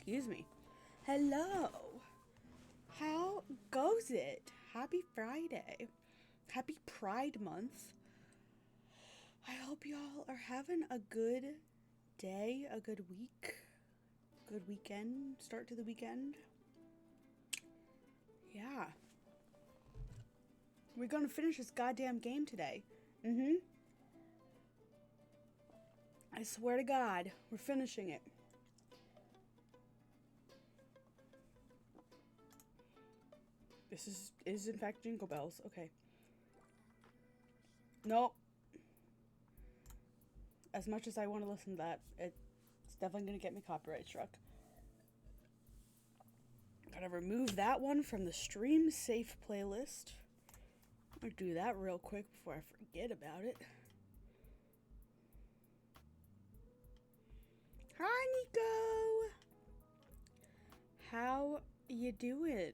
Excuse me. Hello. How goes it? Happy Friday. Happy Pride Month. I hope y'all are having a good day, a good week, good weekend, start to the weekend. Yeah. We're gonna finish this goddamn game today. I swear to God, we're finishing it. This is in fact Jingle Bells. Okay. Nope. As much as I want to listen to that, it's definitely going to get me copyright struck. Gotta remove that one from the Stream Safe playlist. I'll do that real quick before I forget about it. Hi, Nico! How you doing?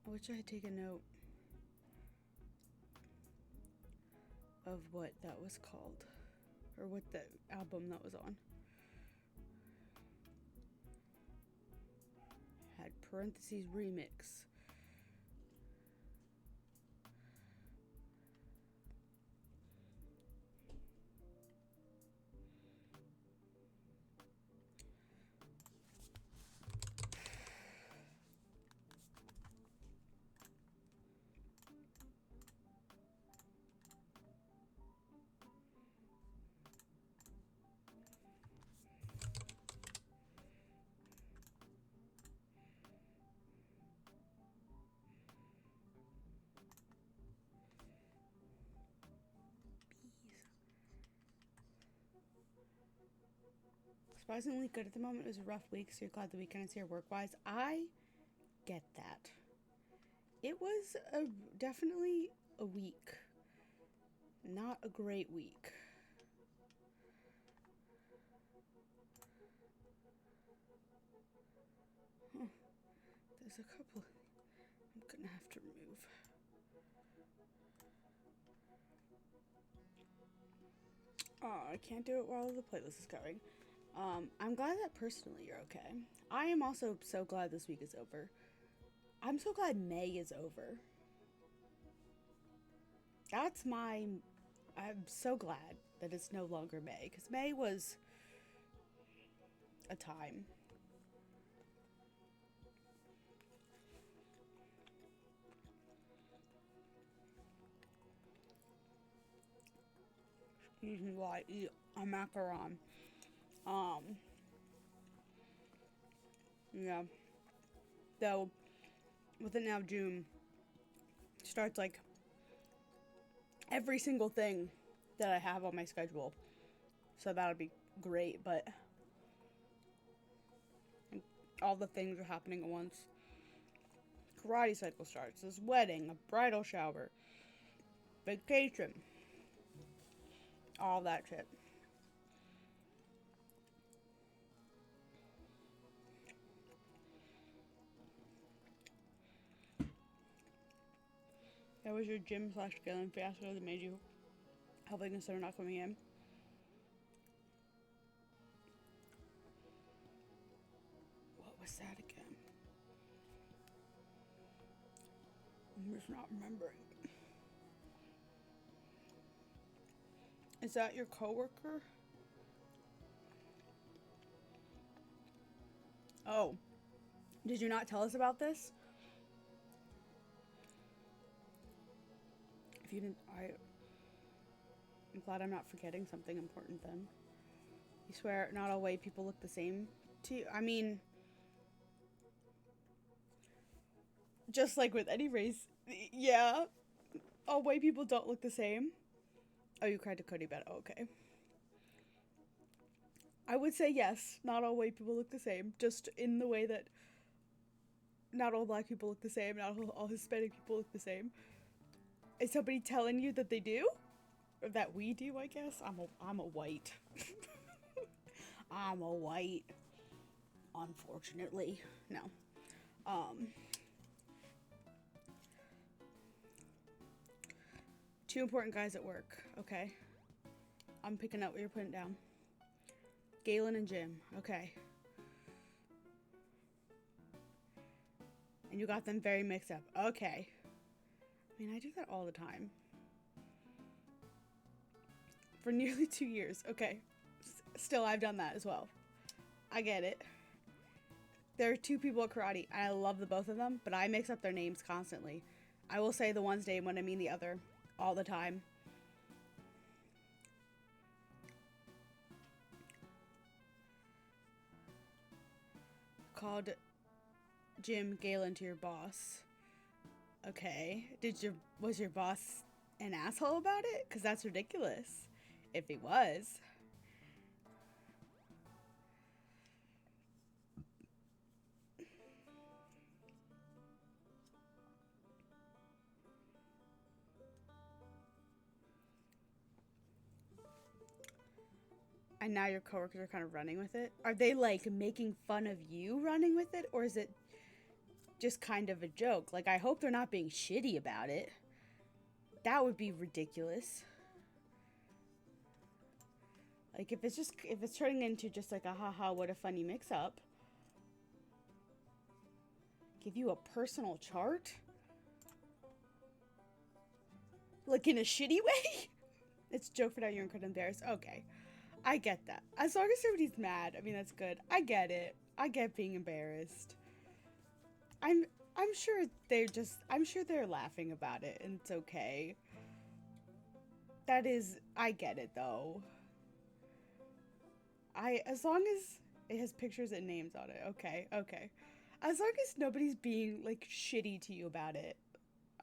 I wish I had taken note of what that was called, or what the album that was on. Had parentheses remix. Surprisingly good at the moment. It was a rough week, so you're glad the weekend is here work-wise. I get that. It was definitely a week. Not a great week. Huh. There's a couple I'm gonna have to remove. Oh, I can't do it while the playlist is going. I'm glad that personally you're okay. I am also so glad this week is over. I'm so glad May is over. I'm so glad that it's no longer May, because May was a time. Excuse me while I eat a macaron. Yeah. Though, with it now June, starts like every single thing that I have on my schedule. So that'll be great, but all the things are happening at once. Karate cycle starts, this wedding, a bridal shower, vacation, all that shit. That was your gym / scaling fiasco that made you helping consider not coming in. What was that again? I'm just not remembering. Is that your coworker? Oh, did you not tell us about this? If you didn't, I'm glad I'm not forgetting something important then. You swear not all white people look the same to you? I mean, just like with any race, yeah, all white people don't look the same. Oh, you cried to Cody about it. Oh, okay. I would say yes, not all white people look the same, just in the way that not all black people look the same, not all Hispanic people look the same. Is somebody telling you that they do? Or that we do, I guess? I'm a white. I'm a white. Unfortunately. No. Two important guys at work, okay? I'm picking up what you're putting down. Galen and Jim, okay. And you got them very mixed up. Okay. I mean, I do that all the time. For nearly 2 years. Okay. Still, I've done that as well. I get it. There are two people at karate, and I love the both of them, but I mix up their names constantly. I will say the one's name when I mean the other all the time. Called Jim Galen to your boss. Okay. Was your boss an asshole about it? Because that's ridiculous. If he was. And now your coworkers are kind of running with it. Are they like making fun of you running with it, or is it just kind of a joke? Like, I hope they're not being shitty about it. That would be ridiculous. Like, if it's turning into just like a haha, what a funny mix up. Give you a personal chart? Like in a shitty way? It's a joke for now, you're kind of embarrassed. Okay. I get that. As long as somebody's mad, I mean, that's good. I get it. I get being embarrassed. I'm sure I'm sure they're laughing about it and it's okay. I get it though. As long as it has pictures and names on it. Okay. As long as nobody's being like shitty to you about it.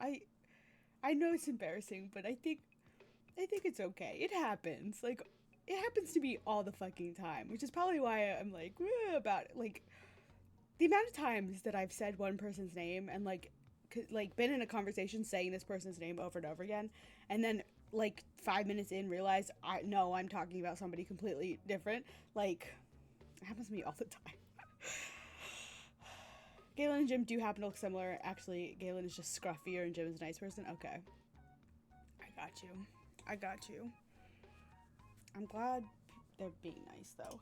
I know it's embarrassing, but I think it's okay. It happens. Like, it happens to me all the fucking time, which is probably why I'm like about it. Like, the amount of times that I've said one person's name and like been in a conversation saying this person's name over and over again, and then like 5 minutes in realize I'm talking about somebody completely different. Like, it happens to me all the time. Galen and Jim do happen to look similar. Actually, Galen is just scruffier and Jim is a nice person. Okay. I got you. I'm glad they're being nice, though.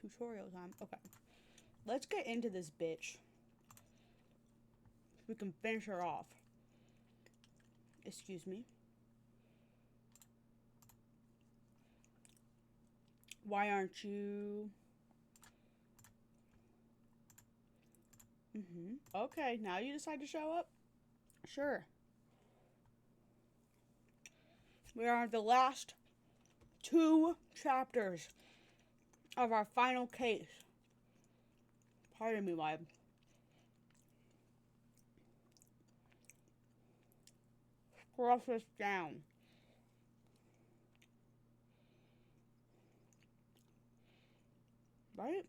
Tutorial time. Okay. Let's get into this bitch. We can finish her off. Excuse me. Why aren't you... Okay, now you decide to show up? Sure. We are the last 2 chapters of our final case. Pardon me, my scruff this down. Right?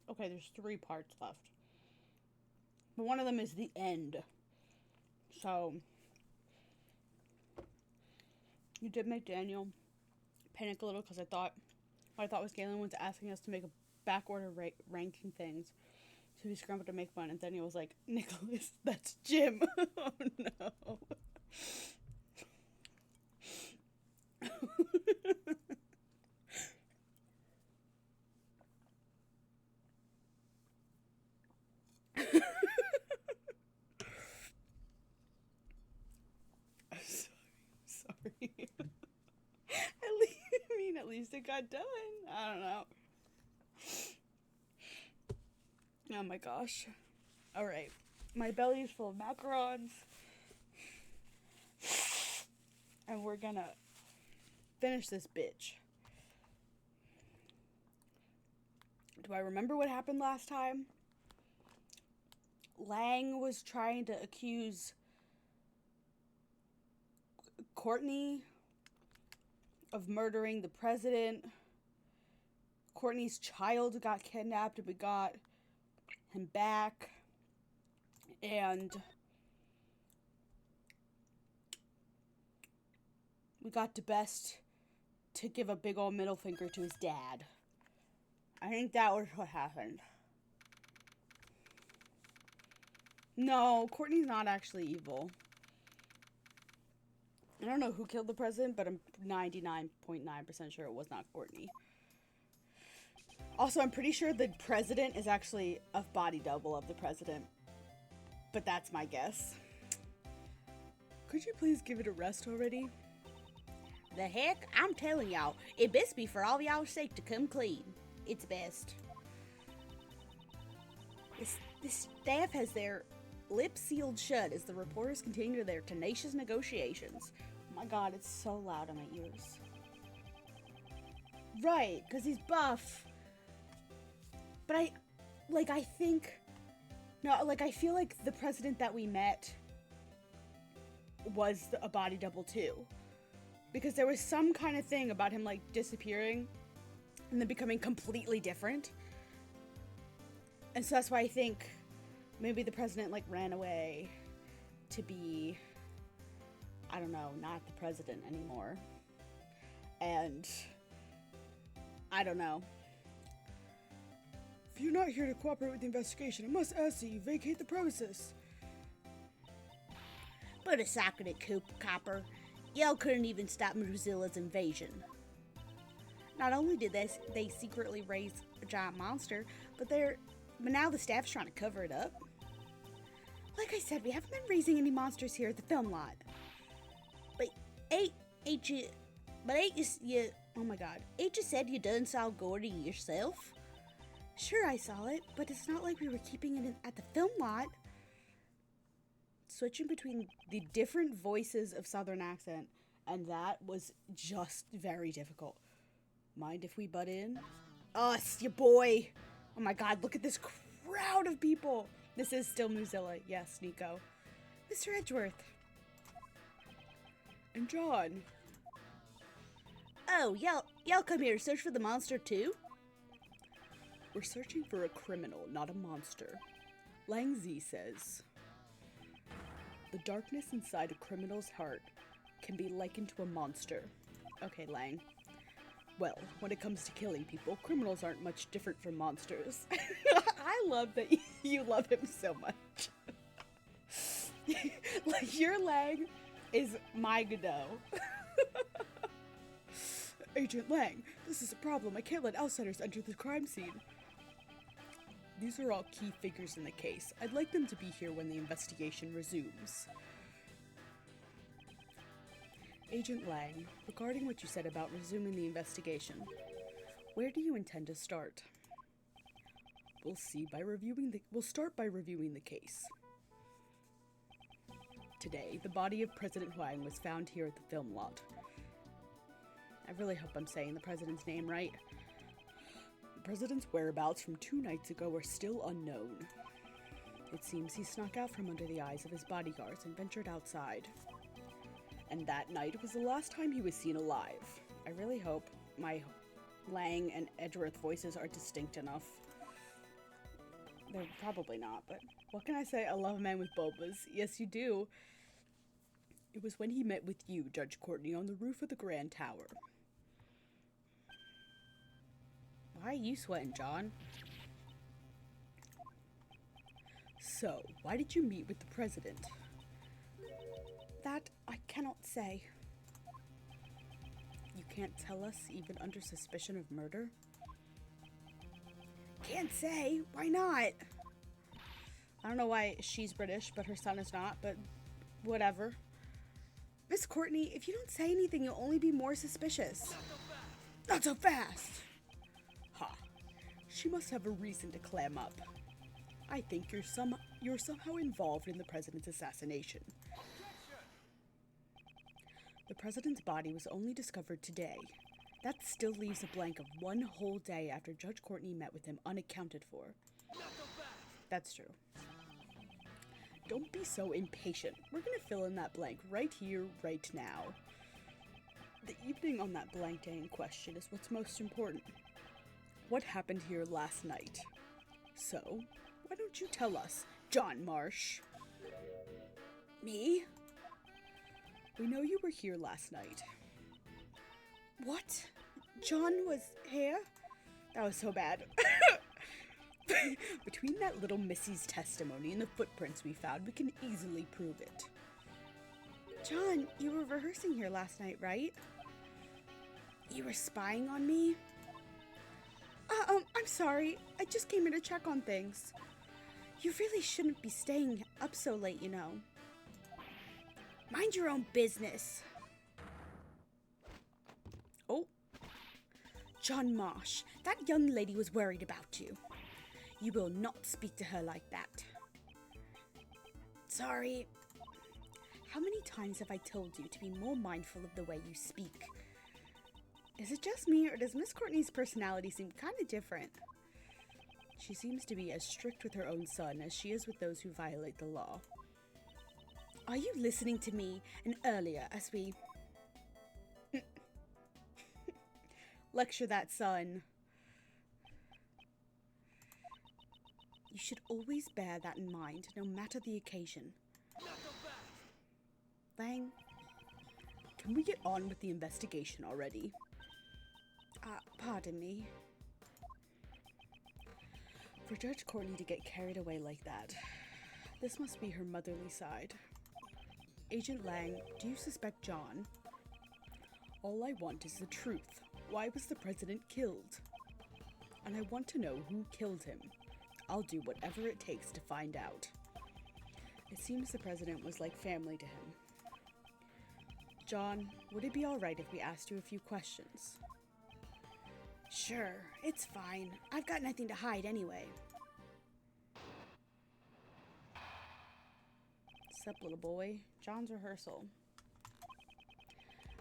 Okay, there's 3 parts left. But one of them is the end. So, you did make Daniel panic a little because what I thought was Galen was asking us to make a back order ranking things. So he scrambled to make fun, and then he was like, Nicholas, that's Jim. Oh no. Sorry. At least it got done. I don't know. Oh my gosh. Alright. My belly's full of macarons. And we're gonna finish this bitch. Do I remember what happened last time? Lang was trying to accuse Courtney of murdering the president. Courtney's child got kidnapped and we got him back. And we got DeBest to give a big old middle finger to his dad. I think that was what happened. No, Courtney's not actually evil. I don't know who killed the president, but I'm 99.9% sure it was not Courtney. Also, I'm pretty sure the president is actually a body double of the president. But that's my guess. Could you please give it a rest already? The heck? I'm telling y'all, it best be for all y'all's sake to come clean. It's best. This staff has their lips sealed shut as the reporters continue their tenacious negotiations. Oh my god, it's so loud in my ears. Right, because he's buff. But I feel like the president that we met was a body double too. Because there was some kind of thing about him, like, disappearing and then becoming completely different. And so that's why I think maybe the president, like, ran away to be, I don't know, not the president anymore. And I don't know. If you're not here to cooperate with the investigation, I must ask that you vacate the premises. Put a sock in it, Copper. Y'all couldn't even stop Drusilla's invasion. Not only did they secretly raise a giant monster, but now the staff's trying to cover it up. Like I said, we haven't been raising any monsters here at the film lot. But ain't you oh my god, ain't you said you done saw Gordy yourself? Sure, I saw it, but it's not like we were keeping it at the film lot. Switching between the different voices of Southern accent, and that was just very difficult. Mind if we butt in? Us, your boy. Oh my god, look at this crowd of people. This is still Muzilla. Yes, Nico. Mr. Edgeworth. And John. Oh, y'all come here to search for the monster too? We're searching for a criminal, not a monster. Lang Zi says, the darkness inside a criminal's heart can be likened to a monster. Okay, Lang. Well, when it comes to killing people, criminals aren't much different from monsters. I love that you love him so much. Like, your Lang is my Godot. Agent Lang, this is a problem. I can't let outsiders enter the crime scene. These are all key figures in the case. I'd like them to be here when the investigation resumes. Agent Lang, regarding what you said about resuming the investigation, where do you intend to start? We'll start by reviewing the case. Today, the body of President Huang was found here at the film lot. I really hope I'm saying the president's name right. The president's whereabouts from 2 nights ago are still unknown. It seems he snuck out from under the eyes of his bodyguards and ventured outside. And that night was the last time he was seen alive. I really hope my Lang and Edgeworth voices are distinct enough. They're probably not, but what can I say? I love a man with bobas. Yes, you do. It was when he met with you, Judge Courtney, on the roof of the Grand Tower. Why are you sweating, John? So, why did you meet with the president? That I cannot say. You can't tell us, even under suspicion of murder? Can't say. Why not? I don't know why she's British, but her son is not, but whatever. Miss Courtney, if you don't say anything, you'll only be more suspicious. Not so fast! Ha. She must have a reason to clam up. I think you're somehow involved in the president's assassination. The president's body was only discovered today. That still leaves a blank of 1 whole day after Judge Courtney met with him unaccounted for. That's true. Don't be so impatient. We're gonna fill in that blank right here, right now. The evening on that blank day in question is what's most important. What happened here last night? So, why don't you tell us, John Marsh? Me? We know you were here last night. What? John was here? That was so bad. Between that little Missy's testimony and the footprints we found, we can easily prove it. John, you were rehearsing here last night, right? You were spying on me? I'm sorry. I just came here to check on things. You really shouldn't be staying up so late, you know. Mind your own business. Oh. John Marsh, that young lady was worried about you. You will not speak to her like that. Sorry. How many times have I told you to be more mindful of the way you speak? Is it just me, or does Miss Courtney's personality seem kind of different? She seems to be as strict with her own son as she is with those who violate the law. Are you listening to me? And earlier, as we lecture that son, you should always bear that in mind, no matter the occasion. Lang, can we get on with the investigation already? Pardon me. For Judge Courtney to get carried away like that, this must be her motherly side. Agent Lang, do you suspect John? All I want is the truth. Why was the president killed? And I want to know who killed him. I'll do whatever it takes to find out. It seems the president was like family to him. John, would it be alright if we asked you a few questions? Sure, it's fine. I've got nothing to hide anyway. Sup, little boy? John's rehearsal.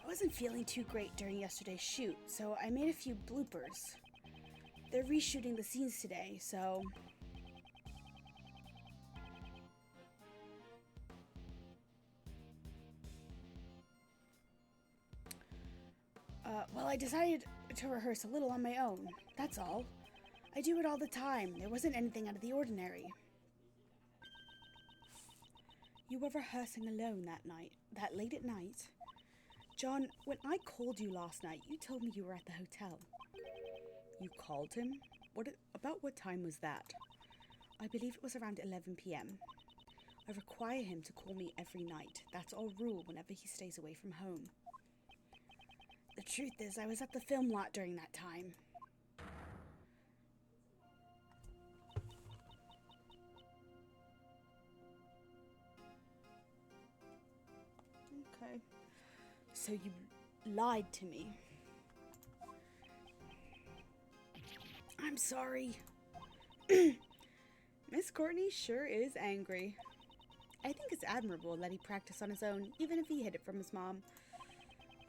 I wasn't feeling too great during yesterday's shoot, so I made a few bloopers. They're reshooting the scenes today, so... Well, I decided to rehearse a little on my own, that's all. I do it all the time. There wasn't anything out of the ordinary. You were rehearsing alone that late at night? John, when I called you last night, you told me you were at the hotel. You called him? About what time was that? I believe it was around 11 p.m. I require him to call me every night. That's our rule whenever he stays away from home. The truth is, I was at the film lot during that time. Okay. So you lied to me. I'm sorry. Miss Courtney sure is angry. I think it's admirable that he practiced on his own, even if he hid it from his mom.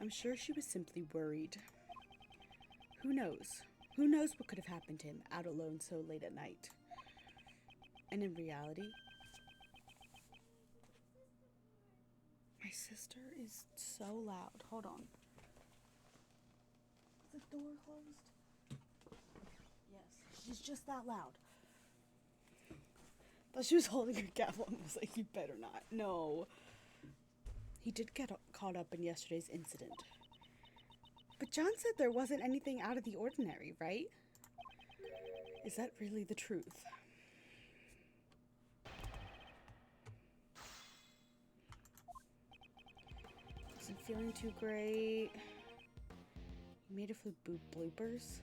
I'm sure she was simply worried. Who knows? Who knows what could have happened to him out alone so late at night? And in reality, my sister is so loud. Hold on. Is the door closed? Yes, she's just that loud. Thought she was holding her gavel and was like, you better not. No. He did get caught up in yesterday's incident. But John said there wasn't anything out of the ordinary, right? Is that really the truth? Wasn't feeling too great. You made a few bloopers.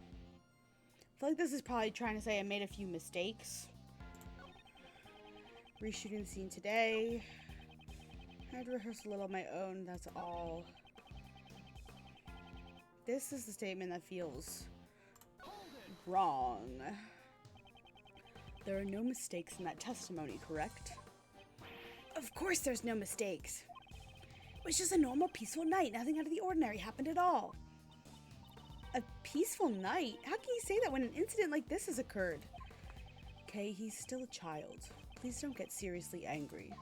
I feel like this is probably trying to say I made a few mistakes. Reshooting the scene today. I had to rehearse a little on my own, that's all. This is the statement that feels wrong. There are no mistakes in that testimony, correct? Of course there's no mistakes. It was just a normal, peaceful night. Nothing out of the ordinary happened at all. A peaceful night? How can you say that when an incident like this has occurred? Okay, he's still a child. Please don't get seriously angry.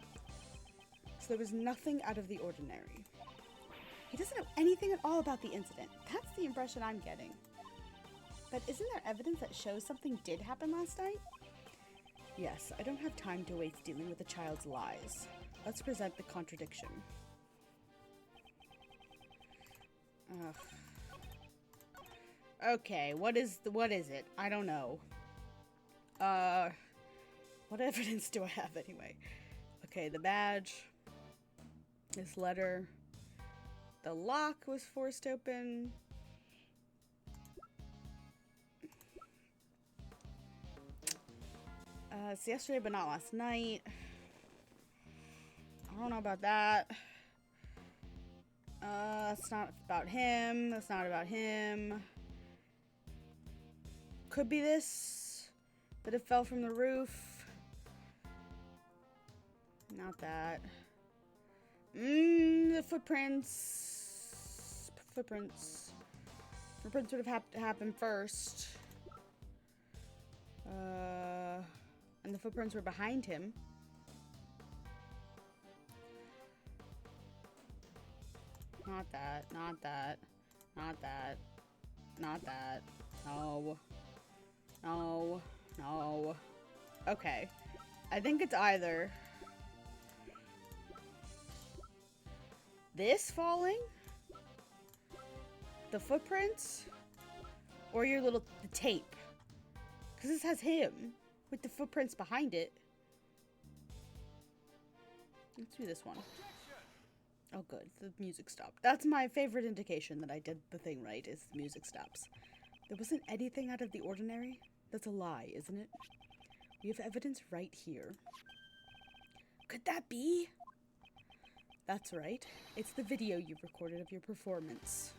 So there was nothing out of the ordinary. He doesn't know anything at all about the incident. That's the impression I'm getting. But isn't there evidence that shows something did happen last night? Yes, I don't have time to waste dealing with a child's lies. Let's present the contradiction. Ugh. Okay, what is it? I don't know. What evidence do I have anyway? Okay, the badge. This letter. The lock was forced open. It's yesterday, but not last night. I don't know about that. That's not about him. That's not about him. Could be this, but it fell from the roof. Not that. The footprints. Footprints would have to happen first. And the footprints were behind him. Not that. Not that. Not that. Not that. No. No. No. Okay. I think it's either this falling, the footprints, or your the tape. Because this has him with the footprints behind it. Let's do this one. Oh, good. The music stopped. That's my favorite indication that I did the thing right, is the music stops. There wasn't anything out of the ordinary? That's a lie, isn't it? We have evidence right here. Could that be? That's right. It's the video you've recorded of your performance.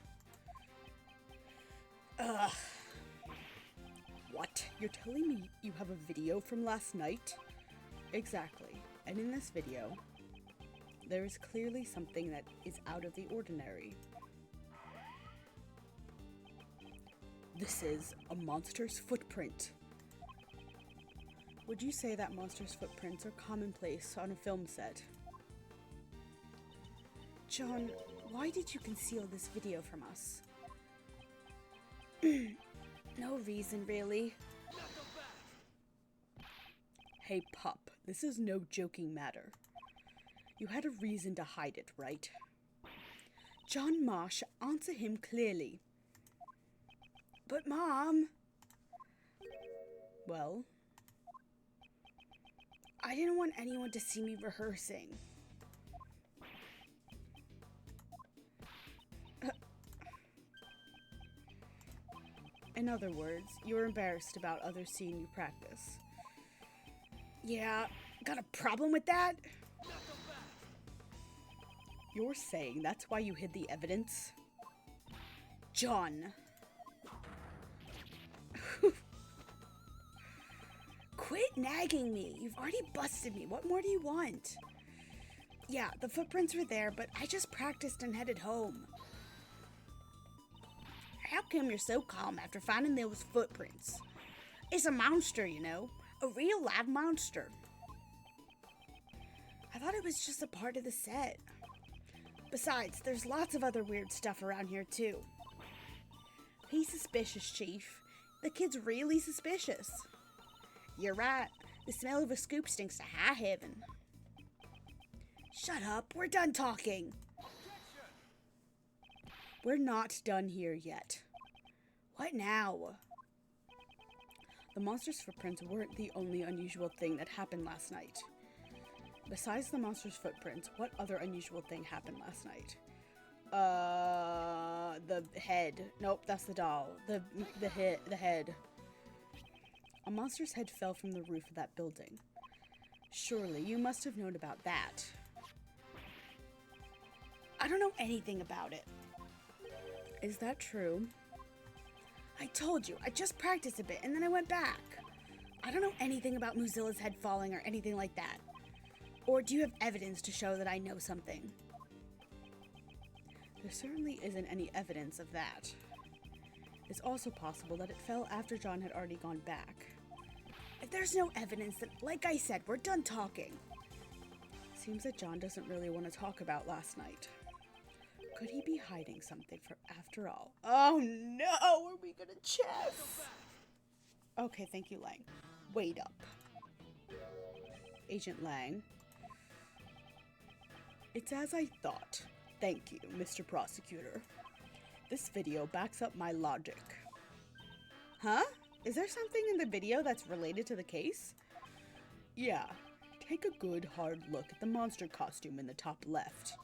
Ugh. What? You're telling me you have a video from last night? Exactly. And in this video, there is clearly something that is out of the ordinary. This is a monster's footprint. Would you say that monster's footprints are commonplace on a film set? John, why did you conceal this video from us? No reason, really. Hey, pup, this is no joking matter. You had a reason to hide it, right? John Marsh, answer him clearly. But, Mom... Well... I didn't want anyone to see me rehearsing. In other words, you were embarrassed about others seeing you practice. Yeah, got a problem with that? You're saying that's why you hid the evidence? John. Quit nagging me. You've already busted me. What more do you want? Yeah, the footprints were there, but I just practiced and headed home. How come you're so calm after finding those footprints? It's a monster, you know. A real live monster. I thought it was just a part of the set. Besides, there's lots of other weird stuff around here, too. He's suspicious, Chief. The kid's really suspicious. You're right. The smell of a scoop stinks to high heaven. Shut up. We're done talking. We're not done here yet. What now? The monster's footprints weren't the only unusual thing that happened last night. Besides the monster's footprints, what other unusual thing happened last night? The head. Nope, that's the doll. The head. A monster's head fell from the roof of that building. Surely you must have known about that. I don't know anything about it. Is that true? I told you, I just practiced a bit and then I went back. I don't know anything about Mozilla's head falling or anything like that. Or do you have evidence to show that I know something? There certainly isn't any evidence of that. It's also possible that it fell after John had already gone back. If there's no evidence, then, like I said, we're done talking. Seems that John doesn't really want to talk about last night. Could he be hiding something after all? Oh no, are we gonna chess? Okay, thank you, Lang. Wait up. Agent Lang. It's as I thought. Thank you, Mr. Prosecutor. This video backs up my logic. Huh? Is there something in the video that's related to the case? Yeah. Take a good hard look at the monster costume in the top left.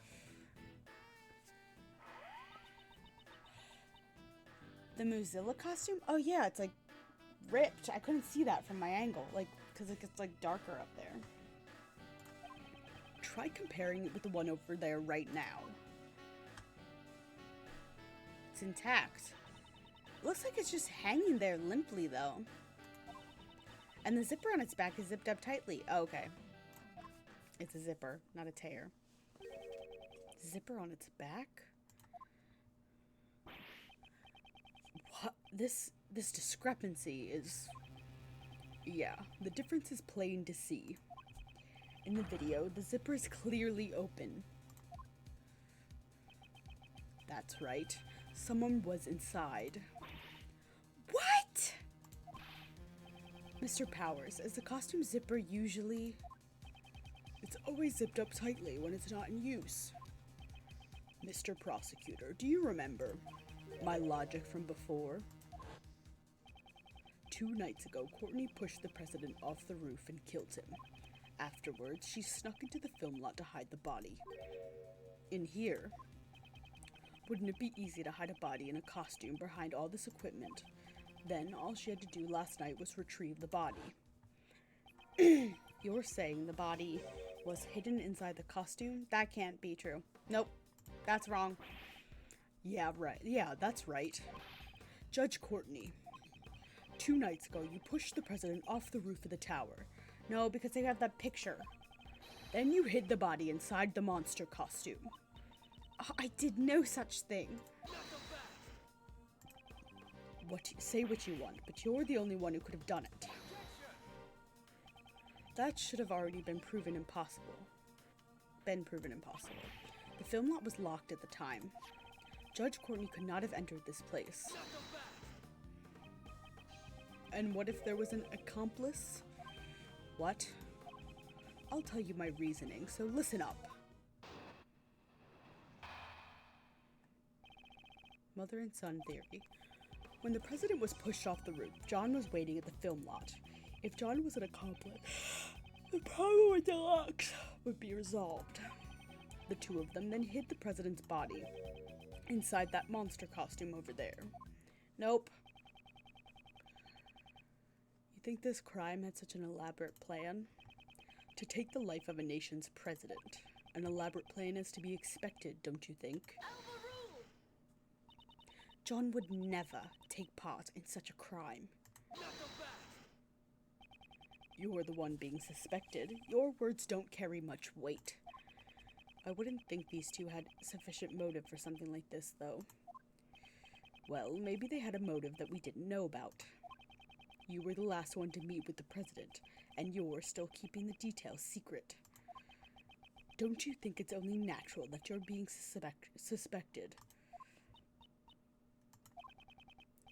The Mozilla costume? Oh yeah, it's like ripped. I couldn't see that from my angle, like, because it gets like darker up there. Try comparing it with the one over there right now. It's intact. Looks like it's just hanging there limply though. And the zipper on its back is zipped up tightly. Oh, okay. It's a zipper, not a tear. Zipper on its back? What? This discrepancy is... Yeah, the difference is plain to see. In the video, the zipper is clearly open. That's right. Someone was inside. What? Mr. Powers, is the costume zipper usually... It's always zipped up tightly when it's not in use. Mr. Prosecutor, do you remember my logic from before? 2 nights ago, Courtney pushed the president off the roof and killed him. Afterwards, she snuck into the film lot to hide the body. In here, wouldn't it be easy to hide a body in a costume behind all this equipment? Then, all she had to do last night was retrieve the body. You're saying the body was hidden inside the costume? That can't be true. Nope. That's wrong. Yeah, right. Yeah, that's right. Judge Courtney, 2 nights ago, you pushed the president off the roof of the tower. No, because they have that picture. Then you hid the body inside the monster costume. I did no such thing. Say what you want, but you're the only one who could have done it. That should have already been proven impossible. The film lot was locked at the time. Judge Courtney could not have entered this place. And what if there was an accomplice? What? I'll tell you my reasoning, so listen up. Mother and son theory. When the president was pushed off the roof, John was waiting at the film lot. If John was an accomplice, the problem with the locks would be resolved. The 2 of them then hid the president's body inside that monster costume over there. Nope. You think this crime had such an elaborate plan? To take the life of a nation's president. An elaborate plan is to be expected, don't you think? John would never take part in such a crime. You're the one being suspected. Your words don't carry much weight. I wouldn't think these 2 had sufficient motive for something like this, though. Well, maybe they had a motive that we didn't know about. You were the last one to meet with the president, and you're still keeping the details secret. Don't you think it's only natural that you're being suspected?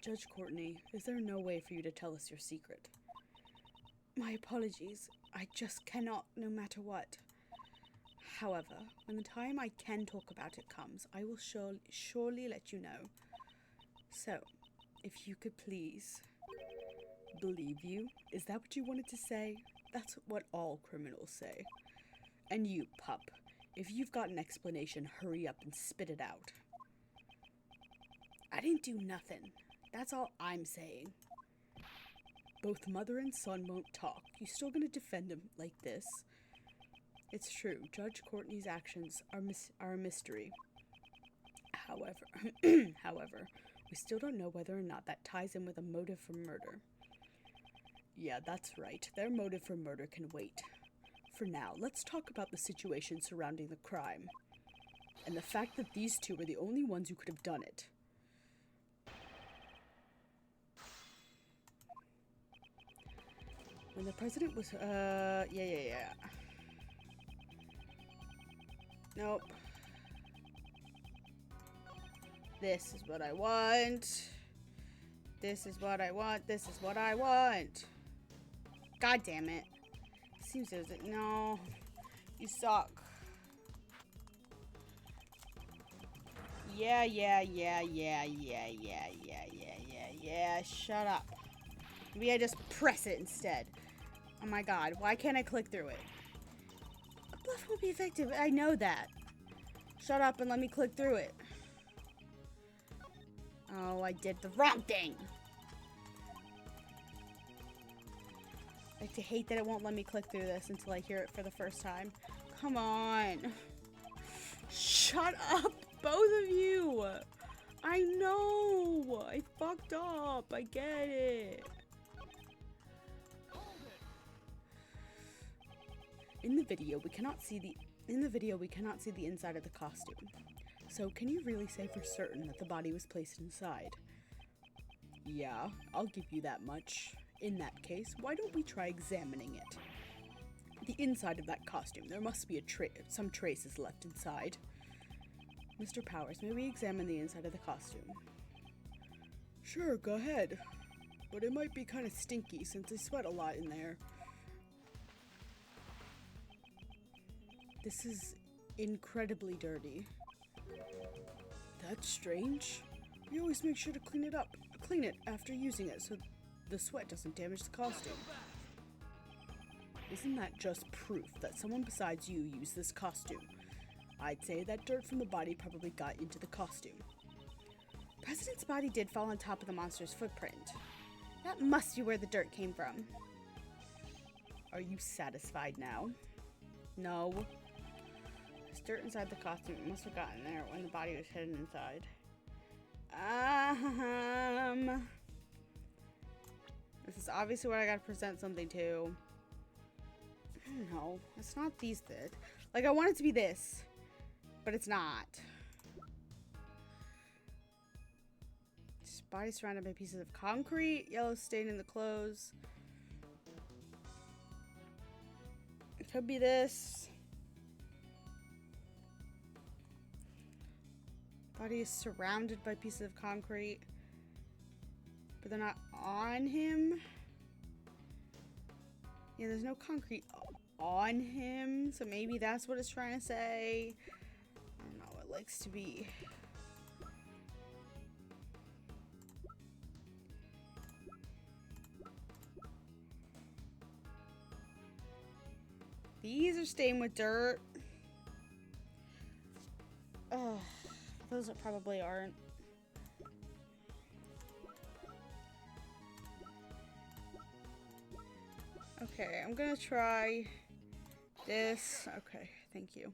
Judge Courtney, is there no way for you to tell us your secret? My apologies. I just cannot, no matter what. However, when the time I can talk about it comes, I will surely let you know. So, if you could please... Believe you? Is that what you wanted to say? That's what all criminals say. And you, pup, if you've got an explanation, hurry up and spit it out. I didn't do nothing. That's all I'm saying. Both mother and son won't talk. You still gonna defend him like this? It's true. Judge Courtney's actions are a mystery. However, we still don't know whether or not that ties in with a motive for murder. Yeah, that's right. Their motive for murder can wait. For now, let's talk about the situation surrounding the crime. And the fact that these 2 were the only ones who could have done it. When the president was, yeah. Nope. This is what I want. This is what I want. This is what I want. God damn it. Seems as if, no. You suck. Yeah. Shut up. Maybe I just press it instead. Oh my god, why can't I click through it? A bluff won't be effective, I know that. Shut up and let me click through it. Oh, I did the wrong thing. I hate that it won't let me click through this until I hear it for the first time. Come on. Shut up, both of you. I know. I fucked up. I get it. In the video, we cannot see the inside of the costume. So, can you really say for certain that the body was placed inside? Yeah, I'll give you that much. In that case, why don't we try examining it? The inside of that costume, there must be some traces left inside. Mr. Powers, may we examine the inside of the costume? Sure, go ahead. But it might be kind of stinky since I sweat a lot in there. This is incredibly dirty. That's strange. We always make sure to clean it after using it so the sweat doesn't damage the costume. Isn't that just proof that someone besides you used this costume? I'd say that dirt from the body probably got into the costume. President's body did fall on top of the monster's footprint. That must be where the dirt came from. Are you satisfied now? No. There's dirt inside the costume. It must have gotten there when the body was hidden inside. This is obviously what I gotta present something to. I don't know. It's not these that. Like, I want it to be this, but it's not. Just body surrounded by pieces of concrete, yellow stain in the clothes. It could be this. Body is surrounded by pieces of concrete, but they're not on him. Yeah, there's no concrete on him, so maybe that's what it's trying to say. I don't know, it likes to be. These are stained with dirt. Ugh, those probably aren't. Okay, I'm gonna try this. Okay, thank you.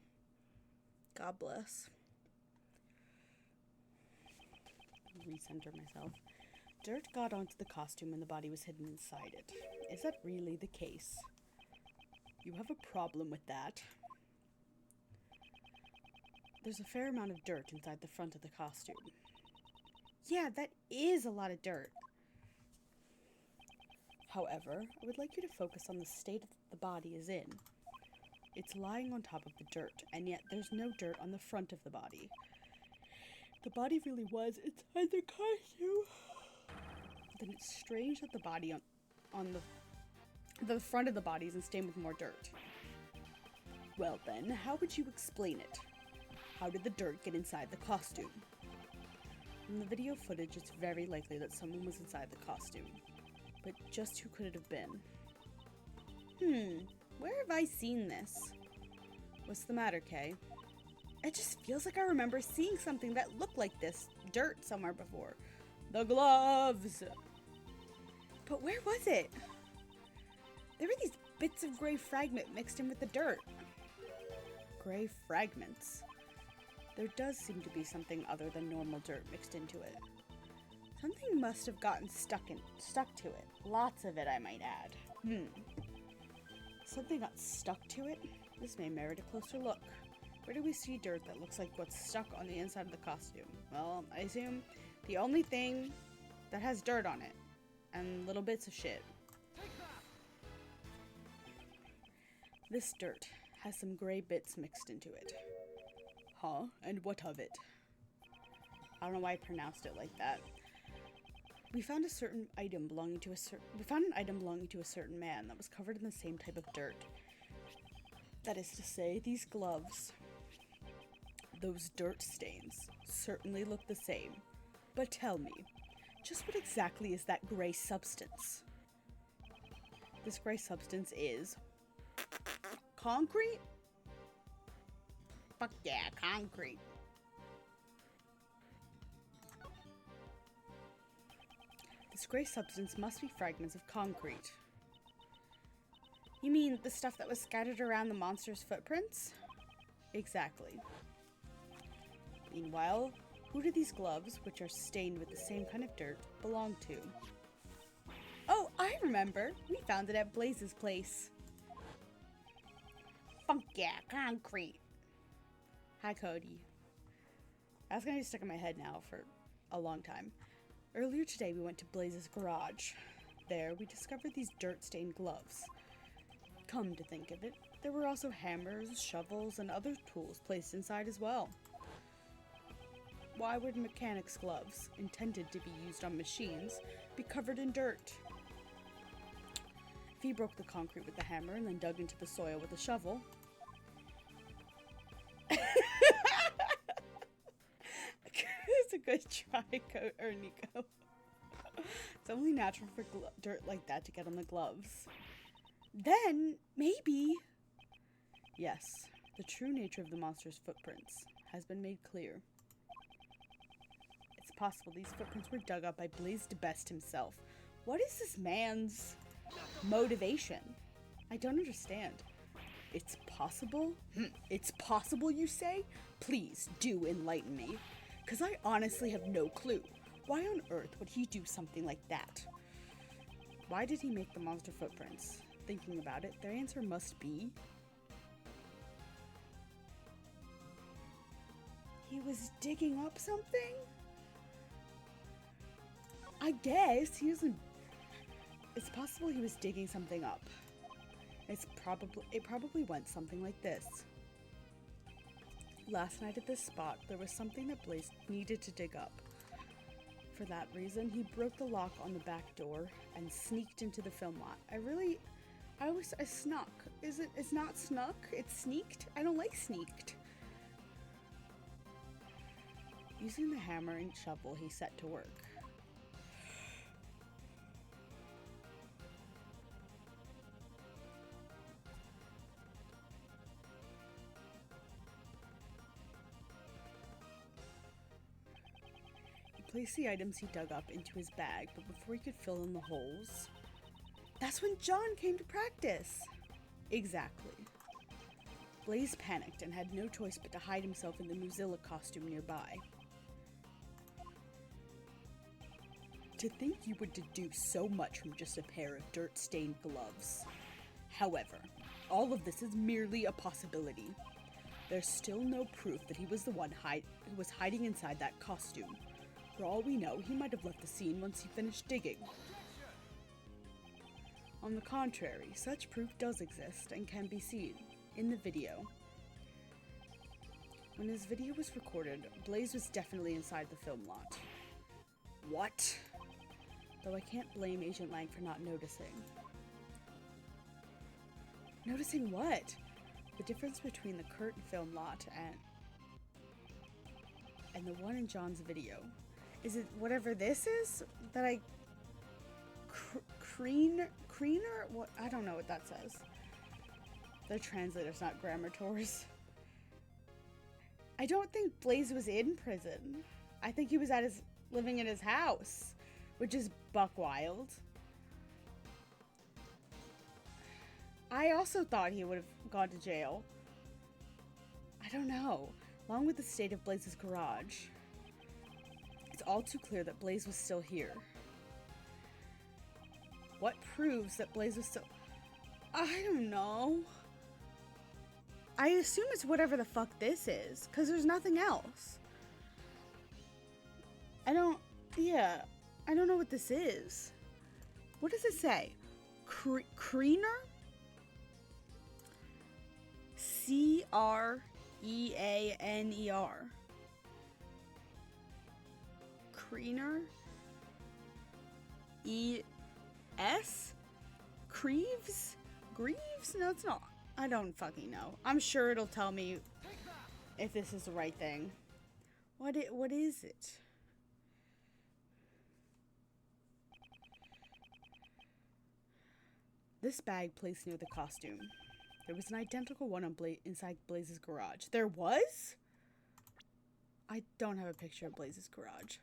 God bless. Recenter myself. Dirt got onto the costume and the body was hidden inside it. Is that really the case? You have a problem with that. There's a fair amount of dirt inside the front of the costume. Yeah, that is a lot of dirt. However, I would like you to focus on the state the body is in. It's lying on top of the dirt, and yet there's no dirt on the front of the body. The body really was inside the costume. Then it's strange that the body on the front of the body isn't stained with more dirt. Well then, how would you explain it? How did the dirt get inside the costume? From the video footage, it's very likely that someone was inside the costume. But just who could it have been? Where have I seen this? What's the matter, Kay? It just feels like I remember seeing something that looked like this dirt somewhere before. The gloves! But where was it? There were these bits of gray fragment mixed in with the dirt. Gray fragments? There does seem to be something other than normal dirt mixed into it. Something must have gotten stuck to it. Lots of it, I might add. Something got stuck to it? This may merit a closer look. Where do we see dirt that looks like what's stuck on the inside of the costume? Well, I assume the only thing that has dirt on it. And little bits of shit. This dirt has some gray bits mixed into it. Huh? And what of it? I don't know why I pronounced it like that. We found a certain item belonging to a certain man that was covered in the same type of dirt. That is to say, these gloves, those dirt stains, certainly look the same. But tell me, just what exactly is that gray substance? This gray substance is concrete? Fuck yeah, concrete. This gray substance must be fragments of concrete. You mean the stuff that was scattered around the monster's footprints? Exactly. Meanwhile, who do these gloves, which are stained with the same kind of dirt, belong to? Oh, I remember! We found it at Blaze's place. Fuck yeah, concrete! Hi, Cody. That's gonna be stuck in my head now for a long time. Earlier today, we went to Blaze's garage. There, we discovered these dirt-stained gloves. Come to think of it, there were also hammers, shovels, and other tools placed inside as well. Why would mechanics' gloves, intended to be used on machines, be covered in dirt? If he broke the concrete with the hammer and then dug into the soil with a shovel... It's a good try, Nico. It's only natural for dirt like that to get on the gloves. Then, maybe... Yes, the true nature of the monster's footprints has been made clear. It's possible these footprints were dug up by Blaze DeBest himself. What is this man's motivation? I don't understand. It's possible? It's possible, you say? Please, do enlighten me. Because I honestly have no clue. Why on earth would he do something like that? Why did he make the monster footprints? Thinking about it, their answer must be... he was digging up something? I guess he wasn't... It's possible he was digging something up. It probably went something like this. Last night at this spot, there was something that Blaze needed to dig up. For that reason, he broke the lock on the back door and sneaked into the film lot. I snuck. It's not snuck, it's sneaked? I don't like sneaked. Using the hammer and shovel, he set to work. He placed the items he dug up into his bag, but before he could fill in the holes, that's when John came to practice. Exactly. Blaze panicked and had no choice but to hide himself in the Mozilla costume nearby. To think you would deduce so much from just a pair of dirt-stained gloves. However, all of this is merely a possibility. There's still no proof that he was the one who was hiding inside that costume. For all we know, he might have left the scene once he finished digging. On the contrary, such proof does exist and can be seen in the video. When his video was recorded, Blaze was definitely inside the film lot. What? Though I can't blame Agent Lang for not noticing. Noticing what? The difference between the curtain film lot and the one in John's video. Is it whatever this is? That I... Creener? What? I don't know what that says. They're translators, not grammators. I don't think Blaze was in prison. I think he was living in his house, which is buck wild. I also thought he would have gone to jail. I don't know. Along with the state of Blaze's garage, it's all too clear that Blaze was still here. What proves that Blaze was still... I don't know. I assume it's whatever the fuck this is, because there's nothing else. I don't know what this is. What does it say? Creener? Creaner. Creener? E-S? Creeves? Greaves? No, it's not. I don't fucking know. I'm sure it'll tell me if this is the right thing. What is it? This bag placed near the costume. There was an identical one on inside Blaze's garage. There was? I don't have a picture of Blaze's garage.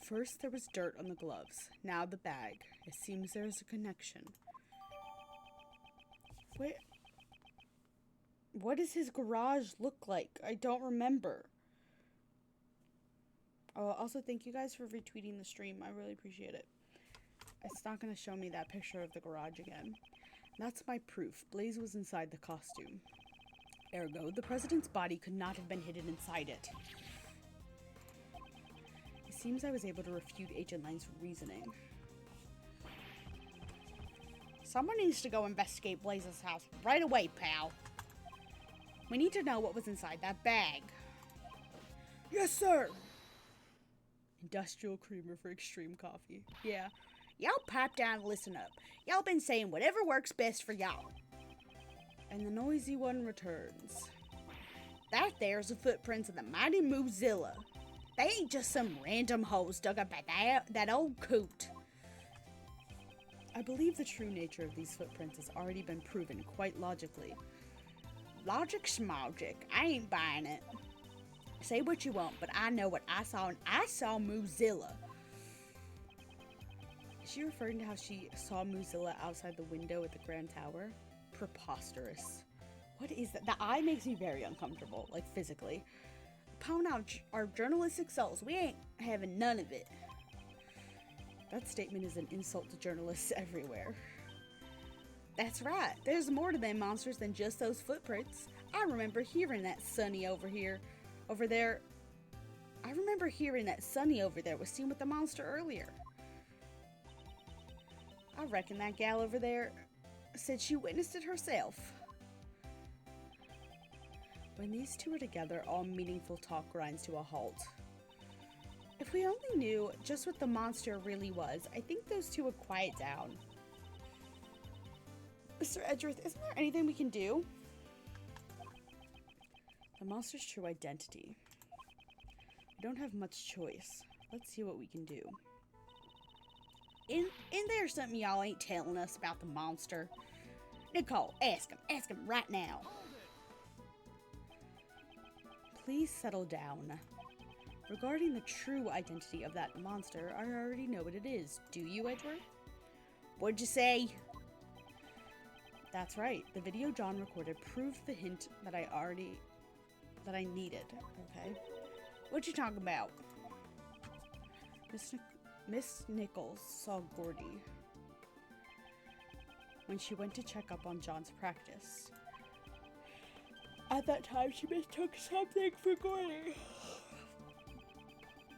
First, there was dirt on the gloves. Now the bag. It seems there is a connection. Wait. What does his garage look like? I don't remember. Oh, also, thank you guys for retweeting the stream. I really appreciate it. It's not going to show me that picture of the garage again. That's my proof. Blaze was inside the costume. Ergo, the president's body could not have been hidden inside it. It seems I was able to refute Agent Lang's reasoning. Someone needs to go investigate Blaze's house right away, pal. We need to know what was inside that bag. Yes, sir! Industrial creamer for extreme coffee. Yeah. Y'all pipe down and listen up. Y'all been saying whatever works best for y'all. And the noisy one returns. That there's the footprints of the mighty Moozilla. They ain't just some random holes dug up by that old coot. I believe the true nature of these footprints has already been proven quite logically. Logic's magic. I ain't buying it. Say what you want, but I know what I saw, and I saw Moozilla. Is she referring to how she saw Moozilla outside the window at the Grand Tower? Preposterous. What is that? The eye makes me very uncomfortable, like physically. Pound out our journalistic souls. We ain't having none of it. That statement is an insult to journalists everywhere. That's right. There's more to them monsters than just those footprints. I remember hearing that Sunny over there. I remember hearing that Sunny over there was seen with the monster earlier. I reckon that gal over there said she witnessed it herself. When these two are together, all meaningful talk grinds to a halt. If we only knew just what the monster really was, I think those two would quiet down. Mr. Edgeworth, isn't there anything we can do? The monster's true identity. We don't have much choice. Let's see what we can do. Ain't there something y'all ain't telling us about the monster? Nicole, ask him right now. Please settle down. Regarding the true identity of that monster, I already know what it is. Do you, Edward? What'd you say? That's right. The video John recorded proved the hint that I needed. Okay. What you talking about? Miss Nichols saw Gordy when she went to check up on John's practice. At that time, she mistook something for Gordy.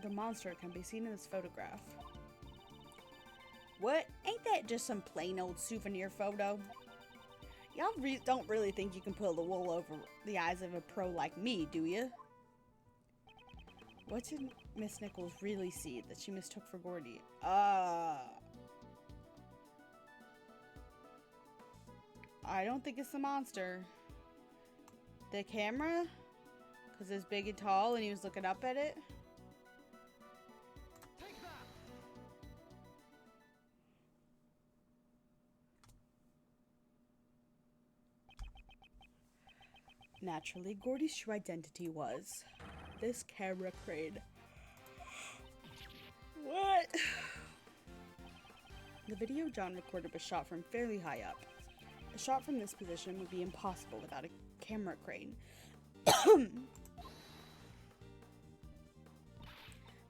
The monster can be seen in this photograph. What? Ain't that just some plain old souvenir photo? Y'all don't really think you can pull the wool over the eyes of a pro like me, do you? What did Miss Nichols really see that she mistook for Gordy? I don't think it's the monster. The camera? Because it's big and tall and he was looking up at it? Naturally, Gordy's true identity was this camera crane. What? The video John recorded was shot from fairly high up. A shot from this position would be impossible without a camera crane.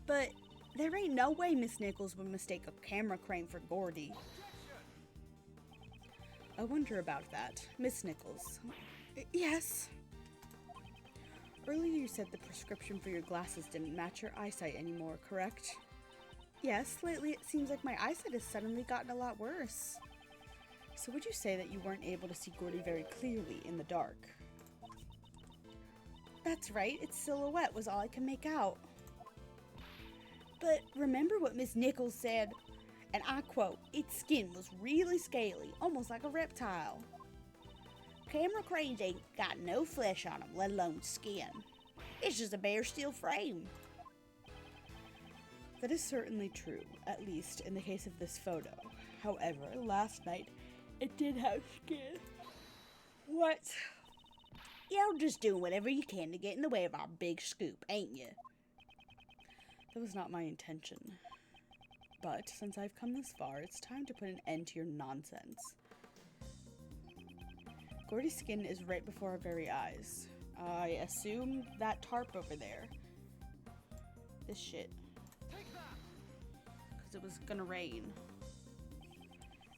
But there ain't no way Miss Nichols would mistake a camera crane for Gordy. I wonder about that. Miss Nichols. Yes? Earlier you said the prescription for your glasses didn't match your eyesight anymore, correct? Yes, lately it seems like my eyesight has suddenly gotten a lot worse. So would you say that you weren't able to see Gordy very clearly in the dark? That's right, its silhouette was all I could make out. But remember what Miss Nichols said, and I quote, its skin was really scaly, almost like a reptile. Camera cranes ain't got no flesh on them, let alone skin. It's just a bare steel frame. That is certainly true, at least in the case of this photo. However, last night, it did have skin. What? Y'all just doing whatever you can to get in the way of our big scoop, ain't you? That was not my intention. But since I've come this far, it's time to put an end to your nonsense. Gordy's skin is right before our very eyes. I assume that tarp over there. This shit. Because it was gonna rain.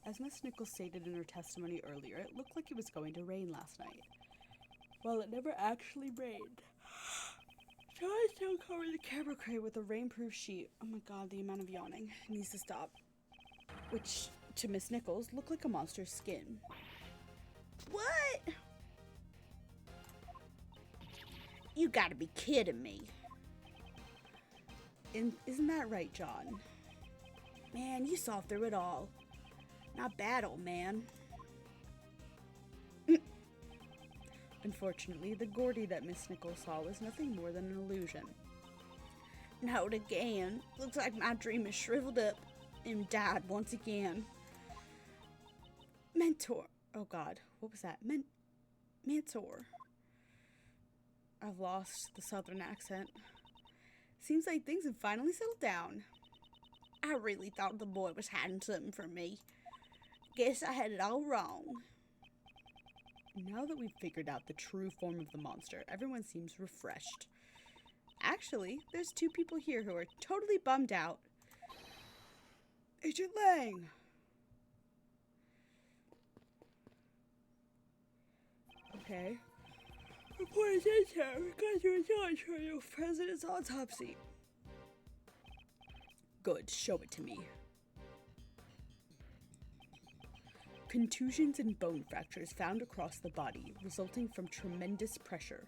As Miss Nichols stated in her testimony earlier, it looked like it was going to rain last night. Well, it never actually rained. So I still covered the camera crate with a rainproof sheet. Oh my god, the amount of yawning needs to stop. Which, to Miss Nichols, looked like a monster's skin. What? You gotta be kidding me. Isn't that right, John? Man, you saw through it all. Not bad, old man. Unfortunately, the Gordy that Miss Nichols saw was nothing more than an illusion. Not again. Looks like my dream is shriveled up and died once again. Mentor. Oh god, what was that? Mentor. I've lost the southern accent. Seems like things have finally settled down. I really thought the boy was hiding something from me. Guess I had it all wrong. Now that we've figured out the true form of the monster, everyone seems refreshed. Actually, there's two people here who are totally bummed out. Agent Lang! Okay. Report is in here. We got the results for the president's autopsy. Good, show it to me. Contusions and bone fractures found across the body, resulting from tremendous pressure.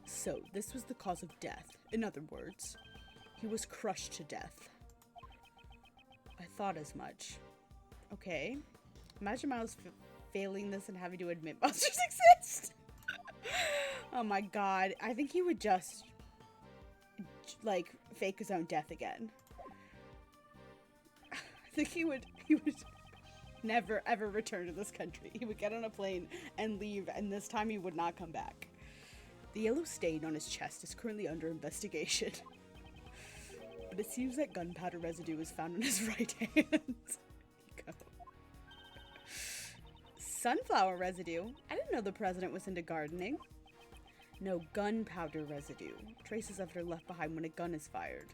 So, this was the cause of death. In other words, he was crushed to death. I thought as much. Okay. Imagine Miles failing this and having to admit monsters exist. Oh my god. I think he would just, like, fake his own death again. I think he would never ever return to this country. He would get on a plane and leave, and this time he would not come back. The yellow stain on his chest is currently under investigation. But it seems that gunpowder residue was found on his right hand. Sunflower residue? I didn't know the president was into gardening. No, gunpowder residue. Traces of it are left behind when a gun is fired.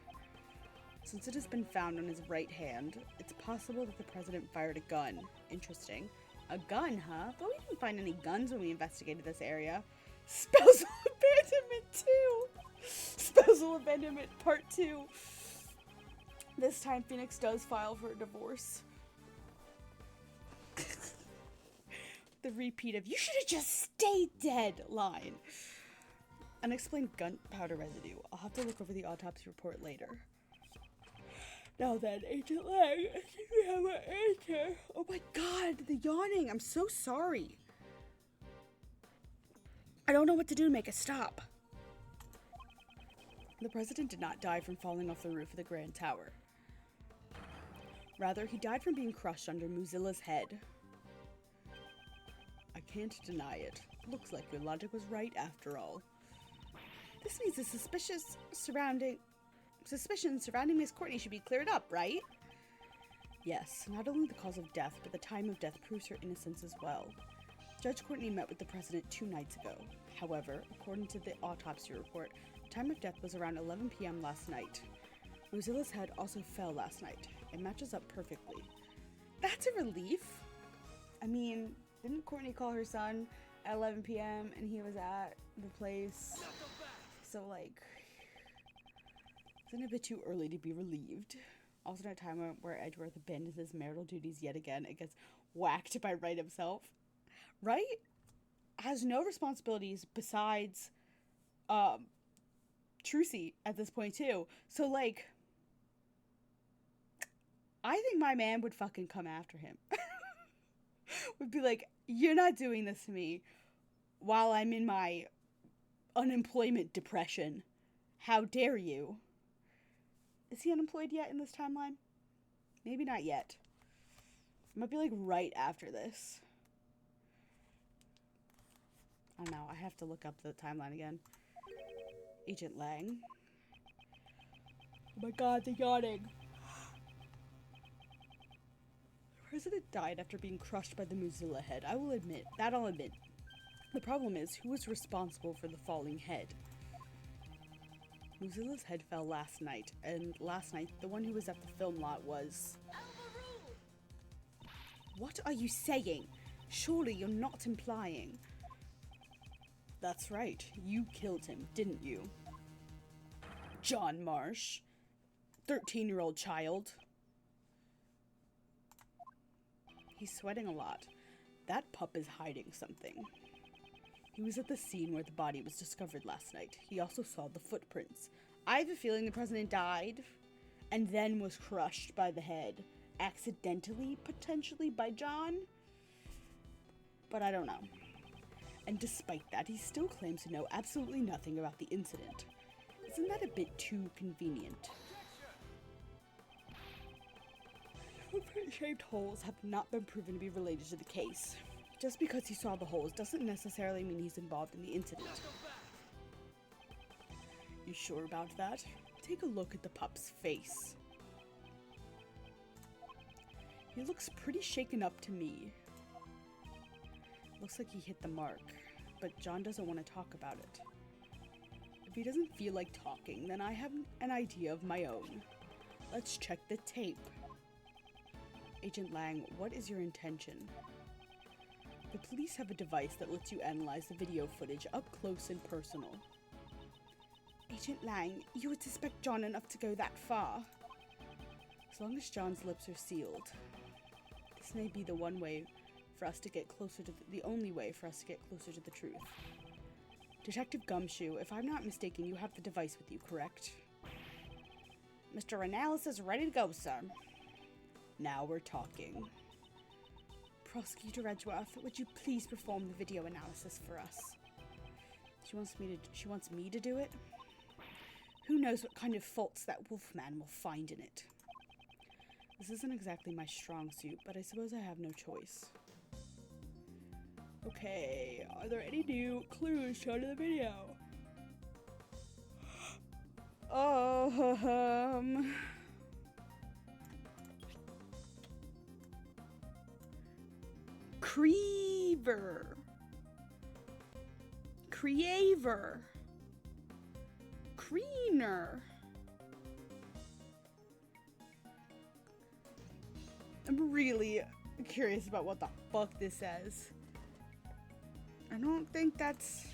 Since it has been found on his right hand, it's possible that the president fired a gun. Interesting. A gun, huh? But we didn't find any guns when we investigated this area. Spousal abandonment 2! Spousal abandonment part 2. This time Phoenix does file for a divorce. The repeat of, "You should have just stayed dead" line. Unexplained gunpowder residue. I'll have to look over the autopsy report later. Now then, Agent Lang, I think we have an answer. Oh my god, the yawning. I'm so sorry. I don't know what to do to make it stop. The president did not die from falling off the roof of the Grand Tower. Rather, he died from being crushed under Mozilla's head. I can't deny it. Looks like your logic was right after all. This means the suspicions surrounding Miss Courtney should be cleared up, right? Yes, not only the cause of death, but the time of death proves her innocence as well. Judge Courtney met with the president 2 nights ago. However, according to the autopsy report, the time of death was around 11 p.m. last night. Mozilla's head also fell last night. It matches up perfectly. That's a relief. I mean, didn't Courtney call her son at 11 p.m. and he was at the place? So, like, isn't it a bit too early to be relieved? Also, at a time where Edgeworth abandons his marital duties yet again and gets whacked by Wright himself. Wright has no responsibilities besides Trucy at this point, too. So, like, I think my man would fucking come after him. Would be like, you're not doing this to me while I'm in my unemployment depression. How dare you? Is he unemployed yet in this timeline? Maybe not yet. It might be like right after this. I don't know. I have to look up the timeline again. Agent Lang. Oh my god, they're yawning. The president died after being crushed by the Mozilla head. I'll admit. The problem is, who was responsible for the falling head? Mozilla's head fell last night, and last night, the one who was at the film lot was... What are you saying? Surely you're not implying... That's right. You killed him, didn't you? John Marsh. 13-year-old child. He's sweating a lot. That pup is hiding something. He was at the scene where the body was discovered last night. He also saw the footprints. I have a feeling the president died and then was crushed by the head. Accidentally, potentially, by John? But I don't know. And despite that, he still claims to know absolutely nothing about the incident. Isn't that a bit too convenient? Footprint-shaped holes have not been proven to be related to the case. Just because he saw the holes doesn't necessarily mean he's involved in the incident. You sure about that? Take a look at the pup's face. He looks pretty shaken up to me. Looks like he hit the mark, but John doesn't want to talk about it. If he doesn't feel like talking, then I have an idea of my own. Let's check the tape. Agent Lang, what is your intention? The police have a device that lets you analyze the video footage up close and personal. Agent Lang, you would suspect John enough to go that far? As long as John's lips are sealed. This may be the one way for us to get closer to the only way for us to get closer to the truth. Detective Gumshoe, if I'm not mistaken, you have the device with you, correct? Mr. Analysis is ready to go, sir. Now we're talking. Prosecutor Edgeworth, would you please perform the video analysis for us? She wants me to do it? Who knows what kind of faults that Wolfman will find in it? This isn't exactly my strong suit, but I suppose I have no choice. Okay, are there any new clues shown in the video? Creaver. Creener. I'm really curious about what the fuck this says. I don't think that's...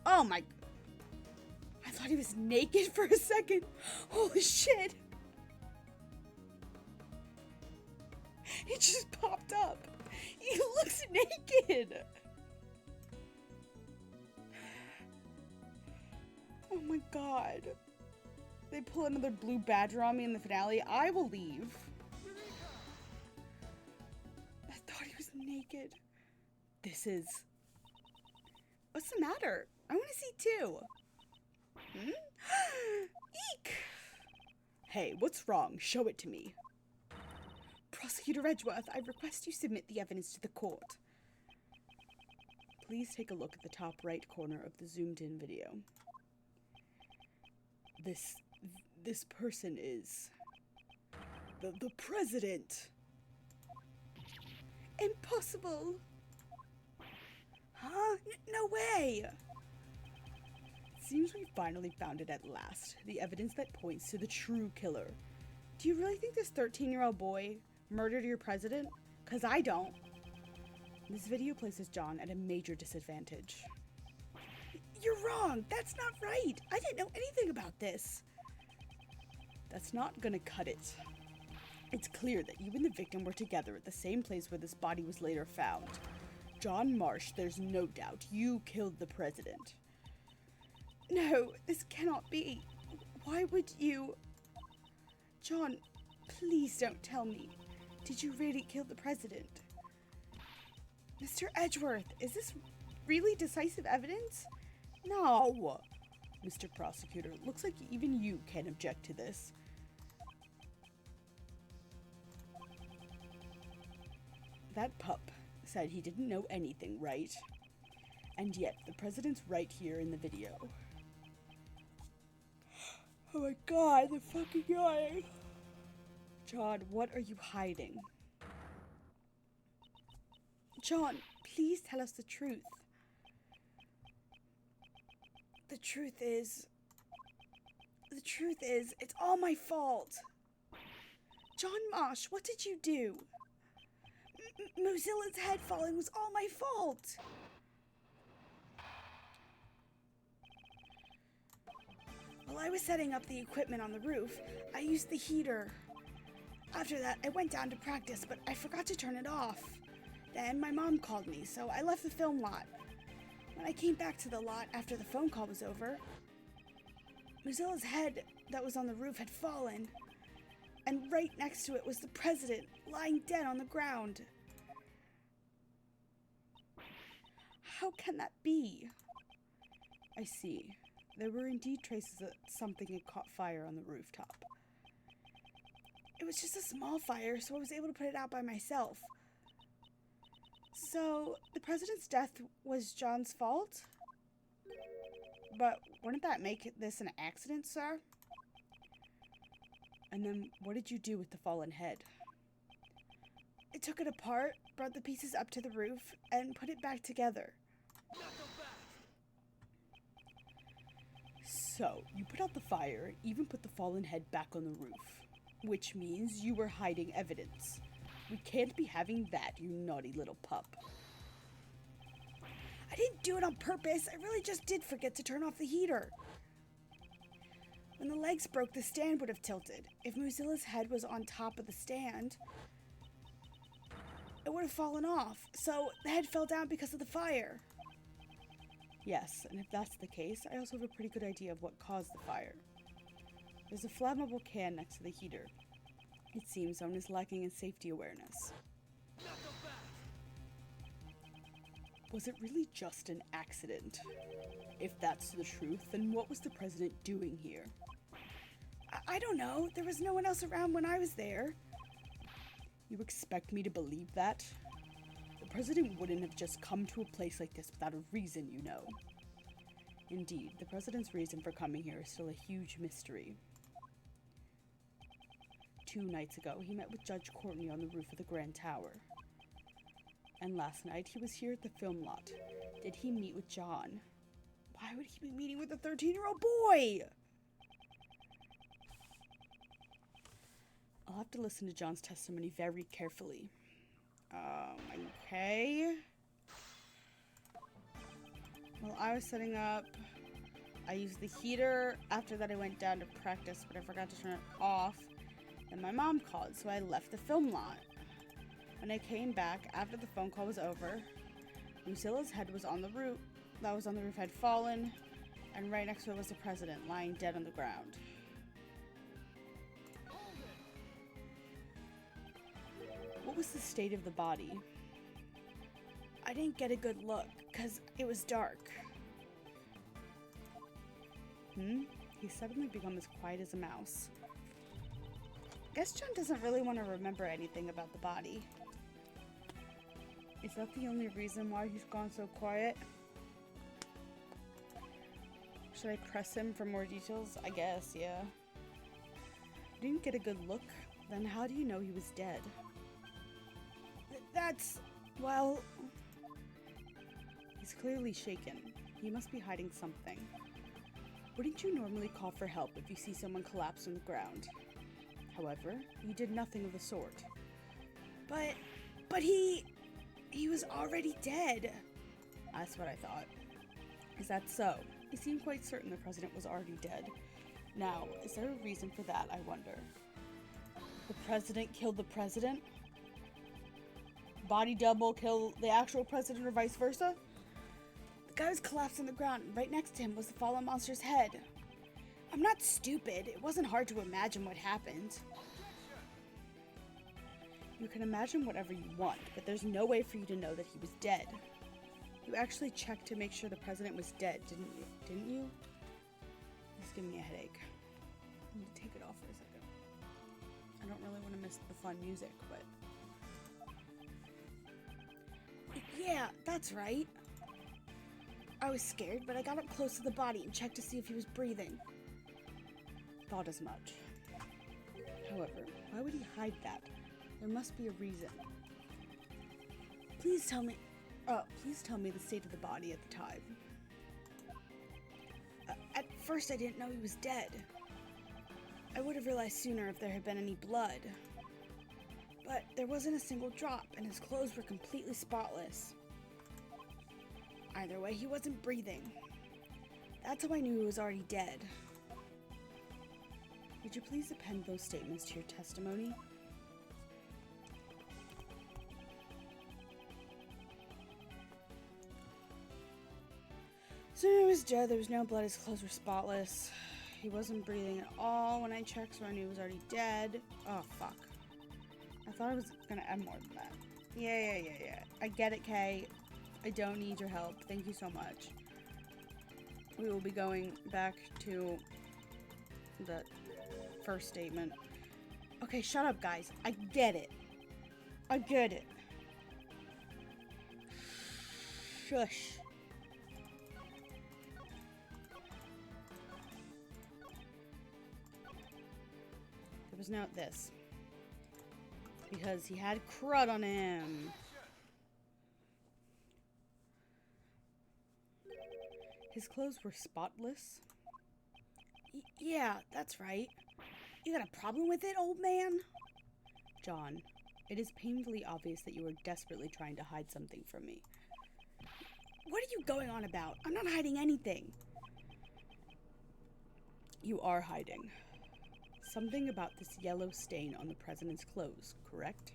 Oh my... I thought he was naked for a second. Holy shit. He just popped up. He looks naked. Oh my god. They pull another blue badger on me in the finale. I will leave. I thought he was naked. This is... What's the matter? I want to see too. Eek! Hey, what's wrong? Show it to me. Prosecutor Edgeworth, I request you submit the evidence to the court. Please take a look at the top right corner of the zoomed-in video. This person is... the president! Impossible! Huh? No way! Seems we finally found it at last. The evidence that points to the true killer. Do you really think this 13-year-old boy murdered your president? 'Cause I don't. This video places John at a major disadvantage. You're wrong! That's not right! I didn't know anything about this! That's not gonna cut it. It's clear that you and the victim were together at the same place where this body was later found. John Marsh, there's no doubt you killed the president. No, this cannot be. Why would you... John, please don't tell me. Did you really kill the president? Mr. Edgeworth, is this really decisive evidence? No. Mr. Prosecutor. Looks like even you can't object to this. That pup said he didn't know anything, right? And yet, the president's right here in the video. Oh my god, the fucking guy! John, what are you hiding? John, please tell us the truth. The truth is, it's all my fault. John Mosh, what did you do? Mozilla's head falling was all my fault. While I was setting up the equipment on the roof, I used the heater. After that, I went down to practice, but I forgot to turn it off. Then my mom called me, so I left the film lot. When I came back to the lot after the phone call was over, Mozilla's head that was on the roof had fallen, and right next to it was the president, lying dead on the ground. How can that be? I see. There were indeed traces that something had caught fire on the rooftop. It was just a small fire, so I was able to put it out by myself. So, the president's death was John's fault? But wouldn't that make this an accident, sir? And then, what did you do with the fallen head? I took it apart, brought the pieces up to the roof, and put it back together. So, you put out the fire, even put the fallen head back on the roof. Which means you were hiding evidence. We can't be having that, you naughty little pup. I didn't do it on purpose. I really just did forget to turn off the heater. When the legs broke, the stand would have tilted. If Mozilla's head was on top of the stand, it would have fallen off. So the head fell down because of the fire. Yes, and if that's the case, I also have a pretty good idea of what caused the fire. There's a flammable can next to the heater. It seems someone is lacking in safety awareness. Was it really just an accident? If that's the truth, then what was the president doing here? I don't know. There was no one else around when I was there. You expect me to believe that? The president wouldn't have just come to a place like this without a reason, you know. Indeed, the president's reason for coming here is still a huge mystery. 2 nights ago, he met with Judge Courtney on the roof of the Grand Tower. And last night, he was here at the film lot. Did he meet with John? Why would he be meeting with a 13-year-old boy? I'll have to listen to John's testimony very carefully. Okay. Well, I was setting up. I used the heater. After that, I went down to practice, but I forgot to turn it off. And my mom called, so I left the film lot. When I came back, after the phone call was over, Lucilla's head was on the roof. That was on the roof had fallen, and right next to it was the president, lying dead on the ground. What was the state of the body? I didn't get a good look, because it was dark. He's suddenly become as quiet as a mouse. Guess John doesn't really want to remember anything about the body. Is that the only reason why he's gone so quiet? Should I press him for more details? I guess, yeah. Didn't get a good look? Then how do you know he was dead? Well... He's clearly shaken. He must be hiding something. Wouldn't you normally call for help if you see someone collapse on the ground? However, you did nothing of the sort. But he was already dead. That's what I thought. Is that so? He seemed quite certain the president was already dead. Now, is there a reason for that, I wonder? The president killed the president? Body double kill the actual president or vice versa? The guy was collapsed on the ground, and right next to him was the fallen monster's head. I'm not stupid. It wasn't hard to imagine what happened. You can imagine whatever you want, but there's no way for you to know that he was dead. You actually checked to make sure the president was dead, didn't you? giving me a headache. I need to take it off for a second. I don't really want to miss the fun music, but... Yeah, that's right. I was scared, but I got up close to the body and checked to see if he was breathing. Thought as much. However, why would he hide that? There must be a reason. Please tell me the state of the body at the time. At first I didn't know he was dead. I would have realized sooner if there had been any blood. But there wasn't a single drop, and his clothes were completely spotless. Either way, he wasn't breathing. That's how I knew he was already dead. Would you please append those statements to your testimony? So he was dead, there was no blood, his clothes were spotless. He wasn't breathing at all when I checked, so I knew he was already dead. Oh, fuck. I thought I was gonna add more than that. Yeah. I get it, Kay. I don't need your help. Thank you so much. We will be going back to the first statement. Okay, shut up, guys. I get it. I get it. Shush. There was no this. Because he had crud on him. His clothes were spotless? Yeah, that's right. You got a problem with it, old man? John, it is painfully obvious that you are desperately trying to hide something from me. What are you going on about? I'm not hiding anything. You are hiding. Something about this yellow stain on the president's clothes, correct?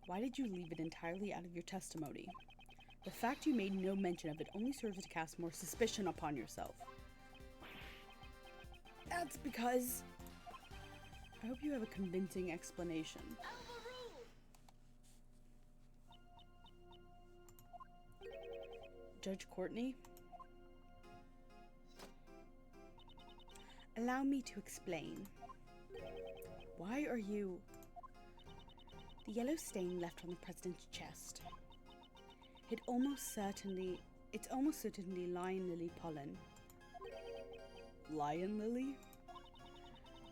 Why did you leave it entirely out of your testimony? The fact you made no mention of it only serves to cast more suspicion upon yourself. That's because... I hope you have a convincing explanation. Judge Courtney? Allow me to explain. Why are you... The yellow stain left on the president's chest. It's almost certainly lion lily pollen. Lion lily?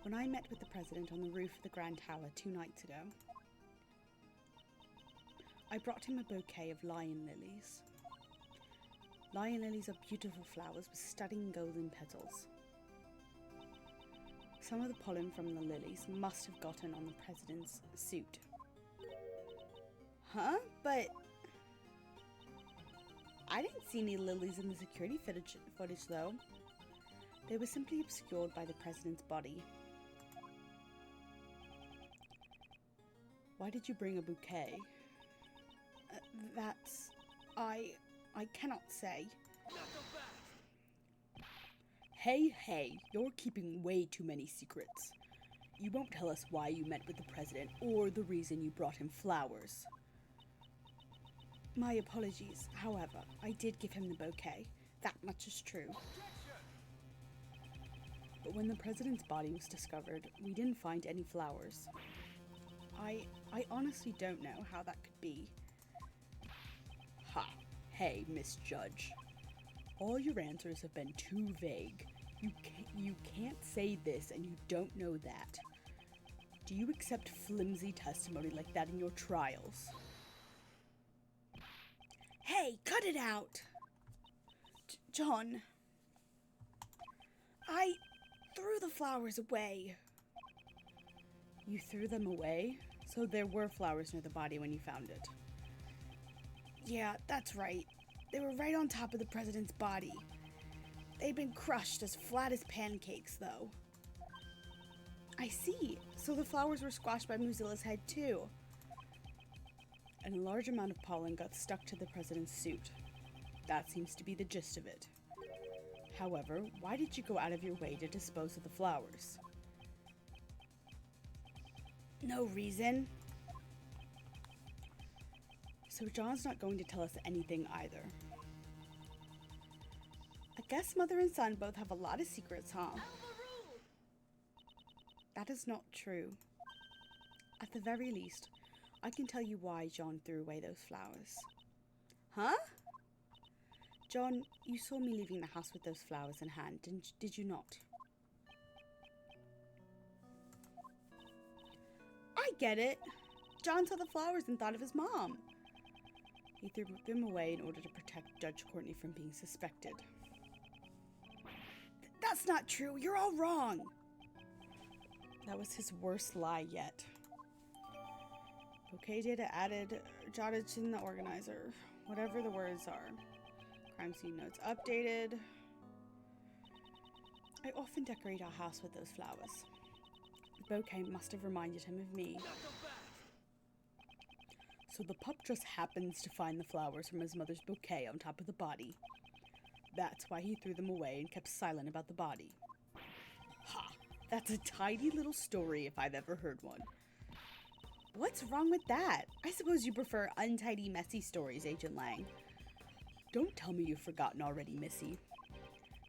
When I met with the president on the roof of the Grand Tower 2 nights ago, I brought him a bouquet of lion lilies. Lion lilies are beautiful flowers with stunning golden petals. Some of the pollen from the lilies must have gotten on the president's suit. Huh? But... I didn't see any lilies in the security footage, though. They were simply obscured by the president's body. Why did you bring a bouquet? That's... I cannot say. Hey, you're keeping way too many secrets. You won't tell us why you met with the president or the reason you brought him flowers. My apologies. However, I did give him the bouquet. That much is true. But when the president's body was discovered, we didn't find any flowers. I honestly don't know how that could be. Ha! Hey, Miss Judge. All your answers have been too vague. You can't say this and you don't know that. Do you accept flimsy testimony like that in your trials? Hey, cut it out! John. I threw the flowers away. You threw them away? So there were flowers near the body when you found it? Yeah, that's right. They were right on top of the president's body. They'd been crushed as flat as pancakes, though. I see. So the flowers were squashed by Mozilla's head, too. And a large amount of pollen got stuck to the president's suit. That seems to be the gist of it. However, why did you go out of your way to dispose of the flowers? No reason. So John's not going to tell us anything either. guess mother and son both have a lot of secrets, huh? That is not true. At the very least, I can tell you why John threw away those flowers. Huh? John, you saw me leaving the house with those flowers in hand, did you not? I get it. John saw the flowers and thought of his mom. He threw them away in order to protect Judge Courtney from being suspected. That's not true. You're all wrong. That was his worst lie yet. Okay, data added, jotted in the organizer. Whatever the words are. Crime scene notes updated. I often decorate our house with those flowers. The bouquet must have reminded him of me. So the pup just happens to find the flowers from his mother's bouquet on top of the body. That's why he threw them away and kept silent about the body. Ha! That's a tiny little story if I've ever heard one. What's wrong with that? I suppose you prefer untidy, messy stories, Agent Lang. Don't tell me you've forgotten already, Missy.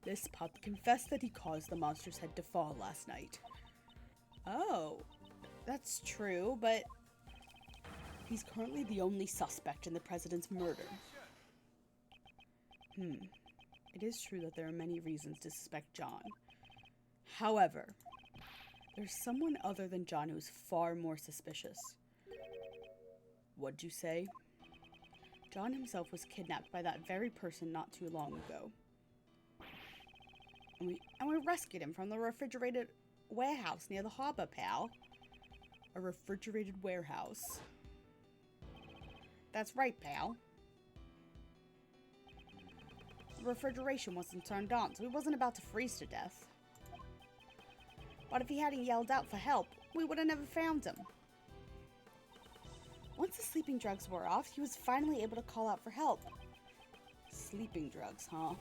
This pup confessed that he caused the monster's head to fall last night. Oh, that's true, but he's currently the only suspect in the president's murder. It is true that there are many reasons to suspect John. However, there's someone other than John who's far more suspicious. What'd you say? John himself was kidnapped by that very person not too long ago. And we rescued him from the refrigerated warehouse near the harbor, pal. A refrigerated warehouse. That's right, pal. The refrigeration wasn't turned on, so he wasn't about to freeze to death. But if he hadn't yelled out for help, we would have never found him. Once the sleeping drugs wore off, he was finally able to call out for help. Sleeping drugs, huh?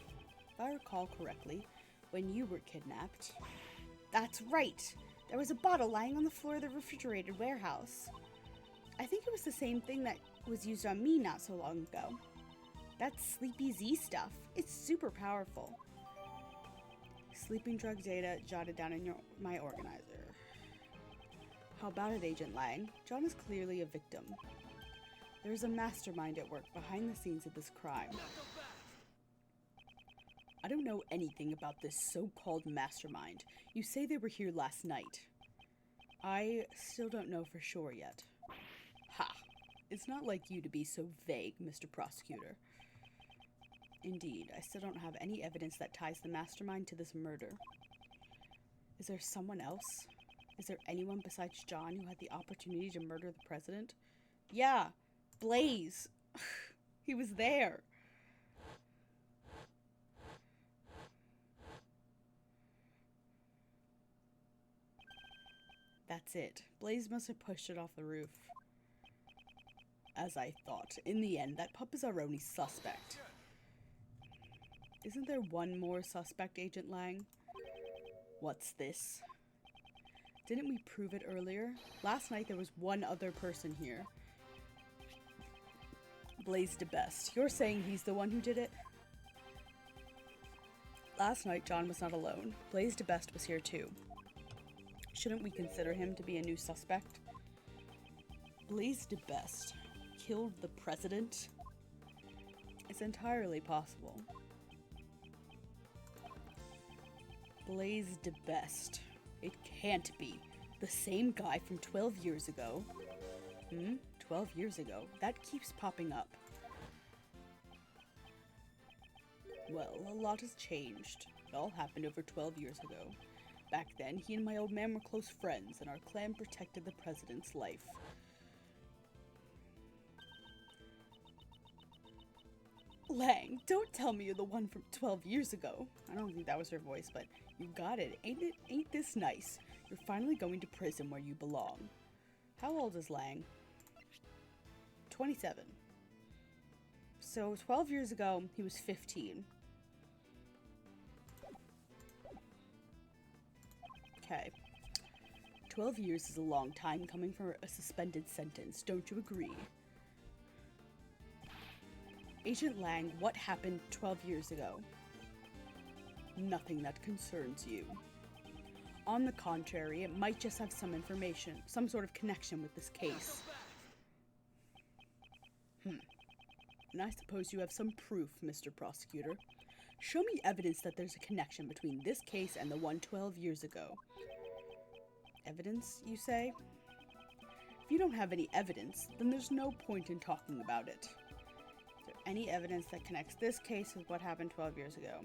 If I recall correctly, when you were kidnapped... That's right! There was a bottle lying on the floor of the refrigerated warehouse. I think it was the same thing that was used on me not so long ago. That's Sleepy Z stuff. It's super powerful. Sleeping drug data jotted down in my organizer. How about it, Agent Lang? John is clearly a victim. There is a mastermind at work behind the scenes of this crime. I don't know anything about this so-called mastermind. You say they were here last night. I still don't know for sure yet. Ha! It's not like you to be so vague, Mr. Prosecutor. Indeed, I still don't have any evidence that ties the mastermind to this murder. Is there someone else? Is there anyone besides John who had the opportunity to murder the president? Yeah, Blaze. He was there. That's it. Blaze must have pushed it off the roof. As I thought. In the end, that pup is our only suspect. Isn't there one more suspect, Agent Lang? What's this? Didn't we prove it earlier? Last night there was one other person here. Blaze DeBest. You're saying he's the one who did it? Last night John was not alone. Blaze DeBest was here too. Shouldn't we consider him to be a new suspect? Blaze DeBest killed the president? It's entirely possible. Blaze DeBest. It can't be. The same guy from 12 years ago. 12 years ago? That keeps popping up. Well, a lot has changed. It all happened over 12 years ago. Back then, he and my old man were close friends, and our clan protected the president's life. Lang, don't tell me you're the one from 12 years ago. I don't think that was her voice, but you got it. Ain't this nice? You're finally going to prison where you belong. How old is Lang? 27. So 12 years ago, he was 15. Okay. 12 years is a long time coming from a suspended sentence, don't you agree? Agent Lang, what happened 12 years ago? nothing that concerns you. On the contrary, it might just have some information, some sort of connection with this case. And I suppose you have some proof, Mr. Prosecutor. Show me evidence that there's a connection between this case and the one 12 years ago. Evidence, you say? If you don't have any evidence, then there's no point in talking about it. Is there any evidence that connects this case with what happened 12 years ago?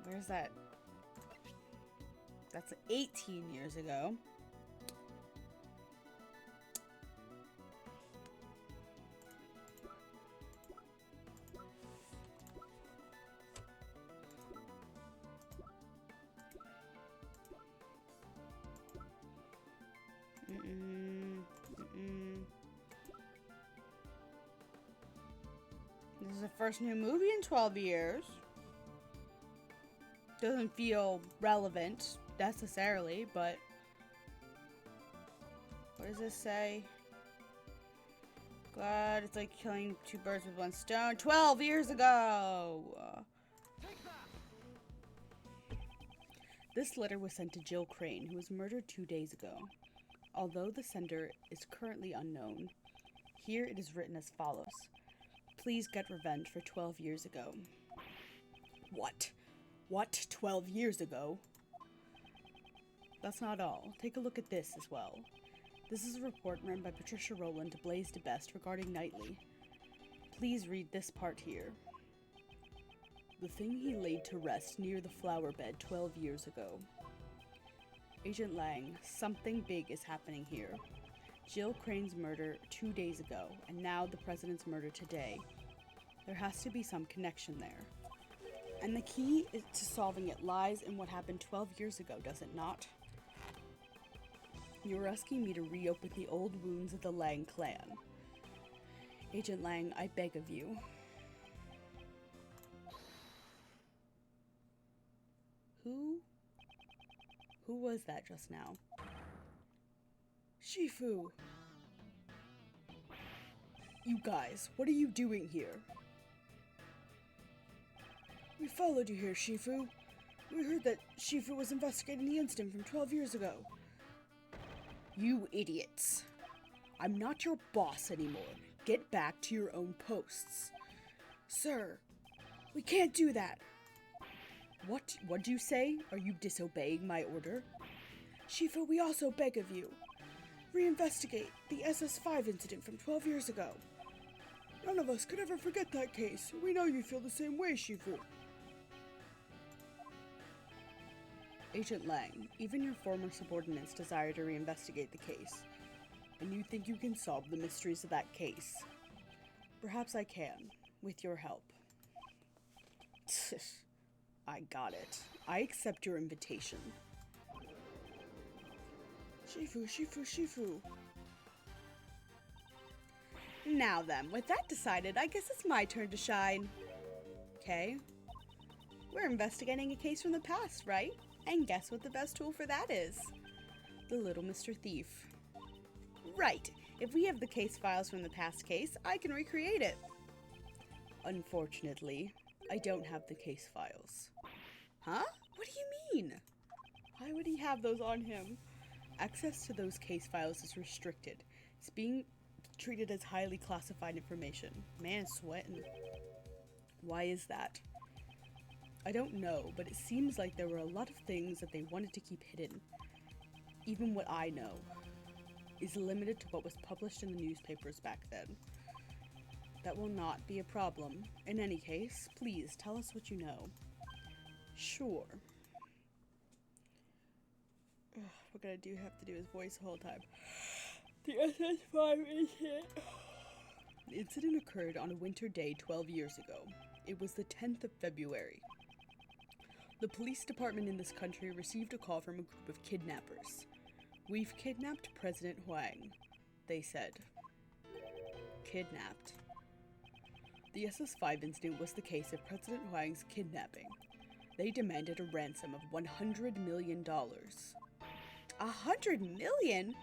Where's that? That's 18 years ago. This is the first new movie in 12 years. Doesn't feel relevant necessarily, but what does this say? Glad it's like killing two birds with one stone. 12 years ago! This letter was sent to Jill Crane, who was murdered 2 days ago. Although the sender is currently unknown, here it is written as follows. Please get revenge for 12 years ago. What? What? 12 years ago? That's not all. Take a look at this as well. This is a report written by Patricia Rowland to Blaise DeBest regarding Knightley. Please read this part here. The thing he laid to rest near the flower bed 12 years ago. Agent Lang, something big is happening here. Jill Crane's murder 2 days ago, and now the president's murder today. There has to be some connection there. And the key to solving it lies in what happened 12 years ago, does it not? You're asking me to reopen the old wounds of the Lang clan. Agent Lang, I beg of you. Who was that just now? Shifu! You guys, what are you doing here? We followed you here, Shifu. We heard that Shifu was investigating the incident from 12 years ago. You idiots. I'm not your boss anymore. Get back to your own posts. Sir, we can't do that. What'd you say? Are you disobeying my order? Shifu, we also beg of you. Reinvestigate the SS5 incident from 12 years ago. None of us could ever forget that case. We know you feel the same way, Shifu. Agent Lang, even your former subordinates desire to reinvestigate the case. And you think you can solve the mysteries of that case. Perhaps I can, with your help. I got it. I accept your invitation. Shifu, Shifu, Shifu. Now then, with that decided, I guess it's my turn to shine. Okay. We're investigating a case from the past, right? And guess what the best tool for that is? The Little Mr. Thief. Right. If we have the case files from the past case, I can recreate it. Unfortunately, I don't have the case files. Huh? What do you mean? Why would he have those on him? Access to those case files is restricted. It's being treated as highly classified information. Man, sweating. Why is that? I don't know, but it seems like there were a lot of things that they wanted to keep hidden. Even what I know is limited to what was published in the newspapers back then. That will not be a problem. In any case, please tell us what you know. Sure. What I do have to do his voice the whole time. The SS5 incident. The incident occurred on a winter day 12 years ago. It was the 10th of February. The police department in this country received a call from a group of kidnappers. We've kidnapped President Huang, they said. Kidnapped. The SS5 incident was the case of President Huang's kidnapping. They demanded a ransom of $100 million. $100 million?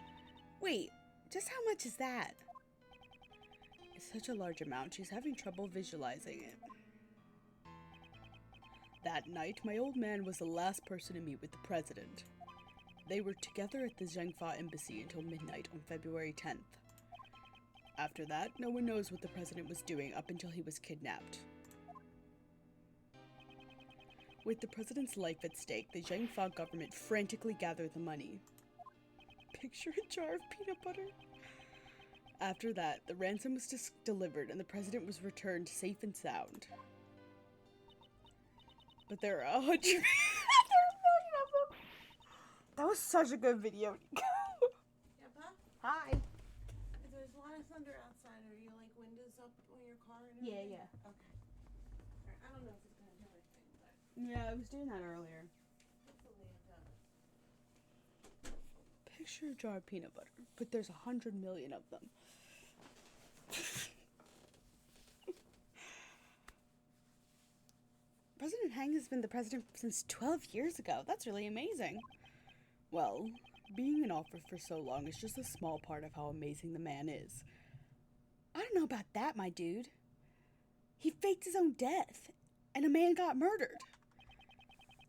Wait, just how much is that? It's such a large amount, she's having trouble visualizing it. That night, my old man was the last person to meet with the president. They were together at the Zhengfa embassy until midnight on February 10th. After that, no one knows what the president was doing up until he was kidnapped. With the president's life at stake, the Zhengfa government frantically gathered the money. Picture a jar of peanut butter. After that, the ransom was delivered and the president was returned safe and sound. But there are 100 there are a million of them. That was such a good video. Yeah, Pop? Hi. There's a lot of thunder outside. Are you like windows up on your car and Yeah, everything? yeah. Okay. Alright, I don't know if it's gonna do anything, but Yeah, I was doing that earlier. hopefully it does. Picture a jar of peanut butter, but there's 100 million of them. President Hang has been the president since 12 years ago. That's really amazing. Well, being in office for so long is just a small part of how amazing the man is. I don't know about that, my dude. He faked his own death, and a man got murdered.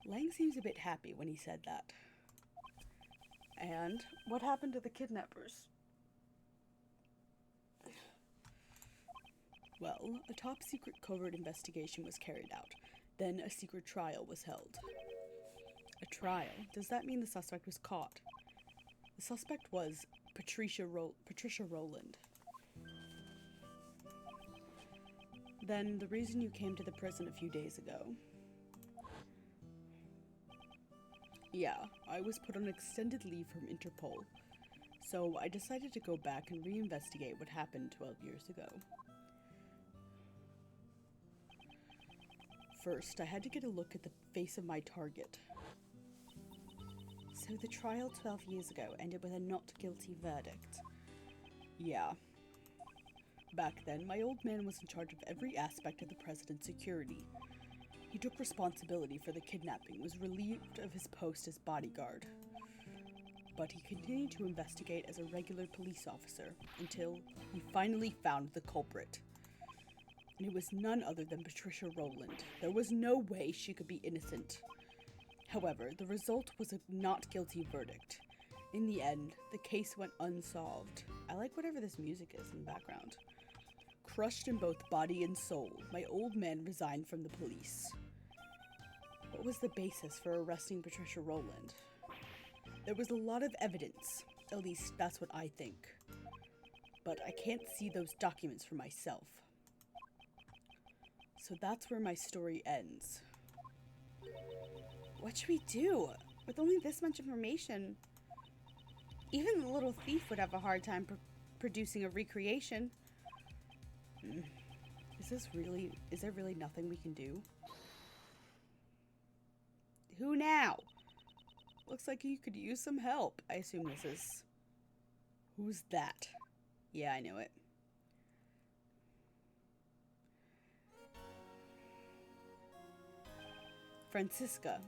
Lang seems a bit happy when he said that. And what happened to the kidnappers? Well, a top-secret covert investigation was carried out. Then a secret trial was held. A trial? Does that mean the suspect was caught? The suspect was Patricia Rowland. Then the reason you came to the prison a few days ago. Yeah, I was put on extended leave from Interpol. So I decided to go back and reinvestigate what happened 12 years ago. First, I had to get a look at the face of my target. So the trial 12 years ago ended with a not guilty verdict. Yeah. Back then, my old man was in charge of every aspect of the president's security. He took responsibility for the kidnapping, was relieved of his post as bodyguard. But he continued to investigate as a regular police officer until he finally found the culprit. And it was none other than Patricia Rowland. There was no way she could be innocent. However, the result was a not guilty verdict. In the end, the case went unsolved. I like whatever this music is in the background. Crushed in both body and soul, my old man resigned from the police. What was the basis for arresting Patricia Rowland? There was a lot of evidence. At least, that's what I think. But I can't see those documents for myself. So that's where my story ends. What should we do? With only this much information, even the little thief would have a hard time producing a recreation. Is there really nothing we can do? Who now? Looks like you could use some help. I assume this is... Who's that? Yeah, I knew it. Francisca.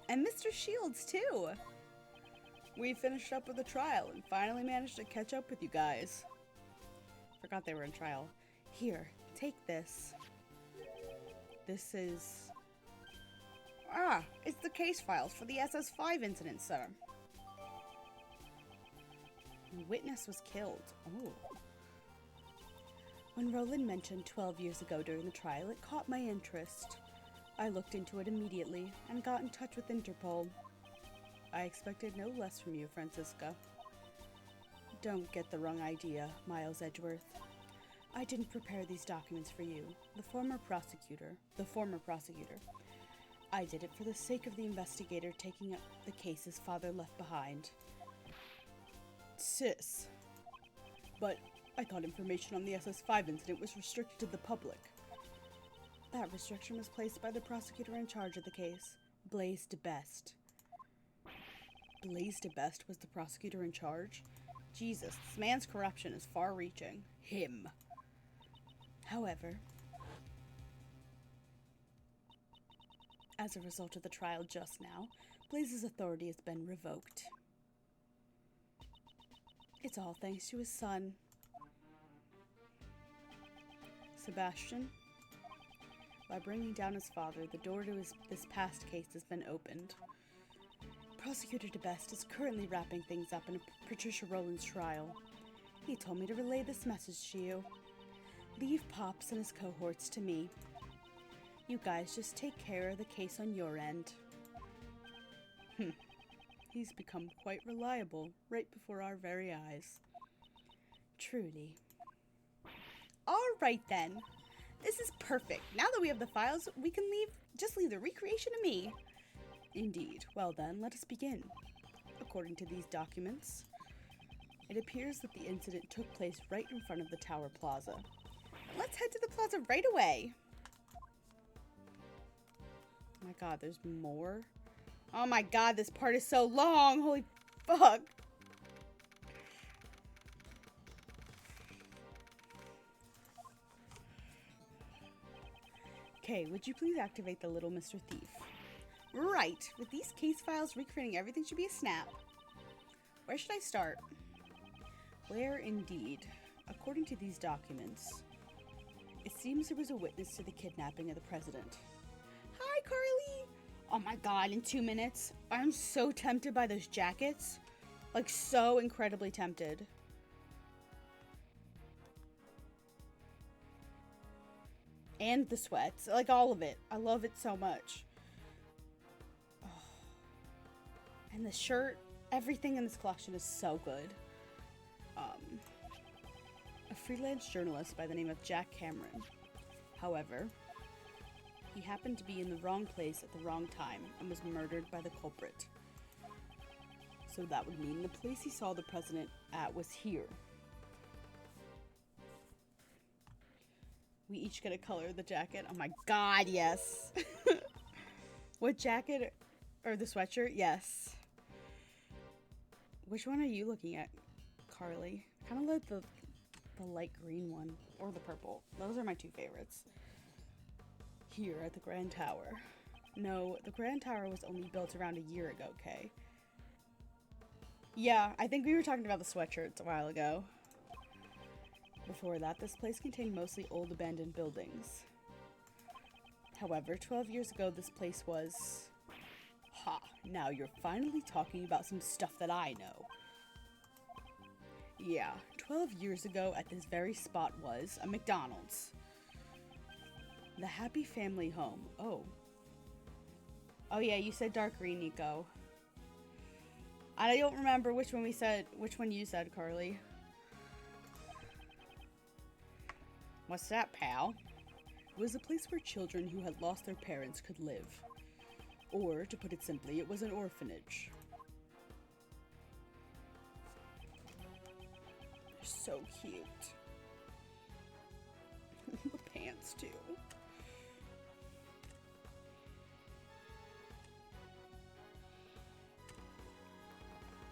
And Mr. Shields, too! We finished up with the trial and finally managed to catch up with you guys. Forgot they were in trial. Here, take this. This is... Ah, it's the case files for the SS5 incident, sir. The witness was killed. Oh. When Rowland mentioned 12 years ago during the trial, it caught my interest. I looked into it immediately and got in touch with Interpol. I expected no less from you, Francisca. Don't get the wrong idea, Miles Edgeworth. I didn't prepare these documents for you, the former prosecutor. I did it for the sake of the investigator taking up the case his father left behind. Sis. But I thought information on the SS5 incident was restricted to the public. That restriction was placed by the prosecutor in charge of the case, Blaise de Best. Blaise de Best was the prosecutor in charge? Jesus, this man's corruption is far-reaching. Him. However, as a result of the trial just now, Blaise's authority has been revoked. It's all thanks to his son. Sebastian? By bringing down his father, the door to this past case has been opened. Prosecutor DeBest is currently wrapping things up in Patricia Rowland's trial. He told me to relay this message to you. Leave Pops and his cohorts to me. You guys just take care of the case on your end. He's become quite reliable right before our very eyes. Truly. Alright then. This is perfect. Now that we have the files, we can just leave the recreation to me. Indeed. Well then, let us begin. According to these documents, it appears that the incident took place right in front of the Tower Plaza. Let's head to the plaza right away. Oh my god, there's more? Oh my god, this part is so long! Holy fuck! Okay, would you please activate the little Mr. Thief? Right. With these case files, recreating everything should be a snap. Where should I start? Where indeed? According to these documents, it seems there was a witness to the kidnapping of the president. Hi, Carly! Oh my god, in 2 minutes? I'm so tempted by those jackets. Like, so incredibly tempted. And the sweats. Like, all of it. I love it so much. Oh. And the shirt. Everything in this collection is so good. A freelance journalist by the name of Jack Cameron. However, he happened to be in the wrong place at the wrong time and was murdered by the culprit. So that would mean the place he saw the president at was here. We each get a color of the jacket. Oh my god, yes! What jacket? Or the sweatshirt? Yes. Which one are you looking at, Carly? Kind of like the light green one. Or the purple. Those are my two favorites. Here at the Grand Tower. No, the Grand Tower was only built around a year ago, Kay. Yeah, I think we were talking about the sweatshirts a while ago. Before that, this place contained mostly old abandoned buildings. However, 12 years ago, this place was... Ha, now you're finally talking about some stuff that I know. Yeah, 12 years ago at this very spot was a McDonald's. The Happy Family Home. Oh. Oh yeah, you said dark green, Nico. I don't remember which one you said, Carly. What's that, pal? It was a place where children who had lost their parents could live. Or, to put it simply, it was an orphanage. They're so cute. The pants, too.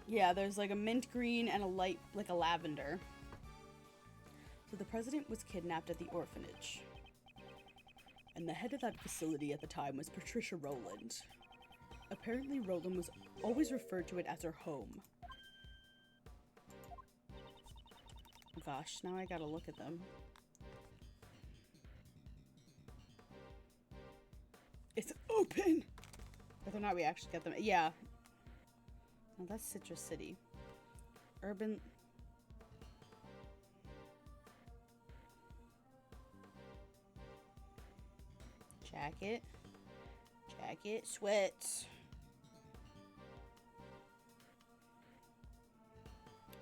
Yeah, there's like a mint green and a light, like a lavender. So the president was kidnapped at the orphanage. And the head of that facility at the time was Patricia Rowland. Apparently, Rowland was always referred to it as her home. Gosh, now I gotta look at them. It's open! Whether or not we actually get them. Yeah. Oh, that's Citrus City. Urban... Jacket, sweats.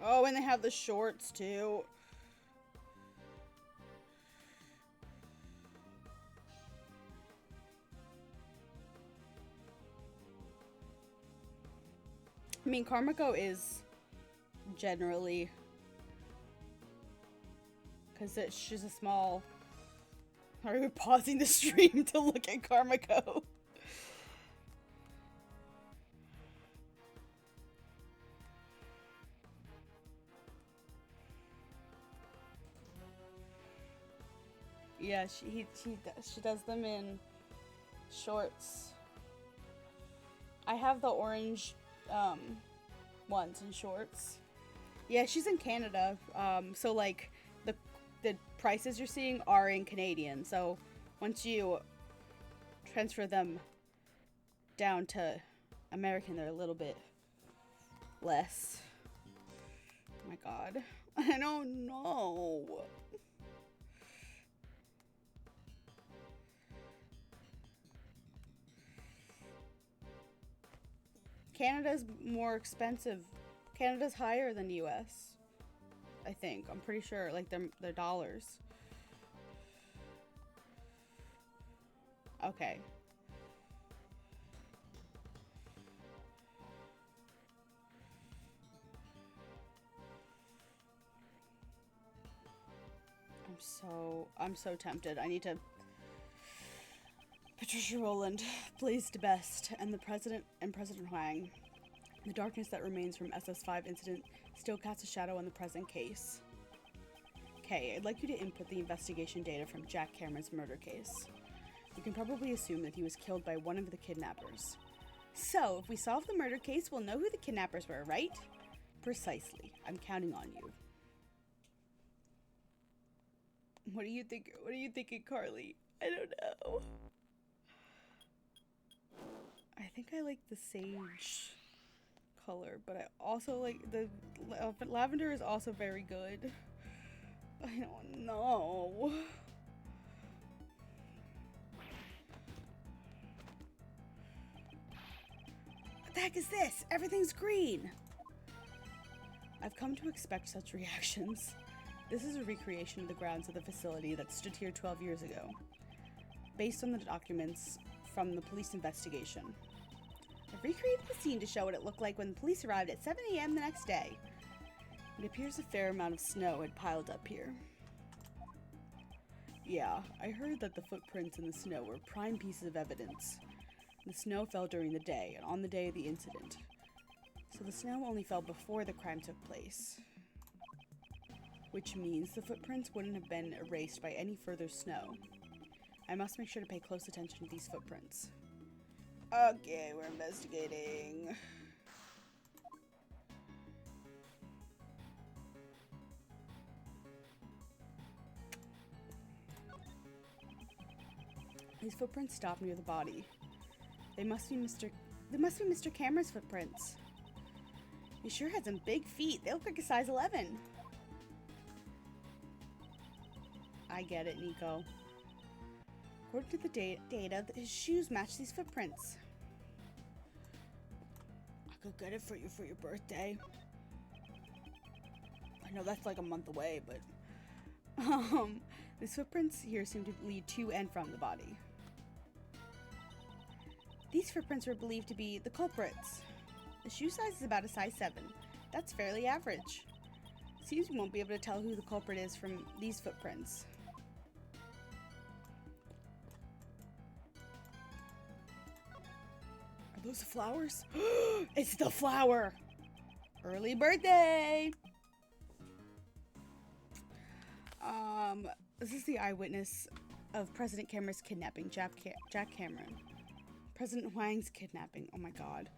Oh, and they have the shorts too. I mean, Carmico is generally, because she's a small... Are we pausing the stream to look at Carmico? Yeah, she does them in shorts. I have the orange ones in shorts. Yeah, she's in Canada. So like the prices you're seeing are in Canadian. So once you transfer them down to American, they're a little bit less. Oh my god. I don't know. Canada's more expensive. Canada's higher than US. I think. I'm pretty sure. Like, they're dollars. Okay. I'm so tempted. I need to... Patricia Rowland, Blaze DeBest, and President Huang. The darkness that remains from SS5 incident still casts a shadow on the present case. Okay, I'd like you to input the investigation data from Jack Cameron's murder case. You can probably assume that he was killed by one of the kidnappers. So, if we solve the murder case, we'll know who the kidnappers were, right? Precisely. I'm counting on you. What do you think? What are you thinking, Carly? I don't know. I think I like the sage color, but I also like the lavender is also very good. I don't know. What the heck is this? Everything's green. I've come to expect such reactions. This is a recreation of the grounds of the facility that stood here 12 years ago, based on the documents from the police investigation. I've recreated the scene to show what it looked like when the police arrived at 7 a.m. the next day. It appears a fair amount of snow had piled up here. Yeah, I heard that the footprints in the snow were prime pieces of evidence. The snow fell during the day, and on the day of the incident. So the snow only fell before the crime took place. Which means the footprints wouldn't have been erased by any further snow. I must make sure to pay close attention to these footprints. Okay, we're investigating. These footprints stop near the body. They must be Mr. Cameron's footprints. He sure had some big feet. They look like a size 11. I get it, Nico. According to the data, his shoes match these footprints. I could get it for you for your birthday. I know that's like a month away, but... these footprints here seem to lead to and from the body. These footprints were believed to be the culprits. The shoe size is about a size 7. That's fairly average. Seems we won't be able to tell who the culprit is from these footprints. Are those the flowers? It's the flower! Early birthday! This is the eyewitness of President Cameron's kidnapping, Jack Cameron. President Huang's kidnapping. Oh my god.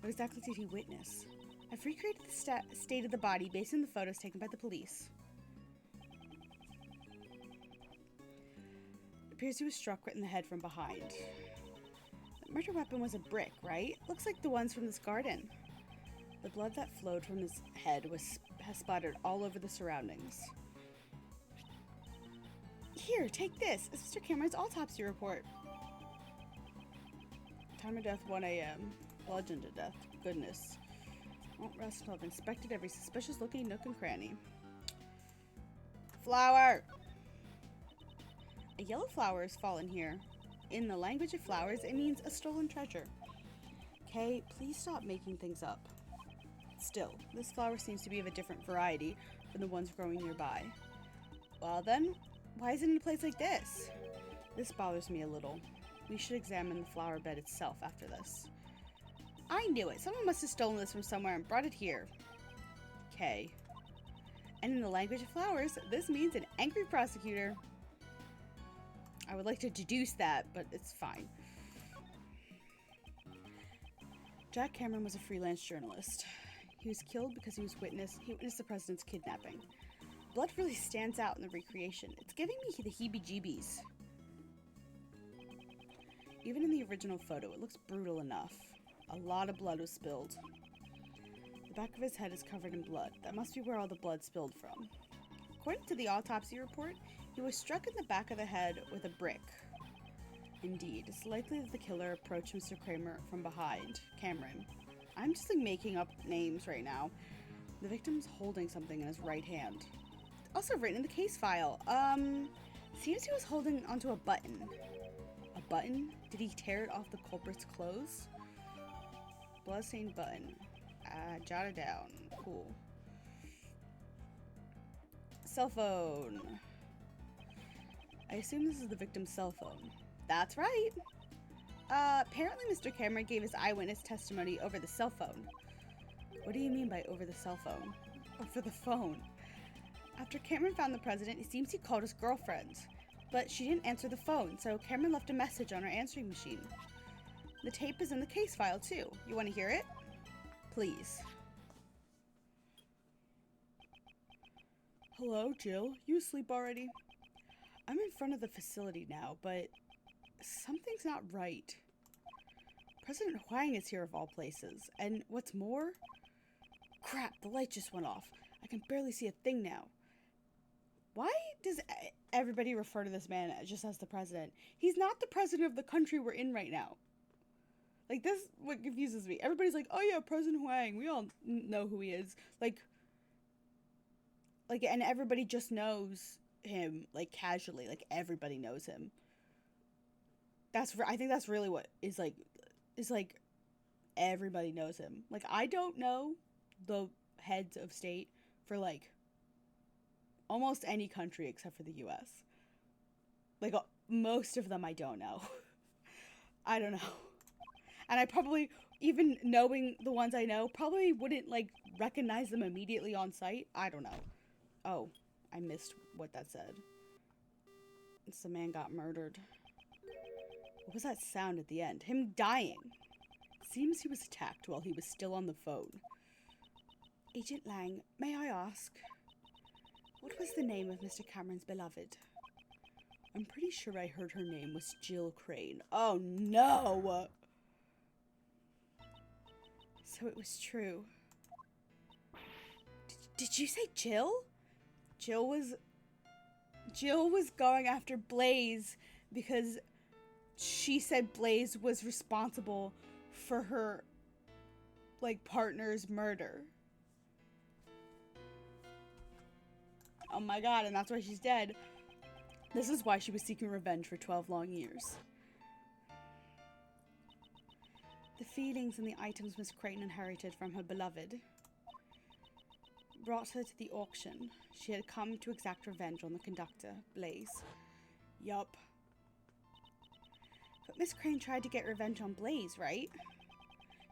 What exactly did he witness? I've recreated the state of the body based on the photos taken by the police. It appears he was struck right in the head from behind. The murder weapon was a brick, right? Looks like the ones from this garden. The blood that flowed from his head has splattered all over the surroundings. Here, take this. It's Mr. Cameron's autopsy report. Time of death, 1 a.m. Bludgeoned to death. Goodness. Won't rest until I've inspected every suspicious-looking nook and cranny. Flower! A yellow flower has fallen here. In the language of flowers, it means a stolen treasure. Kay, please stop making things up. Still, this flower seems to be of a different variety from the ones growing nearby. Well then, why is it in a place like this? This bothers me a little. We should examine the flower bed itself after this. I knew it! Someone must have stolen this from somewhere and brought it here. Kay. And in the language of flowers, this means an angry prosecutor. I would like to deduce that, but it's fine. Jack Cameron was a freelance journalist. He was killed because he witnessed the president's kidnapping. Blood really stands out in the recreation. It's giving me the heebie-jeebies. Even in the original photo, it looks brutal enough. A lot of blood was spilled. The back of his head is covered in blood. That must be where all the blood spilled from. According to the autopsy report, he was struck in the back of the head with a brick. Indeed, it's likely that the killer approached Mr. Kramer from behind. Cameron. I'm just like making up names right now. The victim's holding something in his right hand. Also written in the case file. Seems he was holding onto a button. A button? Did he tear it off the culprit's clothes? Bloodstained button. Jot it down. Cool. Cell phone. I assume this is the victim's cell phone. That's right. Apparently Mr. Cameron gave his eyewitness testimony over the cell phone. What do you mean by over the cell phone? Over the phone. After Cameron found the president, it seems he called his girlfriend. But she didn't answer the phone, so Cameron left a message on her answering machine. The tape is in the case file, too. You want to hear it? Please. Hello, Jill. You asleep already? I'm in front of the facility now, but something's not right. President Huang is here of all places, and what's more? Crap, the light just went off. I can barely see a thing now. Why does everybody refer to this man just as the president? He's not the president of the country we're in right now. Like, this is what confuses me. Everybody's like, oh yeah, President Huang. We all know who he is. Like, and everybody just knows him, like, casually. Like, everybody knows him. I think that's really what is like, everybody knows him. Like, I don't know the heads of state for, like, almost any country except for the US. Like, most of them I don't know. I don't know. And I probably, even knowing the ones I know, probably wouldn't, like, recognize them immediately on sight. I don't know. Oh, I missed what that said. It's the man got murdered. What was that sound at the end? Him dying. Seems he was attacked while he was still on the phone. Agent Lang, may I ask, what was the name of Mr. Cameron's beloved? I'm pretty sure I heard her name was Jill Crane. Oh no! So it was true. Did you say Jill? Jill was going after Blaze because she said Blaze was responsible for her, like, partner's murder. Oh my god, and that's why she's dead. This is why she was seeking revenge for 12 long years. The feelings and the items Miss Creighton inherited from her beloved brought her to the auction. She had come to exact revenge on the conductor, Blaze. Yup. But Miss Crane tried to get revenge on Blaze, right?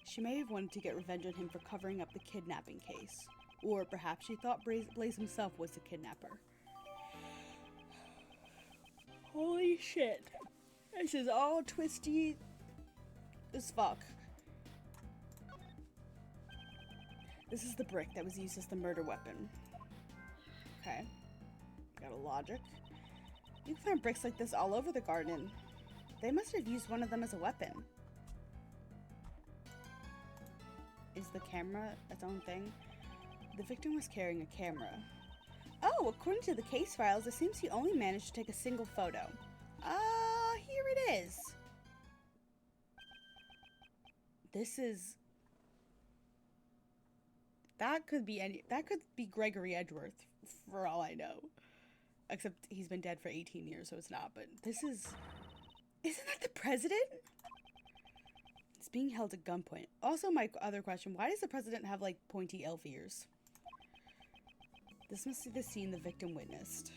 She may have wanted to get revenge on him for covering up the kidnapping case. Or perhaps she thought Blaze himself was the kidnapper. Holy shit. This is all twisty as fuck. This is the brick that was used as the murder weapon. Okay. Got a logic. You can find bricks like this all over the garden. They must have used one of them as a weapon. Is the camera its own thing? The victim was carrying a camera. Oh, according to the case files, it seems he only managed to take a single photo. Here it is. This is... That could be Gregory Edgeworth, for all I know. Except he's been dead for 18 years, so it's not. But this is... Isn't that the president? It's being held at gunpoint. Also, my other question, why does the president have, like, pointy elf ears? This must be the scene the victim witnessed.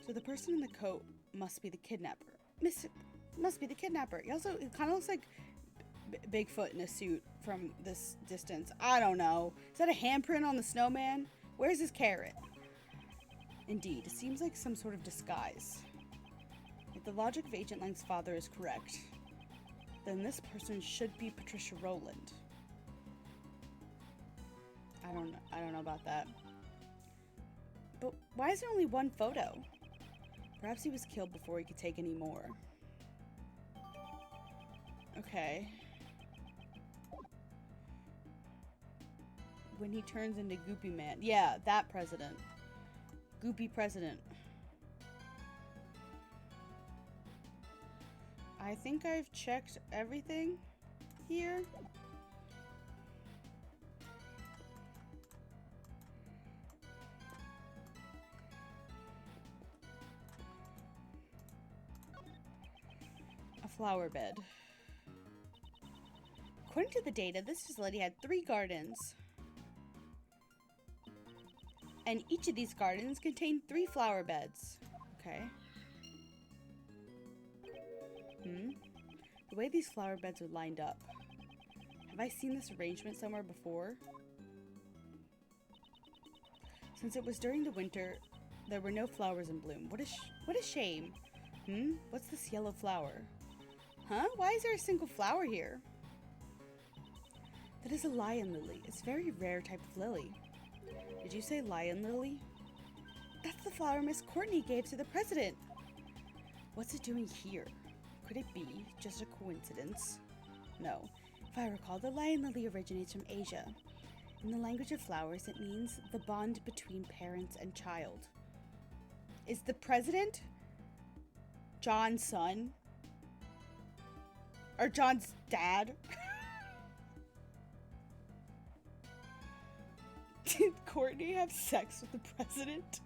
So the person in the coat must be the kidnapper. Must be the kidnapper. He also, it kind of looks like Bigfoot in a suit from this distance. I don't know. Is that a handprint on the snowman? Where's his carrot? Indeed, it seems like some sort of disguise. If the logic of Agent Lang's father is correct, then this person should be Patricia Rowland. I don't know about that. But why is there only one photo? Perhaps he was killed before he could take any more. Okay. When he turns into Goopy Man. Yeah, that president. Goopy president. I think I've checked everything here. A flower bed. According to the data, this facility had 3 gardens. And each of these gardens contained 3 flower beds. Okay. The way these flower beds are lined up. Have I seen this arrangement somewhere before? Since it was during the winter, there were no flowers in bloom. What a shame. What's this yellow flower? Huh? Why is there a single flower here? That is a lion lily. It's a very rare type of lily. Did you say lion lily? That's the flower Miss Courtney gave to the president. What's it doing here? Could it be just a coincidence? No. If I recall, the lion lily originates from Asia. In the language of flowers, it means the bond between parents and child. Is the president John's son? Or John's dad? Did Courtney have sex with the president?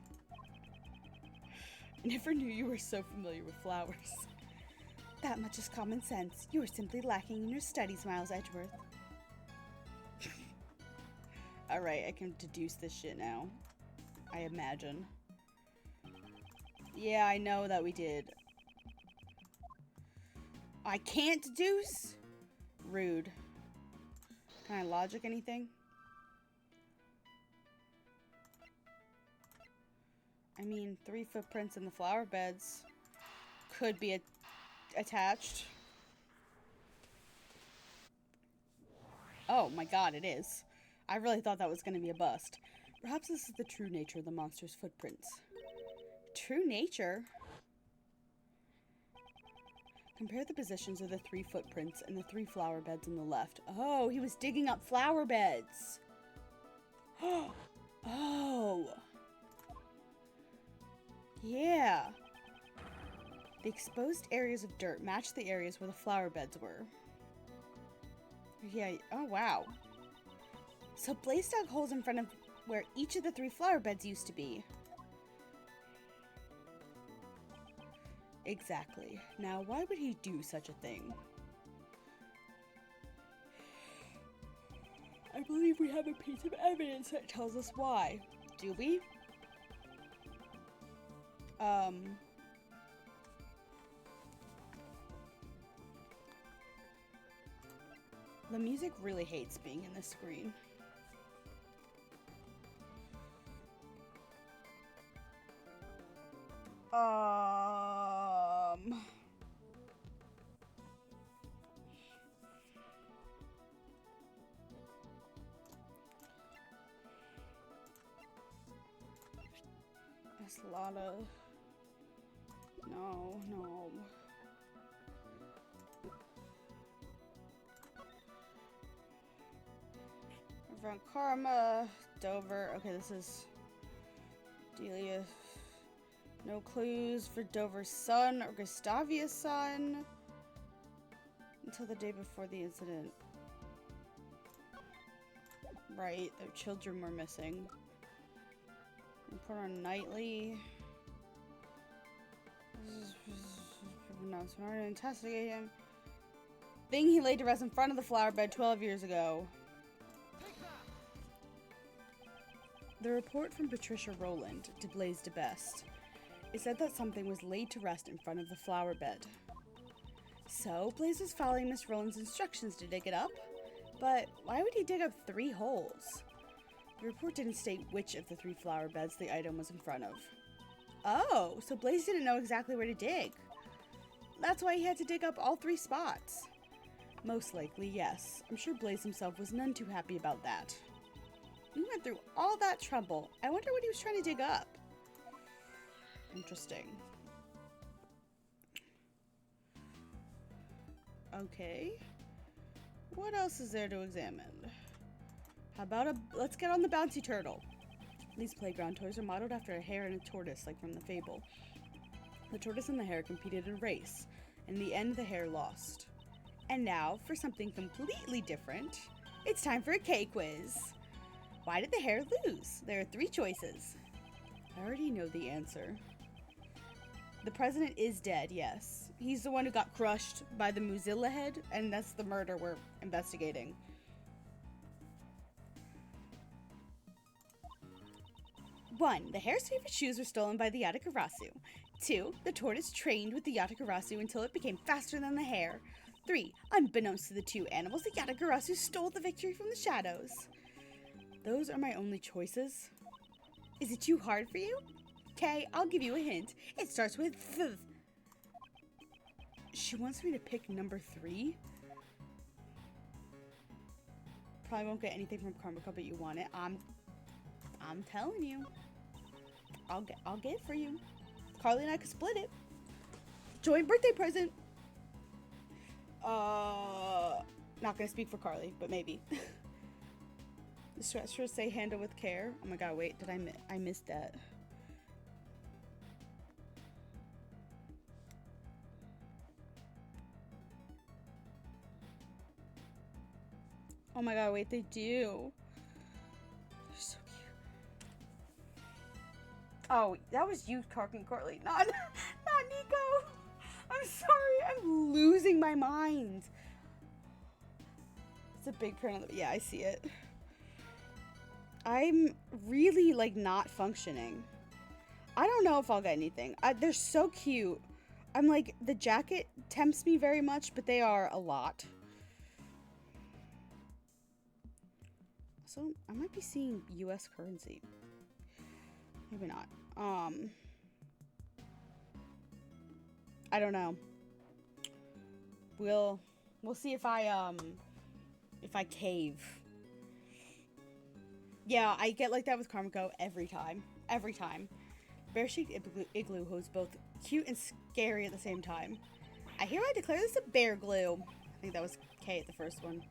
I never knew you were so familiar with flowers. That much is common sense. You are simply lacking in your studies, Miles Edgeworth. Alright, I can deduce this shit now. I imagine. Yeah, I know that we did. I can't deduce? Rude. Can I logic anything? I mean, 3 footprints in the flower beds could be attached. Oh my god, it is. I really thought that was going to be a bust. Perhaps this is the true nature of the monster's footprints. True nature? Compare the positions of the 3 footprints and the 3 flower beds on the left. Oh, he was digging up flower beds. Oh. Yeah. The exposed areas of dirt match the areas where the flower beds were. Yeah, oh wow. So Blaze dug holes in front of where each of the 3 flower beds used to be. Exactly. Now, why would he do such a thing? I believe we have a piece of evidence that tells us why. Do we? The music really hates being in this screen. There's a lot of... No. Reverend Karma, Dover. Okay, this is Delia. No clues for Dover's son or Gustavia's son until the day before the incident. Right, their children were missing. Report on Knightley. Not smart to investigate him. Thing he laid to rest in front of the flower bed 12 years ago. The report from Patricia Rowland to Blaze DeBest. It said that something was laid to rest in front of the flower bed. So, Blaze was following Miss Rowland's instructions to dig it up. But why would he dig up 3 holes? The report didn't state which of the 3 flower beds the item was in front of. Oh, so Blaze didn't know exactly where to dig. That's why he had to dig up all 3 spots. Most likely, yes. I'm sure Blaze himself was none too happy about that. We went through all that trouble. I wonder what he was trying to dig up. Interesting. Okay. What else is there to examine? How about let's get on the bouncy turtle. These playground toys are modeled after a hare and a tortoise, like from the fable. The tortoise and the hare competed in a race. In the end, the hare lost. And now, for something completely different, it's time for a K-quiz. Why did the hare lose? There are 3 choices. I already know the answer. The president is dead, yes. He's the one who got crushed by the Mozilla head, and that's the murder we're investigating. 1. The hare's favorite shoes were stolen by the Yatagarasu. 2. The tortoise trained with the Yatagarasu until it became faster than the hare. 3. Unbeknownst to the 2 animals, the Yatagarasu stole the victory from the shadows. Those are my only choices. Is it too hard for you? Okay, I'll give you a hint. It starts with th. She wants me to pick number 3. Probably won't get anything from Karmika, but you want it. I'm telling you. I'll get it for you. Carly and I could split it. Joint birthday present. Not gonna speak for Carly, but maybe. The stretchers say handle with care. Oh my god, wait, did I missed that. Oh my god, wait, they do. They're so cute. Oh, that was you, Carly, not Nico. I'm sorry, I'm losing my mind. It's a big print. Yeah, I see it. I'm really, like, not functioning. I don't know if I'll get anything. They're so cute. I'm like, the jacket tempts me very much, but they are a lot. So, I might be seeing US currency. Maybe not. I don't know. We'll see if I cave. Yeah, I get like that with Karmiko every time. Every time. Bear-shaped igloo who's both cute and scary at the same time. I hereby declare this a bear glue. I think that was K at the first one.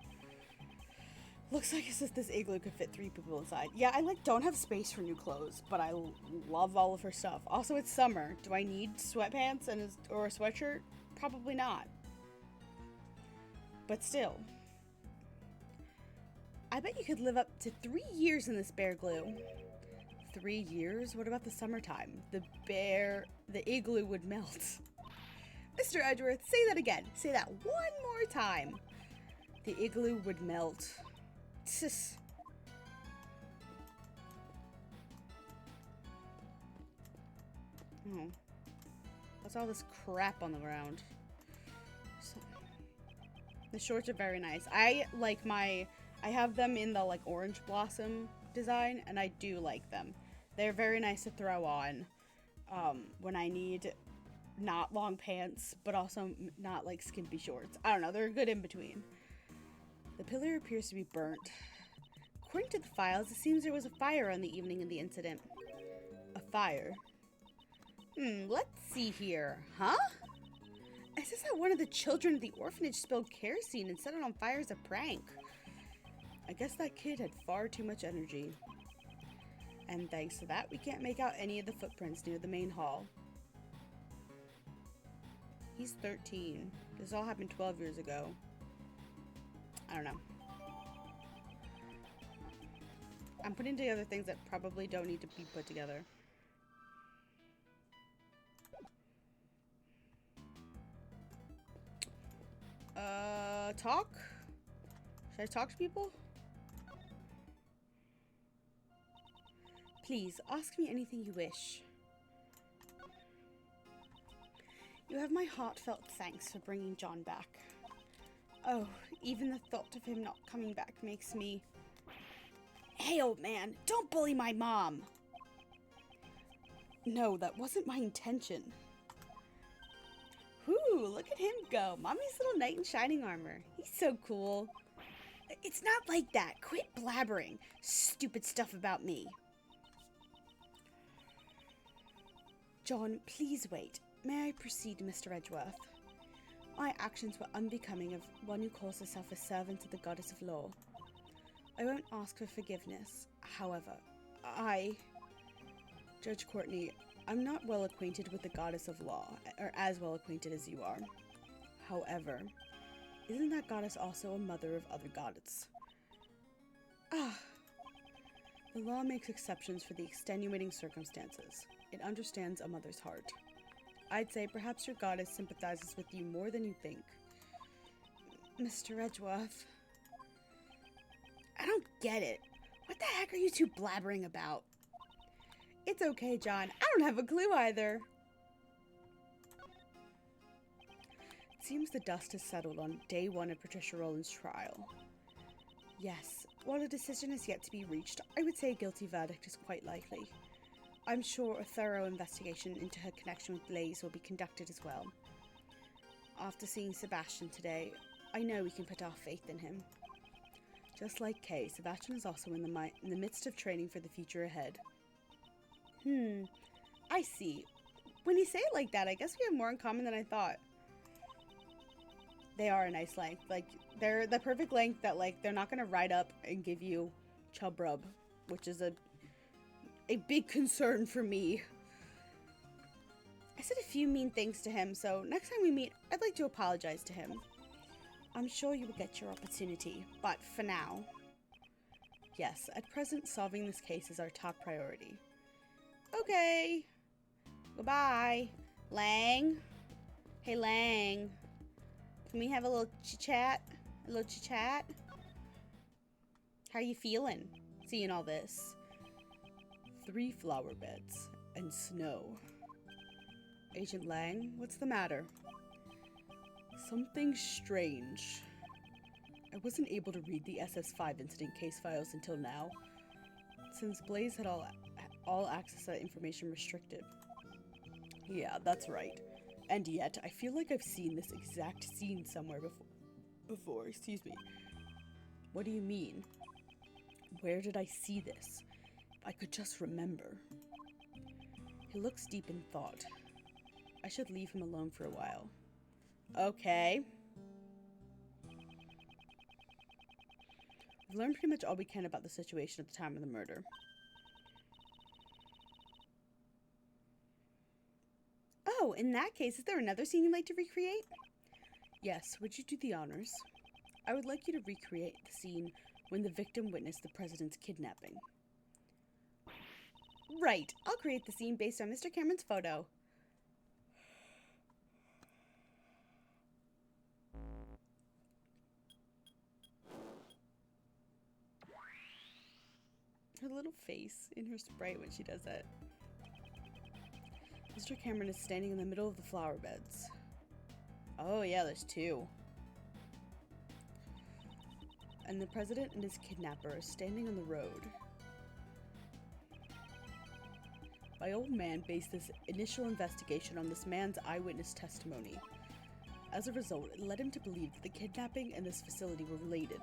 Looks like as if this igloo could fit 3 people inside. Yeah, I like don't have space for new clothes, but I love all of her stuff. Also, it's summer. Do I need sweatpants or a sweatshirt? Probably not. But still. I bet you could live up to 3 years in this bear glue. 3 years? What about the summertime? The igloo would melt. Mr. Edgeworth, say that again. Say that one more time. The igloo would melt. Tss. Oh. What's all this crap on the ground? So, the shorts are very nice. I have them in the like orange blossom design, and I do like them. They're very nice to throw on when I need not long pants, but also not like skimpy shorts. I don't know, they're good in between. The pillar appears to be burnt. According to the files, it seems there was a fire on the evening of the incident. A fire? Let's see here. Huh? It says that one of the children of the orphanage spilled kerosene and set it on fire as a prank. I guess that kid had far too much energy. And thanks to that, we can't make out any of the footprints near the main hall. He's 13. This all happened 12 years ago. I don't know. I'm putting together things that probably don't need to be put together. Talk? Should I talk to people? Please, ask me anything you wish. You have my heartfelt thanks for bringing John back. Oh, even the thought of him not coming back makes me... Hey, old man, don't bully my mom! No, that wasn't my intention. Whoo, look at him go. Mommy's little knight in shining armor. He's so cool. It's not like that. Quit blabbering. Stupid stuff about me. John, please wait. May I proceed, Mr. Edgeworth? I actions were unbecoming of one who calls herself a servant of the goddess of law. I won't ask for forgiveness. However, Judge Courtney, I'm not well acquainted with the goddess of law, or as well acquainted as you are. However, isn't that goddess also a mother of other goddesses? The law makes exceptions for the extenuating circumstances. It understands a mother's heart. I'd say perhaps your goddess sympathizes with you more than you think. Mr. Edgeworth. I don't get it. What the heck are you two blabbering about? It's okay, John. I don't have a clue either. It seems the dust has settled on day one of Patricia Rowland's trial. Yes, while a decision is yet to be reached, I would say a guilty verdict is quite likely. I'm sure a thorough investigation into her connection with Blaze will be conducted as well. After seeing Sebastian today, I know we can put our faith in him. Just like Kay, Sebastian is also in the midst of training for the future ahead. I see. When you say it like that, I guess we have more in common than I thought. They are a nice length. Like, they're the perfect length that, like, they're not gonna ride up and give you chub rub, which is a big concern for me. I said a few mean things to him, so next time we meet, I'd like to apologize to him. I'm sure you will get your opportunity, but for now... Yes, at present, solving this case is our top priority. Okay. Goodbye. Lang? Hey, Lang. Can we have a little chit-chat? A little chit-chat? How are you feeling, seeing all this? 3 flower beds and snow. Agent Lang, what's the matter? Something strange. I wasn't able to read the SS5 incident case files until now, since Blaze had all access to that information restricted. Yeah, that's right. And yet, I feel like I've seen this exact scene somewhere before. Excuse me. What do you mean? Where did I see this? I could just remember. He looks deep in thought. I should leave him alone for a while. Okay. We've learned pretty much all we can about the situation at the time of the murder. Oh, in that case, is there another scene you'd like to recreate? Yes, would you do the honors? I would like you to recreate the scene when the victim witnessed the president's kidnapping. Right, I'll create the scene based on Mr. Cameron's photo. Her little face in her sprite when she does that. Mr. Cameron is standing in the middle of the flower beds. Oh yeah, there's 2. And the president and his kidnapper are standing on the road. My old man based this initial investigation on this man's eyewitness testimony. As a result, it led him to believe that the kidnapping and this facility were related.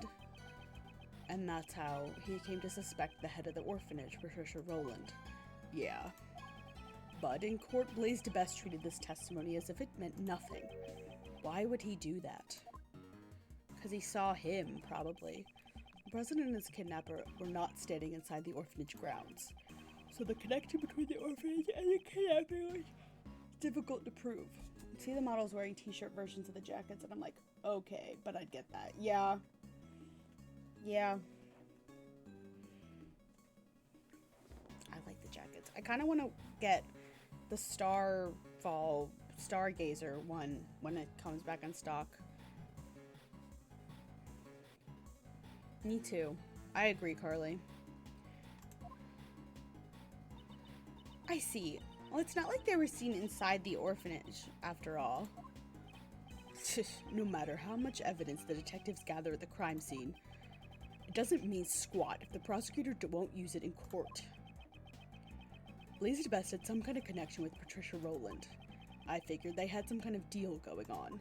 And that's how he came to suspect the head of the orphanage, Patricia Rowland. Yeah. But in court, Blaze DeBest treated this testimony as if it meant nothing. Why would he do that? Because he saw him, probably. The president and his kidnapper were not standing inside the orphanage grounds. So the connection between the orphanage and the kidnapping was difficult to prove. See the models wearing t-shirt versions of the jackets, and I'm like, okay, but I'd get that. Yeah. Yeah. I like the jackets. I kind of want to get the Stargazer one when it comes back in stock. Me too. I agree, Carly. I see. Well, it's not like they were seen inside the orphanage, after all. No matter how much evidence the detectives gather at the crime scene, it doesn't mean squat if the prosecutor won't use it in court. Blaze DeBest had some kind of connection with Patricia Rowland. I figured they had some kind of deal going on.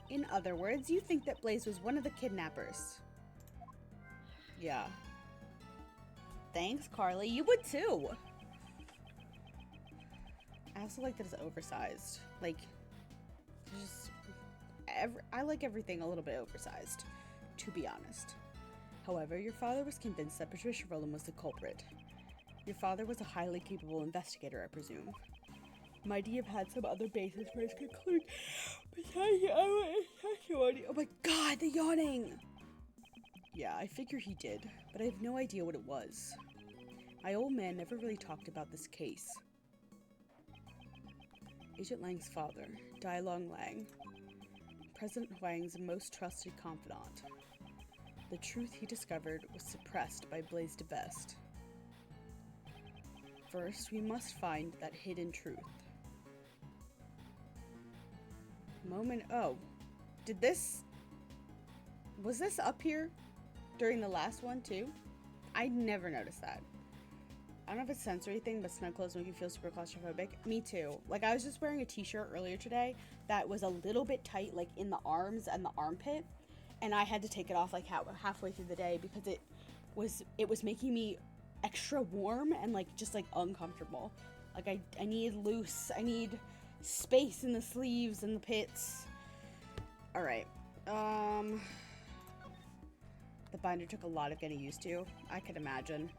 In other words, you think that Blaze was one of the kidnappers? Yeah. Thanks, Carly. You would too. I also like that it's oversized. Like, just I like everything a little bit oversized, to be honest. However, your father was convinced that Patricia Rowland was the culprit. Your father was a highly capable investigator, I presume. Might he have had some other basis for his conclusion? Oh my god, the yawning! Yeah, I figure he did, but I have no idea what it was. My old man never really talked about this case. Agent Lang's father, Dai Long Lang, President Huang's most trusted confidant. The truth he discovered was suppressed by Blaise de Best. First, we must find that hidden truth. Oh, was this up here during the last one too? I never noticed that. I don't know if it's a sensory thing, but snug clothes make you feel super claustrophobic. Me too. Like, I was just wearing a t-shirt earlier today that was a little bit tight, like in the arms and the armpit, and I had to take it off like halfway through the day because it was making me extra warm and like just like uncomfortable. Like I need loose. I need space in the sleeves and the pits. All right. The binder took a lot of getting used to. I could imagine.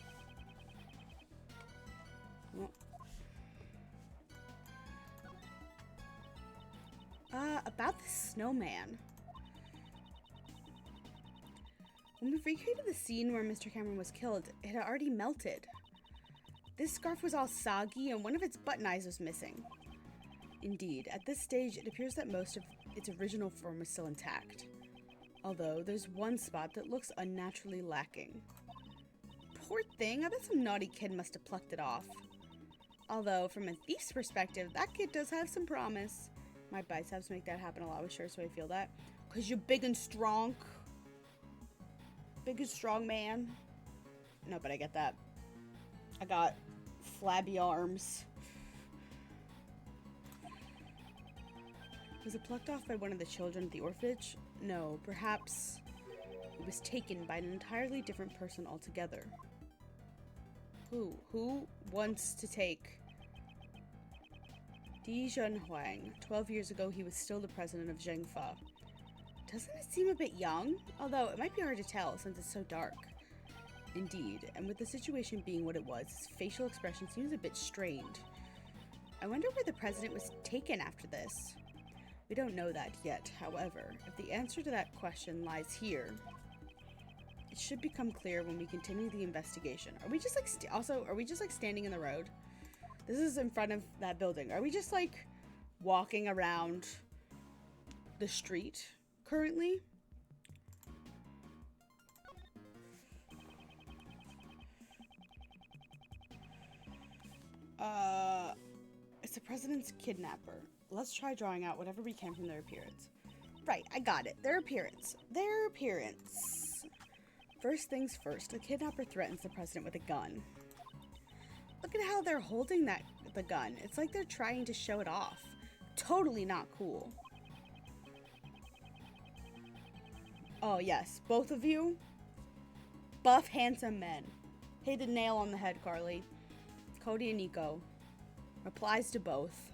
About the snowman. When we recreated the scene where Mr. Cameron was killed, it had already melted. This scarf was all soggy and one of its button eyes was missing. Indeed, at this stage, it appears that most of its original form is still intact. Although, there's one spot that looks unnaturally lacking. Poor thing, I bet some naughty kid must have plucked it off. Although, from a thief's perspective, that kid does have some promise. My biceps make that happen a lot with shirts, so I feel that. 'Cause you're big and strong. Big and strong, man. No, but I get that. I got flabby arms. Was it plucked off by one of the children at the orphanage? No, perhaps it was taken by an entirely different person altogether. Who? Who wants to take Di Zhenhuang? 12 years ago, he was still the president of Zhengfa. Doesn't it seem a bit young? Although, it might be hard to tell since it's so dark. Indeed, and with the situation being what it was, his facial expression seems a bit strained. I wonder where the president was taken after this. We don't know that yet, however. If the answer to that question lies here, it should become clear when we continue the investigation. Are we just like, are we just like standing in the road? This is in front of that building. Are we just like walking around the street currently? It's the president's kidnapper. Let's try drawing out whatever we can from their appearance. Right, I got it. Their appearance. Their appearance. First things first, the kidnapper threatens the president with a gun. Look at how they're holding the gun. It's like they're trying to show it off. Totally not cool. Oh yes, both of you, buff, handsome men. Hit the nail on the head, Carly. Cody and Nico. Applies to both.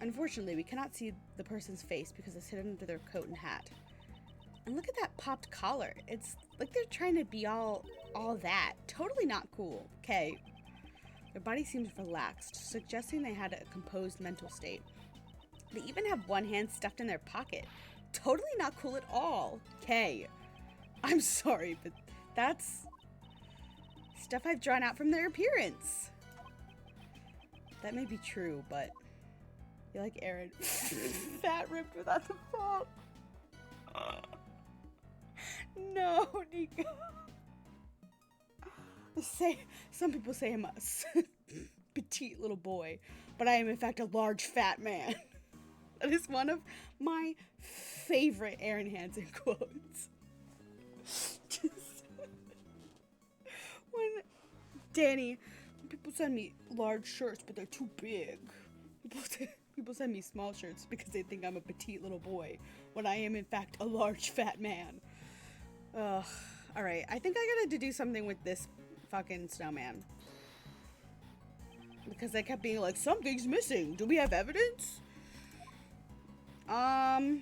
Unfortunately, we cannot see the person's face because it's hidden under their coat and hat. And look at that popped collar. It's like they're trying to be all that. Totally not cool. Okay. Their body seems relaxed, suggesting they had a composed mental state. They even have one hand stuffed in their pocket. Totally not cool at all. Okay. I'm sorry, but that's stuff I've drawn out from their appearance. That may be true, but you like Aaron. Fat ripped without the fault. No, Nico. Some people say I'm a petite little boy, but I am in fact a large fat man. That is one of my favorite Aaron Hansen quotes. When Danny, people send me large shirts, but they're too big. People send me small shirts because they think I'm a petite little boy, when I am in fact a large fat man. Ugh. Alright, I think I gotta to do something with this fucking snowman. Because they kept being like, something's missing. Do we have evidence? What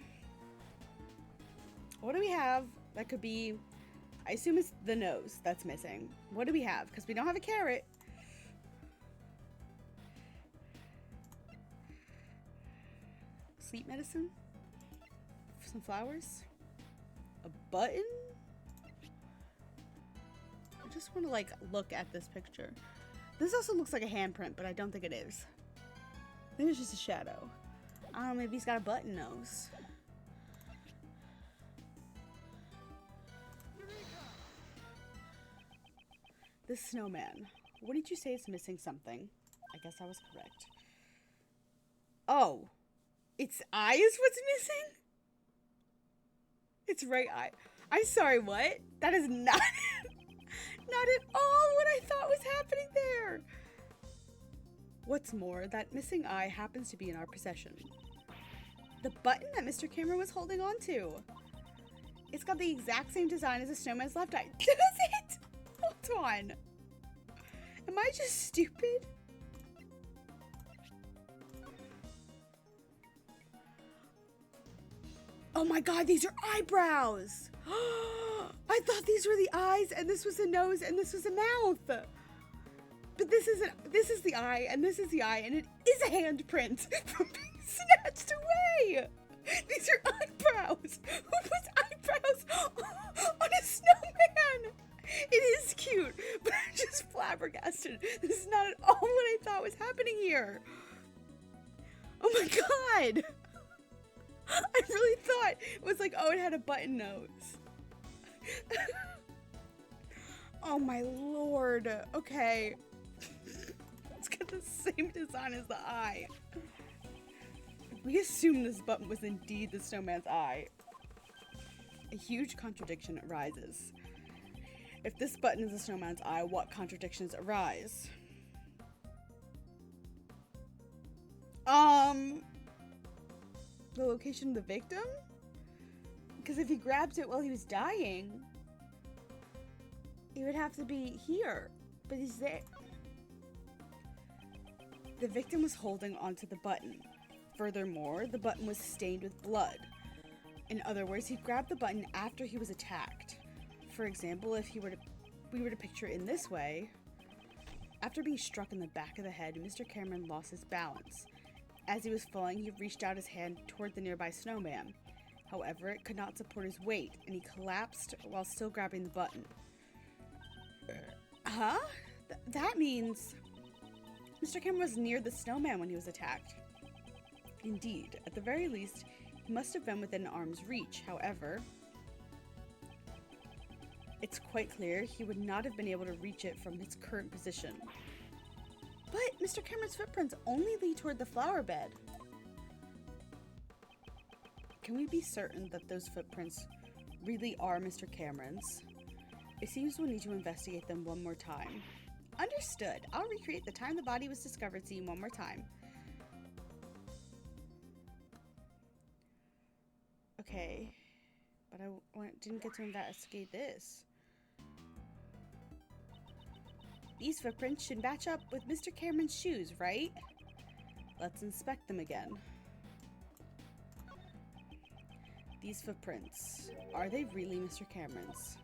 do we have that could be... I assume it's the nose that's missing. What do we have? Because we don't have a carrot. Sleep medicine? Some flowers? A button? I just want to, like, look at this picture. This also looks like a handprint, but I don't think it is. I think it's just a shadow. I don't know, maybe he's got a button nose. This snowman. What did you say is missing something? I guess I was correct. Oh. Its eye is what's missing? Its right eye. I'm sorry, what? That is not... not at all what I thought was happening there. What's more, that missing eye happens to be in our possession. The button that Mr. Cameron was holding on to. It's got the exact same design as a snowman's left eye. Does it? Hold on. Am I just stupid? Oh my god, these are eyebrows! I thought these were the eyes, and this was the nose, and this was the mouth. But this is the eye, and this is the eye, and it is a handprint from being snatched away! These are eyebrows! Who puts eyebrows on a snowman? It is cute, but I'm just flabbergasted. This is not at all what I thought was happening here. Oh my god! I really thought it was like, oh, it had a button nose. Oh my lord. Okay. It's got the same design as the eye. We assume this button was indeed the snowman's eye. A huge contradiction arises. If this button is the snowman's eye, what contradictions arise? The location of the victim? Because if he grabbed it while he was dying, it would have to be here. But he's there. The victim was holding onto the button. Furthermore, the button was stained with blood. In other words, he grabbed the button after he was attacked. For example, if we were to picture it in this way, after being struck in the back of the head, Mr. Cameron lost his balance. As he was falling, he reached out his hand toward the nearby snowman. However, it could not support his weight, and he collapsed while still grabbing the button. Huh? That means Mr. Cameron was near the snowman when he was attacked. Indeed, at the very least, he must have been within arm's reach. However, it's quite clear he would not have been able to reach it from his current position. But Mr. Cameron's footprints only lead toward the flower bed. Can we be certain that those footprints really are Mr. Cameron's? It seems we'll need to investigate them one more time. Understood. I'll recreate the time the body was discovered scene one more time. Okay, but I didn't get to investigate this. These footprints should match up with Mr. Cameron's shoes, right? Let's inspect them again. These footprints, are they really Mr. Cameron's?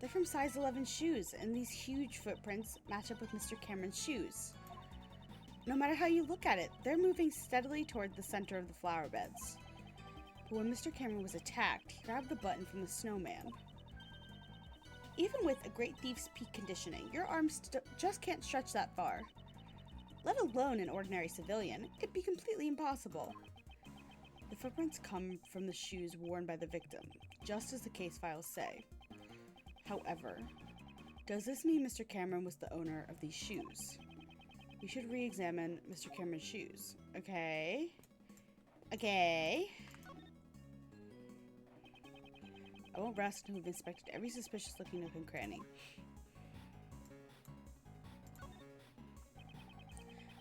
They're from size 11 shoes, and these huge footprints match up with Mr. Cameron's shoes. No matter how you look at it, they're moving steadily toward the center of the flower beds. But when Mr. Cameron was attacked, he grabbed the button from the snowman. Even with a great thief's peak conditioning, your arms just can't stretch that far. Let alone an ordinary civilian, it'd be completely impossible. The footprints come from the shoes worn by the victim, just as the case files say. However, does this mean Mr. Cameron was the owner of these shoes? We should re-examine Mr. Cameron's shoes. Okay. I won't rest until we've inspected every suspicious looking nook and cranny.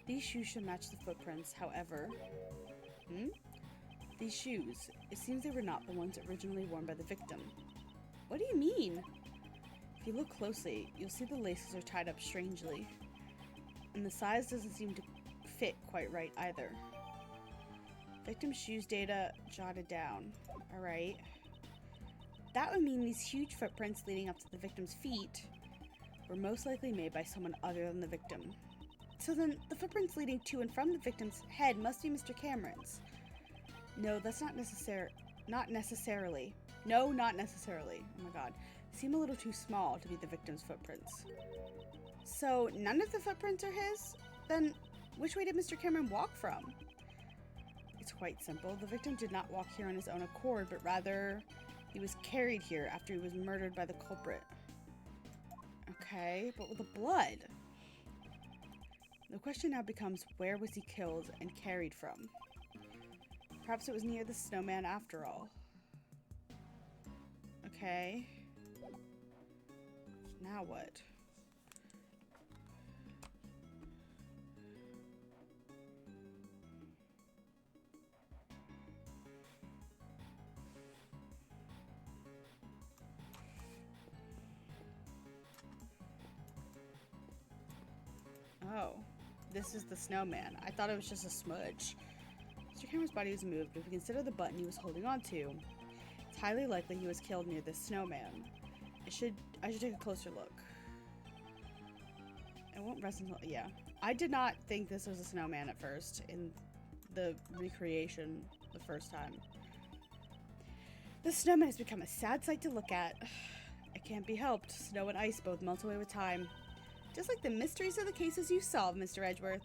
These shoes should match the footprints, however... These shoes, it seems they were not the ones originally worn by the victim. What do you mean? If you look closely, you'll see the laces are tied up strangely. And the size doesn't seem to fit quite right either. Victim shoes data jotted down. Alright. That would mean these huge footprints leading up to the victim's feet were most likely made by someone other than the victim. So then, the footprints leading to and from the victim's head must be Mr. Cameron's. No, that's not necessarily. No, not necessarily. Oh my god. Seem a little too small to be the victim's footprints. So, none of the footprints are his? Then, which way did Mr. Cameron walk from? It's quite simple. The victim did not walk here on his own accord, but rather, he was carried here after he was murdered by the culprit. Okay, but with the blood. The question now becomes, where was he killed and carried from? Perhaps it was near the snowman after all. Okay. Now what? Oh, this is the snowman. I thought it was just a smudge. Mr. Cameron's body was moved. If we consider the button he was holding on to, it's highly likely he was killed near this snowman. I should take a closer look. It won't rest until, yeah. I did not think this was a snowman at first in the recreation the first time. The snowman has become a sad sight to look at. It can't be helped. Snow and ice both melt away with time. Just like the mysteries of the cases you solve, Mr. Edgeworth.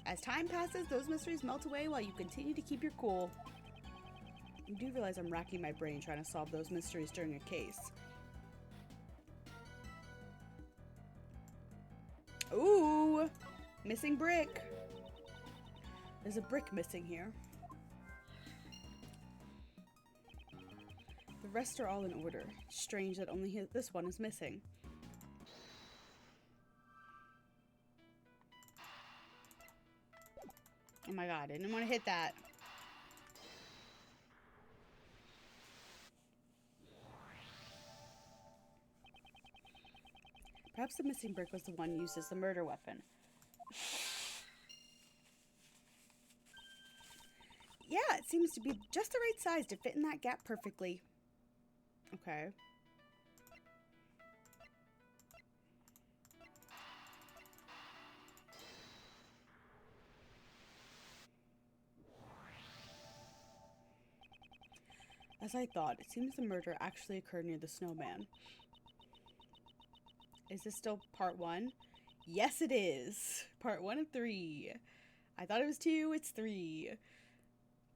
As time passes, those mysteries melt away while you continue to keep your cool. You do realize I'm racking my brain trying to solve those mysteries during a case. Ooh! Missing brick! There's a brick missing here. The rest are all in order. Strange that only this one is missing. Oh my god, I didn't want to hit that. Perhaps the missing brick was the one used as the murder weapon. Yeah, it seems to be just the right size to fit in that gap perfectly. Okay. As I thought, it seems the murder actually occurred near the snowman. Is this still part 1? Yes, it is. Part 1 of 3. I thought it was 2, it's 3.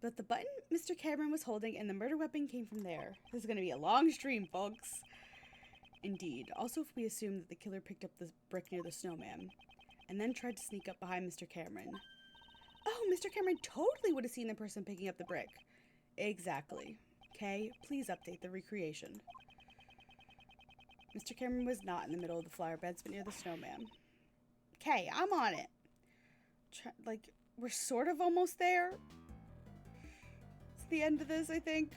But the button Mr. Cameron was holding and the murder weapon came from there. This is going to be a long stream, folks. Indeed. Also, if we assume that the killer picked up the brick near the snowman and then tried to sneak up behind Mr. Cameron. Oh, Mr. Cameron totally would have seen the person picking up the brick. Exactly. Okay, please update the recreation. Mr. Cameron was not in the middle of the flower beds, but near the snowman. Okay, I'm on it. Like, we're sort of almost there. It's the end of this, I think.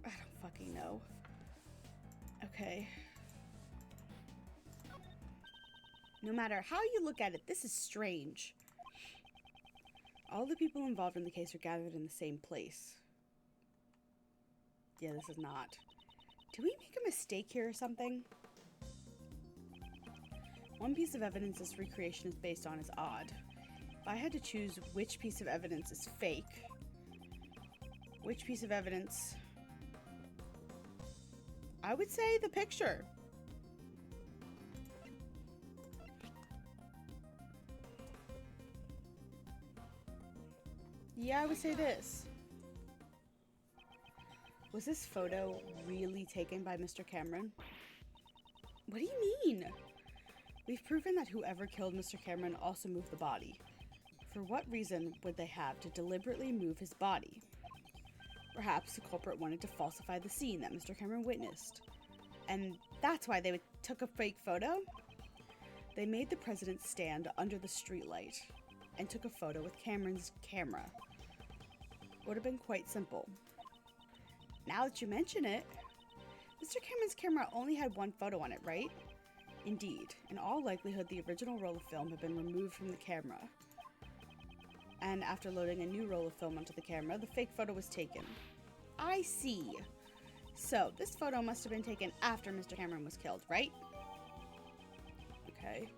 I don't fucking know. Okay. No matter how you look at it, this is strange. All the people involved in the case are gathered in the same place. Yeah, this is not. Did we make a mistake here or something? One piece of evidence this recreation is based on is odd. If I had to choose which piece of evidence is fake, which piece of evidence, I would say the picture. Yeah, I would say this. Was this photo really taken by Mr. Cameron? What do you mean? We've proven that whoever killed Mr. Cameron also moved the body. For what reason would they have to deliberately move his body? Perhaps the culprit wanted to falsify the scene that Mr. Cameron witnessed. And that's why they took a fake photo? They made the president stand under the streetlight and took a photo with Cameron's camera. It would have been quite simple. Now that you mention it, Mr. Cameron's camera only had one photo on it, right? Indeed. In all likelihood, the original roll of film had been removed from the camera. and after loading a new roll of film onto the camera, the fake photo was taken. I see. So, this photo must have been taken after Mr. Cameron was killed, right? Okay.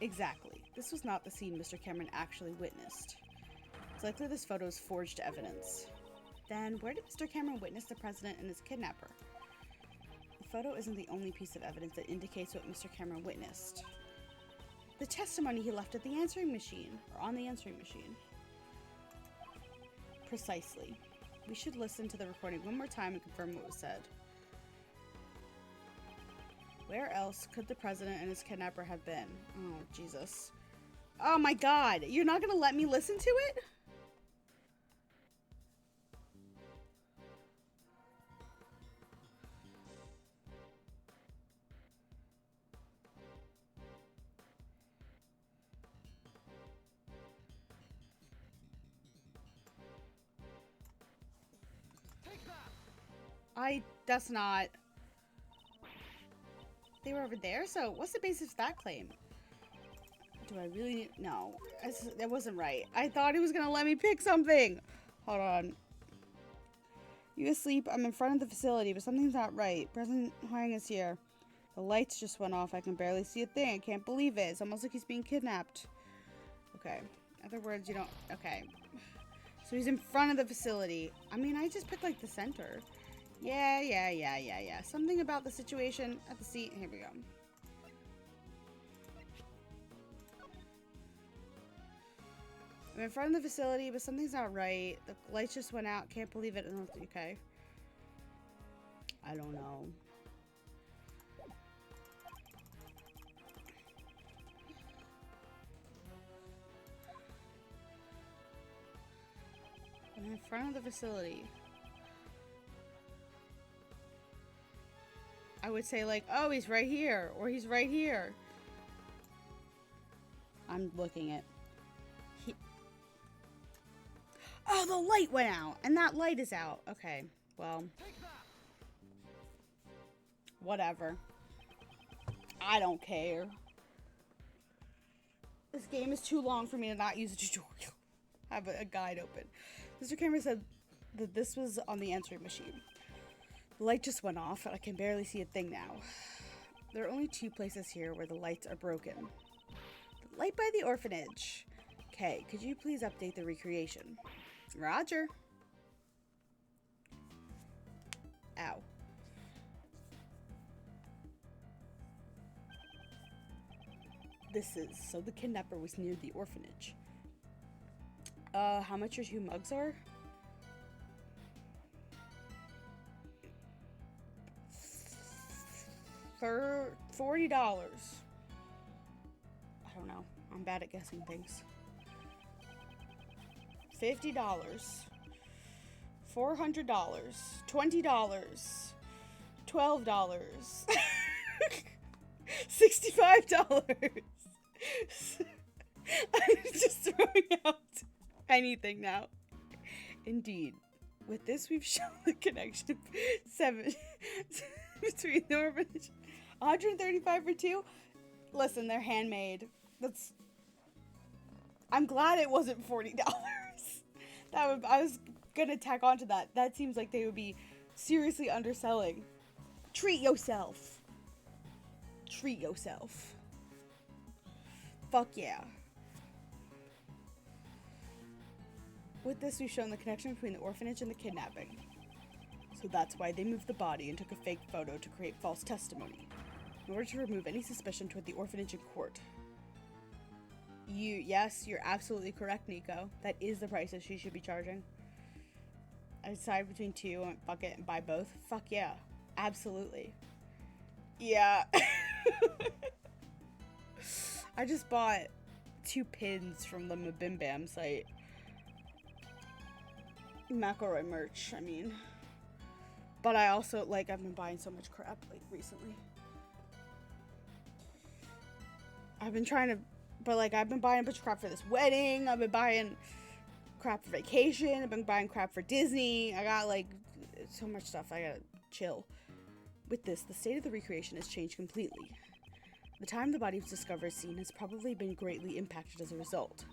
Exactly. This was not the scene Mr. Cameron actually witnessed. It's likely this photo is forged evidence. Then, where did Mr. Cameron witness the president and his kidnapper? The photo isn't the only piece of evidence that indicates what Mr. Cameron witnessed. The testimony he left at the answering machine, or on the answering machine. Precisely. We should listen to the recording one more time and confirm what was said. Where else could the president and his kidnapper have been? Oh, Jesus. Oh my God! You're not gonna let me listen to it? That's not... They were over there, so what's the basis of that claim? Do I really need... No, that wasn't right. I thought he was gonna let me pick something. Hold on. You asleep? I'm in front of the facility, but something's not right. President Huang is here. The lights just went off. I can barely see a thing. I can't believe it. It's almost like he's being kidnapped. Okay. In other words, you don't... Okay. So he's in front of the facility. I mean, I just picked, like, the center. Yeah. Something about the situation at the seat. Here we go. I'm in front of the facility, but something's not right. The lights just went out. Can't believe it. Okay. I don't know. I'm in front of the facility. I would say like, oh, he's right here, or he's right here. I'm looking at... Oh, the light went out, and that light is out. Okay, well... Whatever. I don't care. This game is too long for me to not use a tutorial. I have a guide open. Mr. Cameron said that this was on the answering machine. The light just went off, and I can barely see a thing now. There are only two places here where the lights are broken. The light by the orphanage. Okay, could you please update the recreation? Roger. Ow. This is, so the kidnapper was near the orphanage. How much your two mugs are? For $40. I don't know. I'm bad at guessing things. $50. $400. $20. $12. $65. I'm just throwing out anything now. Indeed. With this, we've shown the connection between the orphanage. 135 for two? Listen, they're handmade. I'm glad it wasn't $40. I was gonna tack onto that. That seems like they would be seriously underselling. Treat yourself. Treat yourself. Fuck yeah. With this, we've shown the connection between the orphanage and the kidnapping. So that's why they moved the body and took a fake photo to create false testimony, in order to remove any suspicion toward the orphanage in court. Yes, you're absolutely correct, Nico. That is the price that she should be charging. I decided between two and fuck it and buy both. Fuck yeah. Absolutely. Yeah. I just bought 2 pins from the Mabimbam site. McElroy merch, I mean. But I also, like, I've been buying so much crap, like, recently. I've been trying to, but, like, I've been buying a bunch of crap for this wedding. I've been buying crap for vacation. I've been buying crap for Disney. I got, like, so much stuff. I gotta chill. With this, the state of the recreation has changed completely. The time the body was discovered scene has probably been greatly impacted as a result.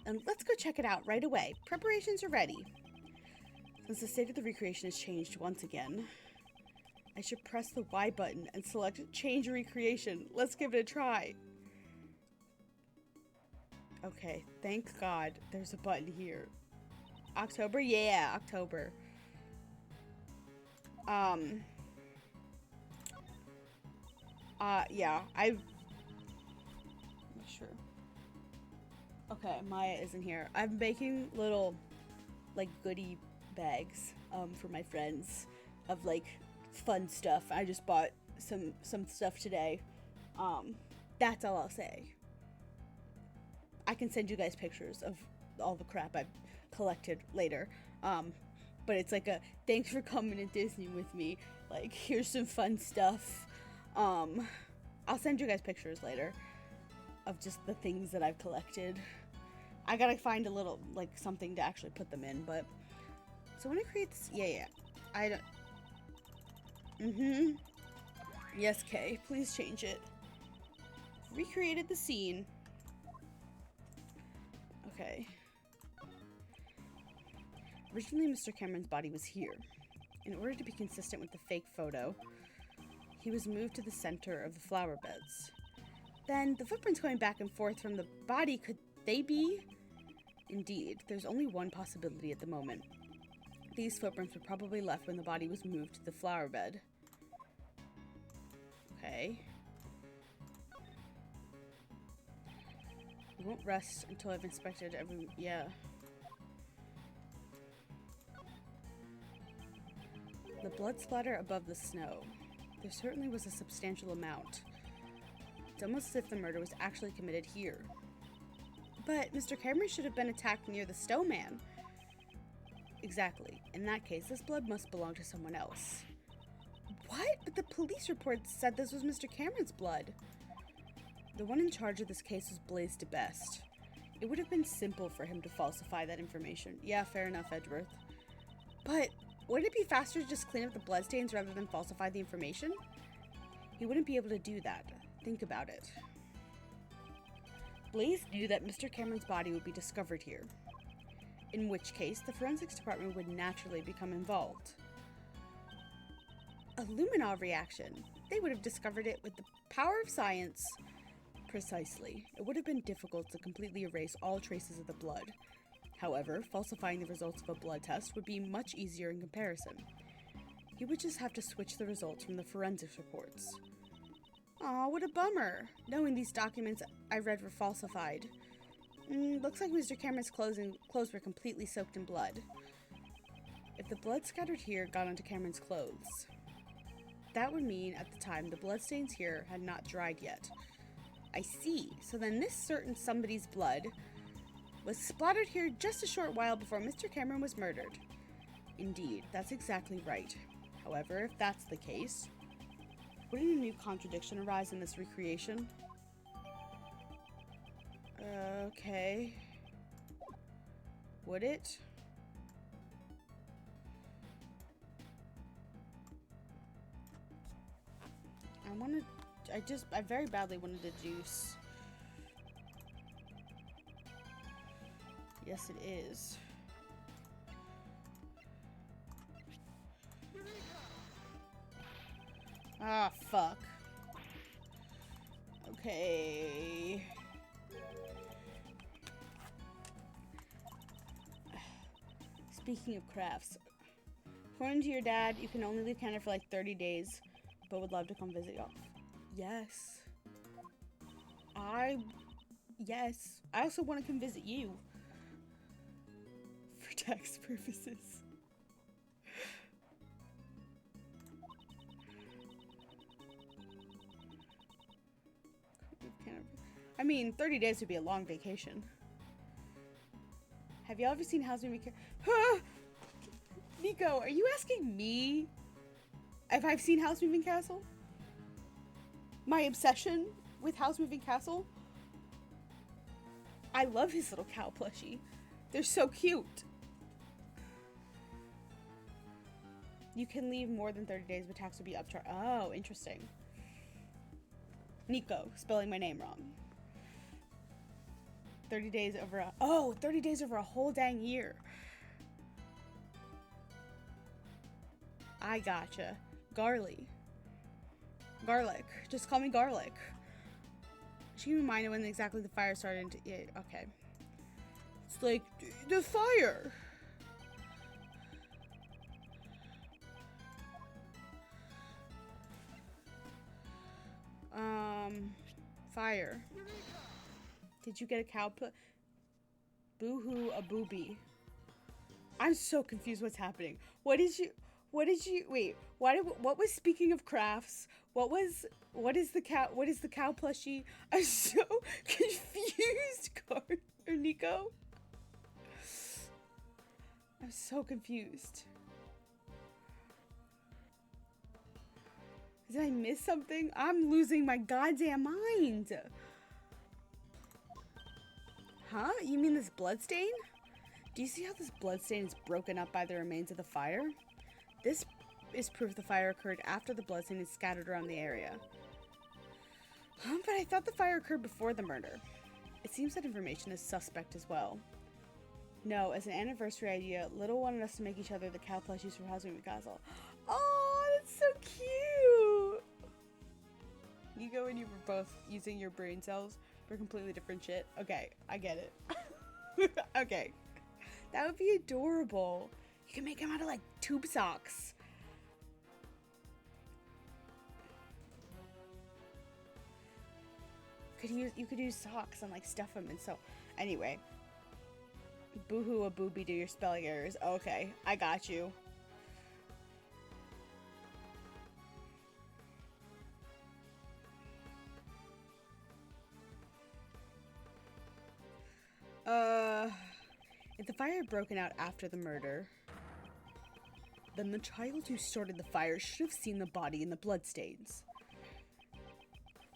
And let's go check it out right away. Preparations are ready. Since the state of the recreation has changed once again, I should press the Y button and select Change Recreation. Let's give it a try. Okay, thank God there's a button here. October? Yeah, October. Yeah, I'm sure. Okay, Maya isn't here. I'm making little, like, goodie bags, for my friends of, like, fun stuff. I just bought some stuff today. That's all I'll say. I can send you guys pictures of all the crap I've collected later. But it's like a thanks for coming to Disney with me. Like, here's some fun stuff. I'll send you guys pictures later of just the things that I've collected. I gotta find a little, like, something to actually put them in, but so when I create this, I don't, yes, Kay, please change it. Recreated the scene. Okay. Originally, Mr. Cameron's body was here. In order to be consistent with the fake photo, he was moved to the center of the flower beds. Then, the footprints going back and forth from the body, could they be? Indeed, there's only one possibility at the moment. These footprints were probably left when the body was moved to the flower bed. Okay. I won't rest until I've inspected every... yeah. The blood splatter above the snow. There certainly was a substantial amount. It's almost as if the murder was actually committed here. But Mr. Cameron should have been attacked near the snowman. Exactly. In that case, this blood must belong to someone else. What? But the police report said this was Mr. Cameron's blood. The one in charge of this case was Blaise DeBest. It would have been simple for him to falsify that information. Yeah, fair enough, Edgeworth. But wouldn't it be faster to just clean up the bloodstains rather than falsify the information? He wouldn't be able to do that. Think about it. Blaise knew that Mr. Cameron's body would be discovered here, in which case the forensics department would naturally become involved. A Luminol reaction. They would have discovered it with the power of science. Precisely. It would have been difficult to completely erase all traces of the blood. However, falsifying the results of a blood test would be much easier in comparison. He would just have to switch the results from the forensics reports. Aw, what a bummer. Knowing these documents I read were falsified. Looks like Mr. Cameron's clothes were completely soaked in blood. If the blood scattered here got onto Cameron's clothes, that would mean at the time the bloodstains here had not dried yet. I see. So then this certain somebody's blood was splattered here just a short while before Mr. Cameron was murdered. Indeed, that's exactly right. However, if that's the case, wouldn't a new contradiction arise in this recreation? Okay. Would it? I very badly wanted to deduce. Yes, it is. Ah, fuck. Okay. Speaking of crafts, according to your dad, you can only leave Canada for like 30 days, but would love to come visit y'all. Yes. Yes. I also want to come visit you. For tax purposes. I mean, 30 days would be a long vacation. Have y'all ever seen Howl's Moving Castle? Nico, are you asking me if I've seen Howl's Moving Castle? My obsession with Howl's Moving Castle? I love his little cow plushie. They're so cute. You can leave more than 30 days, but tax will be upcharged. Oh, interesting. Nico, spelling my name wrong. 30 days over 30 days over a whole dang year. I gotcha. Garlic. Just call me Garlic. She reminded when exactly the fire started to... Yeah, okay. It's like, the fire! Fire. Did you get a cow put? Boo-hoo, a booby. I'm so confused what's happening. What did you, wait, what was speaking of crafts? What is the cow plushie? I'm so confused, Nico. I'm so confused. Did I miss something? I'm losing my goddamn mind. Huh? You mean this bloodstain? Do you see how this bloodstain is broken up by the remains of the fire? This is proof the fire occurred after the bloodstain is scattered around the area. But I thought the fire occurred before the murder. It seems that information is suspect as well. No, as an anniversary idea, Little wanted us to make each other the cow plushies for Hazumi Castle. Oh, that's so cute! Nico and you were both using your brain cells for completely different shit. Okay, I get it. Okay. That would be adorable. You can make them out of like tube socks. You could use socks and like stuff them and so. Anyway. Boohoo a booby do your spelling errors. Okay, I got you. If the fire had broken out after the murder, then the child who started the fire should have seen the body and the bloodstains.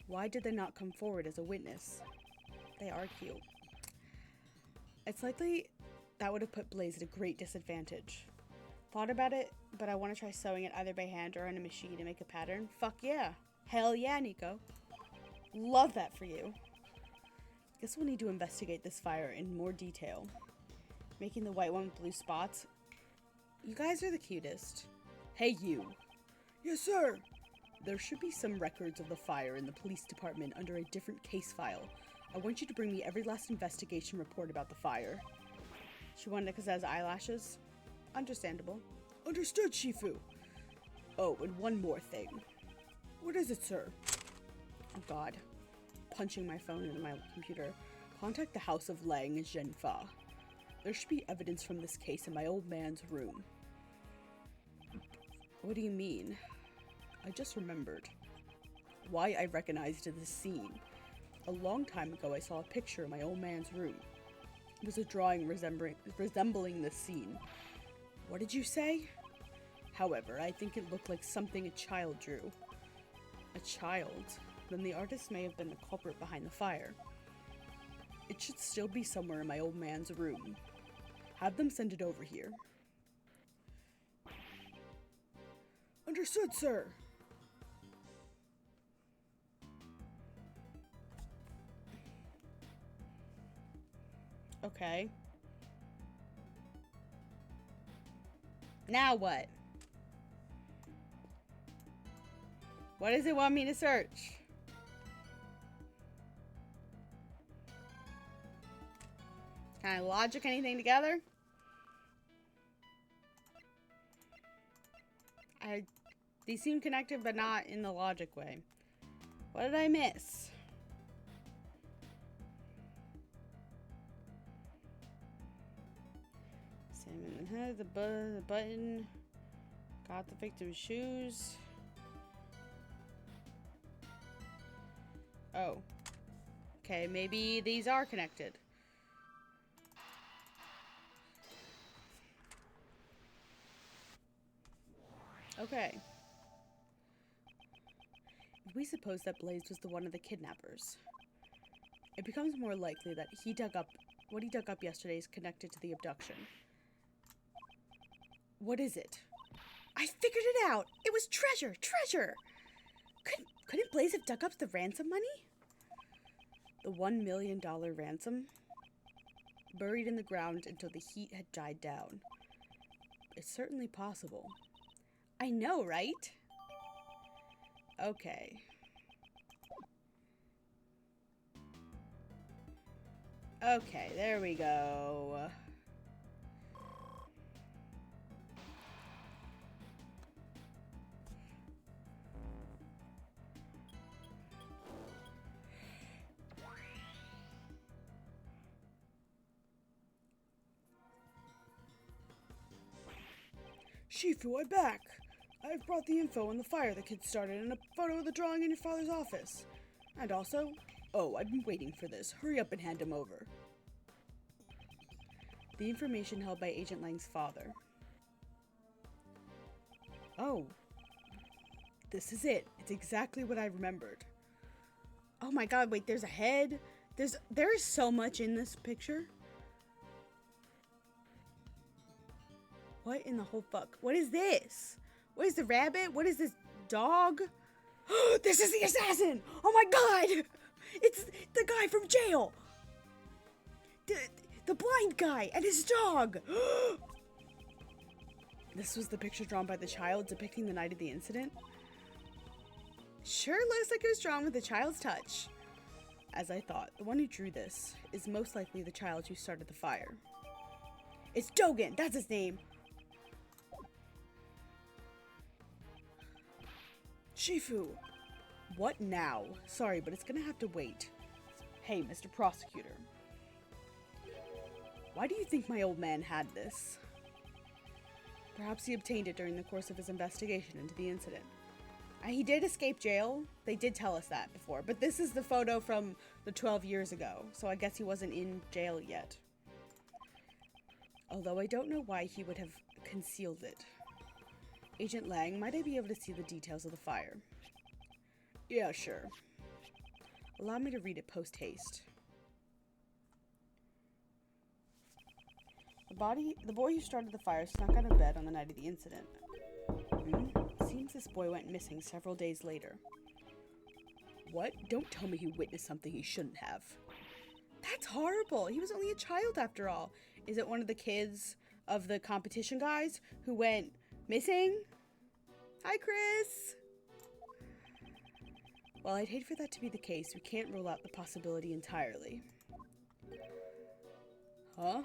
Why did they not come forward as a witness? They are cute. It's likely that would have put Blaze at a great disadvantage. Thought about it, but I want to try sewing it either by hand or on a machine to make a pattern. Fuck yeah. Hell yeah, Nico. Love that for you. Guess we'll need to investigate this fire in more detail. Making the white one with blue spots. You guys are the cutest. Hey, you. Yes, sir. There should be some records of the fire in the police department under a different case file. I want you to bring me every last investigation report about the fire. She wanted it because it has eyelashes. Understandable. Understood, Shifu. Oh, and one more thing. What is it, sir? Oh, God. Punching my phone into my computer. Contact the House of Lang Zhenfa. There should be evidence from this case in my old man's room. What do you mean? I just remembered. Why I recognized this scene. A long time ago I saw a picture in my old man's room. It was a drawing resembling this scene. What did you say? However, I think it looked like something a child drew. A child? Then the artist may have been the culprit behind the fire. It should still be somewhere in my old man's room. Have them send it over here. Understood, sir. Okay. Now what? What does it want me to search? Can I logic anything together? These seem connected, but not in the logic way. What did I miss? Salmon head, the button. Got the victim's shoes. Oh. Okay, maybe these are connected. Okay. If we suppose that Blaze was the one of the kidnappers, it becomes more likely that what he dug up yesterday is connected to the abduction. What is it? I figured it out! It was treasure! Treasure! Couldn't Blaze have dug up the ransom money? The $1 million ransom? Buried in the ground until the heat had died down. It's certainly possible. I know, right? Okay. Okay, there we go. Shifu, I'm back. I've brought the info on the fire the kids started and a photo of the drawing in your father's office. And also, oh, I've been waiting for this. Hurry up and hand him over. The information held by Agent Lang's father. Oh. This is it. It's exactly what I remembered. Oh my god, wait, there's a head? There is so much in this picture. What in the whole fuck? What is this? What is the rabbit? What is this dog? This is the assassin! Oh my god! It's the guy from jail! The blind guy and his dog! This was the picture drawn by the child depicting the night of the incident? Sure looks like it was drawn with a child's touch. As I thought, the one who drew this is most likely the child who started the fire. It's Dogen! That's his name! Shifu! What now? Sorry, but it's gonna have to wait. Hey, Mr. Prosecutor. Why do you think my old man had this? Perhaps he obtained it during the course of his investigation into the incident. He did escape jail. They did tell us that before, but this is the photo from the 12 years ago, so I guess he wasn't in jail yet. Although I don't know why he would have concealed it. Agent Lang, might I be able to see the details of the fire? Yeah, sure. Allow me to read it post-haste. The boy who started the fire snuck out of bed on the night of the incident. Seems this boy went missing several days later. What? Don't tell me he witnessed something he shouldn't have. That's horrible. He was only a child after all. Is it one of the kids of the competition guys who went missing? Hi, Chris. Well, I'd hate for that to be the case. We can't rule out the possibility entirely. Huh?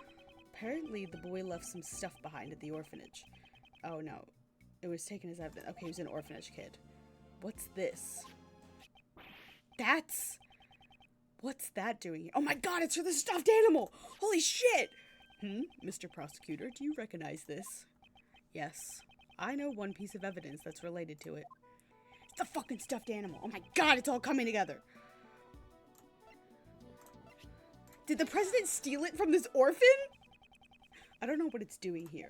Apparently, the boy left some stuff behind at the orphanage. Oh, no. It was taken as evidence. Okay, he was an orphanage kid. What's this? What's that doing here? Oh my god, it's for the stuffed animal! Holy shit! Mr. Prosecutor, do you recognize this? Yes. I know one piece of evidence that's related to it. It's the fucking stuffed animal. Oh my god, it's all coming together. Did the president steal it from this orphan? I don't know what it's doing here.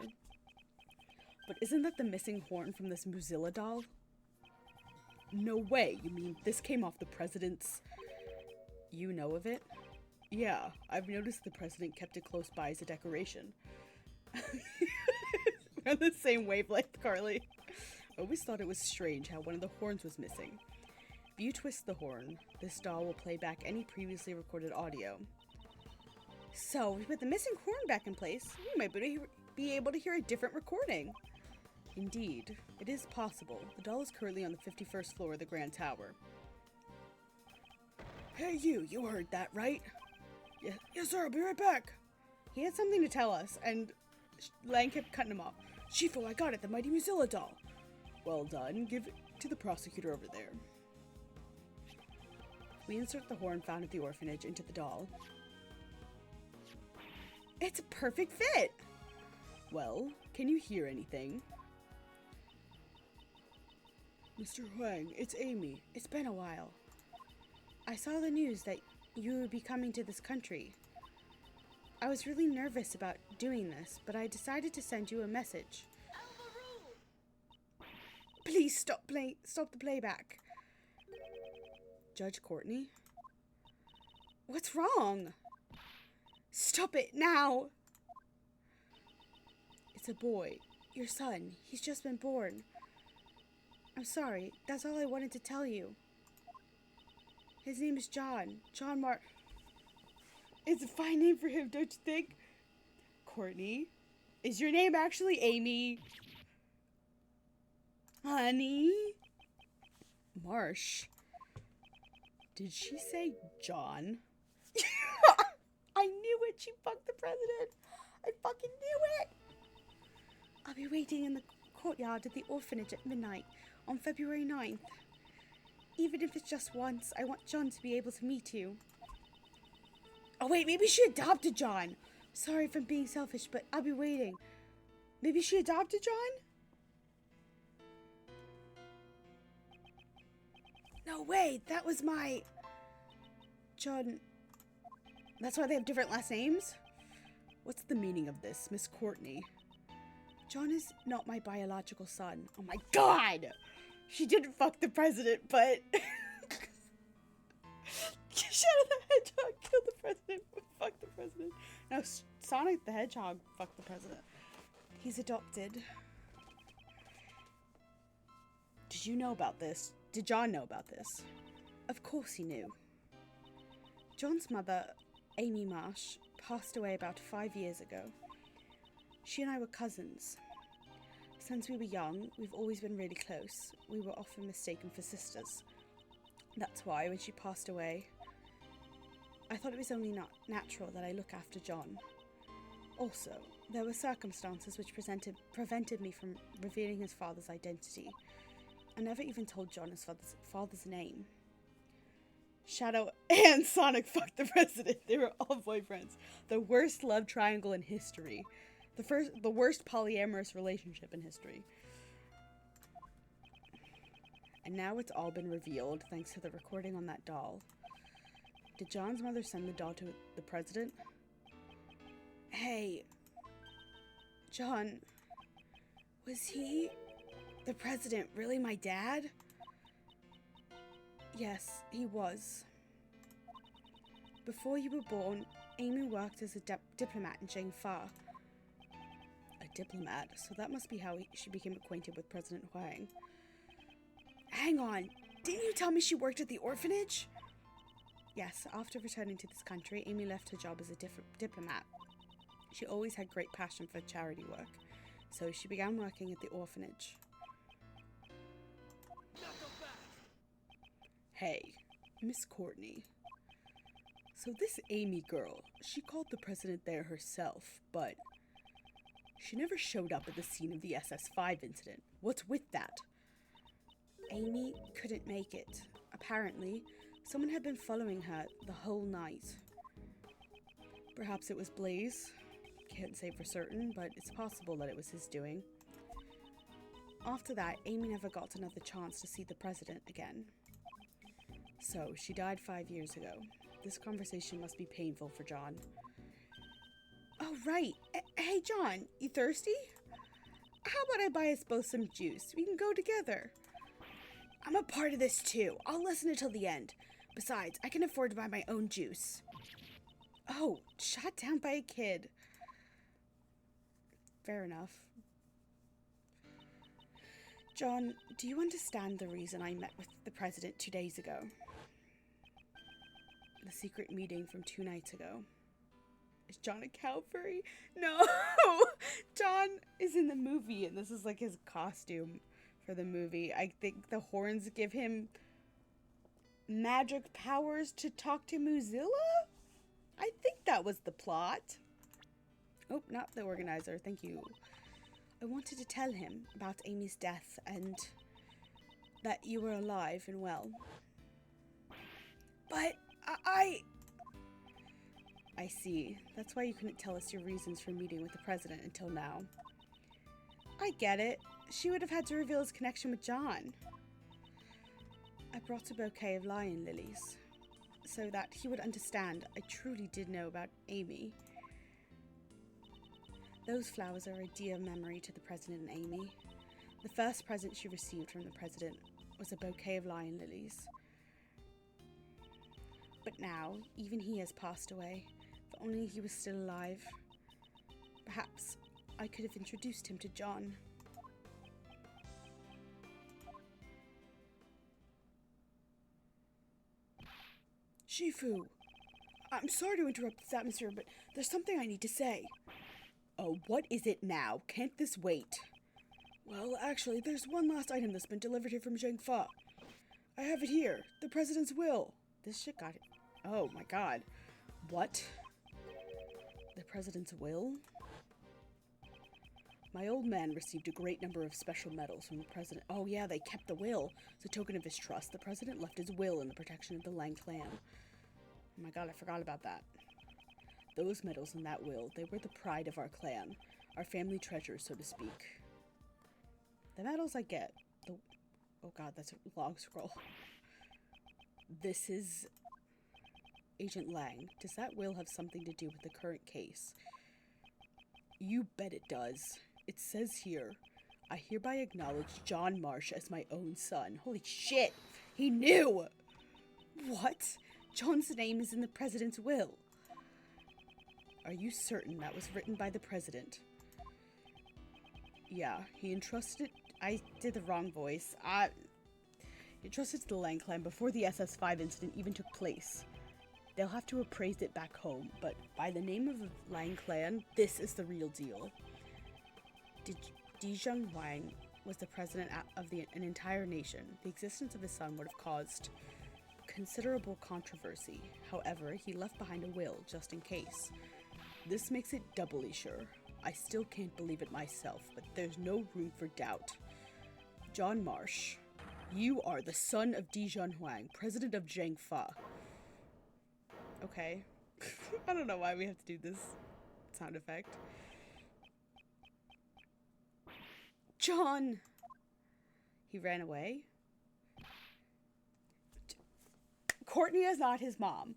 But isn't that the missing horn from this Muzilla doll? No way. You mean this came off the president's... You know of it? Yeah, I've noticed the president kept it close by as a decoration. We're on the same wavelength, Carly. I always thought it was strange how one of the horns was missing. If you twist the horn, this doll will play back any previously recorded audio. So, we put the missing horn back in place, we might be able to hear a different recording. Indeed, it is possible. The doll is currently on the 51st floor of the Grand Tower. Hey you heard that, right? Yes sir, I'll be right back. He had something to tell us, and Lang kept cutting him off. Shifu, I got it, the Mighty Muzilla doll. Well done, give it to the prosecutor over there. We insert the horn found at the orphanage into the doll. It's a perfect fit! Well, can you hear anything? Mr. Huang, it's Amy. It's been a while. I saw the news that you would be coming to this country. I was really nervous about doing this, but I decided to send you a message. Please stop the playback. Judge Courtney? What's wrong? Stop it now! It's a boy. Your son. He's just been born. I'm sorry. That's all I wanted to tell you. His name is John. John Mark. It's a fine name for him, don't you think? Courtney, is your name actually Amy? Honey? Marsh. Did she say John? I knew it. She fucked the president. I fucking knew it. I'll be waiting in the courtyard of the orphanage at midnight on February 9th. Even if it's just once, I want John to be able to meet you. Oh wait, maybe she adopted John. Sorry if I'm being selfish, but I'll be waiting. Maybe she adopted John? No way, that was my... John... That's why they have different last names? What's the meaning of this, Miss Courtney? John is not my biological son. Oh my god! She didn't fuck the president, but... Shadow the Hedgehog killed the president, but fuck the president. No, Sonic the Hedgehog fucked the president. He's adopted. Did you know about this? Did John know about this? Of course he knew. John's mother, Amy Marsh, passed away about 5 years ago. She and I were cousins. Since we were young, we've always been really close. We were often mistaken for sisters. That's why, when she passed away, I thought it was only not natural that I look after John. Also, there were circumstances which prevented me from revealing his father's identity. I never even told John his father's name. Shadow and Sonic fucked the president. They were all boyfriends. The worst love triangle in history. The worst polyamorous relationship in history. And now it's all been revealed thanks to the recording on that doll. Did John's mother send the doll to the president? Hey, John, was he, the president, really my dad? Yes, he was. Before you were born, Amy worked as a diplomat in Jingfa. A diplomat? So that must be how she became acquainted with President Huang. Hang on, didn't you tell me she worked at the orphanage? Yes, after returning to this country, Amy left her job as a diplomat. She always had great passion for charity work, so she began working at the orphanage. Hey, Miss Courtney. So this Amy girl, she called the president there herself, but she never showed up at the scene of the SS5 incident. What's with that? Amy couldn't make it. Apparently, someone had been following her the whole night. Perhaps it was Blaze. Can't say for certain, but it's possible that it was his doing. After that, Amy never got another chance to see the president again. So, she died 5 years ago. This conversation must be painful for John. Oh, right. Hey, John, you thirsty? How about I buy us both some juice? We can go together. I'm a part of this too. I'll listen until the end. Besides, I can afford to buy my own juice. Oh, shot down by a kid. Fair enough. John, do you understand the reason I met with the president 2 days ago? The secret meeting from 2 nights ago. Is John a cow furry? No! John is in the movie, and this is like his costume for the movie. I think the horns give him magic powers to talk to Mozilla? I think that was the plot. Oh, not the organizer. Thank you. I wanted to tell him about Amy's death and that you were alive and well. But I see. That's why you couldn't tell us your reasons for meeting with the president until now. I get it. She would have had to reveal his connection with John. I brought a bouquet of lion lilies so that he would understand I truly did know about Amy. Those flowers are a dear memory to the president and Amy. The first present she received from the president was a bouquet of lion lilies. But now, even he has passed away. If only he was still alive. Perhaps I could have introduced him to John. Shifu, I'm sorry to interrupt this atmosphere, but there's something I need to say. Oh, what is it now? Can't this wait? Well, actually, there's one last item that's been delivered here from Zheng Fa. I have it here. The president's will. This shit got it. Oh my god. What? The president's will? My old man received a great number of special medals from the president. Oh yeah, they kept the will. As a token of his trust, the president left his will in the protection of the Lang clan. Oh my god, I forgot about that. Those medals in that will, they were the pride of our clan. Our family treasure, so to speak. The medals I get. Oh god, that's a long scroll. This is Agent Lang. Does that will have something to do with the current case? You bet it does. It says here, I hereby acknowledge John Marsh as my own son. Holy shit! He knew! What? John's name is in the president's will. Are you certain that was written by the president? Yeah, he entrusted it. I did the wrong voice. He entrusted it to the Lang clan before the SS5 incident even took place. They'll have to appraise it back home, but by the name of the Lang clan, this is the real deal. Dijun Huang was the president of an entire nation. The existence of his son would have caused considerable controversy. However, he left behind a will, just in case. This makes it doubly sure. I still can't believe it myself, but there's no room for doubt. John Marsh, you are the son of Dijun Huang, president of Zheng Fa. Okay. I don't know why we have to do this sound effect. John! He ran away? Courtney is not his mom.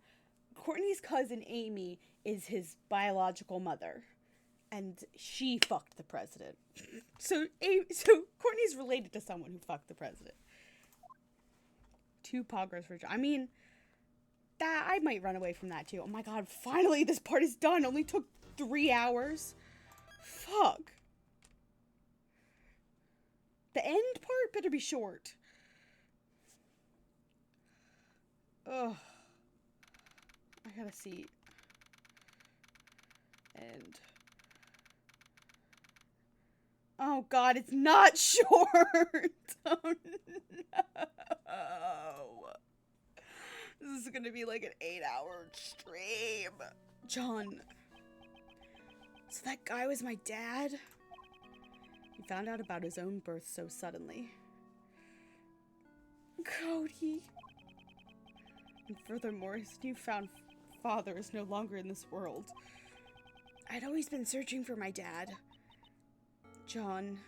Courtney's cousin Amy is his biological mother. And she fucked the president. So Courtney's related to someone who fucked the president. 2 progress for John. I mean, that I might run away from that too. Oh my god, finally this part is done. Only took 3 hours. Fuck. The end part better be short. Ugh. I got a seat. And oh god, it's not short. Oh no. This is gonna be like an 8-hour stream. John. So that guy was my dad? He found out about his own birth so suddenly. Cody. And furthermore, his newfound father is no longer in this world. I'd always been searching for my dad. John.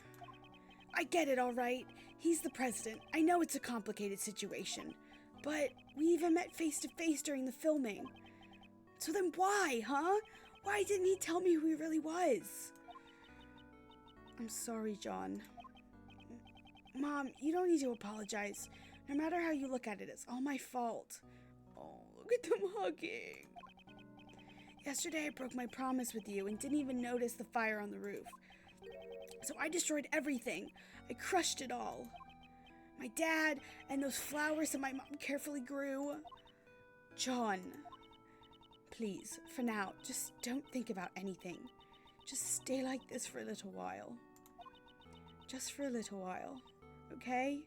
I get it, all right. He's the president. I know it's a complicated situation. But we even met face to face during the filming. So then why, huh? Why didn't he tell me who he really was? I'm sorry, John. Mom, you don't need to apologize. No matter how you look at it, it's all my fault. Oh, look at them hugging. Yesterday I broke my promise with you and didn't even notice the fire on the roof. So I destroyed everything. I crushed it all. My dad and those flowers that my mom carefully grew. John, please, for now, just don't think about anything. Just stay like this for a little while. Just for a little while, okay?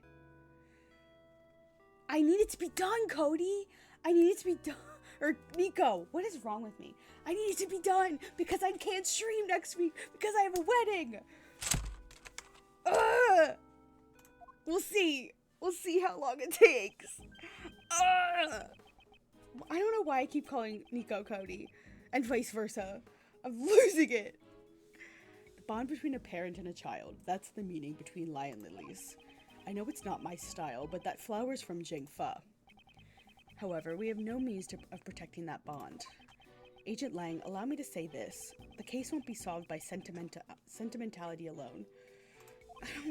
I need it to be done, Cody. I need it to be done. Or Nico, what is wrong with me? I need it to be done because I can't stream next week because I have a wedding. Ugh. We'll see. We'll see how long it takes. Ugh. I don't know why I keep calling Nico Cody and vice versa. I'm losing it. The bond between a parent and a child. That's the meaning between lion lilies. I know it's not my style, but that flower's from Zheng Fa. However, we have no means of protecting that bond. Agent Lang, allow me to say this. The case won't be solved by sentimentality alone.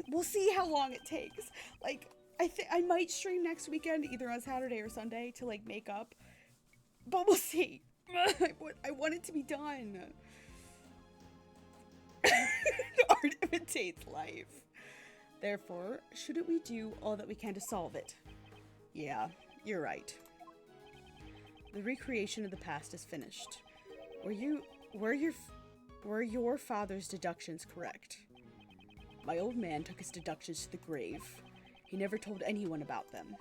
We'll see how long it takes. Like, I might stream next weekend, either on Saturday or Sunday, to, like, make up. But we'll see. I want it to be done. Art imitates life. Therefore, shouldn't we do all that we can to solve it? Yeah, you're right. The recreation of the past is finished. Were your father's deductions correct? My old man took his deductions to the grave. He never told anyone about them.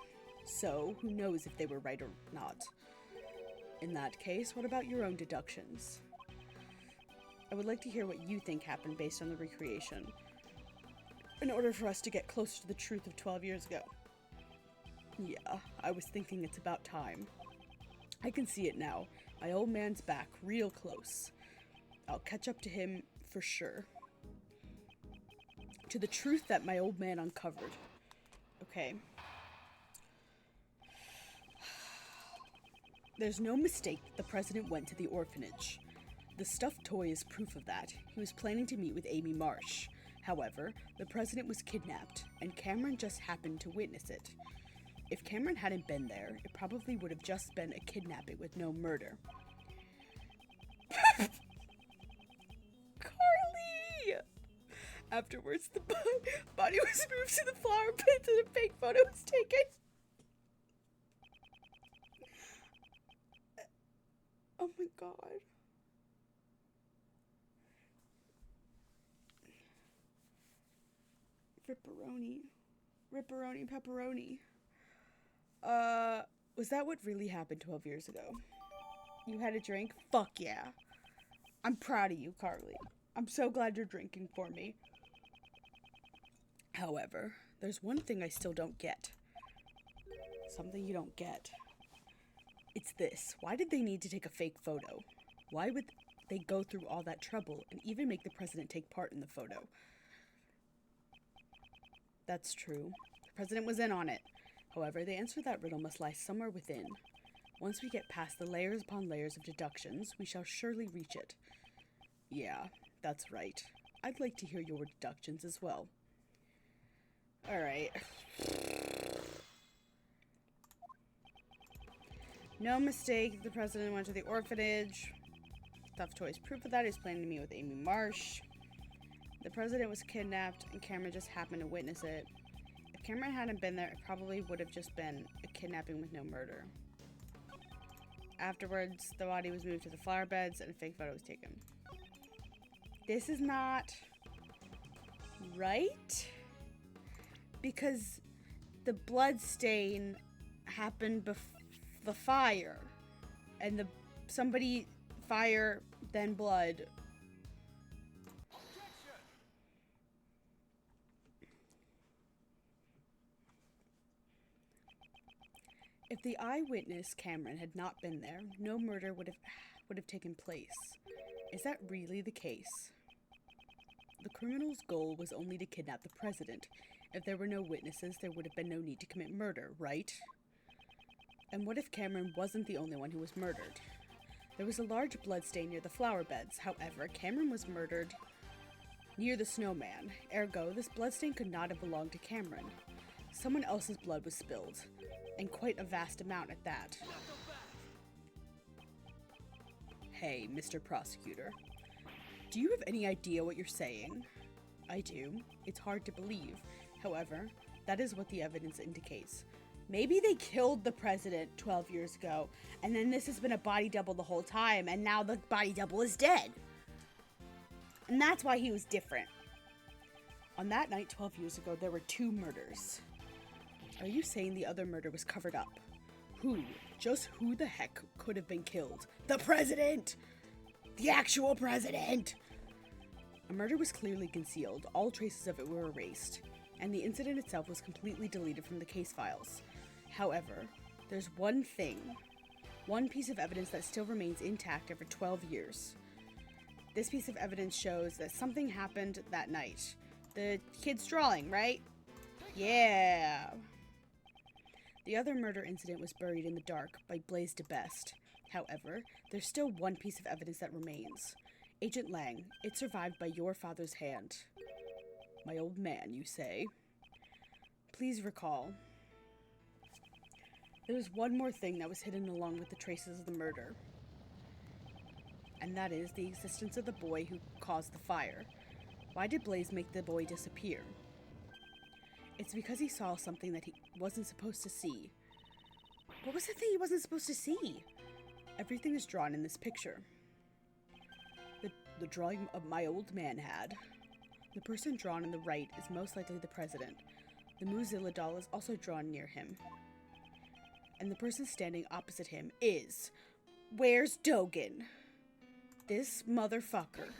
So, who knows if they were right or not? In that case, what about your own deductions? I would like to hear what you think happened based on the recreation, in order for us to get closer to the truth of 12 years ago. Yeah, I was thinking it's about time. I can see it now. My old man's back, real close. I'll catch up to him for sure. To the truth that my old man uncovered. Okay. There's no mistake that the president went to the orphanage. The stuffed toy is proof of that. He was planning to meet with Amy Marsh. However, the president was kidnapped, and Cameron just happened to witness it. If Cameron hadn't been there, it probably would have just been a kidnapping with no murder. Carly! Afterwards, the body was moved to the flower pit and a fake photo was taken. Oh my god. Ripperoni pepperoni. Was that what really happened 12 years ago? You had a drink? Fuck yeah. I'm proud of you, Carly. I'm so glad you're drinking for me. However, there's one thing I still don't get. Something you don't get. It's this. Why did they need to take a fake photo? Why would they go through all that trouble and even make the president take part in the photo? That's true. The president was in on it. However, the answer to that riddle must lie somewhere within. Once we get past the layers upon layers of deductions, we shall surely reach it. Yeah, that's right. I'd like to hear your deductions as well. Alright. No mistake, the president went to the orphanage. Stuffed toys proof of that. He's planning to meet with Amy Marsh. The president was kidnapped, and Cameron just happened to witness it. If Cameron hadn't been there, it probably would have just been a kidnapping with no murder. Afterwards, the body was moved to the flower beds, and a fake photo was taken. This is not right, because the blood stain happened before the fire, and somebody fire then blood. If the eyewitness Cameron had not been there, no murder would have taken place. Is that really the case? The criminal's goal was only to kidnap the president. If there were no witnesses, there would have been no need to commit murder, right? And what if Cameron wasn't the only one who was murdered? There was a large bloodstain near the flower beds. However, Cameron was murdered near the snowman. Ergo, this bloodstain could not have belonged to Cameron. Someone else's blood was spilled, and quite a vast amount at that. Hey, Mr. Prosecutor. Do you have any idea what you're saying? I do. It's hard to believe. However, that is what the evidence indicates. Maybe they killed the president 12 years ago, and then this has been a body double the whole time, and now the body double is dead. And that's why he was different. On that night 12 years ago, there were 2 murders. Are you saying the other murder was covered up? Who? Just who the heck could have been killed? The president! The actual president! A murder was clearly concealed. All traces of it were erased, and the incident itself was completely deleted from the case files. However, there's one piece of evidence that still remains intact after 12 years. This piece of evidence shows that something happened that night. The kid's drawing, right? Yeah. The other murder incident was buried in the dark by Blaise DeBest. However, there's still one piece of evidence that remains. Agent Lang, it survived by your father's hand. My old man, you say? Please recall. There was one more thing that was hidden along with the traces of the murder. And that is the existence of the boy who caused the fire. Why did Blaise make the boy disappear? It's because he saw something that he wasn't supposed to see. What was the thing he wasn't supposed to see? Everything is drawn in this picture. The drawing of my old man had. The person drawn on the right is most likely the president. The Muzilla doll is also drawn near him. And the person standing opposite him is... Where's Dogen? This motherfucker.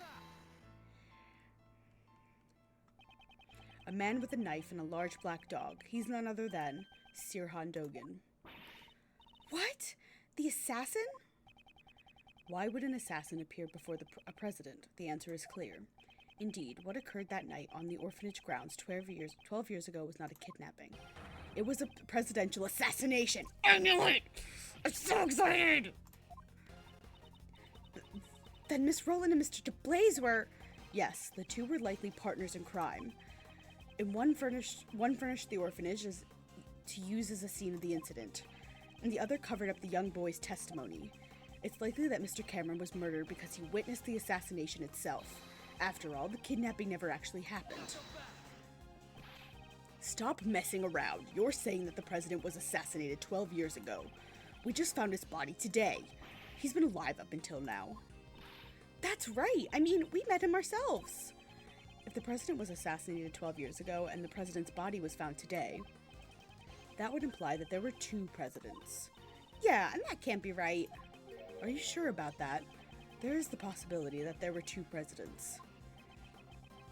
A man with a knife and a large black dog. He's none other than Sirhan Dogen. What? The assassin? Why would an assassin appear before a president? The answer is clear. Indeed, what occurred that night on the orphanage grounds 12 years ago was not a kidnapping. It was a presidential assassination. I knew it! I'm so excited! Then Miss Rowland and Mr. DeBlaze were... Yes, the two were likely partners in crime. And one furnished the orphanage to use as a scene of the incident, and the other covered up the young boy's testimony. It's likely that Mr. Cameron was murdered because he witnessed the assassination itself. After all, the kidnapping never actually happened. Stop messing around. You're saying that the president was assassinated 12 years ago. We just found his body today. He's been alive up until now. That's right. I mean, we met him ourselves. If the president was assassinated 12 years ago and the president's body was found today, that would imply that there were two presidents. Yeah, and that can't be right. Are you sure about that? There is the possibility that there were two presidents.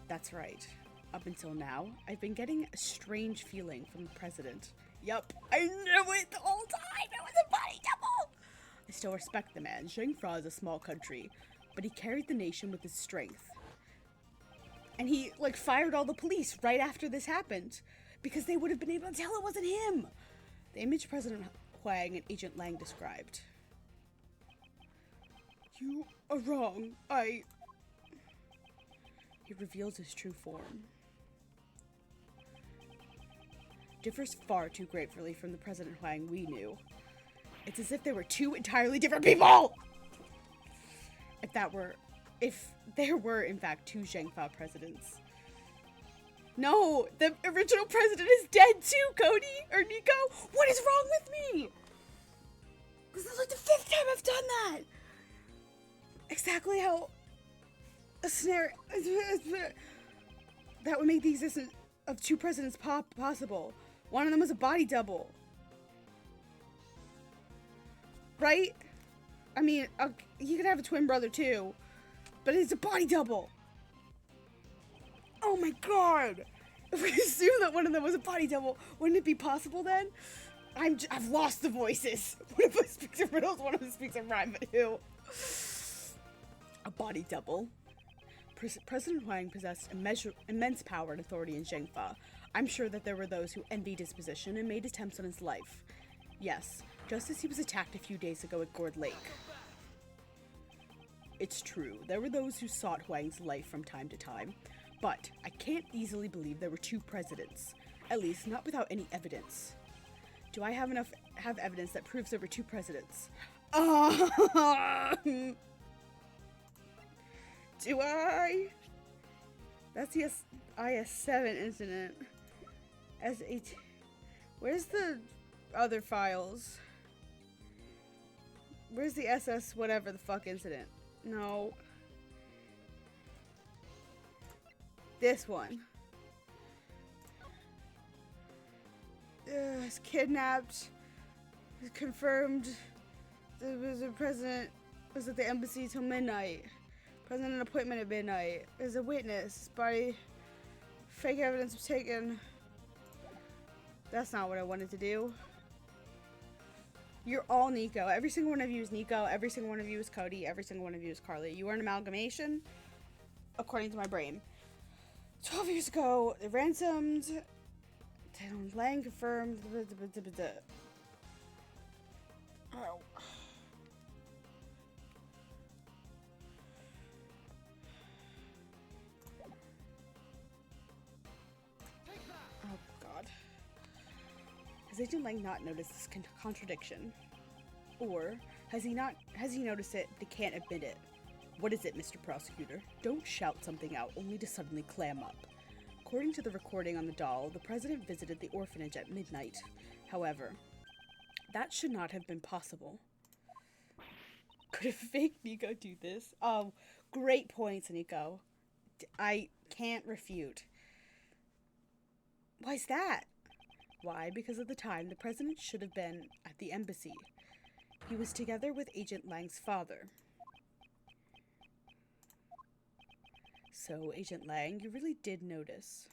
That's right. Up until now, I've been getting a strange feeling from the president. Yup, I knew it the whole time! It was a body double! I still respect the man. Zhengfa is a small country, but he carried the nation with his strength. And he, fired all the police right after this happened, because they would have been able to tell it wasn't him! The image President Huang and Agent Lang described. You are wrong. He reveals his true form. Differs far too greatly from the President Huang we knew. It's as if there were two entirely different people! If there were, in fact, two Zhengfa presidents. No, the original president is dead too, Cody! Or Nico! What is wrong with me? This is the 5th time I've done that! Exactly how a scenario that would make the existence of two presidents possible. One of them was a body double. Right? I mean, he could have a twin brother too, but it's a body double. Oh my god! If we assume that one of them was a body double, wouldn't it be possible then? I've lost the voices. One of them speaks in riddles, one of them speaks in rhyme, but who? A body double. President Huang possessed immense power and authority in Zhengfa. I'm sure that there were those who envied his position and made attempts on his life. Yes, just as he was attacked a few days ago at Gourd Lake. It's true, there were those who sought Huang's life from time to time, but I can't easily believe there were two presidents. At least, not without any evidence. Do I have evidence that proves there were two presidents? Do I? That's the IS-7 incident. S-8. Where's the other files? Where's the SS whatever the fuck incident? No. This one. Was kidnapped. Confirmed. The president was at the embassy till midnight. President appointment at midnight. There's a witness. Body. Fake evidence was taken. That's not what I wanted to do. You're all Nico. Every single one of you is Nico. Every single one of you is Cody. Every single one of you is Carly. You are an amalgamation, according to my brain. 12 years ago, they ransomed. Lang confirmed. Oh. Oh, God. Has Agent Lang not noticed this contradiction? Or has he noticed it but can't admit it? What is it, Mr. Prosecutor? Don't shout something out only to suddenly clam up. According to the recording on the doll, the president visited the orphanage at midnight. However, that should not have been possible. Could a fake Nico do this? Oh, great points, Nico. I can't refute. Why's that? Why? Because at the time, the president should have been at the embassy. He was together with Agent Lang's father. So, Agent Lang, you really did notice.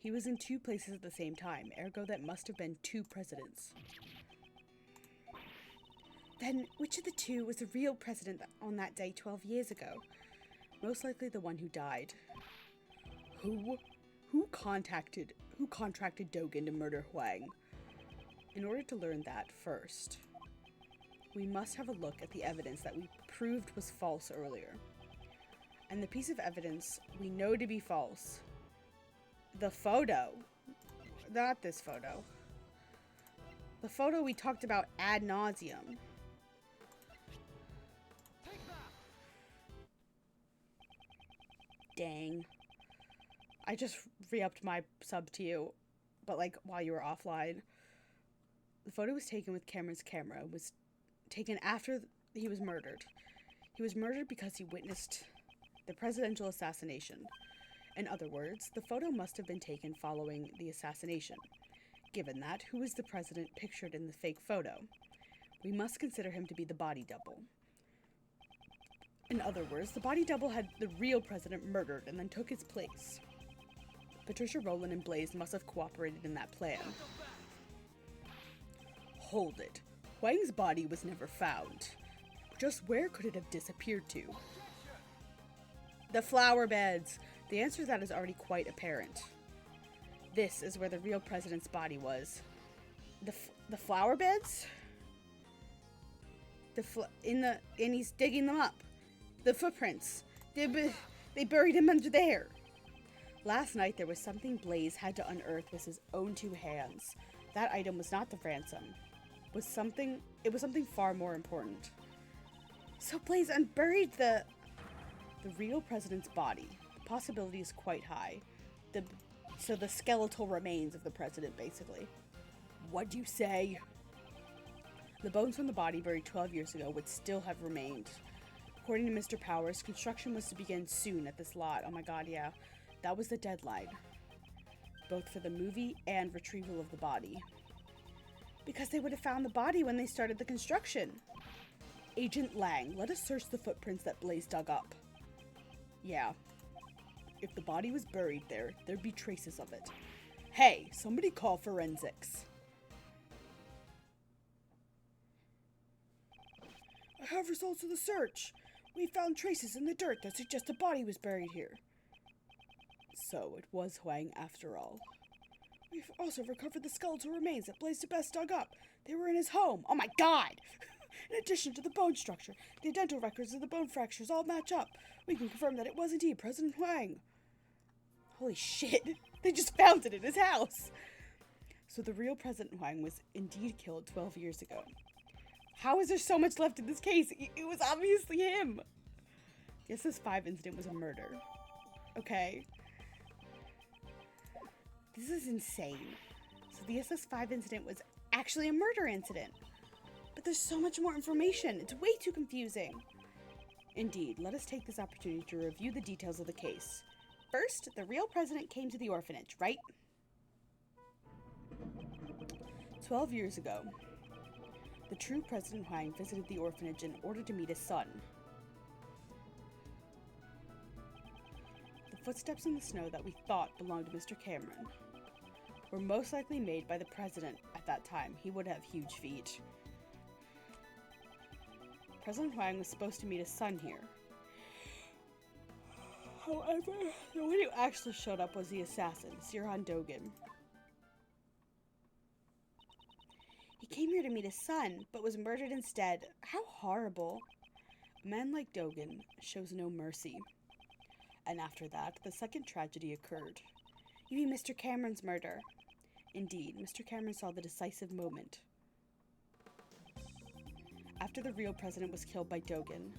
He was in two places at the same time, ergo that must have been two presidents. Then, which of the two was the real president on that day 12 years ago? Most likely the one who died. Who contracted Dogen to murder Huang? In order to learn that first, we must have a look at the evidence that we proved was false earlier. And the piece of evidence we know to be false. The photo. Not this photo. The photo we talked about ad nauseum. Dang. I just re-upped my sub to you, but like while you were offline. The photo was taken with Cameron's camera. It was taken after he was murdered. He was murdered because he witnessed the presidential assassination. In other words, the photo must have been taken following the assassination. Given that, who is the president pictured in the fake photo? We must consider him to be the body double. In other words, the body double had the real president murdered and then took his place. Patricia Rowland and Blaze must have cooperated in that plan. Hold it. Huang's body was never found. Just where could it have disappeared to? The flower beds. The answer to that is already quite apparent. This is where the real president's body was. The flower beds? And he's digging them up. The footprints. They buried him under there. Last night there was something Blaze had to unearth with his own two hands. That item was not the ransom. It was something far more important. So Blaze unburied the real president's body. The possibility is quite high. So the skeletal remains of the president, basically. What'd you say? The bones from the body buried 12 years ago would still have remained. According to Mr. Powers, construction was to begin soon at this lot. Oh my god, yeah. That was the deadline. Both for the movie and retrieval of the body. Because they would have found the body when they started the construction. Agent Lang, let us search the footprints that Blaze dug up. Yeah. If the body was buried there, there'd be traces of it. Hey, somebody call forensics. I have results of the search. We found traces in the dirt that suggest a body was buried here. So it was Huang after all. We've also recovered the skeletal remains that Blaze DeBest dug up. They were in his home. Oh my god! In addition to the bone structure, the dental records of the bone fractures all match up. We can confirm that it was indeed President Huang. Holy shit! They just found it in his house! So the real President Huang was indeed killed 12 years ago. How is there so much left in this case? It was obviously him! The SS5 incident was a murder. Okay. This is insane. So the SS5 incident was actually a murder incident. But there's so much more information. It's way too confusing. Indeed, let us take this opportunity to review the details of the case. First, the real president came to the orphanage, right? 12 years ago, the true President Huang visited the orphanage in order to meet his son. The footsteps in the snow that we thought belonged to Mr. Cameron were most likely made by the president at that time. He would have huge feet. President Huang was supposed to meet his son here. However, the one who actually showed up was the assassin, Sirhan Dogen. He came here to meet his son, but was murdered instead. How horrible. A man like Dogen shows no mercy. And after that, the second tragedy occurred. You mean Mr. Cameron's murder? Indeed, Mr. Cameron saw the decisive moment. After the real president was killed by Dogen,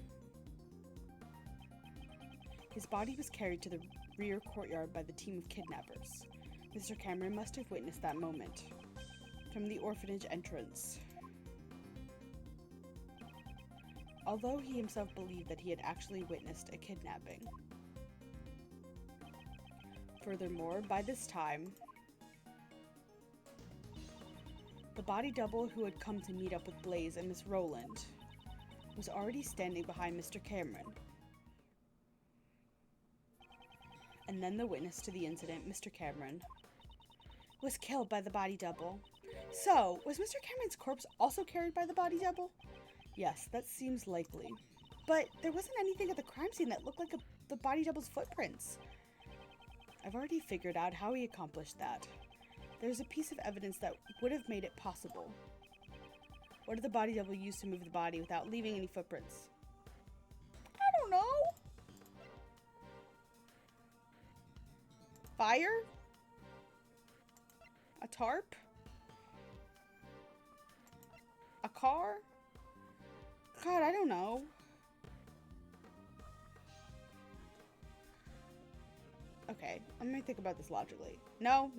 his body was carried to the rear courtyard by the team of kidnappers. Mr. Cameron must have witnessed that moment from the orphanage entrance. although he himself believed that he had actually witnessed a kidnapping. Furthermore, by this time, the body double who had come to meet up with Blaze and Miss Rowland was already standing behind Mr. Cameron. And then the witness to the incident, Mr. Cameron, was killed by the body double. So, was Mr. Cameron's corpse also carried by the body double? Yes, that seems likely. But there wasn't anything at the crime scene that looked like the body double's footprints. I've already figured out how he accomplished that. There's a piece of evidence that would have made it possible. What did the body double use to move the body without leaving any footprints? I don't know. Fire? A tarp? A car? God, I don't know. Okay, I'm gonna think about this logically. No.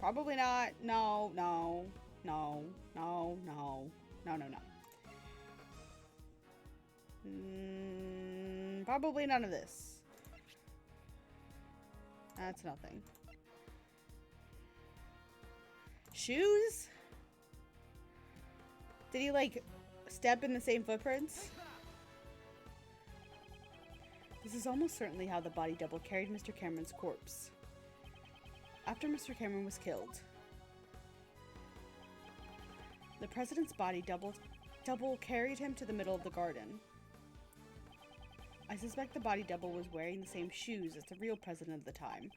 Probably not. No. Probably none of this. That's nothing. Shoes? Did he, like, step in the same footprints? This is almost certainly how the body double carried Mr. Cameron's corpse. After Mr. Cameron was killed, the president's body double carried him to the middle of the garden. I suspect the body double was wearing the same shoes as the real president at the time,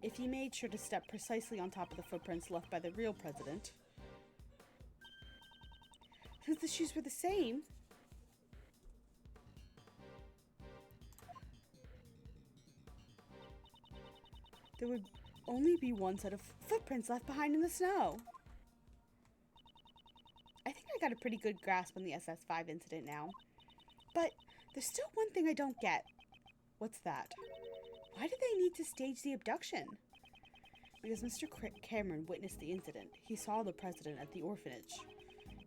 if he made sure to step precisely on top of the footprints left by the real president. Since the shoes were the same, there would only be one set of footprints left behind in the snow. I think I got a pretty good grasp on the SS5 incident now. But there's still one thing I don't get. What's that? Why did they need to stage the abduction? Because Mr. Cameron witnessed the incident. He saw the president at the orphanage.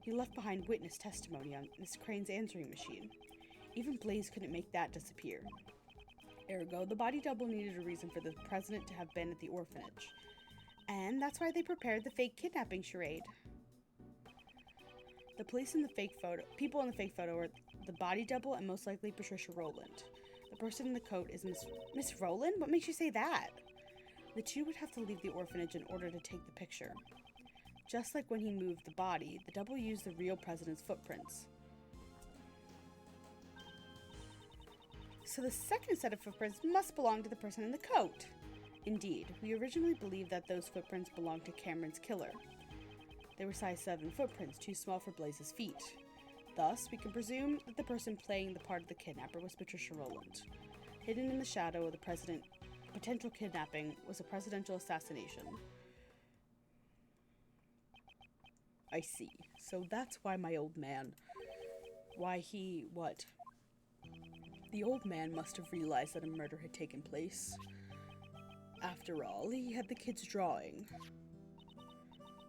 He left behind witness testimony on Miss Crane's answering machine. Even Blaze couldn't make that disappear. Ergo, the body double needed a reason for the president to have been at the orphanage. And that's why they prepared the fake kidnapping charade. The police in the fake photo, people in the fake photo are the body double and most likely Patricia Rowland. The person in the coat is Miss Rowland? What makes you say that? The two would have to leave the orphanage in order to take the picture. Just like when he moved the body, the double used the real president's footprints. So the second set of footprints must belong to the person in the coat. Indeed, we originally believed that those footprints belonged to Cameron's killer. They were size 7 footprints, too small for Blaze's feet. Thus, we can presume that the person playing the part of the kidnapper was Patricia Rowland. Hidden in the shadow of the potential kidnapping was a presidential assassination. I see. So that's why my old man... what? The old man must have realized that a murder had taken place. After all, he had the kid's drawing.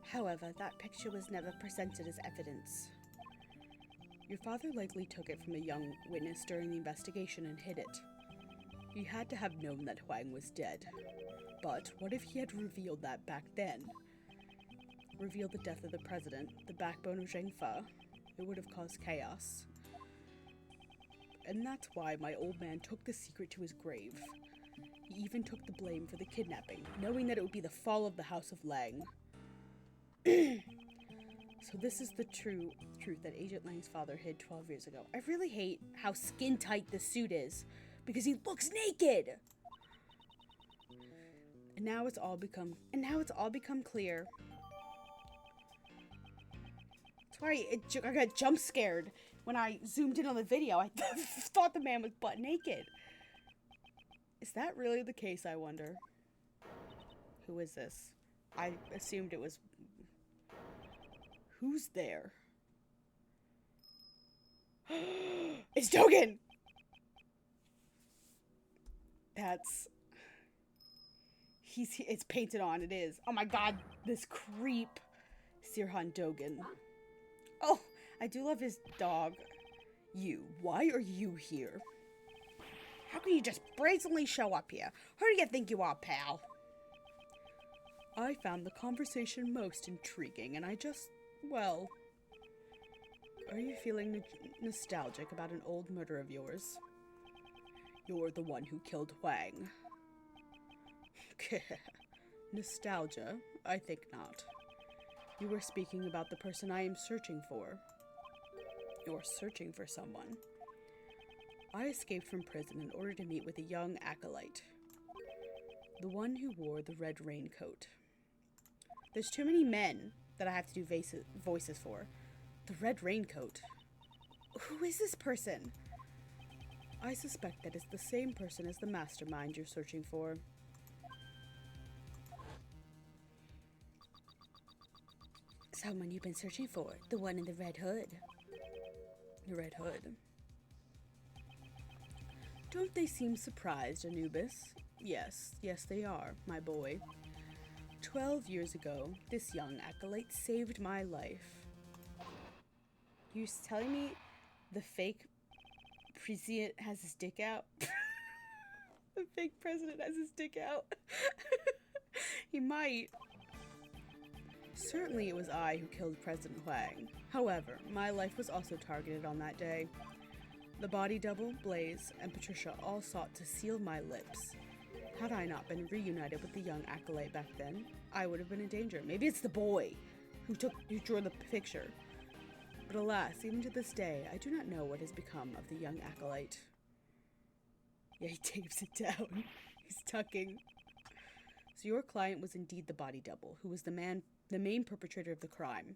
However, that picture was never presented as evidence. Your father likely took it from a young witness during the investigation and hid it. He had to have known that Huang was dead. But what if he had revealed that back then? Revealed the death of the president, the backbone of Zheng Fa? It would have caused chaos. And that's why my old man took the secret to his grave. He even took the blame for the kidnapping, knowing that it would be the fall of the House of Lang. So this is the truth that Agent Lang's father hid 12 years ago. I really hate how skin tight this suit is, because he looks naked. And now it's all become clear. That's why I got jump scared when I zoomed in on the video. I thought the man was butt naked. Is that really the case, I wonder? Who is this? I assumed it was... Who's there? It's Dogen! That's... It's painted on, it is. Oh my god, this creep. Sirhan Dogen. Oh, I do love his dog. Why are you here? How can you just brazenly show up here? Who do you think you are, pal? I found the conversation most intriguing, and I just, well... Are you feeling nostalgic about an old murder of yours? You're the one who killed Huang. Nostalgia? I think not. You were speaking about the person I am searching for. You're searching for someone. I escaped from prison in order to meet with a young acolyte. The one who wore the red raincoat. There's too many men that I have to do voices for. The red raincoat. Who is this person? I suspect that it's the same person as the mastermind you're searching for. Someone you've been searching for. The one in the red hood. The red hood. Don't they seem surprised, Anubis? Yes, they are, my boy. 12 years ago, this young acolyte saved my life. You telling me the fake president has his dick out? The fake president has his dick out. He might. Certainly it was I who killed President Huang. However, my life was also targeted on that day. The body double, Blaze, and Patricia all sought to seal my lips. Had I not been reunited with the young acolyte back then, I would have been in danger. Maybe it's the boy who drew the picture. But alas, even to this day, I do not know what has become of the young acolyte. Yeah, he tapes it down. He's tucking. So your client was indeed the body double, who was the main perpetrator of the crime.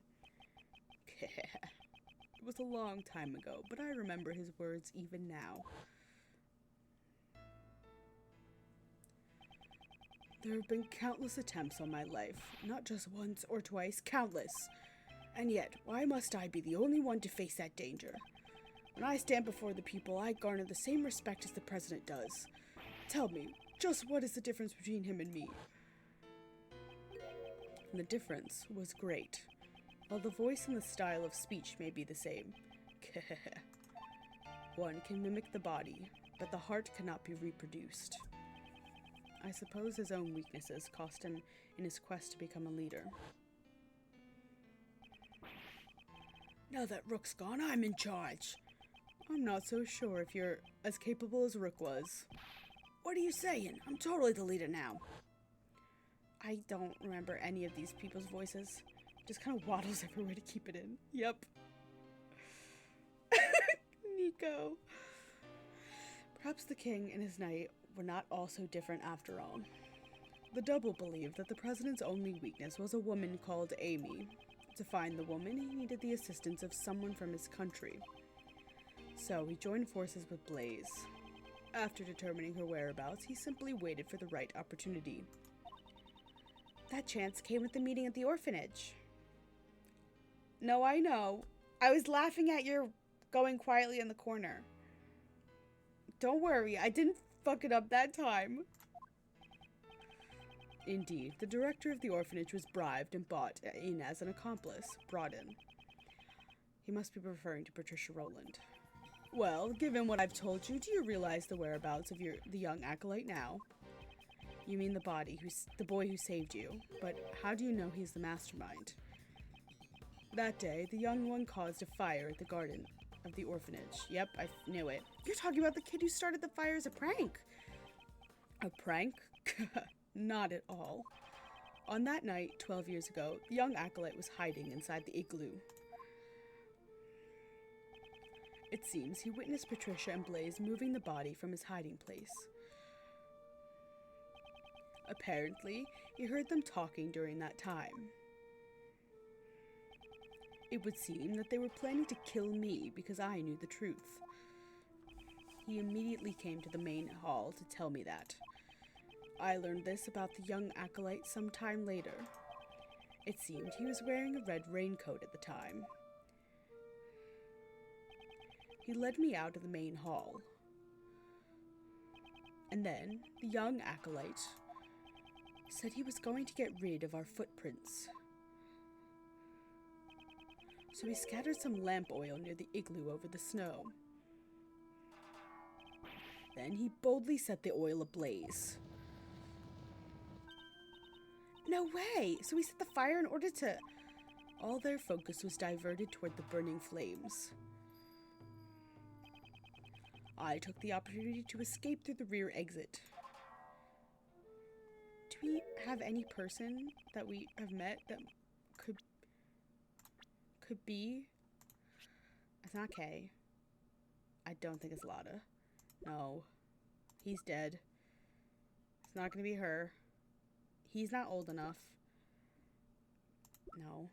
It was a long time ago, but I remember his words even now. There have been countless attempts on my life, not just once or twice, countless. And yet, why must I be the only one to face that danger? When I stand before the people, I garner the same respect as the president does. Tell me, just what is the difference between him and me? And the difference was great. While the voice and the style of speech may be the same. One can mimic the body, but the heart cannot be reproduced. I suppose his own weaknesses cost him in his quest to become a leader. Now that Rook's gone, I'm in charge. I'm not so sure if you're as capable as Rook was. What are you saying? I'm totally the leader now. I don't remember any of these people's voices. Just kind of waddles everywhere to keep it in. Yep. Nico. Perhaps the king and his knight were not all so different after all. The double believed that the president's only weakness was a woman called Amy. To find the woman, he needed the assistance of someone from his country. So he joined forces with Blaze. After determining her whereabouts, he simply waited for the right opportunity. That chance came at the meeting at the orphanage. No, I know. I was laughing at your going quietly in the corner. Don't worry, I didn't fuck it up that time. Indeed, the director of the orphanage was bribed and bought in as an accomplice, brought in. He must be referring to Patricia Rowland. Well, given what I've told you, do you realize the whereabouts of the young acolyte now? You mean the boy who saved you, but how do you know he's the mastermind? That day, the young one caused a fire at the garden of the orphanage. Yep, I knew it. You're talking about the kid who started the fire as a prank. A prank? Not at all. On that night, 12 years ago, the young acolyte was hiding inside the igloo. It seems he witnessed Patricia and Blaze moving the body from his hiding place. Apparently, he heard them talking during that time. It would seem that they were planning to kill me because I knew the truth. He immediately came to the main hall to tell me that. I learned this about the young acolyte some time later. It seemed he was wearing a red raincoat at the time. He led me out of the main hall. And then, the young acolyte said he was going to get rid of our footprints. so he scattered some lamp oil near the igloo over the snow. Then he boldly set the oil ablaze. No way! So he set the fire in order to... All their focus was diverted toward the burning flames. I took the opportunity to escape through the rear exit. Do we have any person that we have met that could be? It's not Kay. I don't think it's Lotta. No. He's dead. It's not gonna be her. He's not old enough. No.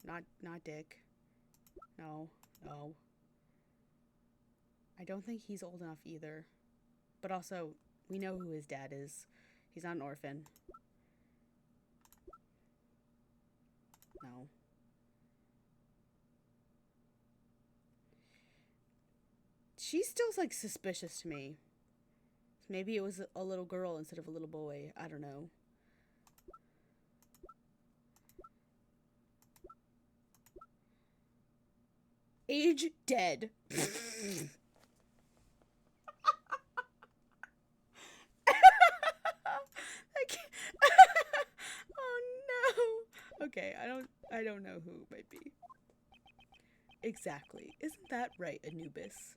Not Dick. No. I don't think he's old enough either. But also, we know who his dad is. He's not an orphan. No. She's still, like, suspicious to me. Maybe it was a little girl instead of a little boy. I don't know. Age dead. Oh no. Okay, I don't know who it might be. Exactly. Isn't that right, Anubis?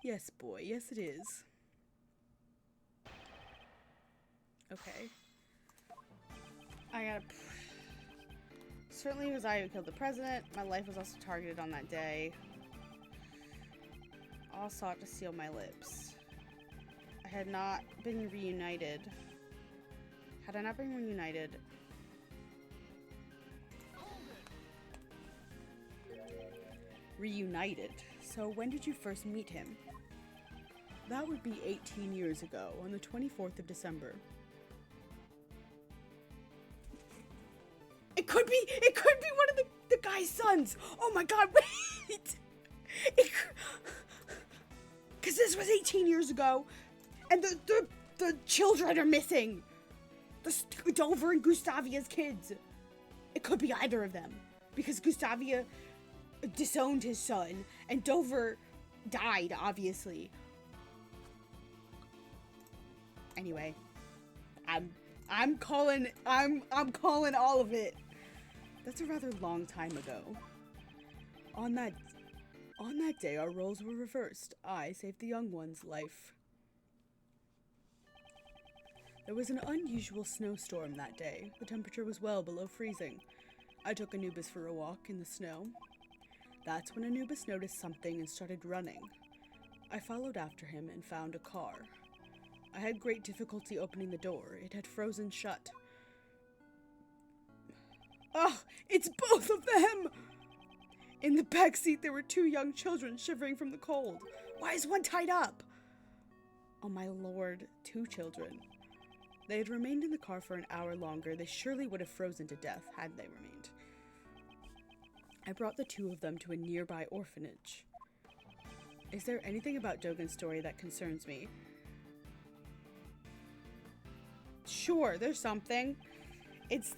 Yes, boy. Yes, it is. Okay. I gotta... Certainly it was I who killed the president. My life was also targeted on that day. All sought to seal my lips. I had not been reunited. Had I not been reunited... Reunited. So when did you first meet him? That would be 18 years ago, on the 24th of December. It could be one of the guy's sons. Oh my god, wait. Because this was 18 years ago, and the children are missing. Dover and Gustavia's kids. It could be either of them, because Gustavia disowned his son, and Dover died, obviously. Anyway, I'm calling all of it. That's a rather long time ago. On that day, our roles were reversed. I saved the young one's life. There was an unusual snowstorm that day. The temperature was well below freezing. I took Anubis for a walk in the snow. That's when Anubis noticed something and started running. I followed after him and found a car. I had great difficulty opening the door. It had frozen shut. Oh, it's both of them! In the back seat, there were 2 young children shivering from the cold. Why is one tied up? Oh my lord, 2 children. They had remained in the car for an hour longer. They surely would have frozen to death had they remained. I brought the 2 of them to a nearby orphanage. Is there anything about Dogen's story that concerns me? Sure, there's something. It's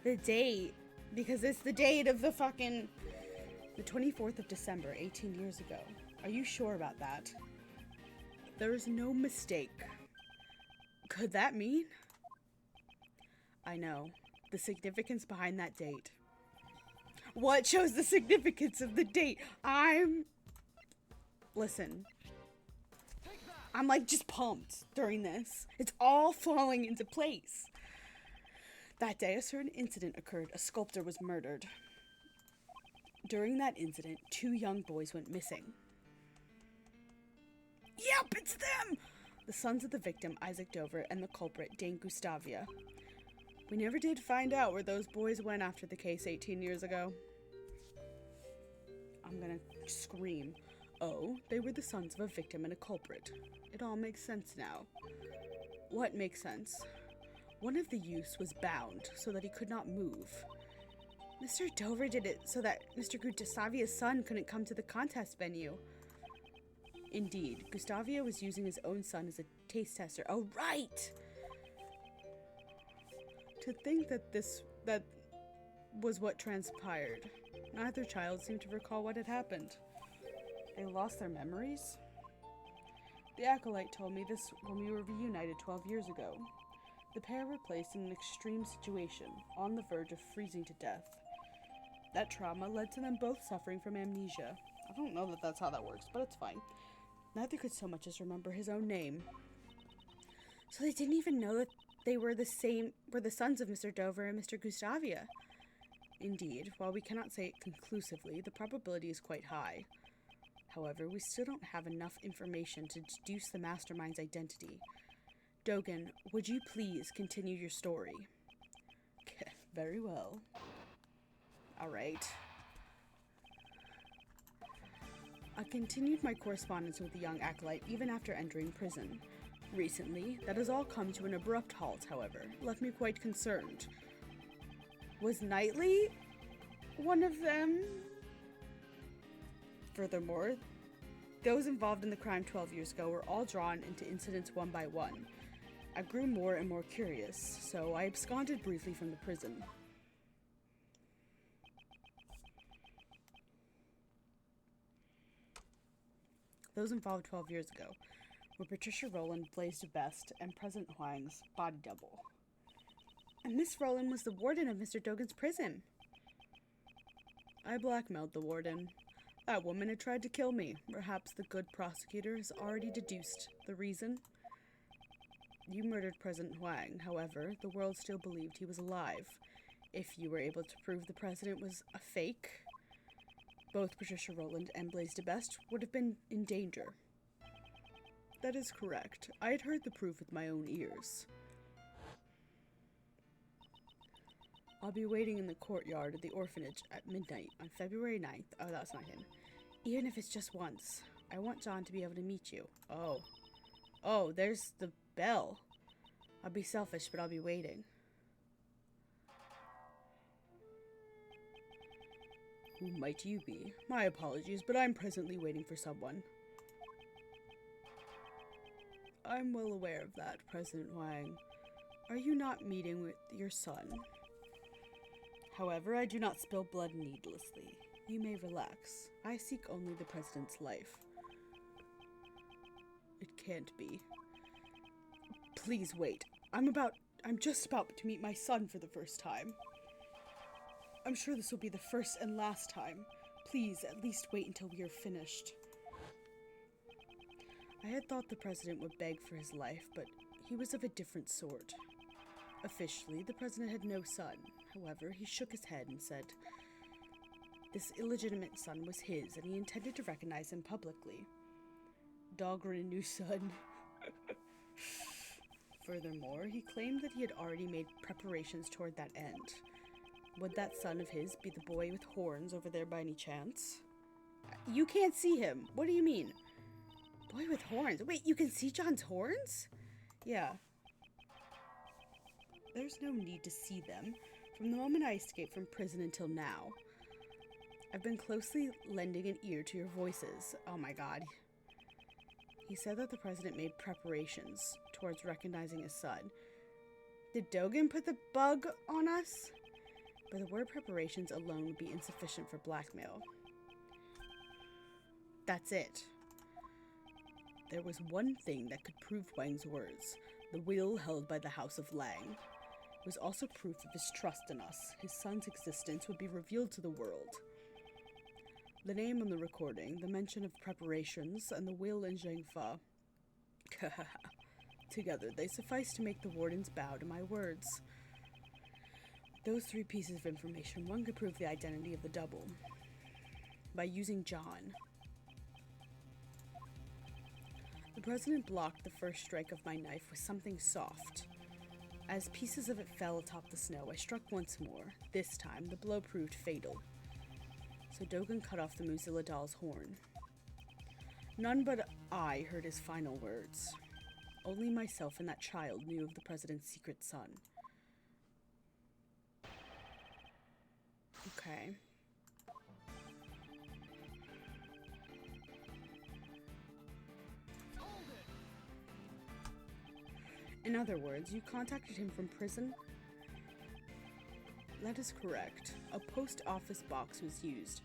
the date, because it's the date of the 24th of December, 18 years ago. Are you sure about that? There is no mistake. Could that mean? I know. The significance behind that date. What shows the significance of the date? Listen. I'm like just pumped during this. It's all falling into place. That day, a certain incident occurred. A sculptor was murdered. During that incident, 2 young boys went missing. Yep, it's them! The sons of the victim, Isaac Dover, and the culprit, Dane Gustavia. We never did find out where those boys went after the case 18 years ago. I'm gonna scream. Oh, they were the sons of a victim and a culprit. It all makes sense now. What makes sense? One of the youths was bound so that he could not move. Mr. Dover did it so that Mr. Gustavia's son couldn't come to the contest venue. Indeed, Gustavia was using his own son as a taste tester. Oh, right! To think that this That was what transpired. Neither child seemed to recall what had happened. They lost their memories? The acolyte told me this when we were reunited 12 years ago. The pair were placed in an extreme situation, on the verge of freezing to death. That trauma led to them both suffering from amnesia. I don't know that that's how that works, but it's fine. Neither could so much as remember his own name. So they didn't even know that they were the sons of Mr. Dover and Mr. Gustavia. Indeed, while we cannot say it conclusively, the probability is quite high. However, we still don't have enough information to deduce the mastermind's identity. Dogen, would you please continue your story? Very well. Alright. I continued my correspondence with the young acolyte even after entering prison. Recently, that has all come to an abrupt halt, however, left me quite concerned. Was Knightley one of them? Furthermore, those involved in the crime 12 years ago were all drawn into incidents one by one. I grew more and more curious, so I absconded briefly from the prison. Those involved 12 years ago were Patricia Rowland, Blaise DeBest, and President Huang's body double. And Miss Rowland was the warden of Mr. Dogen's prison. I blackmailed the warden. That woman had tried to kill me. Perhaps the good prosecutor has already deduced the reason. You murdered President Huang. However, the world still believed he was alive. If you were able to prove the president was a fake, both Patricia Rowland and Blaise DeBest would have been in danger. That is correct. I had heard the proof with my own ears. I'll be waiting in the courtyard of the orphanage at midnight on February 9th. Oh, that's not him. Even if it's just once. I want John to be able to meet you. Oh. Oh, there's the bell. I'll be selfish, but I'll be waiting. Who might you be? My apologies, but I'm presently waiting for someone. I'm well aware of that, President Huang. Are you not meeting with your son? However, I do not spill blood needlessly. You may relax. I seek only the president's life. It can't be. Please wait. I'm just about to meet my son for the first time. I'm sure this will be the first and last time. Please, at least wait until we are finished. I had thought the president would beg for his life, but he was of a different sort. Officially, the president had no son. However, he shook his head and said this illegitimate son was his, and he intended to recognize him publicly. Dahlgren knew son. Furthermore, he claimed that he had already made preparations toward that end. Would that son of his be the boy with horns over there by any chance? You can't see him. What do you mean? Boy with horns. Wait, you can see John's horns? Yeah. There's no need to see them. From the moment I escaped from prison until now, I've been closely lending an ear to your voices. Oh my god. He said that the president made preparations towards recognizing his son. Did Dogen put the bug on us? But the word preparations alone would be insufficient for blackmail. That's it. There was one thing that could prove Wang's words, the will held by the House of Lang. It was also proof of his trust in us. His son's existence would be revealed to the world. The name on the recording, the mention of preparations, and the will in Zhengfa. Together, they suffice to make the wardens bow to my words. Those three pieces of information, one could prove the identity of the double. By using John. The president blocked the first strike of my knife with something soft. As pieces of it fell atop the snow, I struck once more. This time, the blow proved fatal. So Dogen cut off the Muzilla doll's horn. None but I heard his final words. Only myself and that child knew of the president's secret son. Okay. In other words, you contacted him from prison? that is correct. A post office box was used.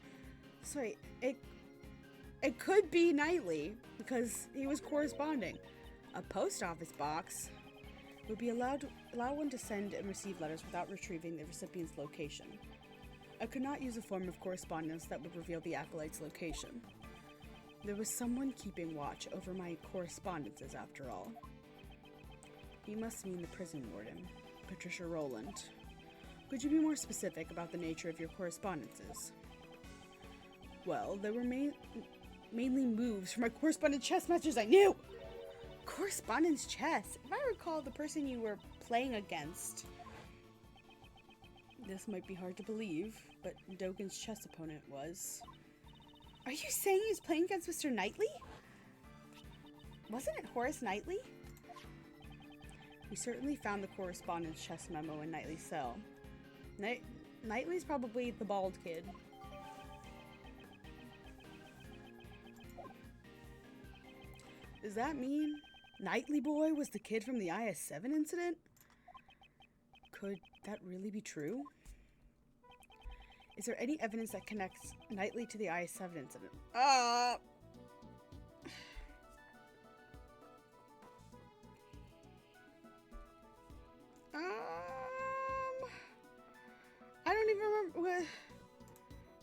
Sorry, it could be Knightley, because he was corresponding. A post office box would be allow one to send and receive letters without retrieving the recipient's location. I could not use a form of correspondence that would reveal the acolyte's location. There was someone keeping watch over my correspondences, after all. You must mean the prison warden, Patricia Rowland. Could you be more specific about the nature of your correspondences? Well, they were mainly moves from my correspondence chess matches I knew! Correspondence chess? If I recall the person you were playing against. This might be hard to believe, but Dogen's chess opponent was. Are you saying he was playing against Mr. Knightley? Wasn't it Horace Knightley? We certainly found the correspondence chess memo in Knightley's cell. Knightley's probably the bald kid. Does that mean Knightley boy was the kid from the IS-7 incident? Could that really be true? Is there any evidence that connects Knightley to the IS-7 incident? I don't even remember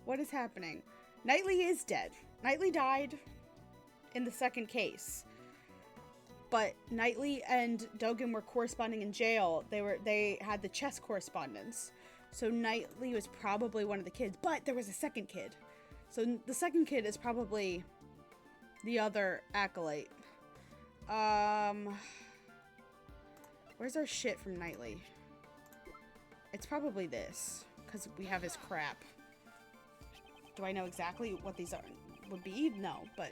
what is happening. Knightley is dead. Knightley died in the second case. But Knightley and Dogen were corresponding in jail. They had the chess correspondence. So Knightley was probably one of the kids, but there was a second kid. So the second kid is probably the other acolyte. Where's our shit from Knightley? It's probably this, because we have his crap. Do I know exactly what these would be? No, but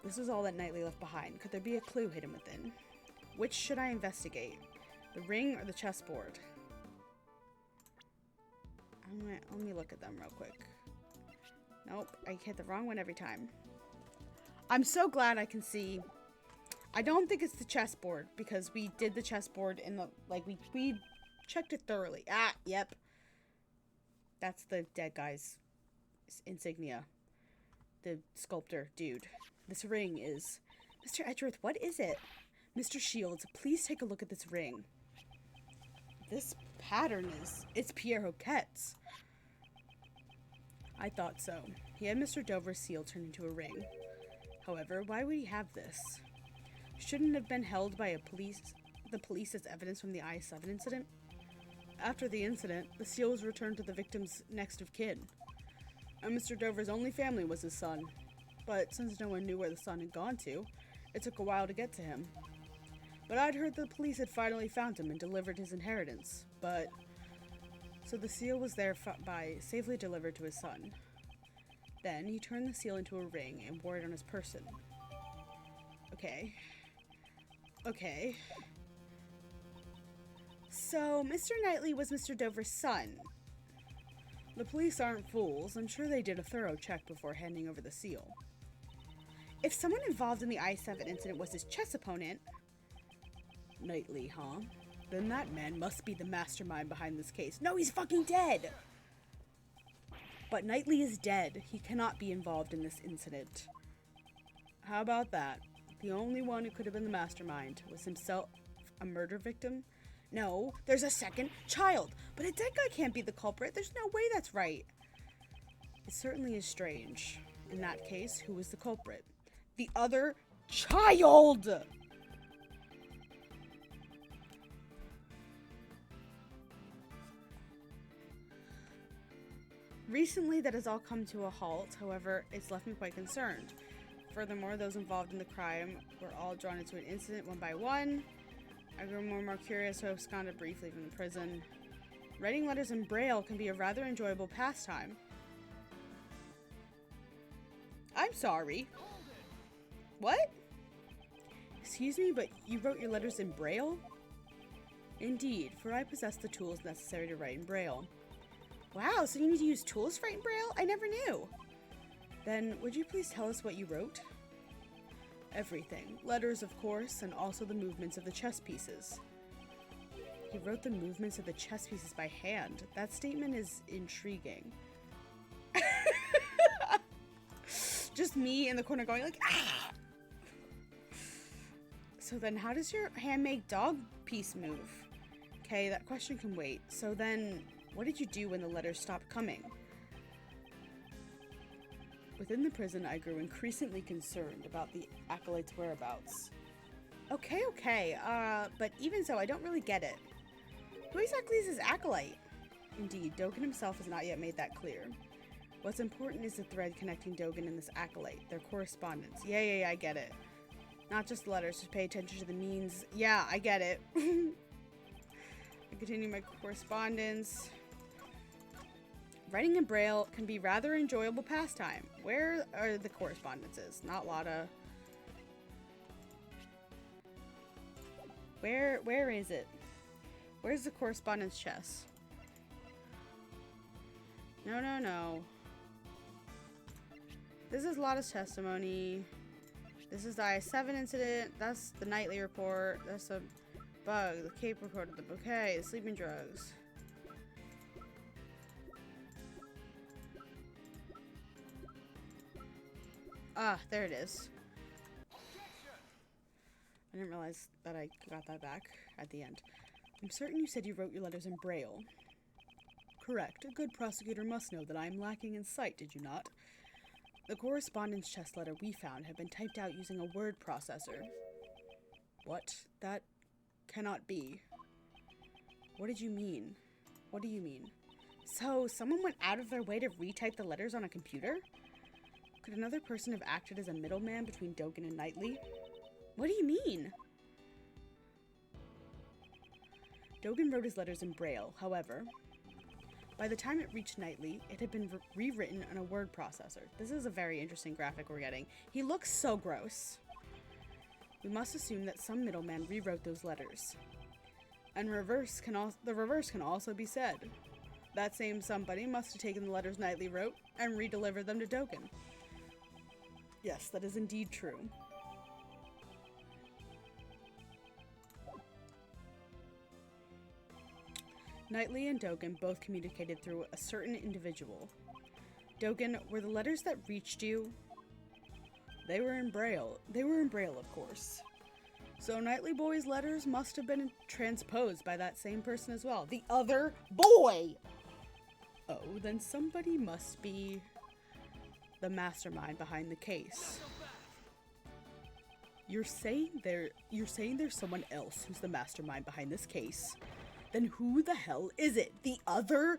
this is all that Knightley left behind. Could there be a clue hidden within? Which should I investigate? The ring or the chessboard? Let me look at them real quick. Nope, I hit the wrong one every time. I'm so glad I can see. I don't think it's the chessboard, because we did the chessboard in the, we checked it thoroughly. Ah, yep. That's the dead guy's insignia. The sculptor dude. This ring is... Mr. Edgeworth, what is it? Mr. Shields, please take a look at this ring. This pattern it's Pierre Hoquet's. I thought so. He had Mr. Dover's seal turned into a ring. However, why would he have this? Shouldn't it have been held by the police as evidence from the IS-7 incident? After the incident, the seal was returned to the victim's next of kin. And Mr. Dover's only family was his son. But since no one knew where the son had gone to, it took a while to get to him. But I'd heard the police had finally found him and delivered his inheritance. So the seal was safely delivered to his son. Then he turned the seal into a ring and wore it on his person. Okay. So Mr. Knightley was Mr. Dover's son. The police aren't fools. I'm sure they did a thorough check before handing over the seal. If someone involved in the I-7 incident was his chess opponent... Knightley, huh? Then that man must be the mastermind behind this case. No, he's fucking dead! But Knightley is dead. He cannot be involved in this incident. How about that? The only one who could have been the mastermind was himself a murder victim? No, there's a second child. But a dead guy can't be the culprit. There's no way that's right. It certainly is strange. In that case, who was the culprit? The other child! Recently, that has all come to a halt. However, it's left me quite concerned. Furthermore, those involved in the crime were all drawn into an incident one by one. I grew more and more curious, so I absconded briefly from the prison. Writing letters in Braille can be a rather enjoyable pastime. I'm sorry. What? Excuse me, but you wrote your letters in Braille? Indeed, for I possess the tools necessary to write in Braille. Wow, so you need to use tools to write in Braille? I never knew. Then, would you please tell us what you wrote? Everything. Letters, of course, and also the movements of the chess pieces. He wrote the movements of the chess pieces by hand. That statement is intriguing. Just me in the corner going like, ah! So then how does your handmade dog piece move? Okay, that question can wait. So then, what did you do when the letters stopped coming? Within the prison, I grew increasingly concerned about the acolyte's whereabouts. Okay, but even so, I don't really get it. Who exactly is this acolyte? Indeed, Dogen himself has not yet made that clear. What's important is the thread connecting Dogen and this acolyte, their correspondence. Yeah, I get it. Not just letters, just pay attention to the means. Yeah, I get it. I continue my correspondence. Writing in Braille can be rather enjoyable pastime. Where are the correspondences? Not Lotta. Where is it? Where's the correspondence chest? No. This is Lotta's testimony. This is the I-7 incident. That's the nightly report. That's a bug. The cape recorded the bouquet. The sleeping drugs. Ah, there it is. I didn't realize that I got that back at the end. I'm certain you said you wrote your letters in Braille. Correct. A good prosecutor must know that I am lacking in sight, did you not? The correspondence chest letter we found had been typed out using a word processor. What? That cannot be. What did you mean? What do you mean? So, someone went out of their way to retype the letters on a computer? Could another person have acted as a middleman between Dogen and Knightley? What do you mean? Dogen wrote his letters in Braille, however. By the time it reached Knightley, it had been rewritten on a word processor. This is a very interesting graphic we're getting. He looks so gross. We must assume that some middleman rewrote those letters. And the reverse can also be said. That same somebody must have taken the letters Knightley wrote and redelivered them to Dogen. Yes, that is indeed true. Knightley and Dogen both communicated through a certain individual. Dogen, were the letters that reached you? They were in Braille. They were in Braille, of course. So Knightley boy's letters must have been transposed by that same person as well. The other boy! Oh, then somebody must be the mastermind behind the case. You're saying there's someone else who's the mastermind behind this case. Then who the hell is it? The other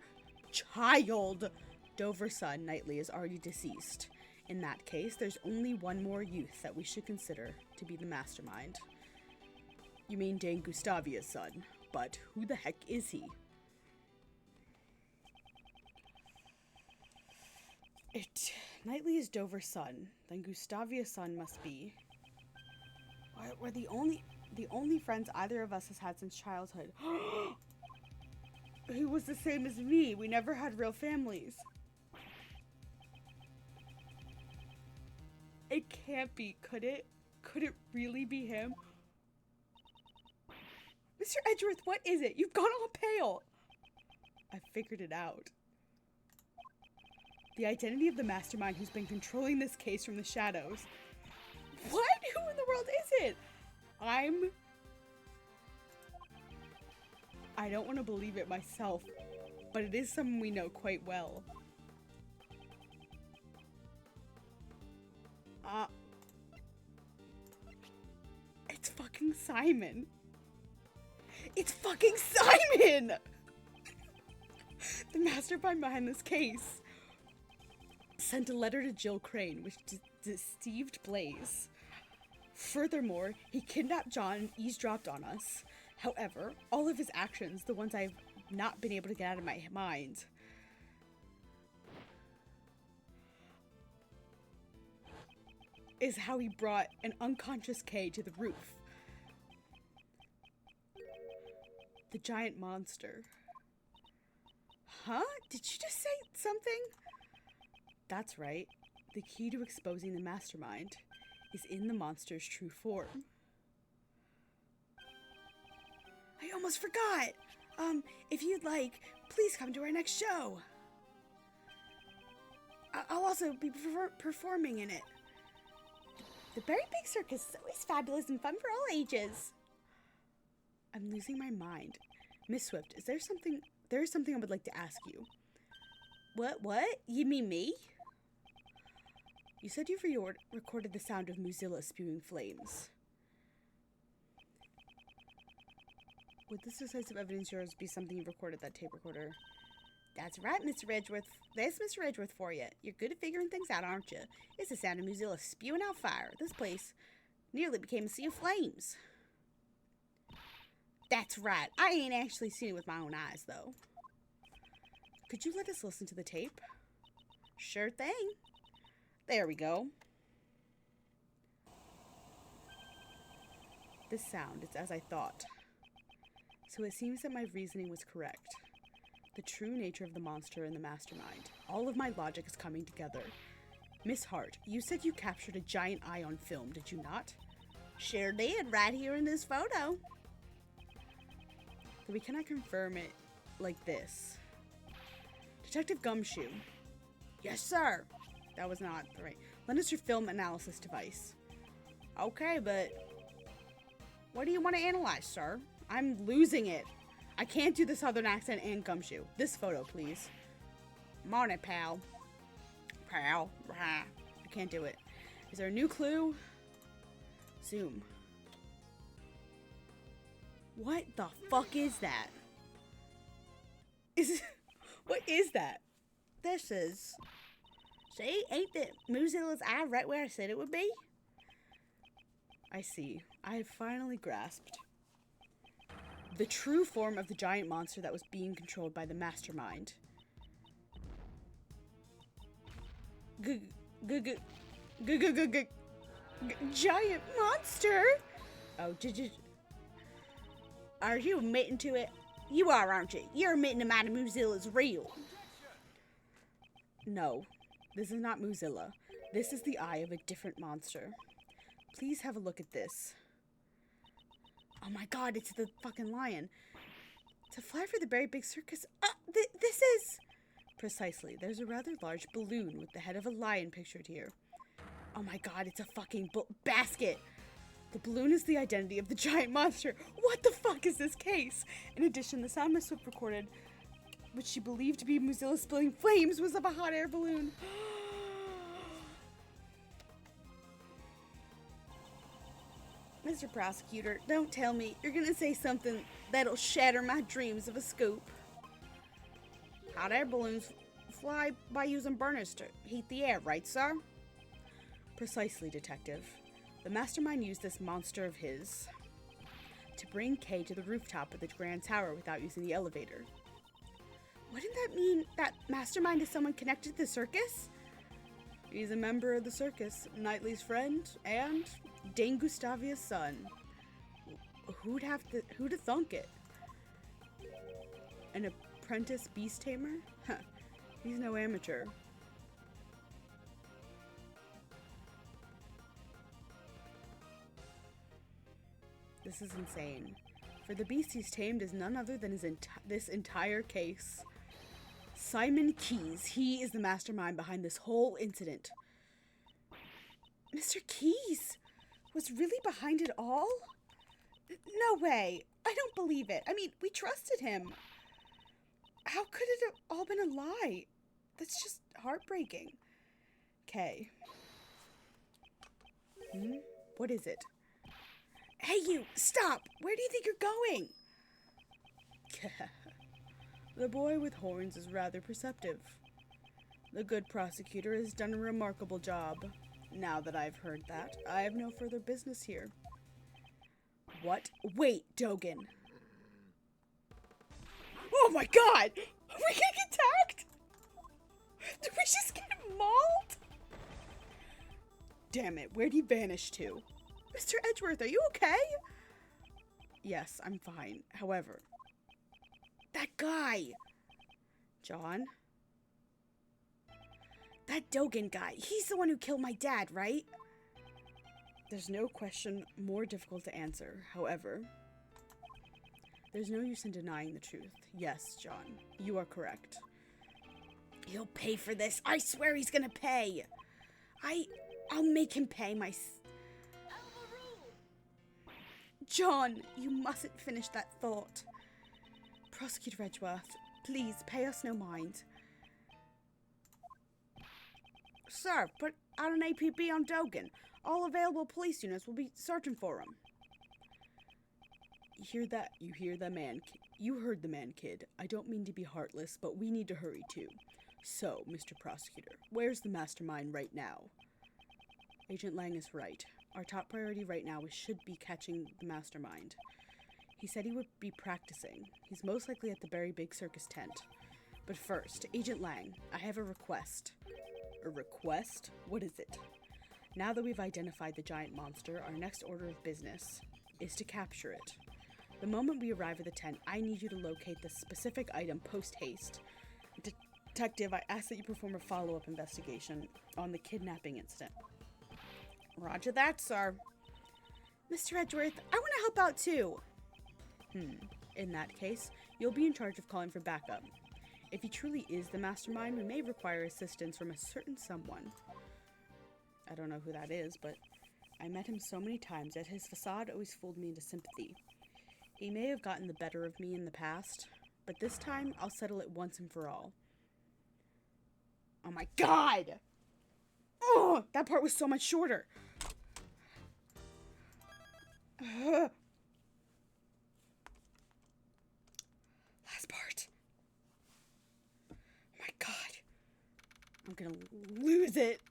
child! Dover's son, Knightley, is already deceased. In that case, there's only one more youth that we should consider to be the mastermind. You mean Dane Gustavia's son, but who the heck is he? Knightley is Dover's son, then Gustavia's son must be. We're the only friends either of us has had since childhood. He was the same as me. We never had real families. It can't be, could it? Could it really be him? Mr. Edgeworth, what is it? You've gone all pale. I figured it out. The identity of the mastermind who's been controlling this case from the shadows. What? Who in the world is it? I don't want to believe it myself, but it is someone we know quite well. It's fucking Simon. It's fucking Simon! The mastermind behind this case sent a letter to Jill Crane, which deceived Blaze. Furthermore, he kidnapped John and eavesdropped on us. However, all of his actions, the ones I've not been able to get out of my mind, is how he brought an unconscious Kay to the roof. The giant monster. Huh? Did you just say something? That's right. The key to exposing the mastermind is in the monster's true form. I almost forgot. If you'd like, please come to our next show. I'll also be performing in it. The Berry Pig Circus is always fabulous and fun for all ages. I'm losing my mind. Miss Swift, there is something I would like to ask you. What? You mean me? You said you recorded the sound of Muzilla spewing flames. Would this decisive evidence yours be something you recorded that tape recorder? That's right, Mr. Edgeworth. That's Mr. Edgeworth for you. You're good at figuring things out, aren't you? It's the sound of Muzilla spewing out fire. This place nearly became a sea of flames. That's right. I ain't actually seen it with my own eyes, though. Could you let us listen to the tape? Sure thing. There we go. This sound is as I thought. So it seems that my reasoning was correct. The true nature of the monster and the mastermind. All of my logic is coming together. Miss Hart, you said you captured a giant eye on film, did you not? Sure did, right here in this photo. But we cannot confirm it like this. Detective Gumshoe. Yes, sir. That was not right. Lend us your film analysis device. Okay, but what do you want to analyze, sir? I'm losing it. I can't do the southern accent and Gumshoe. This photo, please. Morning, pal. Pal. I can't do it. Is there a new clue? Zoom. What the fuck is that? What is that? This is... See, ain't that Muzilla's eye right where I said it would be? I see. I have finally grasped the true form of the giant monster that was being controlled by the mastermind. Giant monster? Oh, are you admitting to it? You are, aren't you? You're admitting to Mighty Muzilla's real. No, this is not Muzilla. This is the eye of a different monster. Please have a look at this. Oh my god, it's the fucking lion. To fly for the Berry Pig Circus. This is... Precisely. There's a rather large balloon with the head of a lion pictured here. Oh my god, it's a fucking basket. The balloon is the identity of the giant monster. What the fuck is this case? In addition, the sound Miss Swift recorded, which she believed to be Muzilla spilling flames, was of a hot air balloon. Mr. Prosecutor, don't tell me you're gonna say something that'll shatter my dreams of a scoop. Hot air balloons fly by using burners to heat the air, right, sir? Precisely, Detective. The mastermind used this monster of his to bring Kay to the rooftop of the Grand Tower without using the elevator. Wouldn't that mean that mastermind is someone connected to the circus? He's a member of the circus, Knightley's friend, and Dane Gustavia's son. Who'd have thunk it? An apprentice beast tamer? Huh. He's no amateur. This is insane. For the beast he's tamed is none other than this entire case. Simon Keyes. He is the mastermind behind this whole incident. Mr. Keyes was really behind it all? No way. I don't believe it. I mean, we trusted him. How could it have all been a lie? That's just heartbreaking. Kay. What is it? Hey, you! Stop! Where do you think you're going? The boy with horns is rather perceptive. The good prosecutor has done a remarkable job. Now that I've heard that, I have no further business here. What? Wait, Dogen. Oh my god! Are we gonna get attacked? Did we just get mauled? Damn it, where'd he vanish to? Mr. Edgeworth, are you okay? Yes, I'm fine. However, that guy! John? That Dogen guy, he's the one who killed my dad, right? There's no question more difficult to answer. However, There's no use in denying the truth. Yes, John, you are correct. He'll pay for this. I swear he's gonna pay. I'll make him pay my... John, you mustn't finish that thought. Prosecutor Edgeworth, please pay us no mind. Sir, put out an APB on Dogan. All available police units will be searching for him. You hear that? You hear the man? You heard the man, kid. I don't mean to be heartless, but we need to hurry too. So, Mr. Prosecutor, where's the mastermind right now? Agent Lang is right. Our top priority right now should be catching the mastermind. He said he would be practicing. He's most likely at the Berry Big Circus tent. But first, Agent Lang, I have a request. A request? What is it? Now that we've identified the giant monster, our next order of business is to capture it. The moment we arrive at the tent, I need you to locate the specific item post-haste. Detective, I ask that you perform a follow-up investigation on the kidnapping incident. Roger that, sir. Mr. Edgeworth, I want to help out too. In that case, you'll be in charge of calling for backup. If he truly is the mastermind, we may require assistance from a certain someone. I don't know who that is, but I met him so many times that his facade always fooled me into sympathy. He may have gotten the better of me in the past, but this time I'll settle it once and for all. Oh my god! Oh, that part was so much shorter. Last part. Oh my god. I'm gonna lose it.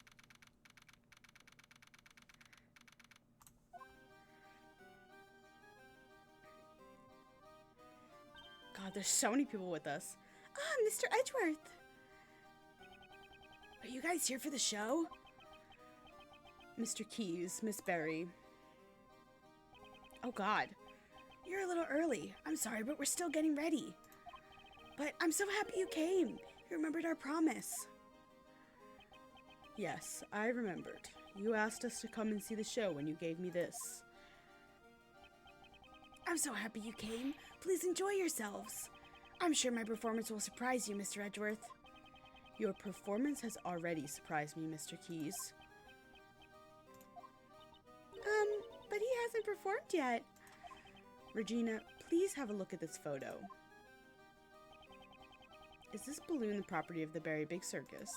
God, there's so many people with us. Ah, Mr. Edgeworth. Are you guys here for the show? Mr. Keyes, Miss Berry. Oh god. You're a little early. I'm sorry, but we're still getting ready. But I'm so happy you came. You remembered our promise. Yes, I remembered. You asked us to come and see the show when you gave me this. I'm so happy you came. Please enjoy yourselves. I'm sure my performance will surprise you, Mr. Edgeworth. Your performance has already surprised me, Mr. Keyes. But he hasn't performed yet. Regina, please have a look at this photo. Is this balloon the property of the Berry Big Circus?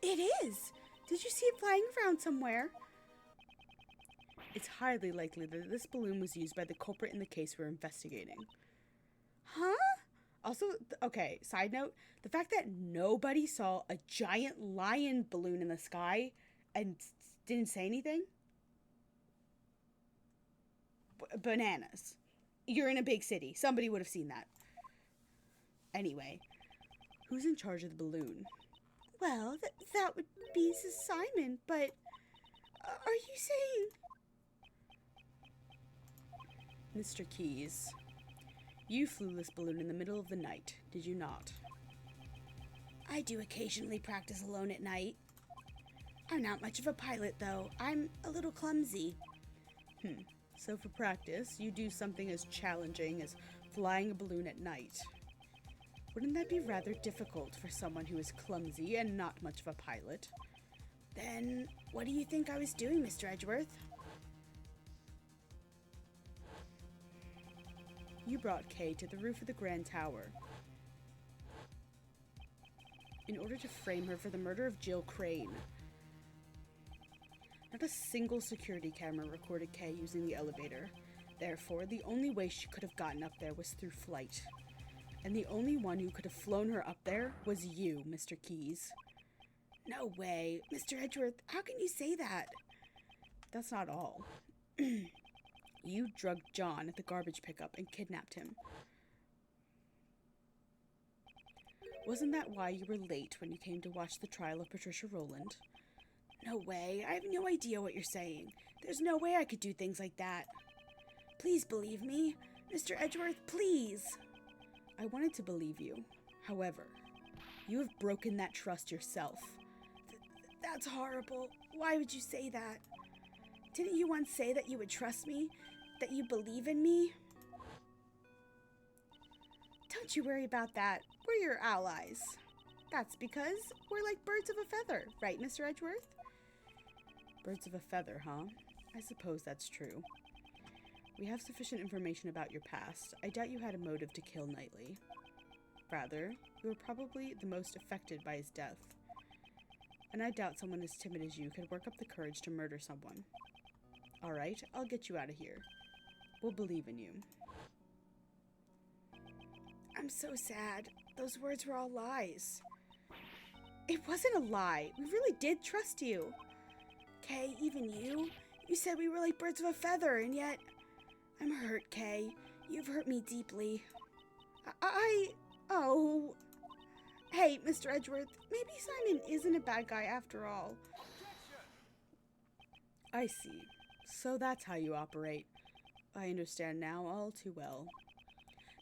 It is. Did you see it flying around somewhere? It's highly likely that this balloon was used by the culprit in the case we're investigating. Huh? Also, okay, side note, the fact that nobody saw a giant lion balloon in the sky and didn't say anything? Bananas. You're in a big city. Somebody would have seen that. Anyway, who's in charge of the balloon? Well, that would be Simon, but are you saying... Mr. Keyes, you flew this balloon in the middle of the night, did you not? I do occasionally practice alone at night. I'm not much of a pilot, though. I'm a little clumsy. So for practice, you do something as challenging as flying a balloon at night. Wouldn't that be rather difficult for someone who is clumsy and not much of a pilot? Then, what do you think I was doing, Mr. Edgeworth? You brought Kay to the roof of the Grand Tower in order to frame her for the murder of Jill Crane. Not a single security camera recorded Kay using the elevator. Therefore, the only way she could have gotten up there was through flight. And the only one who could have flown her up there was you, Mr. Keyes. No way. Mr. Edgeworth, how can you say that? That's not all. You drugged John at the garbage pickup and kidnapped him. Wasn't that why you were late when you came to watch the trial of Patricia Rowland? No way. I have no idea what you're saying. There's no way I could do things like that. Please believe me. Mr. Edgeworth, please. I wanted to believe you. However, you have broken that trust yourself. That's horrible. Why would you say that? Didn't you once say that you would trust me? That you believe in me? Don't you worry about that. We're your allies. That's because we're like birds of a feather, right, Mr. Edgeworth? Birds of a feather, huh? I suppose that's true. We have sufficient information about your past. I doubt you had a motive to kill Knightley. Rather, you were probably the most affected by his death. And I doubt someone as timid as you could work up the courage to murder someone. Alright, I'll get you out of here. We'll believe in you. I'm so sad. Those words were all lies. It wasn't a lie. We really did trust you. Kay, even you? You said we were like birds of a feather, and yet... I'm hurt, Kay. You've hurt me deeply. Oh... Hey, Mr. Edgeworth, maybe Simon isn't a bad guy after all. I see. So that's how you operate. I understand now all too well.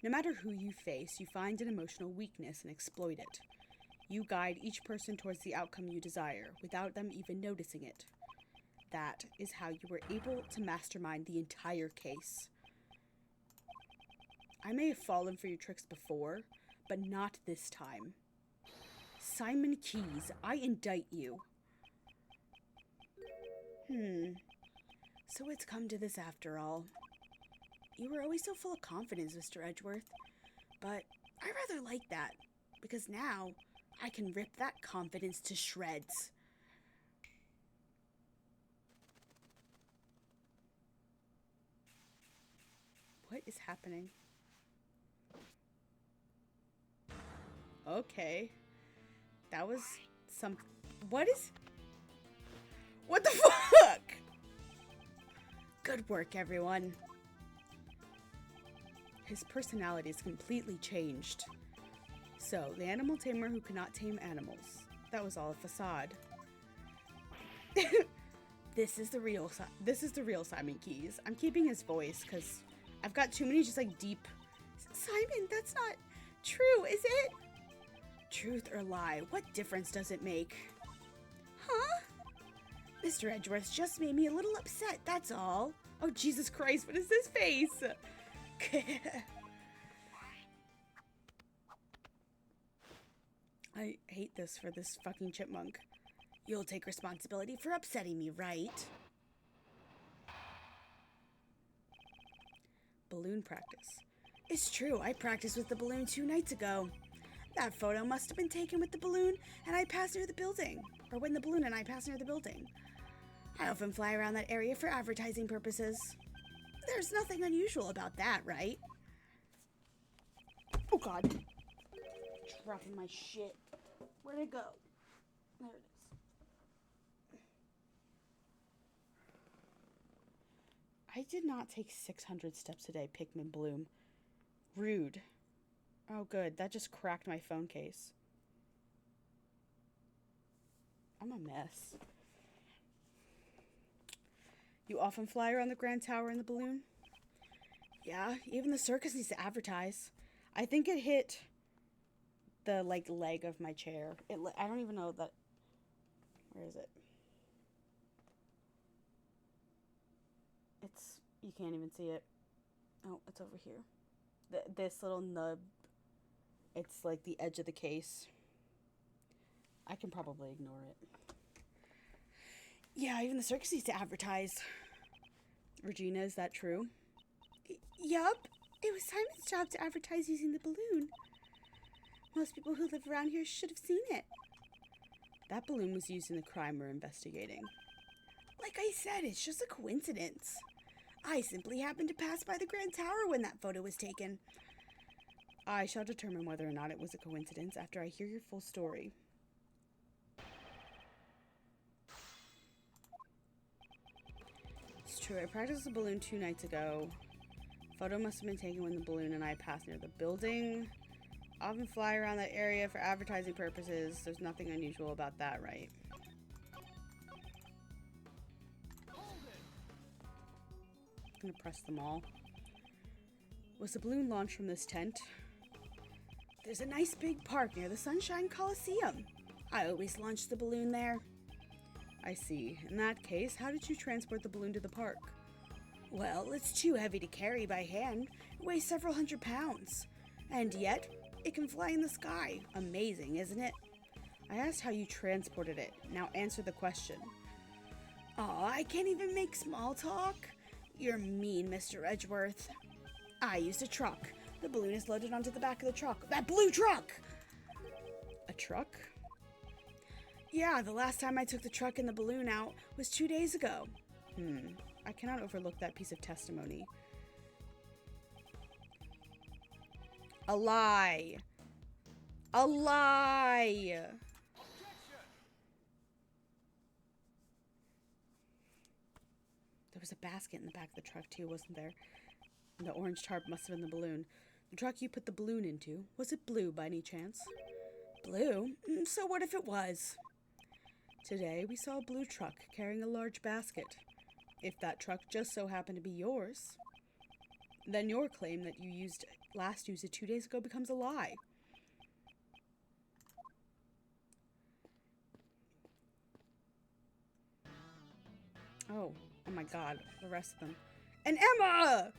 No matter who you face, you find an emotional weakness and exploit it. You guide each person towards the outcome you desire, without them even noticing it. That is how you were able to mastermind the entire case. I may have fallen for your tricks before, but not this time. Simon Keyes, I indict you. So it's come to this after all. You were always so full of confidence, Mr. Edgeworth. But I rather like that, because now I can rip that confidence to shreds. What is happening? Okay. That was some... What the fuck? Good work, everyone. His personality is completely changed. So, the animal tamer who cannot tame animals. That was all a facade. This is the real Simon Keyes. I'm keeping his voice because I've got too many just like deep... Simon, that's not true, is it? Truth or lie, what difference does it make? Huh? Mr. Edgeworth just made me a little upset, that's all. Oh, Jesus Christ, what is this face? I hate this for this fucking chipmunk. You'll take responsibility for upsetting me, right? Balloon practice. It's true, I practiced with the balloon 2 nights ago. That photo must have been taken with the balloon and I passed near the building. Or when the balloon and I passed near the building. I often fly around that area for advertising purposes. There's nothing unusual about that, right? Oh God. Dropping my shit. Where'd it go? There it is. I did not take 600 steps a day, Pikmin Bloom. Rude. Oh good, that just cracked my phone case. I'm a mess. You often fly around the Grand Tower in the balloon? Yeah, even the circus needs to advertise. I think it hit the leg of my chair. I don't even know that. Where is it? You can't even see it. Oh, it's over here. This little nub. It's like the edge of the case. I can probably ignore it. Yeah, even the circus needs to advertise. Regina, is that true? Yup. It was Simon's job to advertise using the balloon. Most people who live around here should have seen it. That balloon was used in the crime we're investigating. Like I said, it's just a coincidence. I simply happened to pass by the Grand Tower when that photo was taken. I shall determine whether or not it was a coincidence after I hear your full story. It's true, I practiced the balloon 2 nights ago. Photo must have been taken when the balloon and I passed near the building. Often fly around that area for advertising purposes. There's nothing unusual about that, right? I'm gonna press them all. Was the balloon launched from this tent? There's a nice big park near the Sunshine Coliseum. I always launch the balloon there. I see. In that case, how did you transport the balloon to the park? Well, it's too heavy to carry by hand. It weighs several hundred pounds. And yet, it can fly in the sky. Amazing, isn't it? I asked how you transported it. Now answer the question. Aw, I can't even make small talk. You're mean, Mr. Edgeworth. I used a truck. The balloon is loaded onto the back of the truck. That blue truck! A truck? Yeah, the last time I took the truck and the balloon out was 2 days ago. I cannot overlook that piece of testimony. A lie. A lie! There was a basket in the back of the truck too, wasn't there? And the orange tarp must have been the balloon. The truck you put the balloon into, was it blue by any chance? Blue? So what if it was? Today we saw a blue truck carrying a large basket. If that truck just so happened to be yours, then your claim that you last used it 2 days ago becomes a lie. Oh my god, the rest of them. And Emma!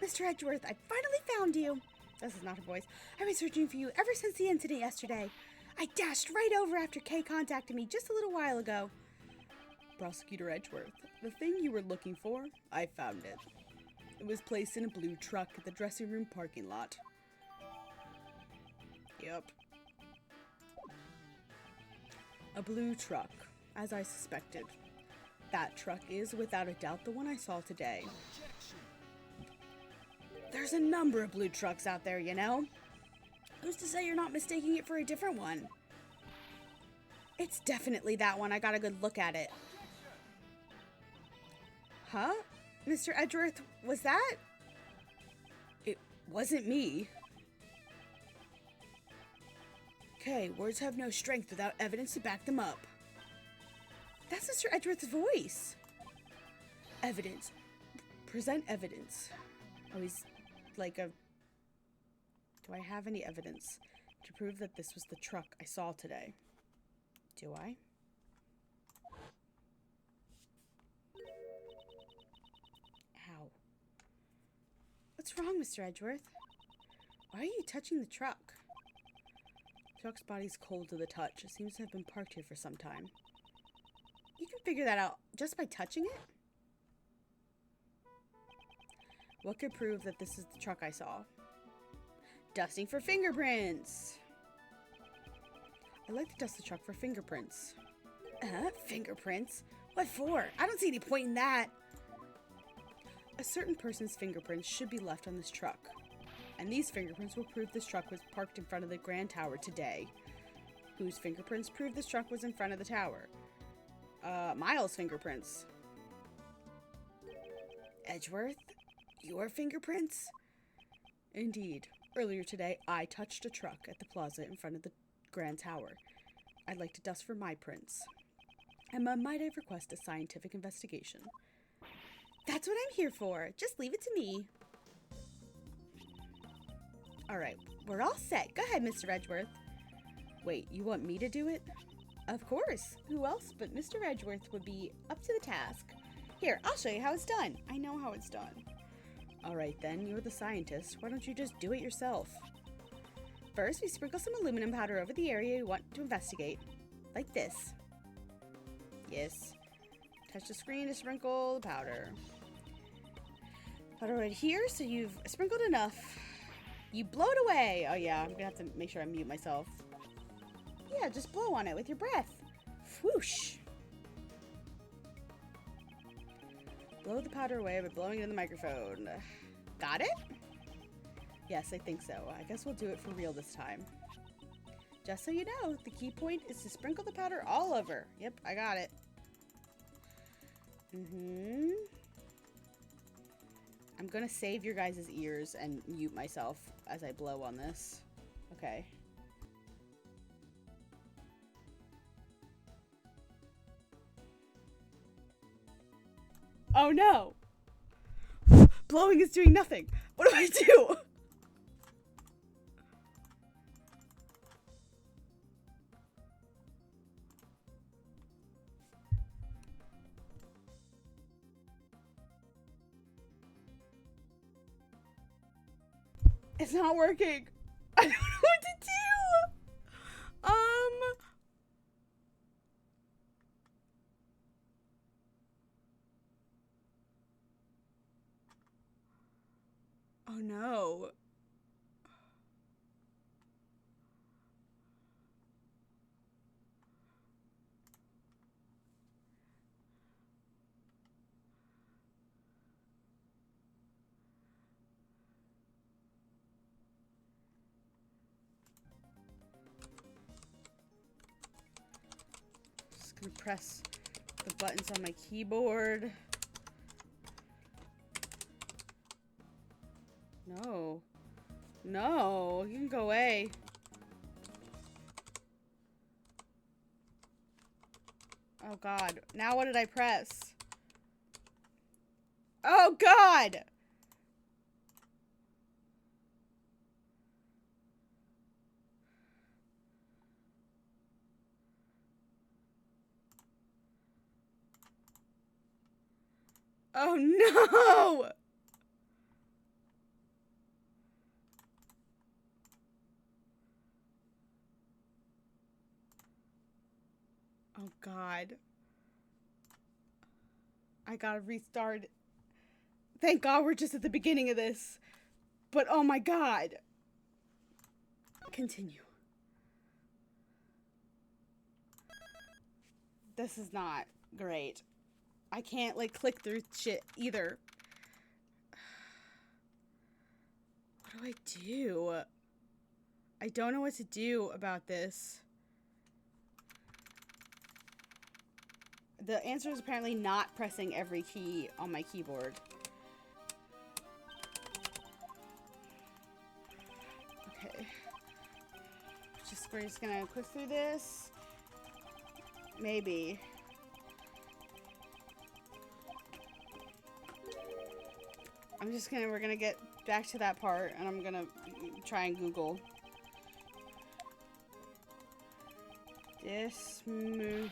Mr. Edgeworth, I finally found you. This is not her voice. I've been searching for you ever since the incident yesterday. I dashed right over after Kay contacted me just a little while ago. Prosecutor Edgeworth, the thing you were looking for, I found it. It was placed in a blue truck at the dressing room parking lot. Yep. A blue truck, as I suspected. That truck is, without a doubt, the one I saw today. There's a number of blue trucks out there, you know? Who's to say you're not mistaking it for a different one? It's definitely that one. I got a good look at it. Huh? Mr. Edgeworth, was that? It wasn't me. Okay, words have no strength without evidence to back them up. That's Mr. Edgeworth's voice. Evidence. Present evidence. Oh, he's like a... Do I have any evidence to prove that this was the truck I saw today? Do I? Ow. What's wrong, Mr. Edgeworth? Why are you touching the truck? The truck's body's cold to the touch. It seems to have been parked here for some time. You can figure that out just by touching it? What could prove that this is the truck I saw? Dusting for fingerprints! I'd like to dust the truck for fingerprints. Fingerprints? What for? I don't see any point in that. A certain person's fingerprints should be left on this truck. And these fingerprints will prove this truck was parked in front of the Grand Tower today. Whose fingerprints prove this truck was in front of the tower? Miles' fingerprints. Edgeworth? Your fingerprints? Indeed. Earlier today, I touched a truck at the plaza in front of the Grand Tower. I'd like to dust for my prints. And might I request a scientific investigation? That's what I'm here for. Just leave it to me. Alright, we're all set. Go ahead, Mr. Edgeworth. Wait, you want me to do it? Of course. Who else but Mr. Edgeworth would be up to the task? Here, I'll show you how it's done. I know how it's done. Alright then, you're the scientist. Why don't you just do it yourself? First, we sprinkle some aluminum powder over the area you want to investigate. Like this. Yes. Touch the screen to sprinkle the powder. Powder right here, so you've sprinkled enough. You blow it away! Oh yeah, I'm gonna have to make sure I mute myself. Yeah, just blow on it with your breath. Whoosh! Blow the powder away by blowing it in the microphone. Got it? Yes, I think so. I guess we'll do it for real this time. Just so you know, the key point is to sprinkle the powder all over. Yep, I got it. I'm gonna save your guys' ears and mute myself as I blow on this. Okay. Oh no! Blowing is doing nothing. What do I do? It's not working. I don't know what to do. Oh no. Just gonna press the buttons on my keyboard. No. No, you can go away. Oh god. Now what did I press? Oh god! Oh no! Oh god. I gotta restart. Thank god we're just at the beginning of this. But oh my god. Continue. This is not great. I can't like click through shit either. What do I do? I don't know what to do about this. The answer is apparently not pressing every key on my keyboard. Okay. We're just gonna click through this. Maybe. We're gonna get back to that part and I'm gonna try and Google. This move.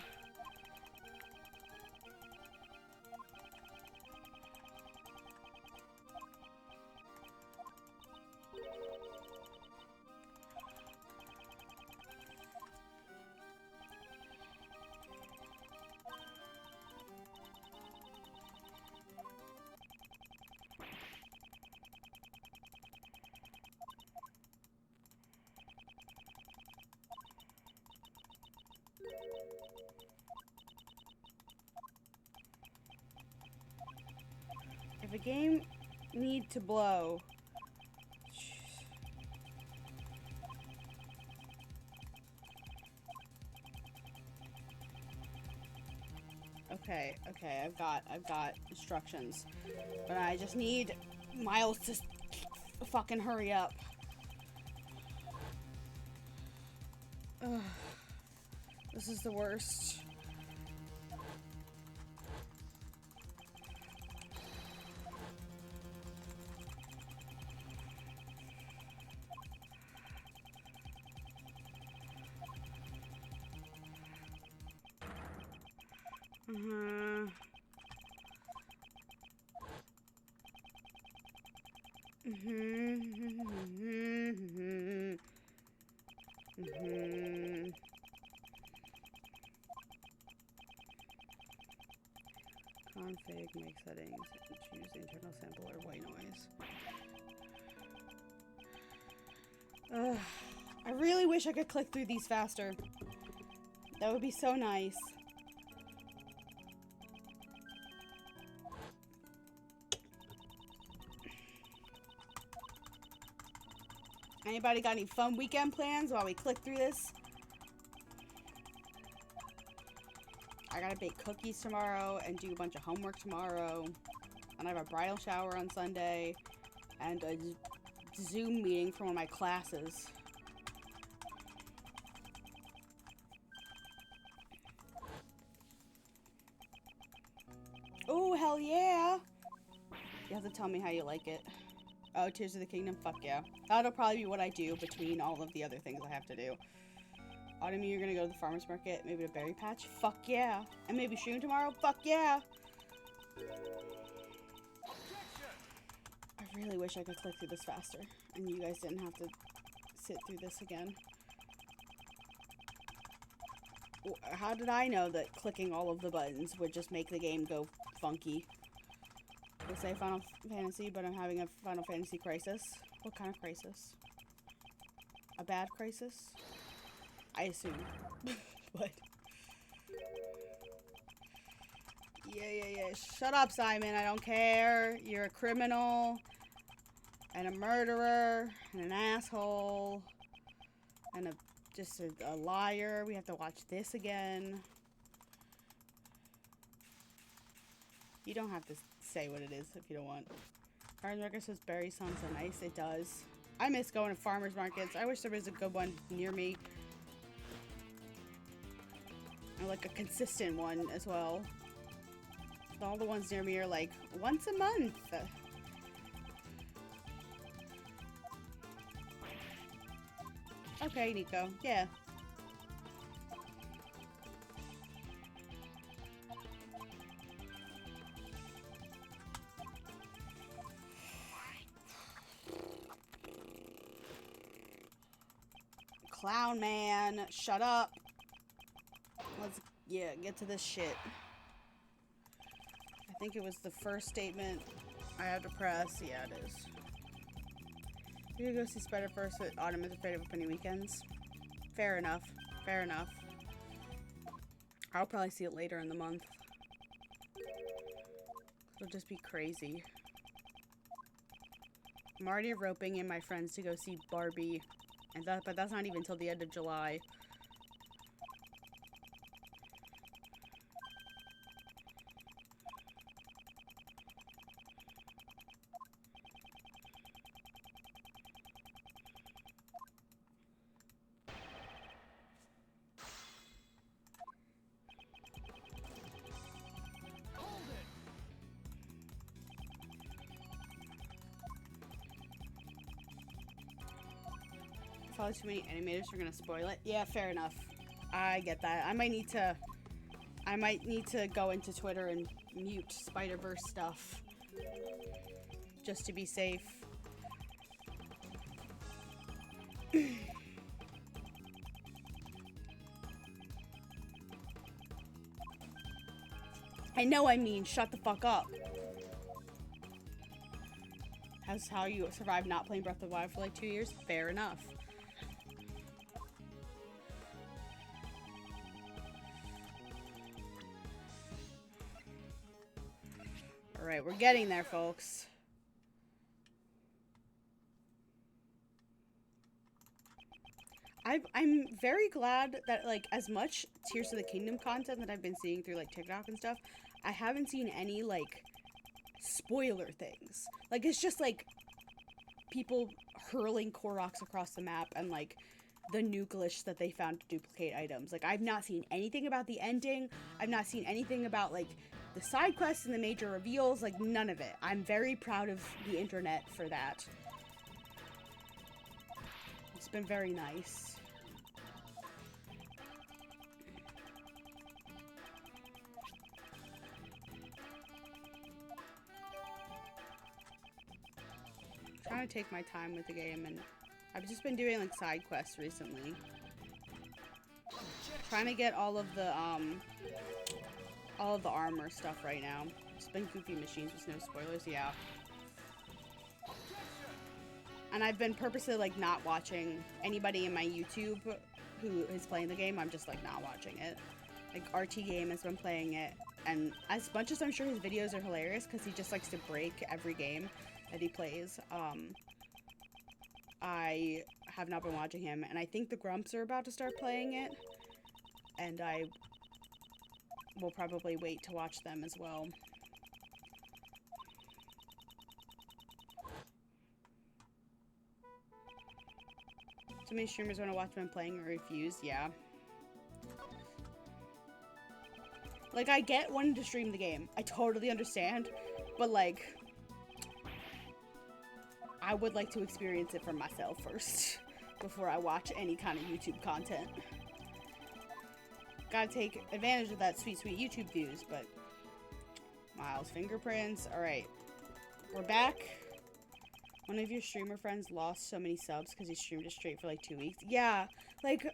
If a game need to blow. Okay, I've got instructions. But I just need Miles to fucking hurry up. Ugh. This is the worst. Config, make settings, choose internal sample or white noise. I really wish I could click through these faster. That would be so nice. Anybody got any fun weekend plans while we click through this? I gotta bake cookies tomorrow and do a bunch of homework tomorrow. And I have a bridal shower on Sunday. And a Zoom meeting for one of my classes. Oh, hell yeah! You have to tell me how you like it. Oh, Tears of the Kingdom? Fuck yeah. That'll probably be what I do between all of the other things I have to do. Autumn, you're gonna go to the farmer's market, maybe a berry patch? Fuck yeah. And maybe Shroom tomorrow? Fuck yeah. I really wish I could click through this faster, and you guys didn't have to sit through this again. How did I know that clicking all of the buttons would just make the game go funky? I say Final Fantasy, but I'm having a Final Fantasy crisis. What kind of crisis? A bad crisis? I assume. But... Yeah. Shut up, Simon. I don't care. You're a criminal. And a murderer. And an asshole. And just a liar. We have to watch this again. You don't have to say what it is if you don't want. Farmer's Market says berries sound so nice. It does. I miss going to farmers markets. I wish there was a good one near me. Or like a consistent one as well. All the ones near me are like once a month. Okay, Nico. Yeah. Clown man, shut up. Let's, get to this shit. I think it was the first statement I have to press. Yeah, it is. You're gonna go see Spider-Verse with Autumn is Afraid of Opening Weekends. Fair enough. Fair enough. I'll probably see it later in the month. It'll just be crazy. I'm already roping in my friends to go see Barbie. But that's not even till the end of July. Probably too many animators are gonna spoil it. Yeah, fair enough. I get that. I might need to go into Twitter and mute Spider-Verse stuff. Just to be safe. I know I mean, shut the fuck up. That's how you survive not playing Breath of the Wild for like 2 years? Fair enough. Alright, we're getting there, folks. I'm very glad that, like, as much Tears of the Kingdom content that I've been seeing through, like, TikTok and stuff, I haven't seen any, like, spoiler things. Like, it's just, like, people hurling Koroks across the map and, like, the new glitch that they found to duplicate items. Like, I've not seen anything about the ending. I've not seen anything about, like, the side quests and the major reveals. Like, none of it. I'm very proud of the internet for that. It's been very nice. I'm trying to take my time with the game, and I've just been doing like side quests recently. Trying to get all of the armor stuff right now. It's been Goofy Machines with no spoilers, yeah. And I've been purposely like not watching anybody in my YouTube who is playing the game. I'm just like not watching it. Like RT Game has been playing it, and as much as I'm sure his videos are hilarious because he just likes to break every game that he plays, I have not been watching him, and I think the Grumps are about to start playing it, and I will probably wait to watch them as well. Too many streamers want to watch them playing or refuse, yeah. Like, I get wanting to stream the game. I totally understand, but like, I would like to experience it for myself first before I watch any kind of YouTube content. Gotta take advantage of that sweet, sweet YouTube views, but Miles fingerprints. Alright. We're back. One of your streamer friends lost so many subs because he streamed it straight for like 2 weeks. Yeah, like,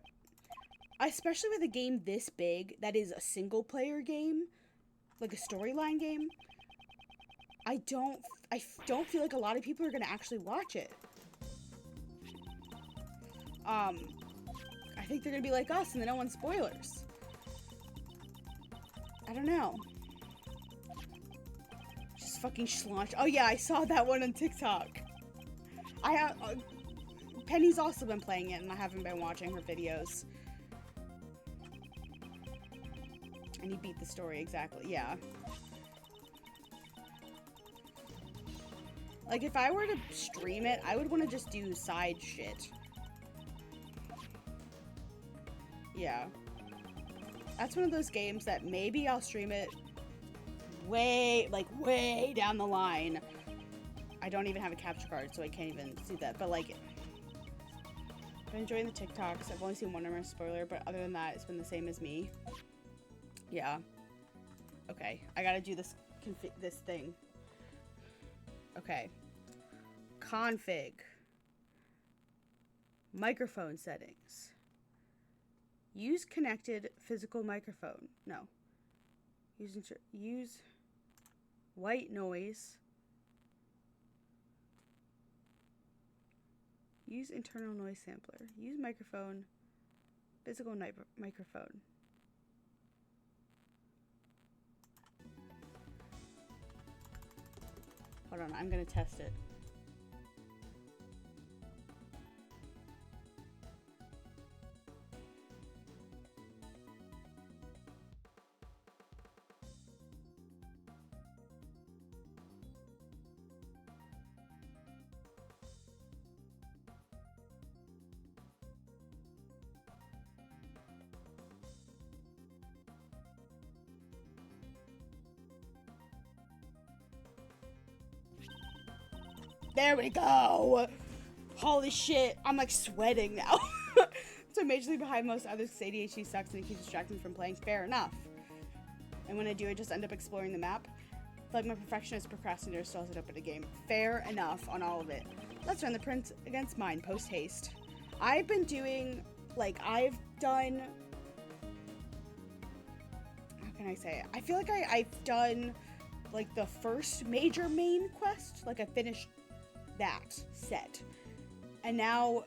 especially with a game this big that is a single player game, like a storyline game, I don't feel like a lot of people are gonna actually watch it. I think they're gonna be like us and they don't want spoilers. I don't know. Just fucking schlaunched. Oh yeah, I saw that one on TikTok. I have Penny's also been playing it and I haven't been watching her videos. And he beat the story exactly. Yeah. Like if I were to stream it, I would want to just do side shit. Yeah. That's one of those games that maybe I'll stream it way down the line. I don't even have a capture card, so I can't even see that. But like, I've been enjoying the TikToks. I've only seen one more spoiler, but other than that, it's been the same as me. Yeah. Okay, I gotta do this thing. Okay. Config. Microphone settings. Use connected physical microphone. No. Use white noise. Use internal noise sampler. Use microphone. Physical microphone. Hold on, I'm gonna test it. There we go! Holy shit, I'm like sweating now. So I'm majorly behind most others because ADHD sucks and it keeps distracting me from playing. Fair enough. And when I do, I just end up exploring the map. I feel like my perfectionist procrastinator stalls it up in a game. Fair enough on all of it. Let's run the print against mine, post haste. I've been doing, like, I've done... How can I say it? I feel like I've done, like, the first major main quest. Like, I finished that set, and now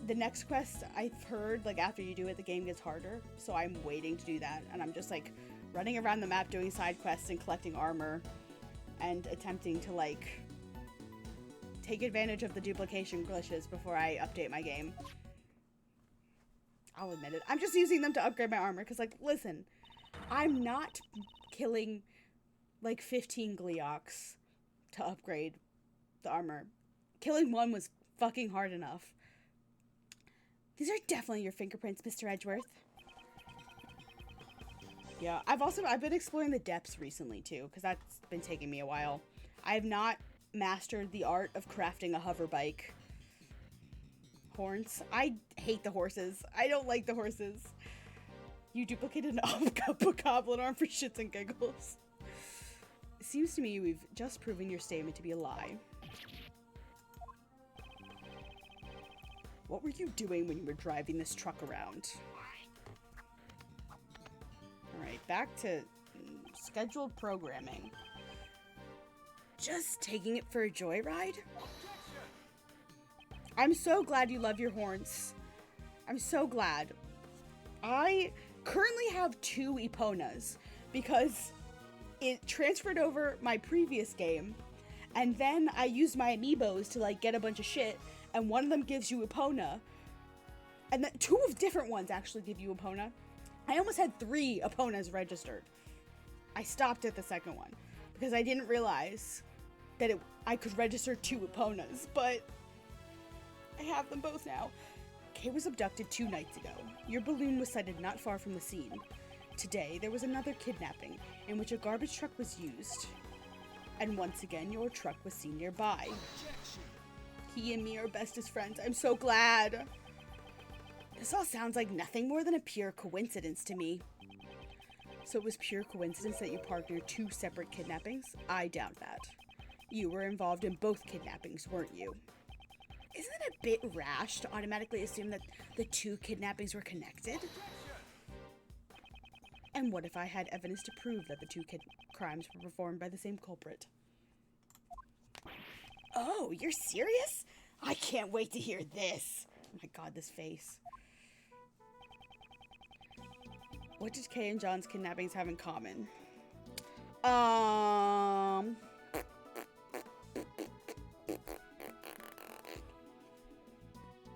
the next quest, I've heard, like, after you do it the game gets harder, so I'm waiting to do that, and I'm just like running around the map doing side quests and collecting armor and attempting to like take advantage of the duplication glitches before I update my game. I'll admit it, I'm just using them to upgrade my armor because, like, listen, I'm not killing like 15 Gleeoks to upgrade the armor. Killing one was fucking hard enough. These are definitely your fingerprints, Mr. Edgeworth. Yeah, I've been exploring the depths recently too, because that's been taking me a while. I have not mastered the art of crafting a hover bike. Horns. I hate the horses. I don't like the horses. You duplicated an goblin arm for shits and giggles. It seems to me we've just proven your statement to be a lie. What were you doing when you were driving this truck around? Alright, back to scheduled programming. Just taking it for a joyride? I'm so glad you love your horns. I'm so glad. I currently have 2 Eponas because it transferred over my previous game, and then I used my amiibos to, like, get a bunch of shit. And one of them gives you Epona. And then 2 of different ones actually give you Epona. I almost had 3 Eponas registered. I stopped at the second one because I didn't realize that I could register 2 Eponas, but I have them both now. Kay was abducted 2 nights ago. Your balloon was sighted not far from the scene. Today, there was another kidnapping in which a garbage truck was used. And once again, your truck was seen nearby. He and me are bestest friends. I'm so glad. This all sounds like nothing more than a pure coincidence to me. So it was pure coincidence that you partnered 2 separate kidnappings? I doubt that. You were involved in both kidnappings, weren't you? Isn't it a bit rash to automatically assume that the two kidnappings were connected? And what if I had evidence to prove that the two crimes were performed by the same culprit? Oh, you're serious? I can't wait to hear this. Oh my god, this face. What did Kay and John's kidnappings have in common?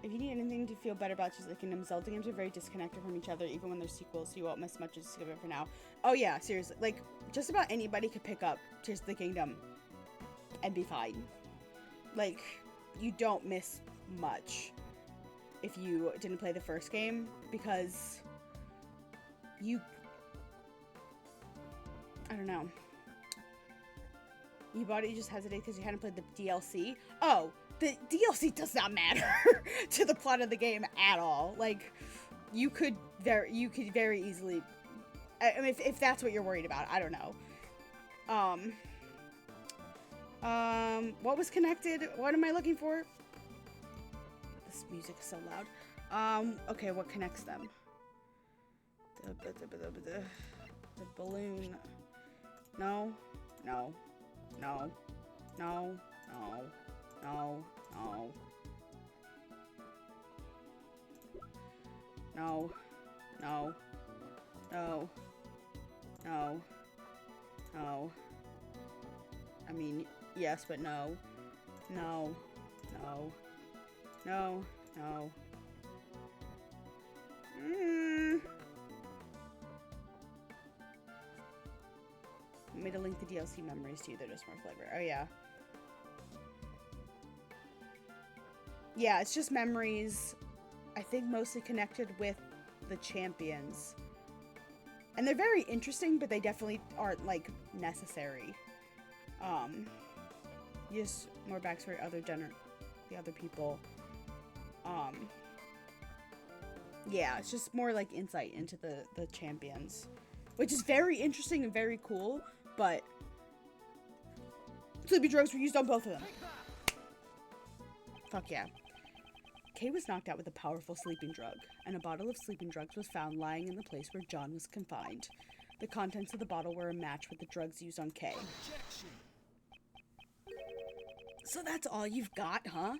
If you need anything to feel better about Tears of the Kingdom, Zelda games are very disconnected from each other, even when they're sequels, so you won't miss much. Just skip it for now. Oh yeah, seriously. Like, just about anybody could pick up Tears of the Kingdom and be fine. Like, you don't miss much if you didn't play the first game, because I don't know. You bought it, you just hesitated because you hadn't played the DLC? Oh, the DLC does not matter to the plot of the game at all. Like, you could very easily, I mean, if that's what you're worried about, I don't know. What was connected? What am I looking for? This music is so loud. Okay, what connects them? The balloon. No. No. No. No. No. No. No. No. No. No. No. No. I mean, yes, but no. No. No. No. No. Want me to link the DLC memories to you? They're just more flavor. Oh, yeah. Yeah, it's just memories. I think mostly connected with the champions. And they're very interesting, but they definitely aren't, like, necessary. Just more backstory, the other people. Yeah, it's just more like insight into the champions, which is very interesting and very cool, but sleeping drugs were used on both of them. Fuck yeah. Kay was knocked out with a powerful sleeping drug, and a bottle of sleeping drugs was found lying in the place where John was confined. The contents of the bottle were a match with the drugs used on Kay. So that's all you've got, huh?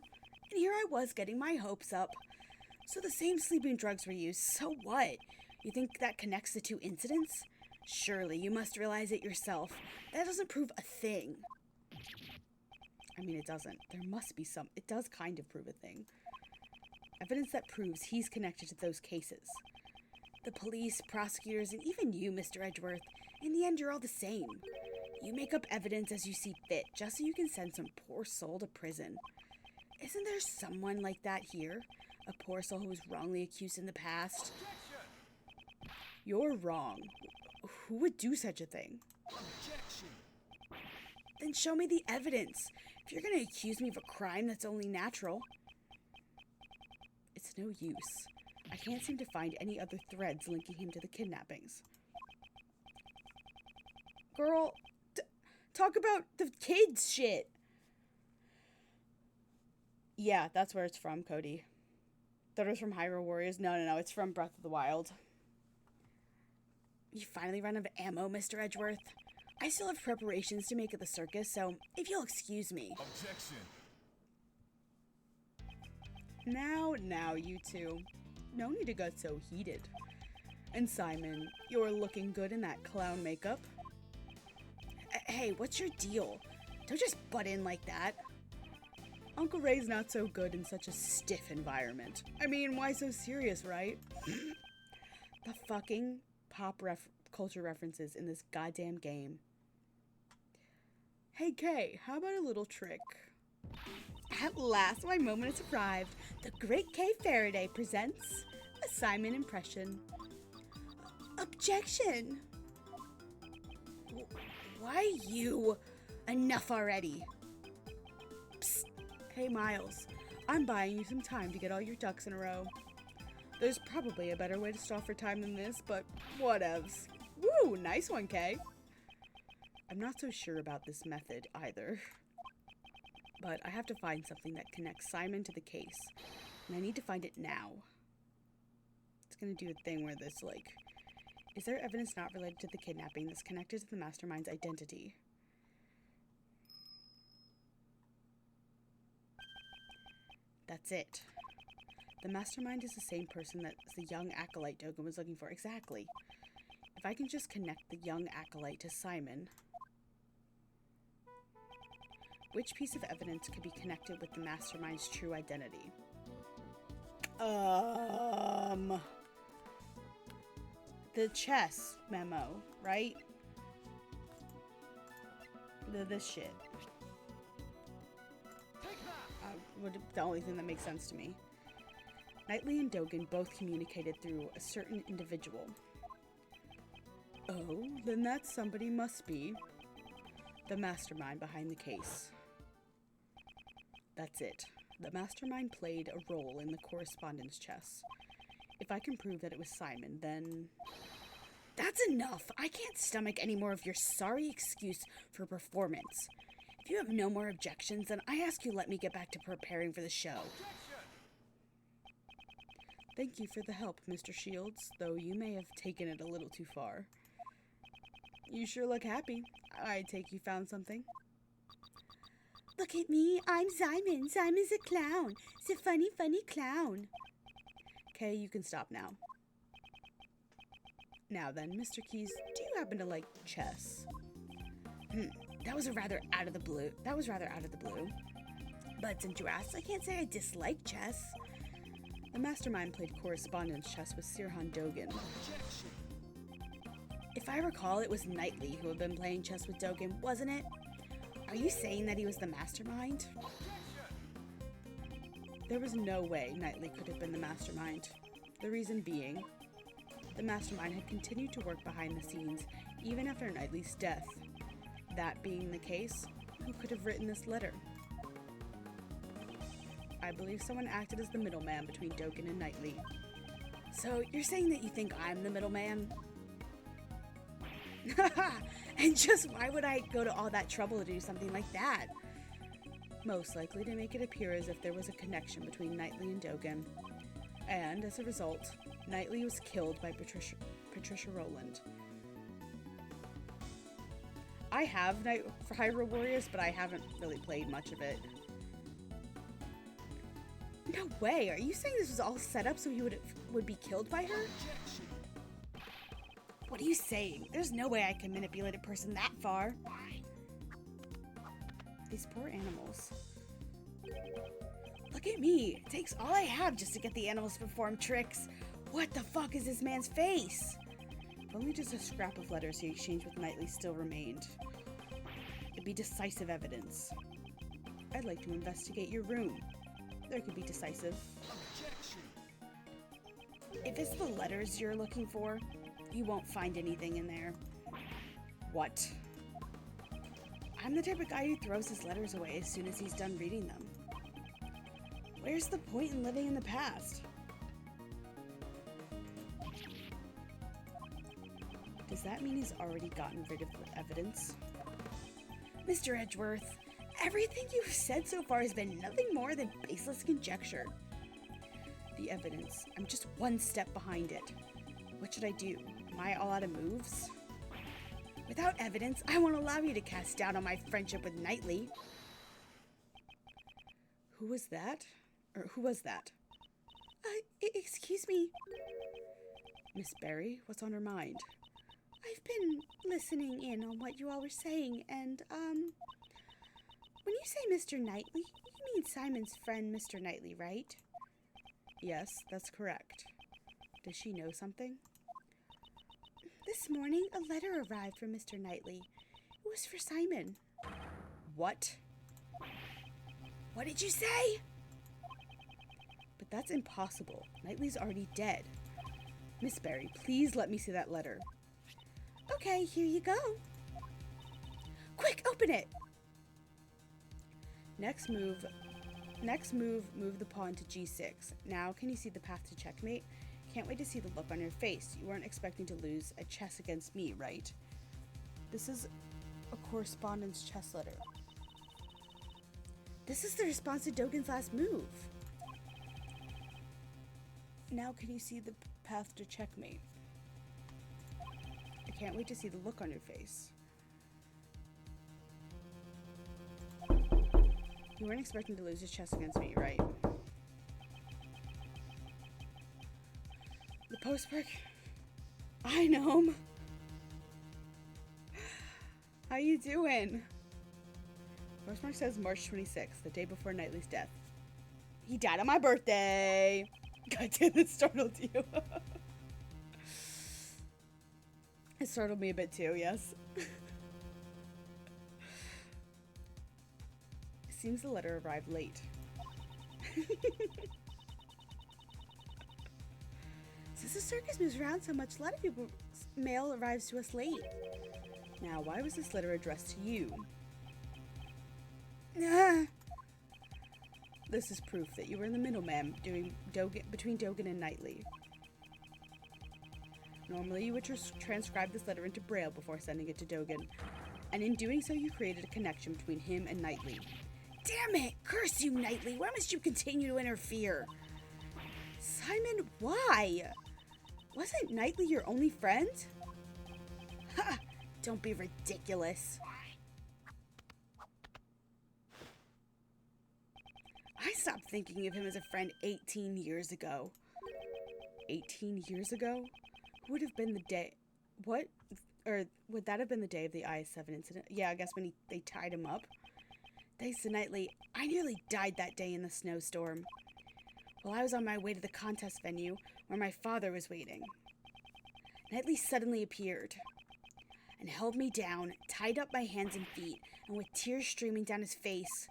And here I was getting my hopes up. So the same sleeping drugs were used, so what? You think that connects the two incidents? Surely you must realize it yourself. That doesn't prove a thing. I mean, it doesn't. There must be some. It does kind of prove a thing. Evidence that proves he's connected to those cases. The police, prosecutors, and even you, Mr. Edgeworth, in the end, you're all the same. You make up evidence as you see fit, just so you can send some poor soul to prison. Isn't there someone like that here? A poor soul who was wrongly accused in the past? You're wrong. Who would do such a thing? Then show me the evidence. If you're going to accuse me of a crime, that's only natural. It's no use. I can't seem to find any other threads linking him to the kidnappings. Girl, talk about the kids shit. Yeah, that's where it's from, Cody. Thought it was from Hyrule Warriors. No, it's from Breath of the Wild. You finally run out of ammo, Mr. Edgeworth? I still have preparations to make at the circus, so if you'll excuse me. Objection. Now, you two. No need to get so heated. And Simon, you're looking good in that clown makeup. Hey, what's your deal? Don't just butt in like that. Uncle Ray's not so good in such a stiff environment. I mean, why so serious, right? The fucking pop culture references in this goddamn game. Hey Kay, how about a little trick? At last, my moment has arrived. The great Kay Faraday presents a Simon impression. Objection! Why you? Enough already. Psst. Hey Miles, I'm buying you some time to get all your ducks in a row. There's probably a better way to stall for time than this, but whatevs. Woo, nice one, Kay. I'm not so sure about this method either. but I have to find something that connects Simon to the case, and I need to find it now. It's gonna do a thing where this, like, is there evidence not related to the kidnapping that's connected to the mastermind's identity? That's it. The mastermind is the same person that the young acolyte Dogen was looking for. Exactly. If I can just connect the young acolyte to Simon, which piece of evidence could be connected with the mastermind's true identity? The chess memo, right? This shit. The only thing that makes sense to me. Knightley and Dogen both communicated through a certain individual. Oh, then that somebody must be the mastermind behind the case. That's it. The mastermind played a role in the correspondence chess. If I can prove that it was Simon, then... That's enough! I can't stomach any more of your sorry excuse for performance. If you have no more objections, then I ask you let me get back to preparing for the show. Thank you for the help, Mr. Shields, though you may have taken it a little too far. You sure look happy. I take you found something. Look at me, I'm Simon. Simon's a clown. It's a funny, funny clown. Okay, you can stop now. Now then, Mr. Keys, do you happen to like chess? That was rather out of the blue. But since you asked, I can't say I dislike chess. The mastermind played correspondence chess with Sirhan Dogen. If I recall, it was Knightley who had been playing chess with Dogen, wasn't it? Are you saying that he was the mastermind? There was no way Knightley could have been the mastermind. The reason being, the mastermind had continued to work behind the scenes even after Knightley's death. That being the case, who could have written this letter? I believe someone acted as the middleman between Dogen and Knightley. So, you're saying that you think I'm the middleman? And just why would I go to all that trouble to do something like that? Most likely to make it appear as if there was a connection between Knightley and Dogen. And, as a result, Knightley was killed by Patricia Rowland. I have Hyrule Warriors, but I haven't really played much of it. No way! Are you saying this was all set up so he would be killed by her? What are you saying? There's no way I can manipulate a person that far. These poor animals. Look at me! It takes all I have just to get the animals to perform tricks. What the fuck is this man's face? If only just a scrap of letters he exchanged with Knightley still remained. It'd be decisive evidence. I'd like to investigate your room. There could be decisive. If it's the letters you're looking for, you won't find anything in there. What? I'm the type of guy who throws his letters away as soon as he's done reading them. Where's the point in living in the past? Does that mean he's already gotten rid of the evidence? Mr. Edgeworth, everything you've said so far has been nothing more than baseless conjecture. The evidence. I'm just one step behind it. What should I do? Am I all out of moves? Without evidence, I won't allow you to cast doubt on my friendship with Knightley. Who was that? Or who was that? Excuse me. Miss Berry, what's on her mind? I've been listening in on what you all were saying, and, when you say Mr. Knightley, you mean Simon's friend, Mr. Knightley, right? Yes, that's correct. Does she know something? This morning, a letter arrived from Mr. Knightley. It was for Simon. What? What did you say? But that's impossible. Knightley's already dead. Miss Berry, please let me see that letter. Okay, here you go. Quick, open it! Next move, move the pawn to g6. Now, can you see the path to checkmate? Can't wait to see the look on your face. You weren't expecting to lose a chess against me, right? This is a correspondence chess letter. This is the response to Dogen's last move. Now can you see the path to checkmate? I can't wait to see the look on your face. You weren't expecting to lose his chest against me, right? The postmark? I know him. How you doing? Postmark says March 26th, the day before Knightley's death. He died on my birthday. God damn, it startled you. It startled me a bit too, yes. Seems the letter arrived late. Since the circus moves around so much, a lot of people's mail arrives to us late. Now, why was this letter addressed to you? This is proof that you were the middleman between Dogen and Knightley. Normally, you would transcribe this letter into Braille before sending it to Dogen, and in doing so, you created a connection between him and Knightley. Damn it! Curse you, Knightley! Why must you continue to interfere? Simon, why? Wasn't Knightley your only friend? Ha! Don't be ridiculous. I stopped thinking of him as a friend 18 years ago. 18 years ago? Would have been the day... What? Or would that have been the day of the IS-7 incident? Yeah, I guess when they tied him up. Thanks to Knightley, I nearly died that day in the snowstorm. While I was on my way to the contest venue, where my father was waiting, Knightley suddenly appeared and held me down, tied up my hands and feet, and with tears streaming down his face,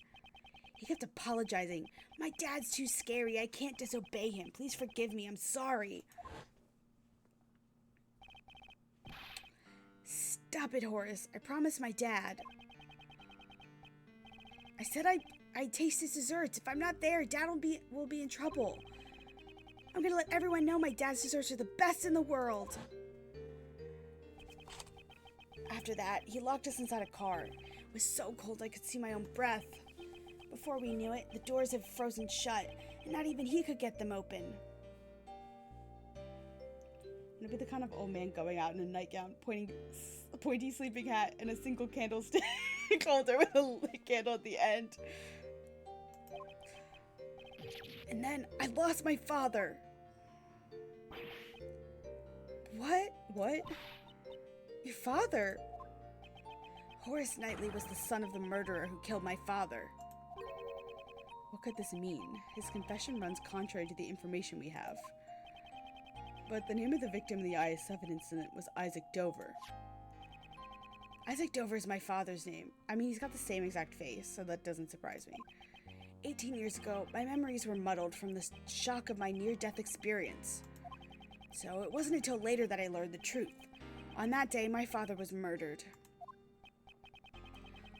he kept apologizing. My dad's too scary. I can't disobey him. Please forgive me. I'm sorry. Stop it, Horace. I promised my dad. I said I'd taste his desserts. If I'm not there, Dad will be in trouble. I'm gonna let everyone know my dad's desserts are the best in the world. After that, he locked us inside a car. It was so cold I could see my own breath. Before we knew it, the doors had frozen shut, and not even he could get them open. I'm gonna be the kind of old man going out in a nightgown, a pointy sleeping hat, and a single candlestick holder with a candle at the end. And then I lost my father. What? Your father? Horace Knightley was the son of the murderer who killed my father. What could this mean? His confession runs contrary to the information we have. But the name of the victim in the IS-7 incident was Isaac Dover. Isaac Dover is my father's name. I mean, he's got the same exact face, so that doesn't surprise me. 18 years ago, my memories were muddled from the shock of my near-death experience. So it wasn't until later that I learned the truth. On that day, my father was murdered.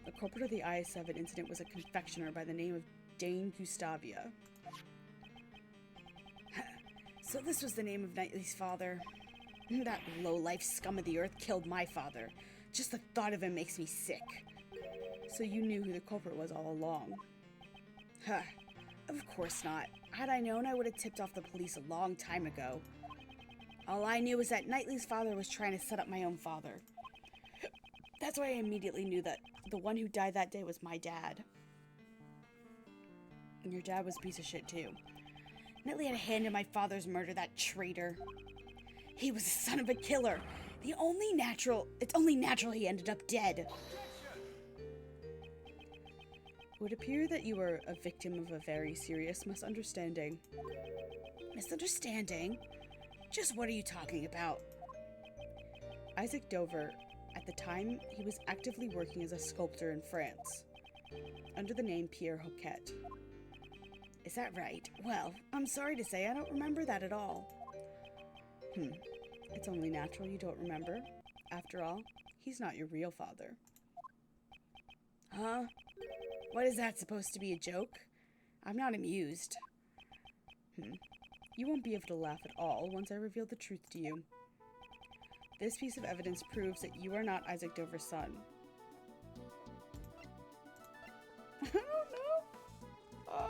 The culprit of the IS-7 incident was a confectioner by the name of Dane Gustavia. So this was the name of Knightley's father. That low-life scum of the earth killed my father. Just the thought of him makes me sick. So you knew who the culprit was all along. Of course not. Had I known, I would have tipped off the police a long time ago. All I knew was that Knightley's father was trying to set up my own father. That's why I immediately knew that the one who died that day was my dad. And your dad was a piece of shit too. Knightley had a hand in my father's murder, that traitor. He was the son of a killer. It's only natural he ended up dead. It would appear that you were a victim of a very serious misunderstanding. Misunderstanding? Just what are you talking about? Isaac Dover, at the time, he was actively working as a sculptor in France, under the name Pierre Hoquet. Is that right? Well, I'm sorry to say I don't remember that at all. It's only natural you don't remember. After all, he's not your real father. Huh? What is that supposed to be, a joke? I'm not amused. You won't be able to laugh at all once I reveal the truth to you. This piece of evidence proves that you are not Isaac Dover's son. I don't know. Um.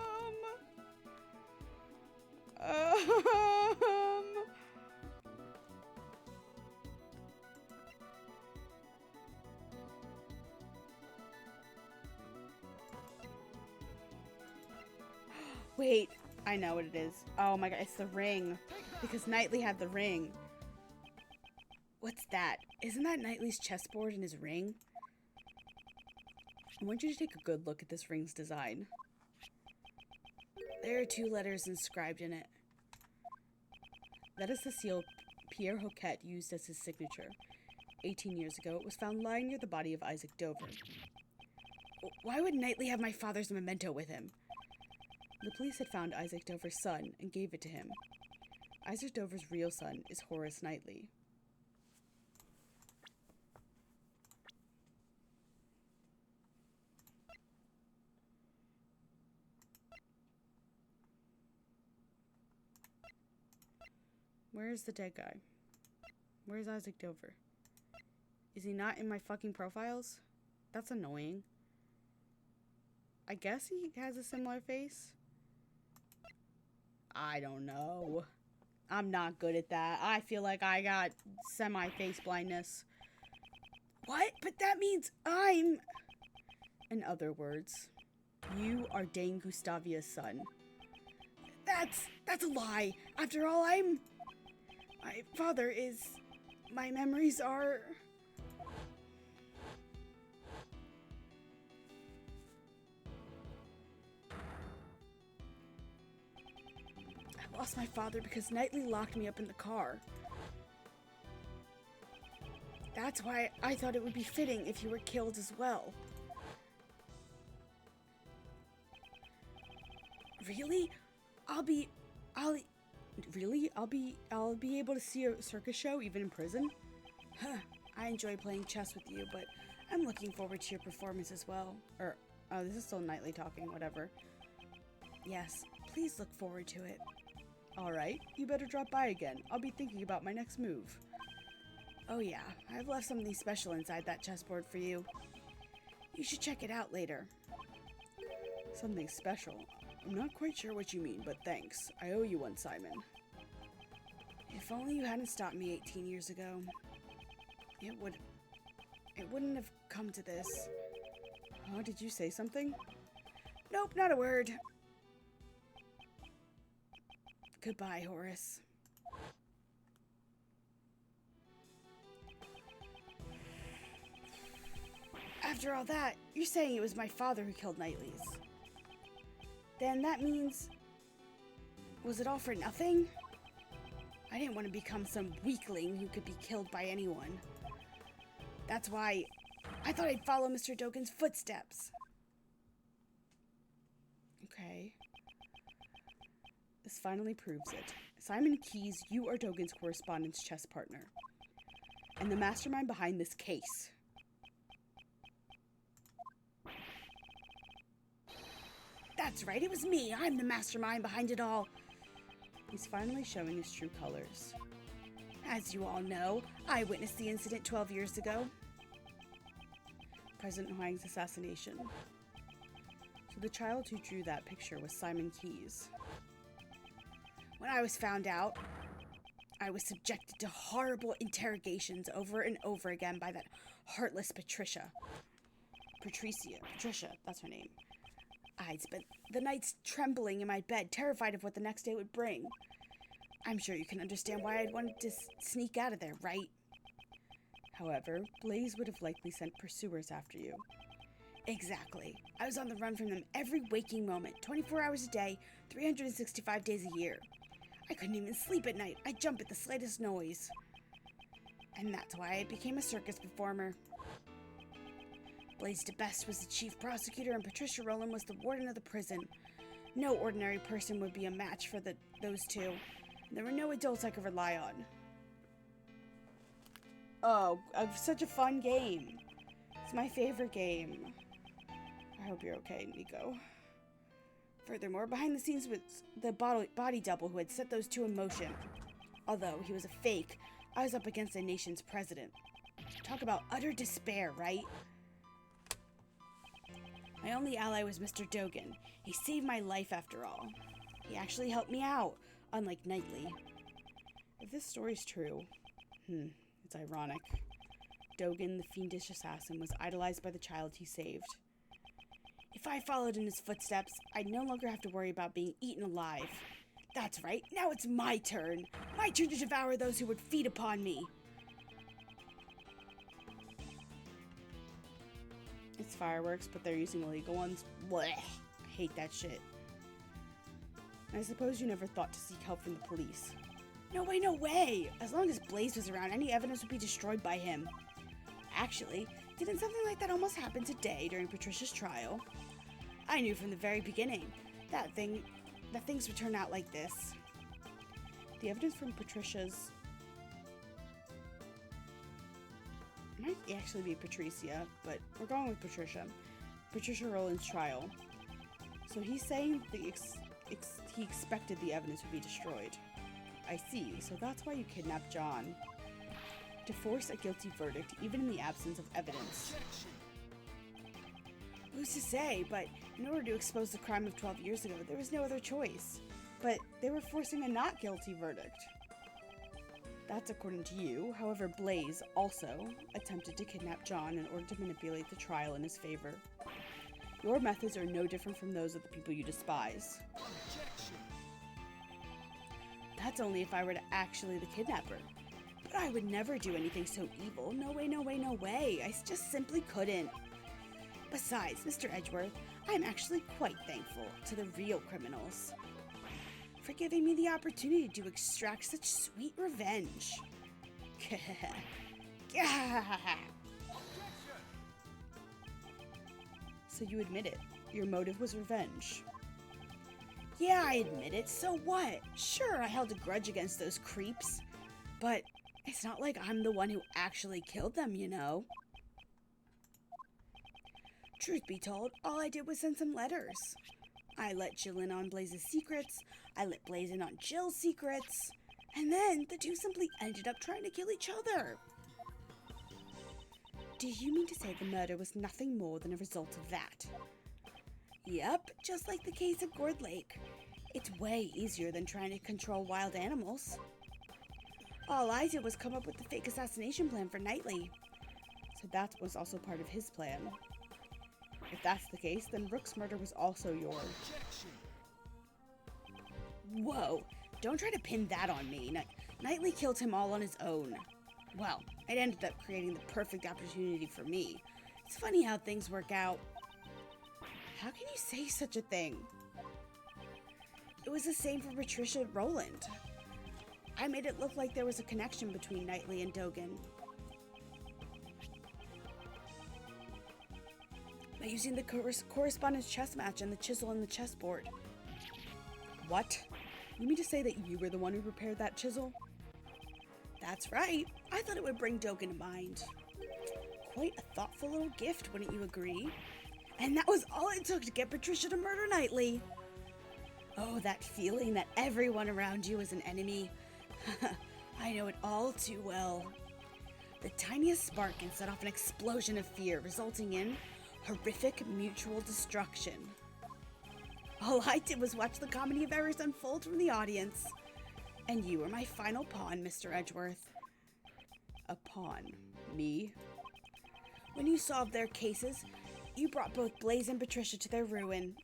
Wait, I know what it is. Oh my god, it's the ring. Because Knightley had the ring. What's that? Isn't that Knightley's chessboard and his ring? I want you to take a good look at this ring's design. There are 2 letters inscribed in it. That is the seal Pierre Hoquet used as his signature. 18 years ago, it was found lying near the body of Isaac Dover. Why would Knightley have my father's memento with him? The police had found Isaac Dover's son and gave it to him. Isaac Dover's real son is Horace Knightley. Where is the dead guy? Where is Isaac Dover? Is he not in my fucking profiles? That's annoying. I guess he has a similar face. I don't know. I'm not good at that. I feel like I got semi-face blindness. What? But that means I'm... In other words, you are Dane Gustavia's son. That's a lie. After all, my father is... My memories are... I lost my father because Knightley locked me up in the car. That's why I thought it would be fitting if you were killed as well. Really? I'll be able to see a circus show even in prison? Huh. I enjoy playing chess with you, but I'm looking forward to your performance as well. Oh, this is still Knightley talking, whatever. Yes, please look forward to it. Alright, you better drop by again. I'll be thinking about my next move. Oh yeah, I've left something special inside that chessboard for you. You should check it out later. Something special? I'm not quite sure what you mean, but thanks. I owe you one, Simon. If only you hadn't stopped me 18 years ago. It wouldn't have come to this. Oh, did you say something? Nope, not a word. Goodbye, Horace. After all that, you're saying it was my father who killed Knightley's. Then that means... Was it all for nothing? I didn't want to become some weakling who could be killed by anyone. That's why I thought I'd follow Mr. Dogen's footsteps. Okay. This finally proves it. Simon Keyes, you are Dogen's correspondence chess partner. And the mastermind behind this case. That's right, it was me. I'm the mastermind behind it all. He's finally showing his true colors. As you all know, I witnessed the incident 12 years ago. President Huang's assassination. So the child who drew that picture was Simon Keyes. When I was found out, I was subjected to horrible interrogations over and over again by that heartless Patricia, that's her name. I'd spent the nights trembling in my bed, terrified of what the next day would bring. I'm sure you can understand why I'd wanted to sneak out of there, right? However, Blaze would have likely sent pursuers after you. Exactly. I was on the run from them every waking moment, 24 hours a day, 365 days a year. I couldn't even sleep at night. I'd jump at the slightest noise. And that's why I became a circus performer. Blaze DeBest was the chief prosecutor and Patricia Rowland was the warden of the prison. No ordinary person would be a match for those two. And there were no adults I could rely on. Oh, such a fun game. It's my favorite game. I hope you're okay, Nico. Furthermore, behind the scenes was the body double who had set those two in motion. Although he was a fake, I was up against the nation's president. Talk about utter despair, right? My My only ally was Mr. Dogen. He saved my life after all. He actually helped me out, unlike Knightley. If this story's true, it's ironic. Dogen, the fiendish assassin, was idolized by the child he saved. If I followed in his footsteps, I'd no longer have to worry about being eaten alive. That's right, now it's my turn. My turn to devour those who would feed upon me. It's fireworks, but they're using illegal ones. Blech. I hate that shit. I suppose you never thought to seek help from the police. No way, no way! As long as Blaze was around, any evidence would be destroyed by him. Actually, didn't something like that almost happen today during Patricia's trial? I knew from the very beginning that things would turn out like this. The evidence from Patricia's... might actually be Patricia, but we're going with Patricia. Patricia Rowland's trial. So he's saying that he expected the evidence would be destroyed. I see, so that's why you kidnapped John. To force a guilty verdict, even in the absence of evidence. Who's to say, but in order to expose the crime of 12 years ago, there was no other choice. But they were forcing a not guilty verdict. That's according to you. However, Blaze also attempted to kidnap John in order to manipulate the trial in his favor. Your methods are no different from those of the people you despise. That's only if I were actually the kidnapper. But I would never do anything so evil. No way, no way, no way. I just simply couldn't. Besides, Mr. Edgeworth, I'm actually quite thankful to the real criminals for giving me the opportunity to extract such sweet revenge. So you admit it. Your motive was revenge. Yeah, I admit it. So what? Sure, I held a grudge against those creeps. But it's not like I'm the one who actually killed them, you know. Truth be told, all I did was send some letters. I let Jill in on Blaze's secrets, I let Blaze in on Jill's secrets, and then the two simply ended up trying to kill each other. Do you mean to say the murder was nothing more than a result of that? Yep, just like the case of Gourd Lake. It's way easier than trying to control wild animals. All I did was come up with the fake assassination plan for Knightley. So that was also part of his plan. If that's the case, then Rook's murder was also yours. Whoa, don't try to pin that on me. Knightley killed him all on his own. Well, it ended up creating the perfect opportunity for me. It's funny how things work out. How can you say such a thing? It was the same for Patricia Rowland. I made it look like there was a connection between Knightley and Dogen. By using the correspondence chess match and the chisel on the chessboard. What? You mean to say that you were the one who prepared that chisel? That's right. I thought it would bring Dogen to mind. Quite a thoughtful little gift, wouldn't you agree? And that was all it took to get Patricia to murder Knightley. Oh, that feeling that everyone around you is an enemy. I know it all too well. The tiniest spark can set off an explosion of fear, resulting in horrific mutual destruction. All I did was watch the comedy of errors unfold from the audience. And you were my final pawn, Mr. Edgeworth. A pawn? Me? When you solved their cases, you brought both Blaze and Patricia to their ruin.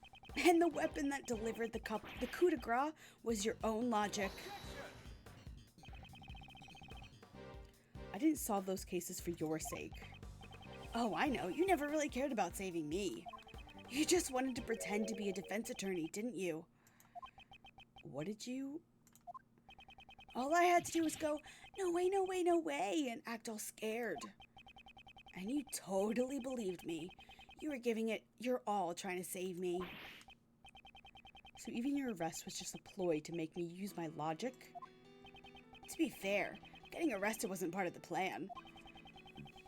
And the weapon that delivered the coup de grace was your own logic. I didn't solve those cases for your sake. Oh, I know. You never really cared about saving me. You just wanted to pretend to be a defense attorney, didn't you? What did you... All I had to do was go, no way, no way, no way, and act all scared. And you totally believed me. You were giving it your all trying to save me. So even your arrest was just a ploy to make me use my logic? To be fair, getting arrested wasn't part of the plan.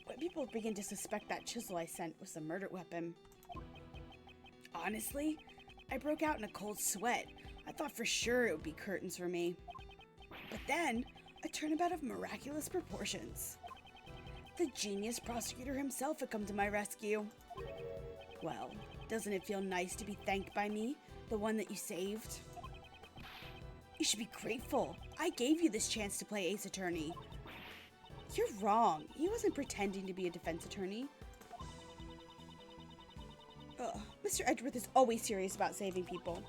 But people began to suspect that chisel I sent was a murder weapon. Honestly, I broke out in a cold sweat. I thought for sure it would be curtains for me. But then, a turnabout of miraculous proportions. The genius prosecutor himself had come to my rescue. Well, Doesn't it feel nice to be thanked by me, the one that you saved? You should be grateful. I gave you this chance to play Ace Attorney. You're wrong. He wasn't pretending to be a defense attorney. Mr. Edgeworth is always serious about saving people.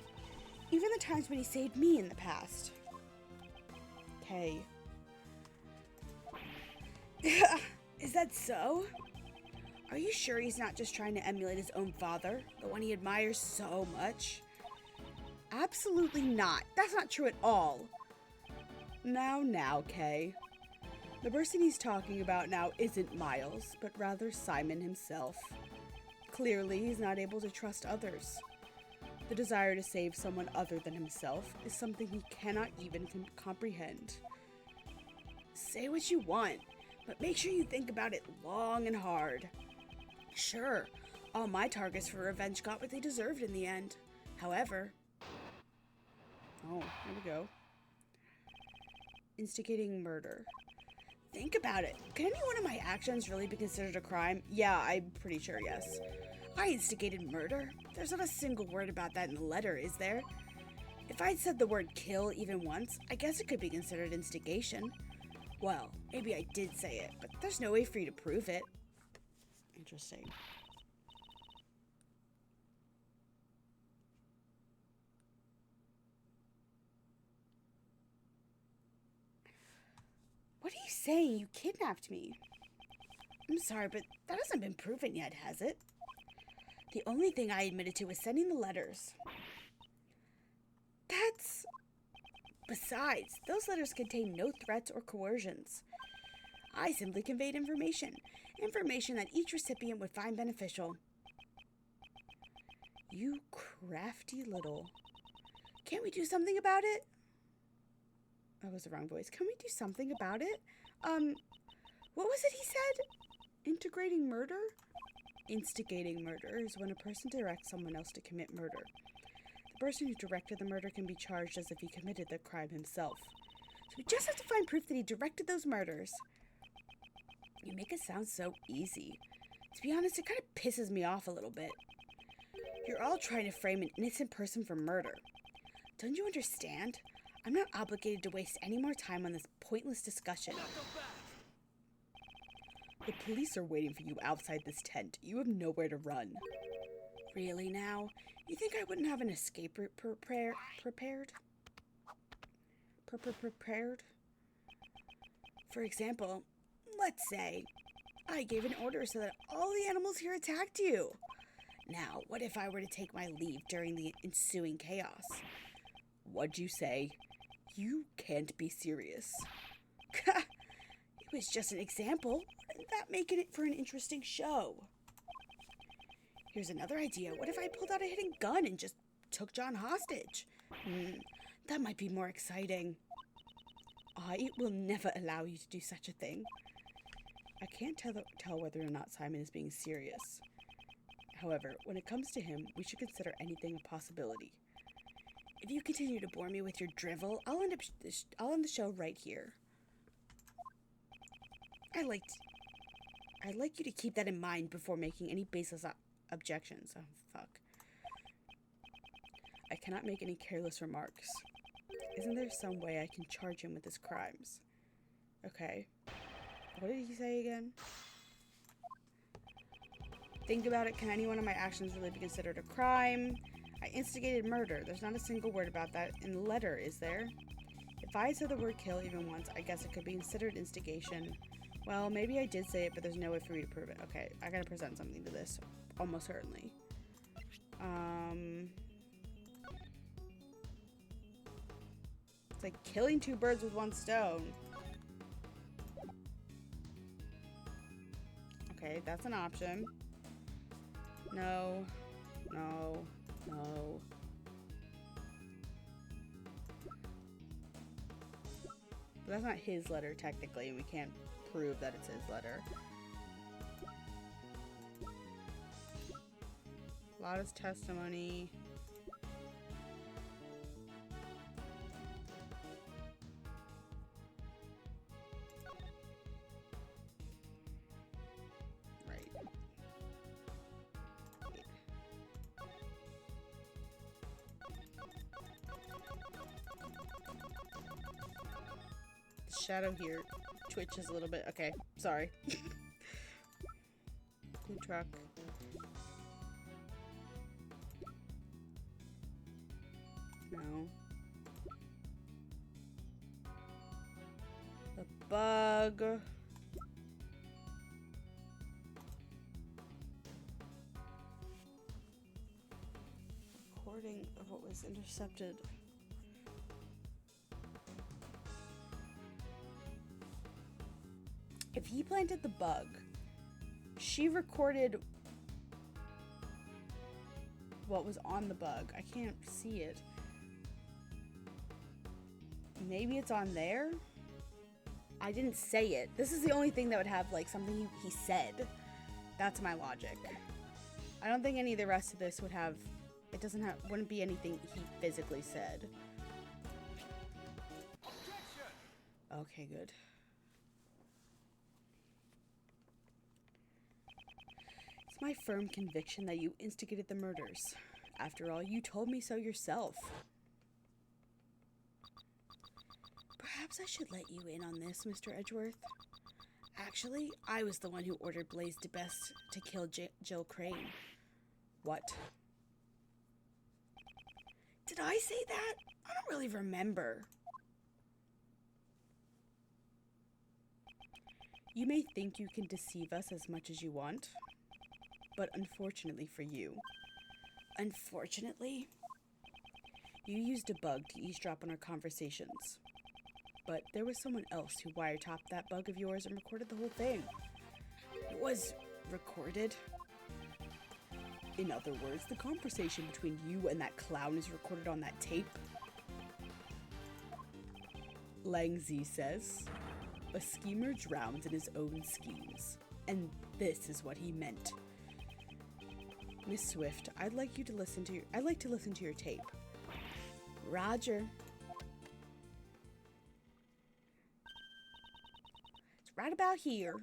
Even the times when he saved me in the past. Okay. Is that so? Are you sure he's not just trying to emulate his own father, the one he admires so much? Absolutely not. That's not true at all. Now, Kay. The person he's talking about now isn't Miles, but rather Simon himself. Clearly, he's not able to trust others. The desire to save someone other than himself is something he cannot even comprehend. Say what you want, but make sure you think about it long and hard. Sure, all my targets for revenge got what they deserved in the end. However... Oh, here we go. Instigating murder. Think about it. Can any one of my actions really be considered a crime? Yeah, I'm pretty sure, yes. I instigated murder. There's not a single word about that in the letter, is there? If I'd said the word kill even once, I guess it could be considered instigation. Well, maybe I did say it, but there's no way for you to prove it. Interesting. What are you saying? You kidnapped me. I'm sorry, but that hasn't been proven yet, has it? The only thing I admitted to was sending the letters. That's... Besides, those letters contain no threats or coercions. I simply conveyed information. Information that each recipient would find beneficial. You crafty little... Can't we do something about it? That was the wrong voice. Can we do something about it? What was it he said? Integrating murder? Instigating murder is when a person directs someone else to commit murder. The person who directed the murder can be charged as if he committed the crime himself. So we just have to find proof that he directed those murders. You make it sound so easy. To be honest, it kind of pisses me off a little bit. You're all trying to frame an innocent person for murder. Don't you understand? I'm not obligated to waste any more time on this pointless discussion. The police are waiting for you outside this tent. You have nowhere to run. Really now? You think I wouldn't have an escape route prepared? Prepared? For example, let's say I gave an order so that all the animals here attacked you. Now, what if I were to take my leave during the ensuing chaos? What'd you say? You can't be serious. It was just an example. Wouldn't that make it for an interesting show? Here's another idea. What if I pulled out a hidden gun and just took John hostage? That might be more exciting. I will never allow you to do such a thing. I can't tell whether or not Simon is being serious. However, when it comes to him, we should consider anything a possibility. If you continue to bore me with your drivel, I'll end the show right here. I'd like you to keep that in mind before making any baseless objections. Oh, fuck. I cannot make any careless remarks. Isn't there some way I can charge him with his crimes? Okay. What did he say again? Think about it. Can any one of my actions really be considered a crime? I instigated murder. There's not a single word about that in the letter, is there? If I said the word kill even once, I guess it could be considered instigation. Well, maybe I did say it, but there's no way for me to prove it. Okay, I gotta present something to this. Almost certainly. It's like killing two birds with one stone. Okay, that's an option. No. No. No. But that's not his letter, technically, and we can't prove that it's his letter. Lotta's testimony. Right. shadow here twitches a little bit. Okay, sorry. Blue truck. No. The bug. Recording of what was intercepted. If he planted the bug, she recorded what was on the bug. I can't see it. Maybe it's on there? I didn't say it. This is the only thing that would have like something he said. That's my logic. I don't think any of the rest of this would have, it doesn't have, wouldn't be anything he physically said. Okay, good. It's my firm conviction that you instigated the murders. After all, you told me so yourself. Perhaps I should let you in on this, Mr. Edgeworth. Actually, I was the one who ordered Blaise DeBest to kill Jill Crane. What? Did I say that? I don't really remember. You may think you can deceive us as much as you want, but unfortunately for you, unfortunately, you used a bug to eavesdrop on our conversations. But there was someone else who wiretapped that bug of yours and recorded the whole thing. It was recorded. In other words, the conversation between you and that clown is recorded on that tape. Lang Zi says, a schemer drowns in his own schemes. And this is what he meant. Miss Swift, I'd like to listen to your tape. Roger. It's right about here.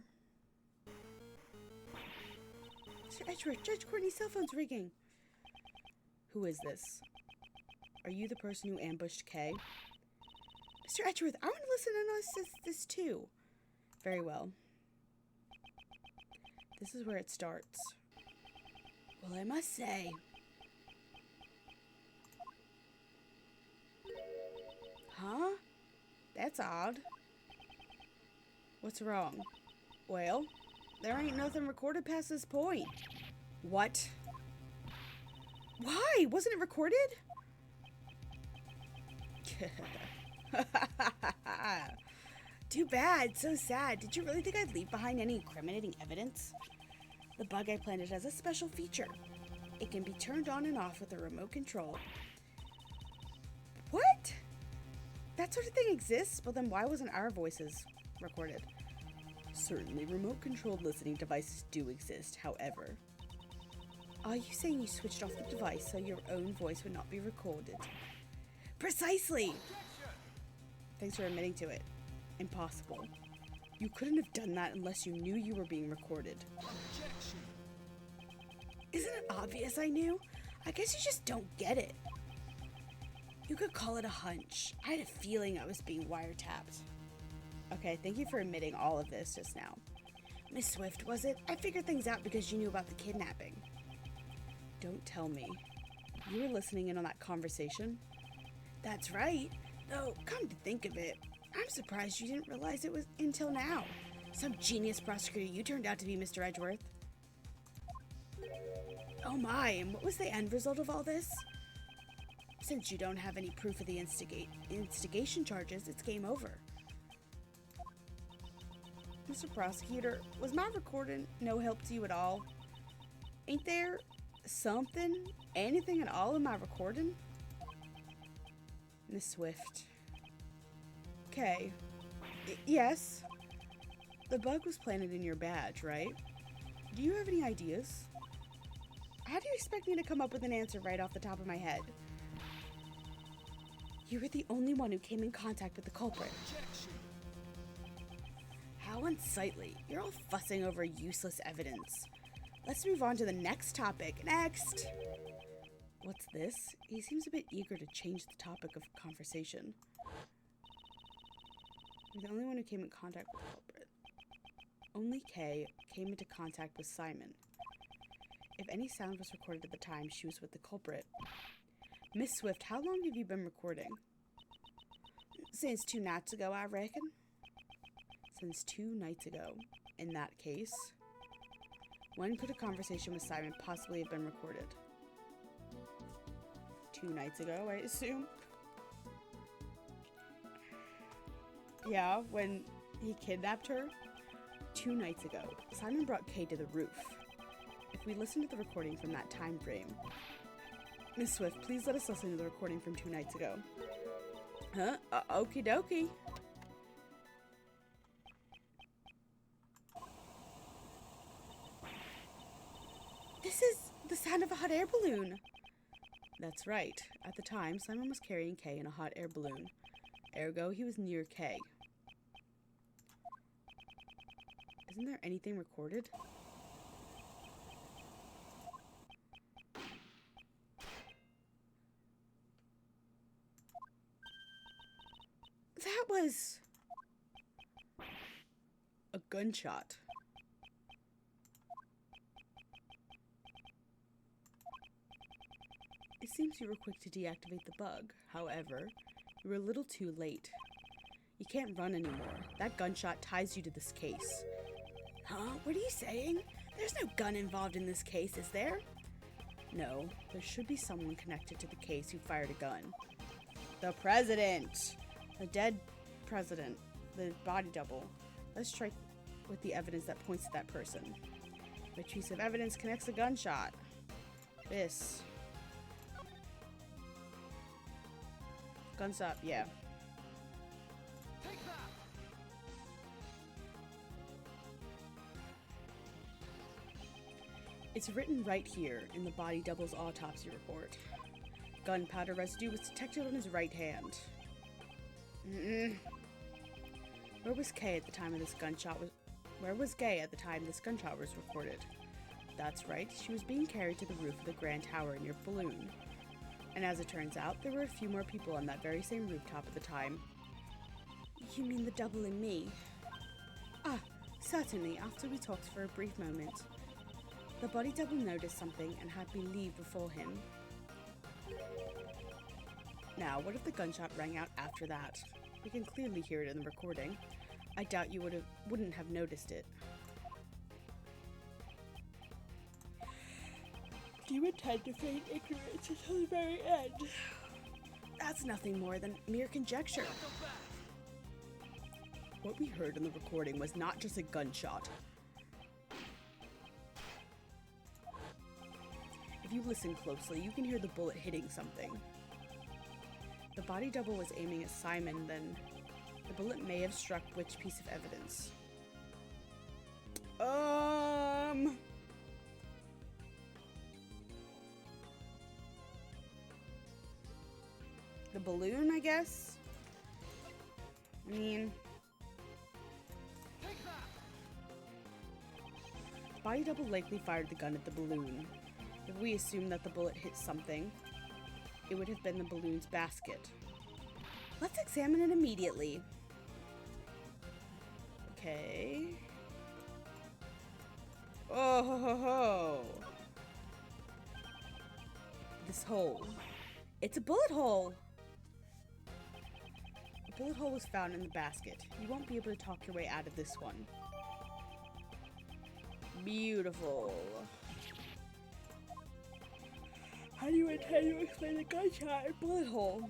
Mr. Edgeworth, Judge Courtney's cell phone's ringing. Who is this? Are you the person who ambushed Kay? Mr. Edgeworth, I want to listen to this too. Very well. This is where it starts. Well, I must say... Huh? That's odd. What's wrong? Well, there ain't nothing recorded past this point. What? Why? Wasn't it recorded? Too bad. So sad. Did you really think I'd leave behind any incriminating evidence? The bug I planted has a special feature. It can be turned on and off with a remote control. What? That sort of thing exists? Well, then why wasn't our voices recorded? Certainly, remote-controlled listening devices do exist, however. Are you saying you switched off the device so your own voice would not be recorded? Precisely! Thanks for admitting to it. Impossible. You couldn't have done that unless you knew you were being recorded. Objection. Isn't it obvious I knew? I guess you just don't get it. You could call it a hunch. I had a feeling I was being wiretapped. Okay, thank you for admitting all of this just now. Miss Swift, was it? I figured things out because you knew about the kidnapping. Don't tell me. You were listening in on that conversation? That's right. Though, come to think of it, I'm surprised you didn't realize it was until now. Some genius prosecutor you turned out to be, Mr. Edgeworth. Oh my, and what was the end result of all this? Since you don't have any proof of the instigation charges, it's game over. Mr. Prosecutor, was my recording no help to you at all? Ain't there something, anything at all in my recording? Miss Swift. Okay. Yes. The bug was planted in your badge, right? Do you have any ideas? How do you expect me to come up with an answer right off the top of my head? You were the only one who came in contact with the culprit. How unsightly. You're all fussing over useless evidence. Let's move on to the next topic. Next! What's this? He seems a bit eager to change the topic of conversation. You're the only one who came in contact with the culprit. Only Kay came into contact with Simon. If any sound was recorded at the time, she was with the culprit. Miss Swift, how long have you been recording? Since 2 nights ago, I reckon. Since 2 nights ago. In that case, when could a conversation with Simon possibly have been recorded? 2 nights ago, I assume. Yeah, when he kidnapped her. 2 nights ago, Simon brought Kay to the roof. If we listen to the recording from that time frame. Miss Swift, please let us listen to the recording from 2 nights ago. Huh? Okie dokie. This is the sound of a hot air balloon. That's right. At the time, Simon was carrying Kay in a hot air balloon. Ergo, he was near Kay. Isn't there anything recorded? That was a gunshot. It seems you were quick to deactivate the bug. However, you were a little too late. You can't run anymore. That gunshot ties you to this case. Huh? What are you saying? There's no gun involved in this case, is there? No, there should be someone connected to the case who fired a gun. The president! The dead president. The body double. Let's try with the evidence that points to that person. Which piece of evidence connects a gunshot? This. Guns up, yeah. It's written right here in the body double's autopsy report. Gunpowder residue was detected on his right hand. Where was Kay at the time of this gunshot Where was Kay at the time this gunshot was recorded? That's right, she was being carried to the roof of the Grand Tower near Balloon. And as it turns out, there were a few more people on that very same rooftop at the time. You mean the double and me? Ah, certainly, after we talked for a brief moment. The body double noticed something and had me leave before him. Now, what if the gunshot rang out after that? We can clearly hear it in the recording. I doubt you wouldn't have noticed it. Do you intend to feign ignorance until the very end? That's nothing more than mere conjecture. What we heard in the recording was not just a gunshot. If you listen closely, you can hear the bullet hitting something. The body double was aiming at Simon, then the bullet may have struck which piece of evidence? The balloon, I guess? I mean... Body double likely fired the gun at the balloon. If we assume that the bullet hit something, it would have been the balloon's basket. Let's examine it immediately. Okay. Oh ho ho ho! This hole. It's a bullet hole! A bullet hole was found in the basket. You won't be able to talk your way out of this one. Beautiful. How do you intend to explain the gunshot and bullet hole?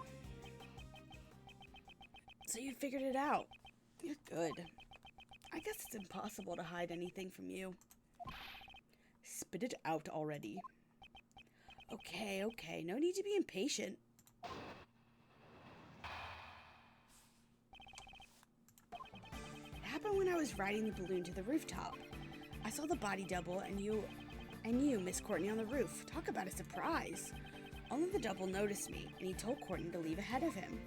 So you figured it out. You're good. I guess it's impossible to hide anything from you. Spit it out already. Okay, okay. No need to be impatient. It happened when I was riding the balloon to the rooftop. I saw the body double and you, Miss Courtney, on the roof. Talk about a surprise. Only the double noticed me, and he told Courtney to leave ahead of him.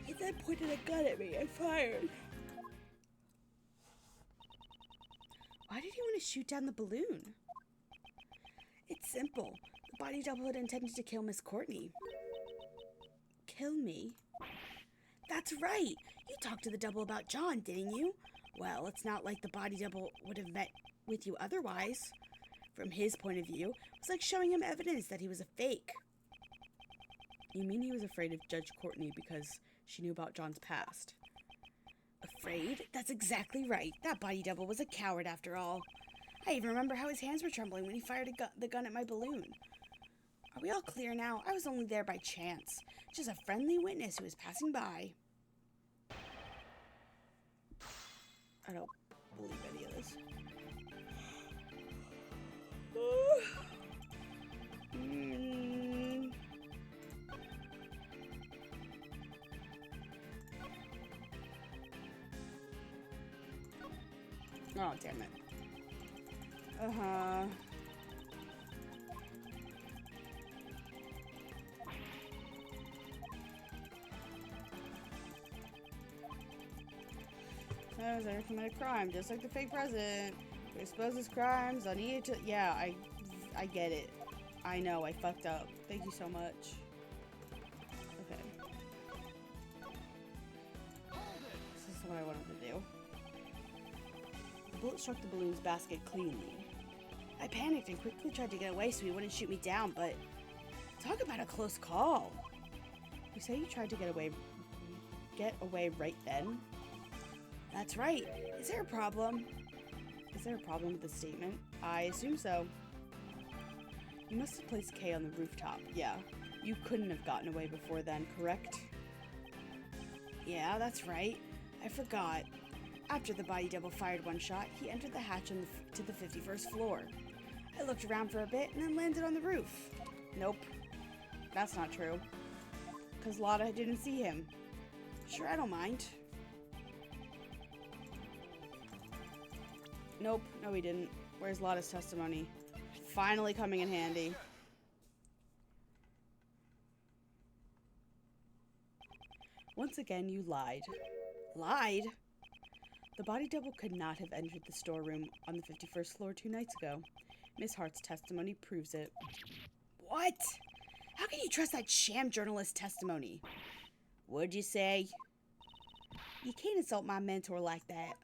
He then pointed a gun at me and fired. Why did he want to shoot down the balloon? It's simple. The body double had intended to kill Miss Courtney. kill me. That's right! You talked to the double about John, didn't you? Well, it's not like the body double would have met with you otherwise. From his point of view, it was like showing him evidence that he was a fake. You mean he was afraid of Judge Courtney because she knew about John's past? Afraid? That's exactly right. That body double was a coward after all. I even remember how his hands were trembling when he fired the gun at my balloon. Are we all clear now? I was only there by chance. Just a friendly witness who was passing by. I don't believe any of this. Oh, damn it. As I committed a crime, just like the fake president who exposes crimes on each. Yeah, I get it. I know, I fucked up. Thank you so much. Okay. This is what I wanted to do. The bullet struck the balloon's basket cleanly. I panicked and quickly tried to get away so he wouldn't shoot me down, but talk about a close call. You say you tried to get away right then? That's right. Is there a problem? Is there a problem with the statement? I assume so. You must have placed Kay on the rooftop. Yeah. You couldn't have gotten away before then, correct? Yeah, that's right. I forgot. After the body double fired one shot, he entered the hatch to the 51st floor. I looked around for a bit and then landed on the roof. Nope. That's not true. Because Lotta didn't see him. Sure, I don't mind. Nope, no he didn't. Where's Lotta's testimony? Finally coming in handy. Once again, you lied. Lied? The body double could not have entered the storeroom on the 51st floor 2 nights ago. Miss Hart's testimony proves it. What? How can you trust that sham journalist's testimony? What'd you say? You can't insult my mentor like that.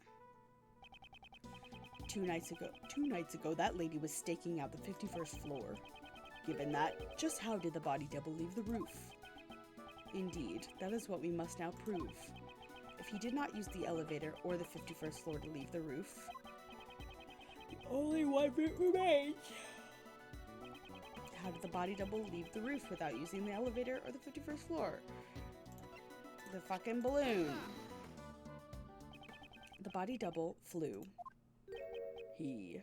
2 nights ago, that lady was staking out the 51st floor. Given that, just how did the body double leave the roof? Indeed, that is what we must now prove. If he did not use the elevator or the 51st floor to leave the roof, only one bit remains. How did the body double leave the roof without using the elevator or the 51st floor? The fucking balloon. The body double flew. He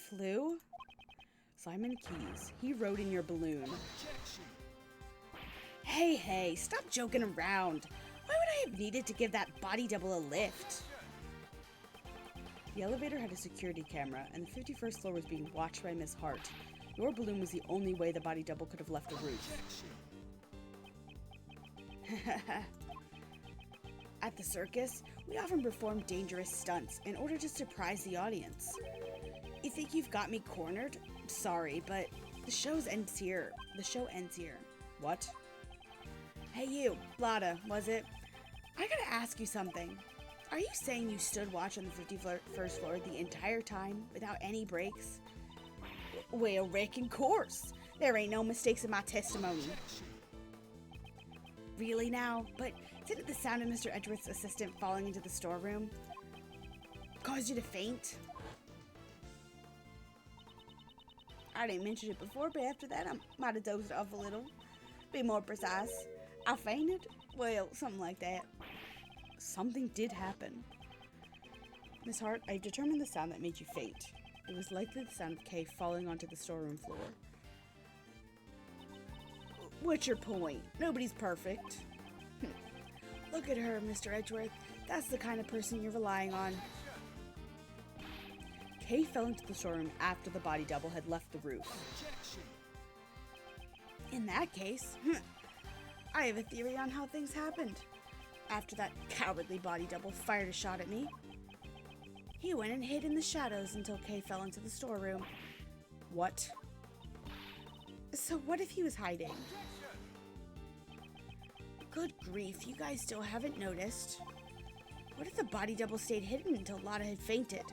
flew? Simon Keyes. He rode in your balloon. Hey, stop joking around. Why would I have needed to give that body double a lift? The elevator had a security camera, and the 51st floor was being watched by Miss Hart. Your balloon was the only way the body double could have left the roof. At the circus, we often perform dangerous stunts in order to surprise the audience. You think you've got me cornered? Sorry, but the show ends here. What? Hey you, Lotta, was it? I gotta ask you something. Are you saying you stood watch on the 51st floor the entire time without any breaks? Well, reckon course. There ain't no mistakes in my testimony. Really now? But didn't the sound of Mr. Edgeworth's assistant falling into the storeroom cause you to faint? I didn't mention it before, but after that I might have dozed off a little. Be more precise. I fainted? Well, something like that. Something did happen. Miss Hart, I've determined the sound that made you faint. It was likely the sound of Kay falling onto the storeroom floor. What's your point? Nobody's perfect. Look at her, Mr. Edgeworth. That's the kind of person you're relying on. Kay fell into the storeroom after the body double had left the roof. In that case, I have a theory on how things happened. After that cowardly body double fired a shot at me, he went and hid in the shadows until Kay fell into the storeroom. What? So what if he was hiding? Good grief, you guys still haven't noticed. What if the body double stayed hidden until Lotta had fainted?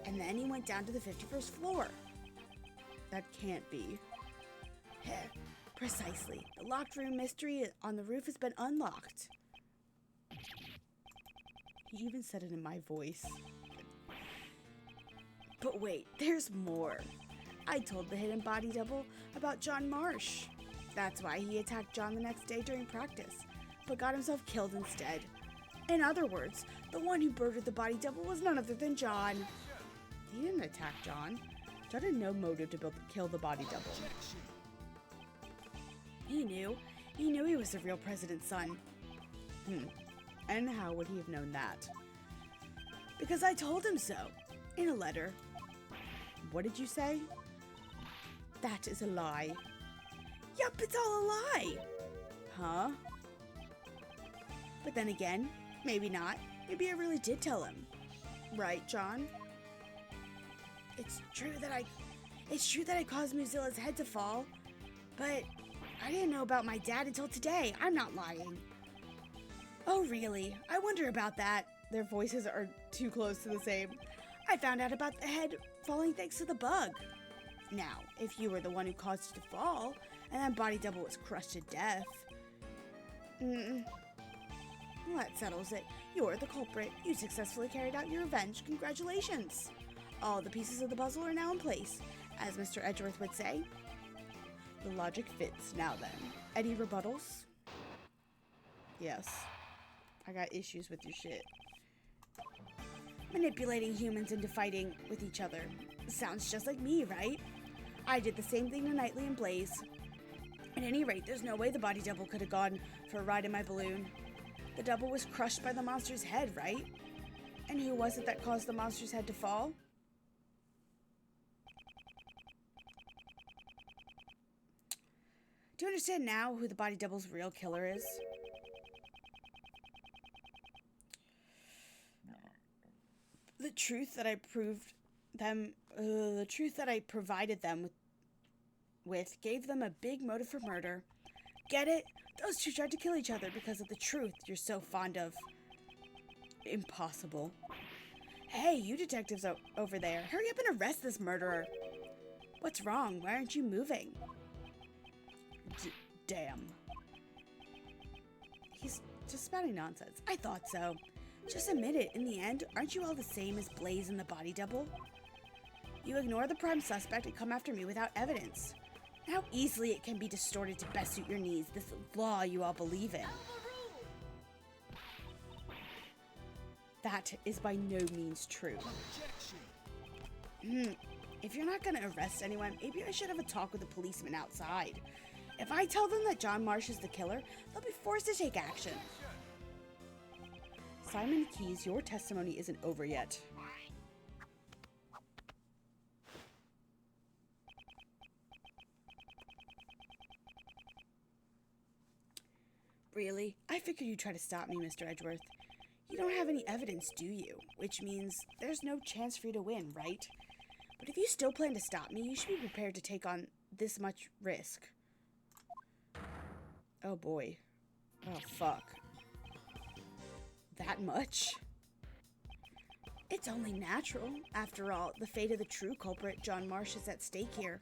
And then he went down to the 51st floor? That can't be. Heh, precisely. The locked room mystery on the roof has been unlocked. He even said it in my voice. But wait, there's more. I told the hidden body double about John Marsh. That's why he attacked John the next day during practice, but got himself killed instead. In other words, the one who murdered the body double was none other than John. He didn't attack John. John had no motive to kill the body double. He knew. He knew he was the real president's son. And how would he have known that? Because I told him so. In a letter. What did you say? That is a lie. Yup, it's all a lie. Huh? But then again, maybe not. Maybe I really did tell him. Right, John? It's true that I caused Mozilla's head to fall, but I didn't know about my dad until today. I'm not lying. Oh, really? I wonder about that. Their voices are too close to the same. I found out about the head falling thanks to the bug. Now, if you were the one who caused it to fall, and that body double was crushed to death, well, that settles it. You're the culprit. You successfully carried out your revenge. Congratulations. All the pieces of the puzzle are now in place, as Mr. Edgeworth would say. The logic fits. Now then. Any rebuttals? Yes. I got issues with your shit. Manipulating humans into fighting with each other. Sounds just like me, right? I did the same thing to Knightley and Blaze. At any rate, there's no way the body double could have gone for a ride in my balloon. The double was crushed by the monster's head, right? And who was it that caused the monster's head to fall? Do you understand now who the body double's real killer is? The truth that I provided them with gave them a big motive for murder. Get it? Those two tried to kill each other because of the truth you're so fond of. Impossible. Hey, you detectives over there, hurry up and arrest this murderer. What's wrong? Why aren't you moving? Damn. He's just spouting nonsense. I thought so. Just admit it. In the end, aren't you all the same as Blaze and the body double? You ignore the prime suspect and come after me without evidence. How easily it can be distorted to best suit your needs, this law you all believe in. That is by no means true. If you're not gonna arrest anyone, maybe I should have a talk with the policeman outside. If I tell them that John Marsh is the killer, they'll be forced to take action. Simon Keyes, your testimony isn't over yet. Really? I figured you'd try to stop me, Mr. Edgeworth. You don't have any evidence, do you? Which means there's no chance for you to win, right? But if you still plan to stop me, you should be prepared to take on this much risk. Oh boy. Oh fuck. That much? It's only natural. After all, the fate of the true culprit, John Marsh, is at stake here.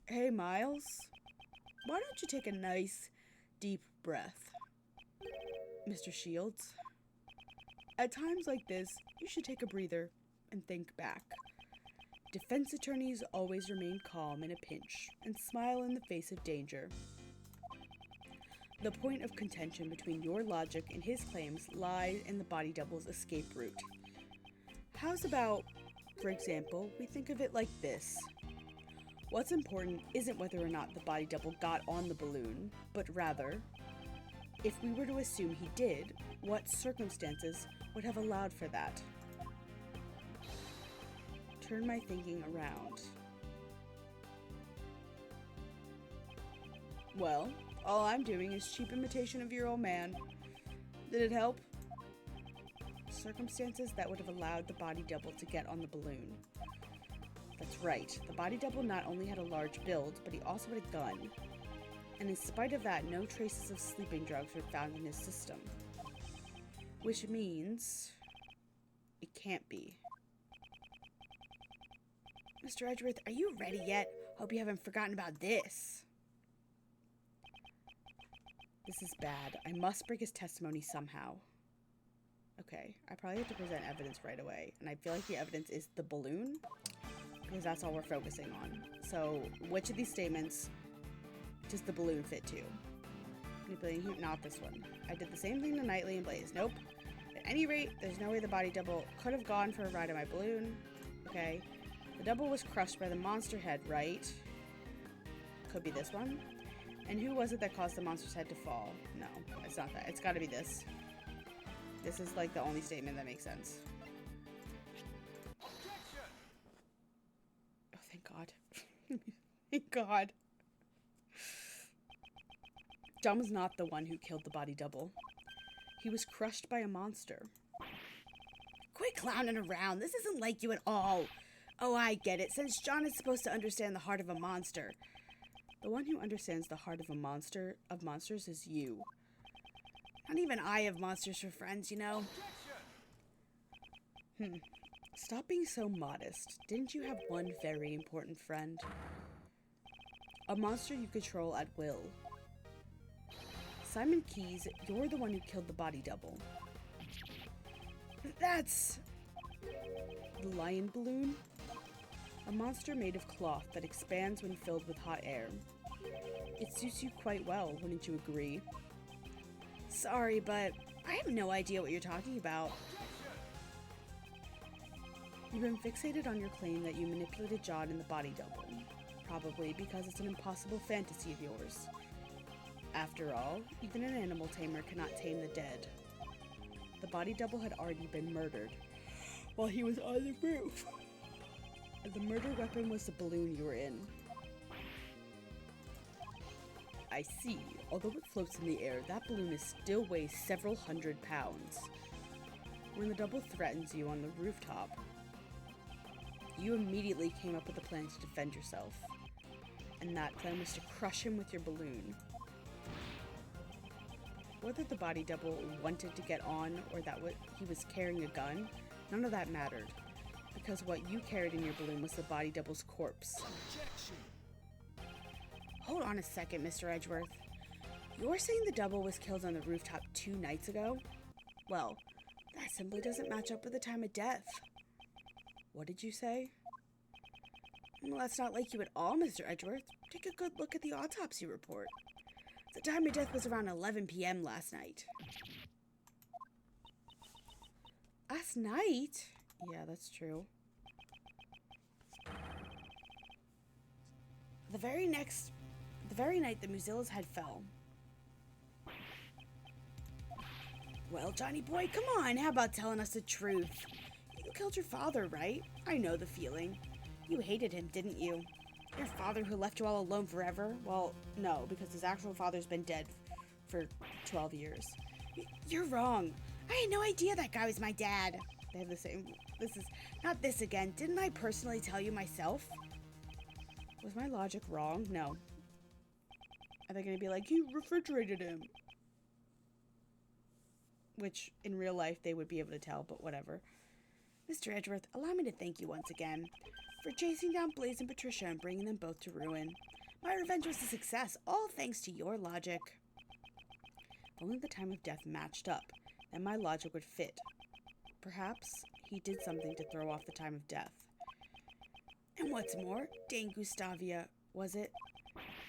Hey, Miles. Why don't you take a nice, deep breath? Mr. Shields? At times like this, you should take a breather and think back. Defense attorneys always remain calm in a pinch and smile in the face of danger. The point of contention between your logic and his claims lies in the body double's escape route. How's about, for example, we think of it like this. What's important isn't whether or not the body double got on the balloon, but rather, if we were to assume he did, what circumstances would have allowed for that? Turn my thinking around. Well, all I'm doing is cheap imitation of your old man. Did it help? Circumstances that would have allowed the body double to get on the balloon. That's right, the body double not only had a large build, but he also had a gun. And in spite of that, no traces of sleeping drugs were found in his system. Which means it can't be. Mr. Edgeworth, are you ready yet? Hope you haven't forgotten about this. This is bad. I must break his testimony somehow. Okay, I probably have to present evidence right away. And I feel like the evidence is the balloon, because that's all we're focusing on. So, which of these statements does the balloon fit to? Manipulating heat, not this one. I did the same thing to Knightley and Blaze. Nope. At any rate, there's no way the body double could have gone for a ride on my balloon. Okay. The double was crushed by the monster head, right? Could be this one. And who was it that caused the monster's head to fall? No, it's not that. It's gotta be this. This is like the only statement that makes sense. Oh, thank God. Thank God. John was not the one who killed the body double. He was crushed by a monster. Quit clowning around. This isn't like you at all. Oh, I get it. Since John is supposed to understand the heart of a monster. The one who understands the heart of monsters is you. Not even I have monsters for friends, you know? Stop being so modest. Didn't you have one very important friend? A monster you control at will. Simon Keyes, you're the one who killed the body double. That's... the lion balloon? A monster made of cloth that expands when filled with hot air. It suits you quite well, wouldn't you agree? Sorry, but I have no idea what you're talking about. You've been fixated on your claim that you manipulated John in the body double. Probably because it's an impossible fantasy of yours. After all, even an animal tamer cannot tame the dead. The body double had already been murdered while he was on the roof. The murder weapon was the balloon you were in. I see. Although it floats in the air, that balloon still weighs several hundred pounds. When the double threatens you on the rooftop, you immediately came up with a plan to defend yourself. And that plan was to crush him with your balloon. Whether the body double wanted to get on or that he was carrying a gun, none of that mattered. Because what you carried in your balloon was the body double's corpse. Objection. Hold on a second, Mr. Edgeworth. You're saying the double was killed on the rooftop 2 nights ago? Well, that simply doesn't match up with the time of death. What did you say? Well, that's not like you at all, Mr. Edgeworth. Take a good look at the autopsy report. The time of death was around 11 p.m. last night. Last night? Yeah, that's true. The very night the Muzilla's head fell. Well, Johnny boy, come on, how about telling us the truth? You killed your father, right? I know the feeling. You hated him, didn't you? Your father who left you all alone forever? Well, no, because his actual father's been dead for 12 years. You're wrong. I had no idea that guy was my dad. They have the same... This is... Not this again. Didn't I personally tell you myself? Was my logic wrong? No. Are they going to be like, you refrigerated him? Which, in real life, they would be able to tell, but whatever. Mr. Edgeworth, allow me to thank you once again for chasing down Blaze and Patricia and bringing them both to ruin. My revenge was a success, all thanks to your logic. If only the time of death matched up, then my logic would fit. Perhaps he did something to throw off the time of death. And what's more, Dane Gustavia, was it?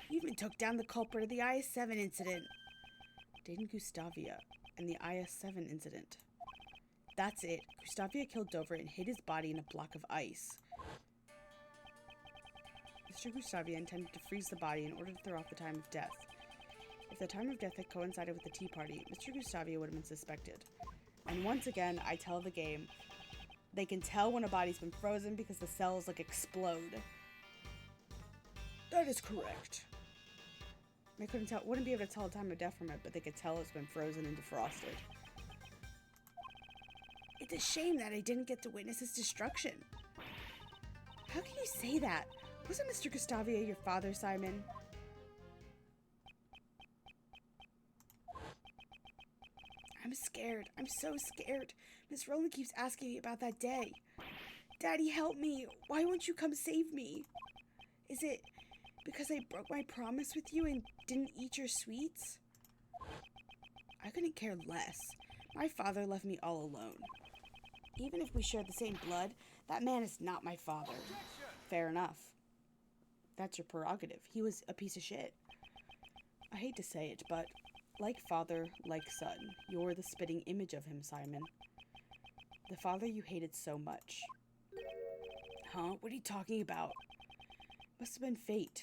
You even took down the culprit of the IS-7 incident. Dane Gustavia and the IS-7 incident. That's it. Gustavia killed Dover and hid his body in a block of ice. Mr. Gustavia intended to freeze the body in order to throw off the time of death. If the time of death had coincided with the Tea Party, Mr. Gustavia would have been suspected. And once again, I tell the game, they can tell when a body's been frozen because the cells, like, explode. That is correct. They couldn't tell, wouldn't be able to tell the time of death from it, but they could tell it's been frozen and defrosted. It's a shame that I didn't get to witness his destruction. How can you say that? Wasn't Mr. Gustavia your father, Simon? I'm scared. I'm so scared. Miss Rowland keeps asking me about that day. Daddy, help me. Why won't you come save me? Is it because I broke my promise with you and didn't eat your sweets? I couldn't care less. My father left me all alone. Even if we shared the same blood, that man is not my father. Fair enough. That's your prerogative. He was a piece of shit. I hate to say it, but like father, like son, you're the spitting image of him, Simon. The father you hated so much. Huh? What are you talking about? Must have been fate.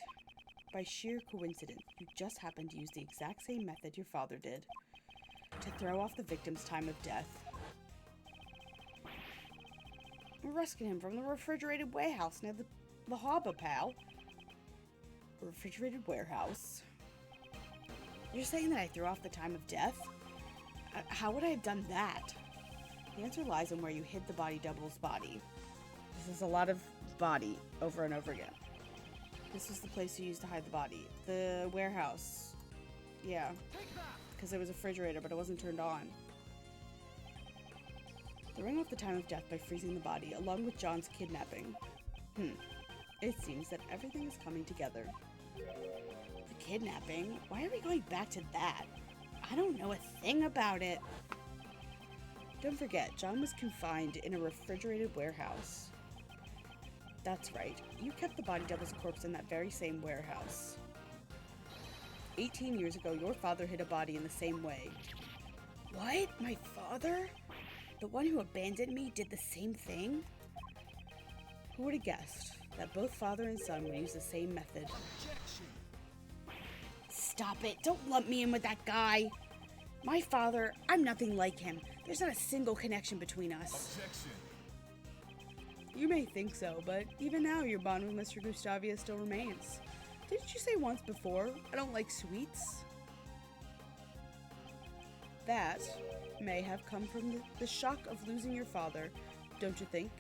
By sheer coincidence, you just happened to use the exact same method your father did to throw off the victim's time of death. We're rescuing him from the refrigerated warehouse near the harbor, pal. Refrigerated warehouse? You're saying that I threw off the time of death? How would I have done that? The answer lies in where you hid the body double's body. This is a lot of body over and over again. This was the place you used to hide the body. The warehouse. Yeah. Because there was a refrigerator, but it wasn't turned on. Throwing off the time of death by freezing the body, along with John's kidnapping. It seems that everything is coming together. The kidnapping? Why are we going back to that? I don't know a thing about it. Don't forget, John was confined in a refrigerated warehouse. That's right. You kept the body double's corpse in that very same warehouse. 18 years ago, your father hid a body in the same way. What? My father? The one who abandoned me did the same thing? Who would have guessed that both father and son would use the same method? Objection. Stop it. Don't lump me in with that guy. My father, I'm nothing like him. There's not a single connection between us. Objection. You may think so, but even now your bond with Mr. Gustavia still remains. Didn't you say once before, I don't like sweets? That may have come from the shock of losing your father, don't you think?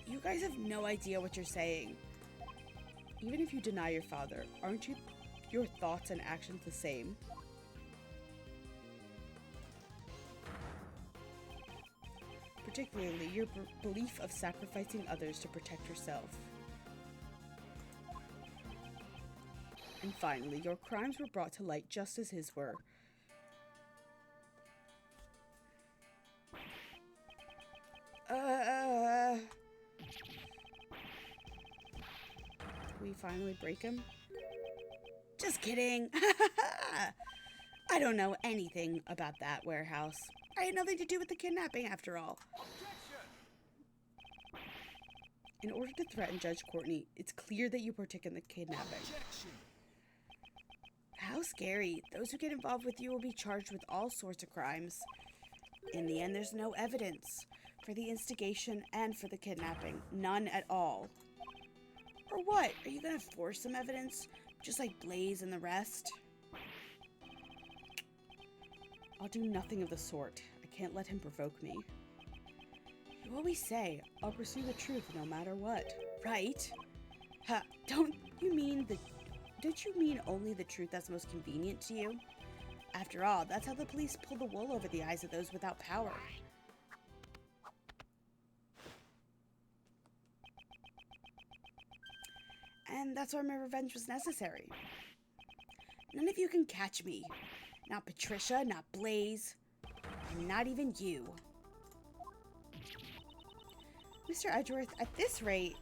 You guys have no idea what you're saying. Even if you deny your father, aren't your thoughts and actions the same? Particularly your belief of sacrificing others to protect yourself. And finally, your crimes were brought to light just as his were. We finally break him? Just kidding. I don't know anything about that warehouse. I had nothing to do with the kidnapping after all. In order to threaten Judge Courtney, it's clear that you partook in the kidnapping. How scary. Those who get involved with you will be charged with all sorts of crimes. In the end, there's no evidence for the instigation and for the kidnapping. None at all. Or what? Are you gonna force some evidence? Just like Blaze and the rest? I'll do nothing of the sort. I can't let him provoke me. You always say, I'll pursue the truth no matter what. Right? Huh, don't you mean only the truth that's most convenient to you? After all, that's how the police pull the wool over the eyes of those without power. And that's why my revenge was necessary. None of you can catch me. Not Patricia, not Blaze, and not even you. Mr. Edgeworth, at this rate,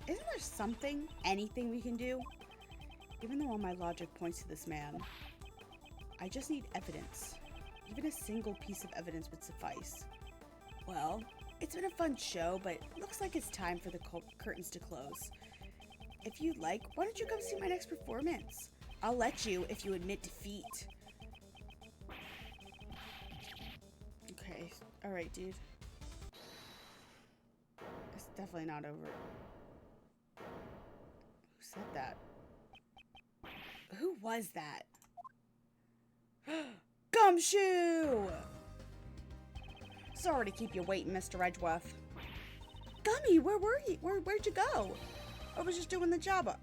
isn't there anything we can do? Even though all my logic points to this man, I just need evidence. Even a single piece of evidence would suffice. Well, it's been a fun show, but it looks like it's time for the curtains to close. If you'd like, why don't you come see my next performance? I'll let you if you admit defeat. Okay, alright, dude. It's definitely not over. Who said that? Who was that? Gumshoe! Sorry to keep you waiting, Mr. Edgeworth. Gummy, where were you? Where'd you go? I was just doing the job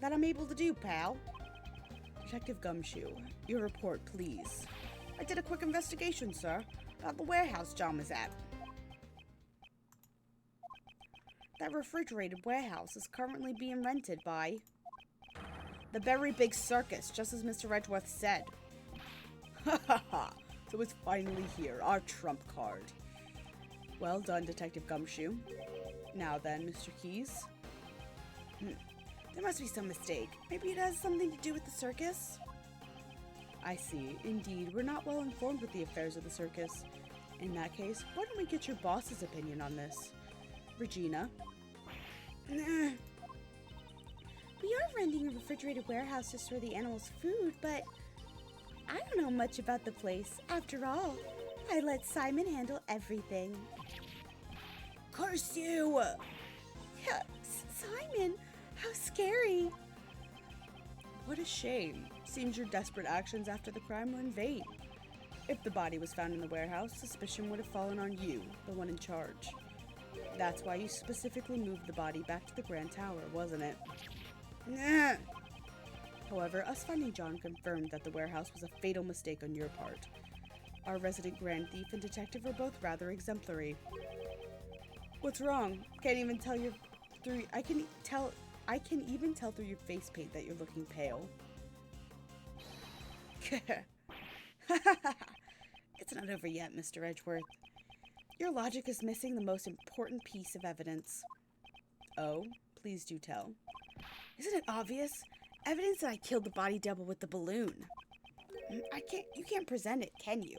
that I'm able to do, pal. Detective Gumshoe, your report, please. I did a quick investigation, sir, about the warehouse John was at. That refrigerated warehouse is currently being rented by the Very Big Circus, just as Mr. Edgeworth said. Ha ha ha! So it's finally here, our trump card. Well done, Detective Gumshoe. Now then, Mr. Keys. There must be some mistake. Maybe it has something to do with the circus? I see. Indeed, we're not well informed with the affairs of the circus. In that case, why don't we get your boss's opinion on this? Regina? We are renting a refrigerated warehouse to store the animals' food, but I don't know much about the place. After all, I let Simon handle everything. Curse you! Simon, how scary. What a shame. Seems your desperate actions after the crime were in vain. If the body was found in the warehouse, suspicion would have fallen on you, the one in charge. That's why you specifically moved the body back to the Grand Tower, wasn't it? However, us finding John confirmed that the warehouse was a fatal mistake on your part. Our resident Grand Thief and Detective are both rather exemplary. What's wrong? Can't even tell I can even tell through your face paint that you're looking pale. It's not over yet, Mr. Edgeworth. Your logic is missing the most important piece of evidence. Oh, please do tell. Isn't it obvious? Evidence that I killed the body double with the balloon. You can't present it, can you?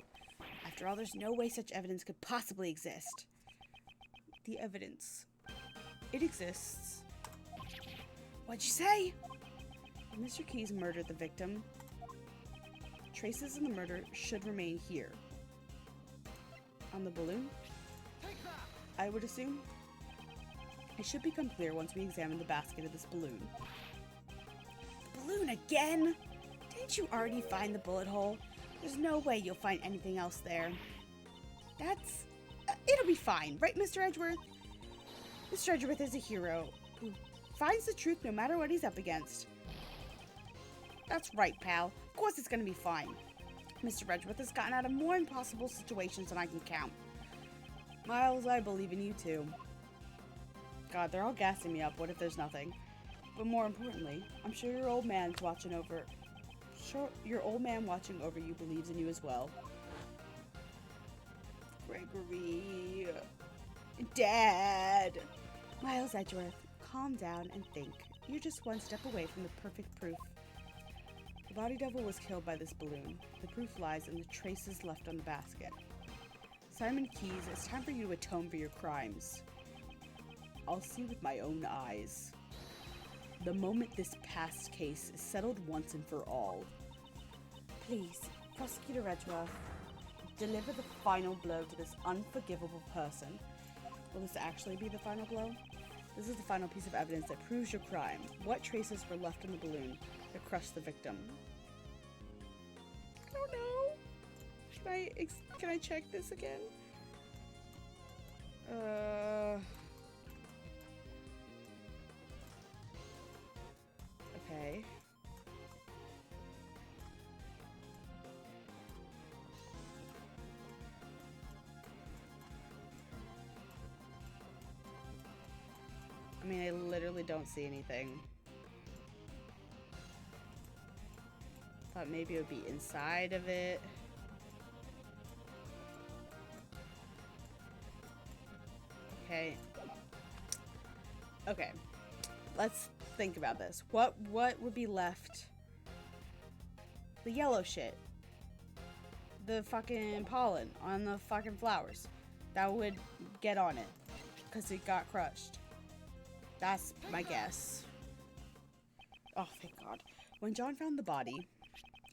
After all, there's no way such evidence could possibly exist. The evidence. It exists. What'd you say? Mr. Keys murdered the victim. Traces of the murder should remain here. On the balloon? I would assume. It should become clear once we examine the basket of this balloon. The balloon again? Didn't you already find the bullet hole? There's no way you'll find anything else there. It'll be fine, right, Mr. Edgeworth? Mr. Edgeworth is a hero who finds the truth no matter what he's up against. That's right, pal. Of course it's gonna be fine. Mr. Edgeworth has gotten out of more impossible situations than I can count. Miles, I believe in you too. God, they're all gassing me up. What if there's nothing? But more importantly, I'm sure your old man watching over you believes in you as well. Gregory. Dad. Miles Edgeworth, calm down and think. You're just one step away from the perfect proof. The body double was killed by this balloon. The proof lies in the traces left on the basket. Simon Keys, it's time for you to atone for your crimes. I'll see with my own eyes. The moment this past case is settled once and for all. Please, Prosecutor Edgeworth, deliver the final blow to this unforgivable person. Will this actually be the final blow? This is the final piece of evidence that proves your crime. What traces were left in the balloon that crushed the victim? I don't know. Can I check this again? Okay. I mean, I literally don't see anything. Thought maybe it would be inside of it. Okay. Okay. Let's think about this. What would be left? The yellow shit. The fucking pollen on the fucking flowers. That would get on it. Because it got crushed. That's my guess. Oh, thank God. When John found the body,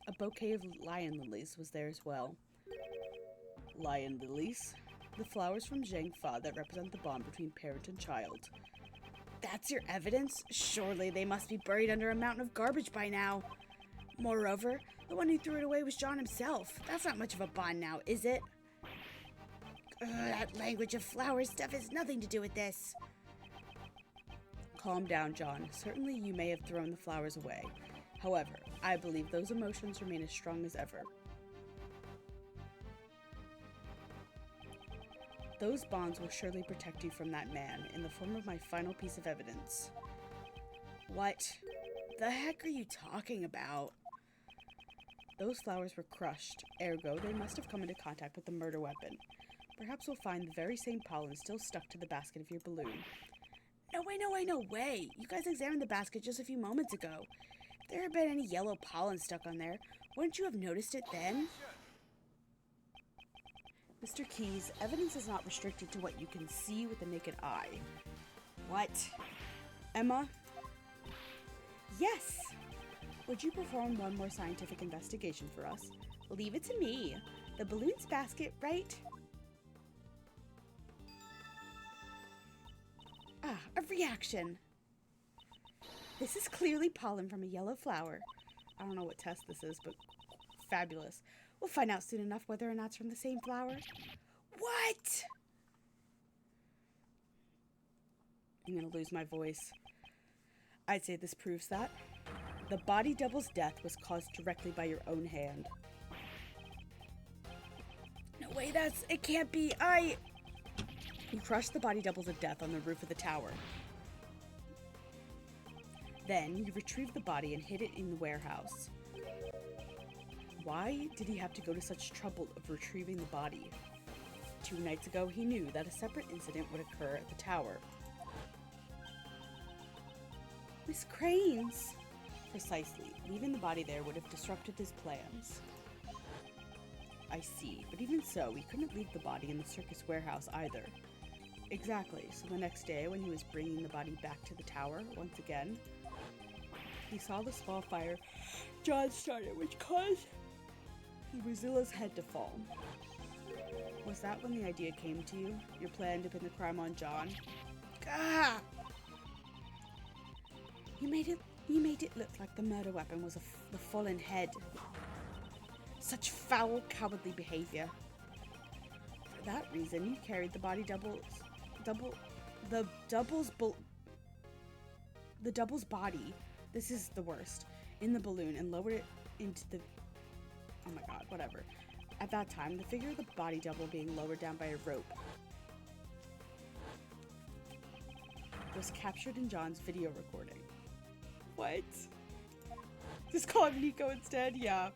a bouquet of lion lilies was there as well. Lion lilies? The flowers from Zhang Fa that represent the bond between parent and child. That's your evidence? Surely they must be buried under a mountain of garbage by now. Moreover, the one who threw it away was John himself. That's not much of a bond now, is it? That language of flower stuff has nothing to do with this. Calm down, John. Certainly you may have thrown the flowers away. However, I believe those emotions remain as strong as ever. Those bonds will surely protect you from that man in the form of my final piece of evidence. What the heck are you talking about? Those flowers were crushed, ergo they must have come into contact with the murder weapon. Perhaps we'll find the very same pollen still stuck to the basket of your balloon. No way! You guys examined the basket just a few moments ago. If there had been any yellow pollen stuck on there, wouldn't you have noticed it then? Mr. Keyes, evidence is not restricted to what you can see with the naked eye. What? Emma? Yes! Would you perform one more scientific investigation for us? Leave it to me. The balloon's basket, right? Ah, a reaction. This is clearly pollen from a yellow flower. I don't know what test this is, but fabulous. We'll find out soon enough whether or not it's from the same flower. What? I'm gonna lose my voice. I'd say this proves that. The body double's death was caused directly by your own hand. No way, it can't be. You crushed the body double to death on the roof of the tower. Then you retrieved the body and hid it in the warehouse. Why did he have to go to such trouble of retrieving the body? 2 nights ago, he knew that a separate incident would occur at the tower. Miss Cranes! Precisely. Leaving the body there would have disrupted his plans. I see, but even so, he couldn't leave the body in the circus warehouse either. Exactly, so the next day, when he was bringing the body back to the tower, once again, he saw the small fire John started, which caused Ruzilla's head to fall. Was that when the idea came to you? Your plan to pin the crime on John? Gah! You made it look like the murder weapon was the fallen head. Such foul, cowardly behavior. For that reason, you carried the body the double's body, this is the worst, in the balloon and lowered it into the, oh my god, whatever. At that time, the figure of the body double being lowered down by a rope was captured in John's video recording. What? Just call him Nico instead? Yeah.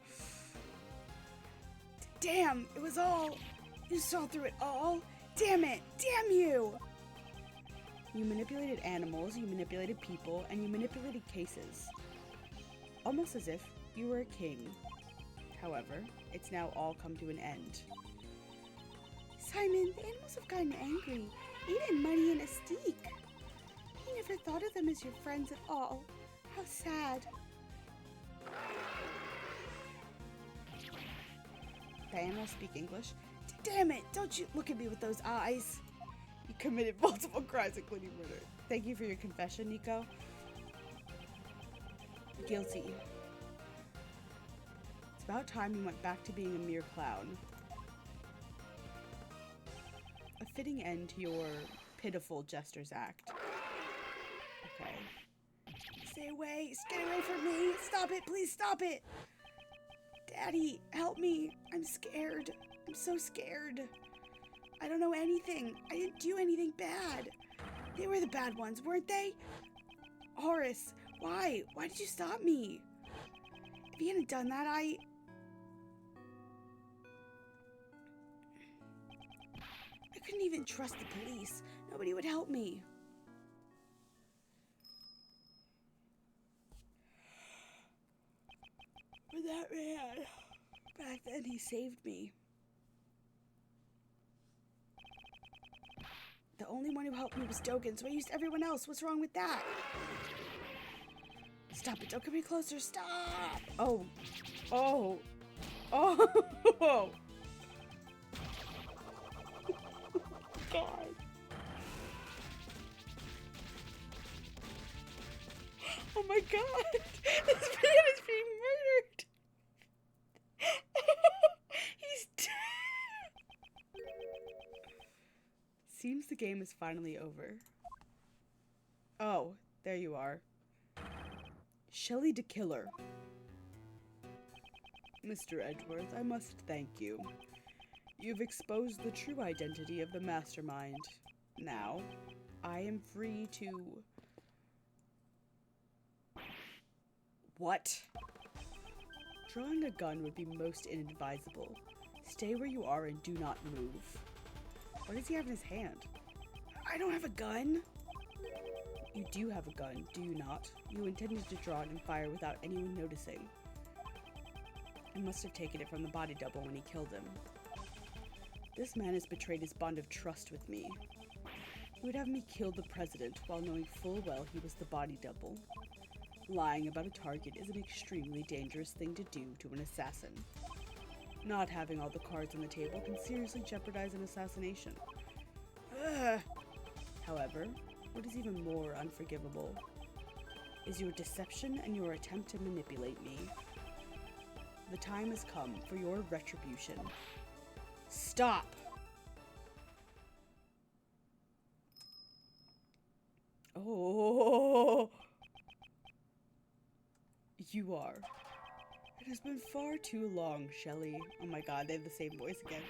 Damn, it was all, you saw through it all? Damn it, damn you! You manipulated animals, you manipulated people, and you manipulated cases. Almost as if you were a king. However, it's now all come to an end. Simon, the animals have gotten angry, eaten Money and Astique. You never thought of them as your friends at all. How sad. The animals speak English? Damn it, don't you look at me with those eyes. You committed multiple crimes, including murder. Thank you for your confession, Nico. Guilty. It's about time you went back to being a mere clown. A fitting end to your pitiful Jester's act. Okay. Stay away! Stay away from me! Stop it! Please stop it! Daddy, help me! I'm scared. I'm so scared. I don't know anything. I didn't do anything bad. They were the bad ones, weren't they? Horace, why? Why did you stop me? If you hadn't done that, I couldn't even trust the police. Nobody would help me. But that man, back then he saved me. The only one who helped me was Dogen, so I used everyone else. What's wrong with that? Stop it, don't come any closer, stop! Oh. Oh. Oh. God. Oh my god! This man is being murdered! He's dead! Seems the game is finally over. Oh, there you are. Shelley the Killer. Mr. Edgeworth, I must thank you. You've exposed the true identity of the mastermind. Now, I am free to... What? Drawing a gun would be most inadvisable. Stay where you are and do not move. What does he have in his hand? I don't have a gun! You do have a gun, do you not? You intended to draw it and fire without anyone noticing. I must have taken it from the body double when he killed him. This man has betrayed his bond of trust with me. He would have me kill the president while knowing full well he was the body double. Lying about a target is an extremely dangerous thing to do to an assassin. Not having all the cards on the table can seriously jeopardize an assassination. Ugh. However, what is even more unforgivable is your deception and your attempt to manipulate me. The time has come for your retribution. Stop! Oh! You are. It has been far too long, Shelley. Oh my god, they have the same voice again.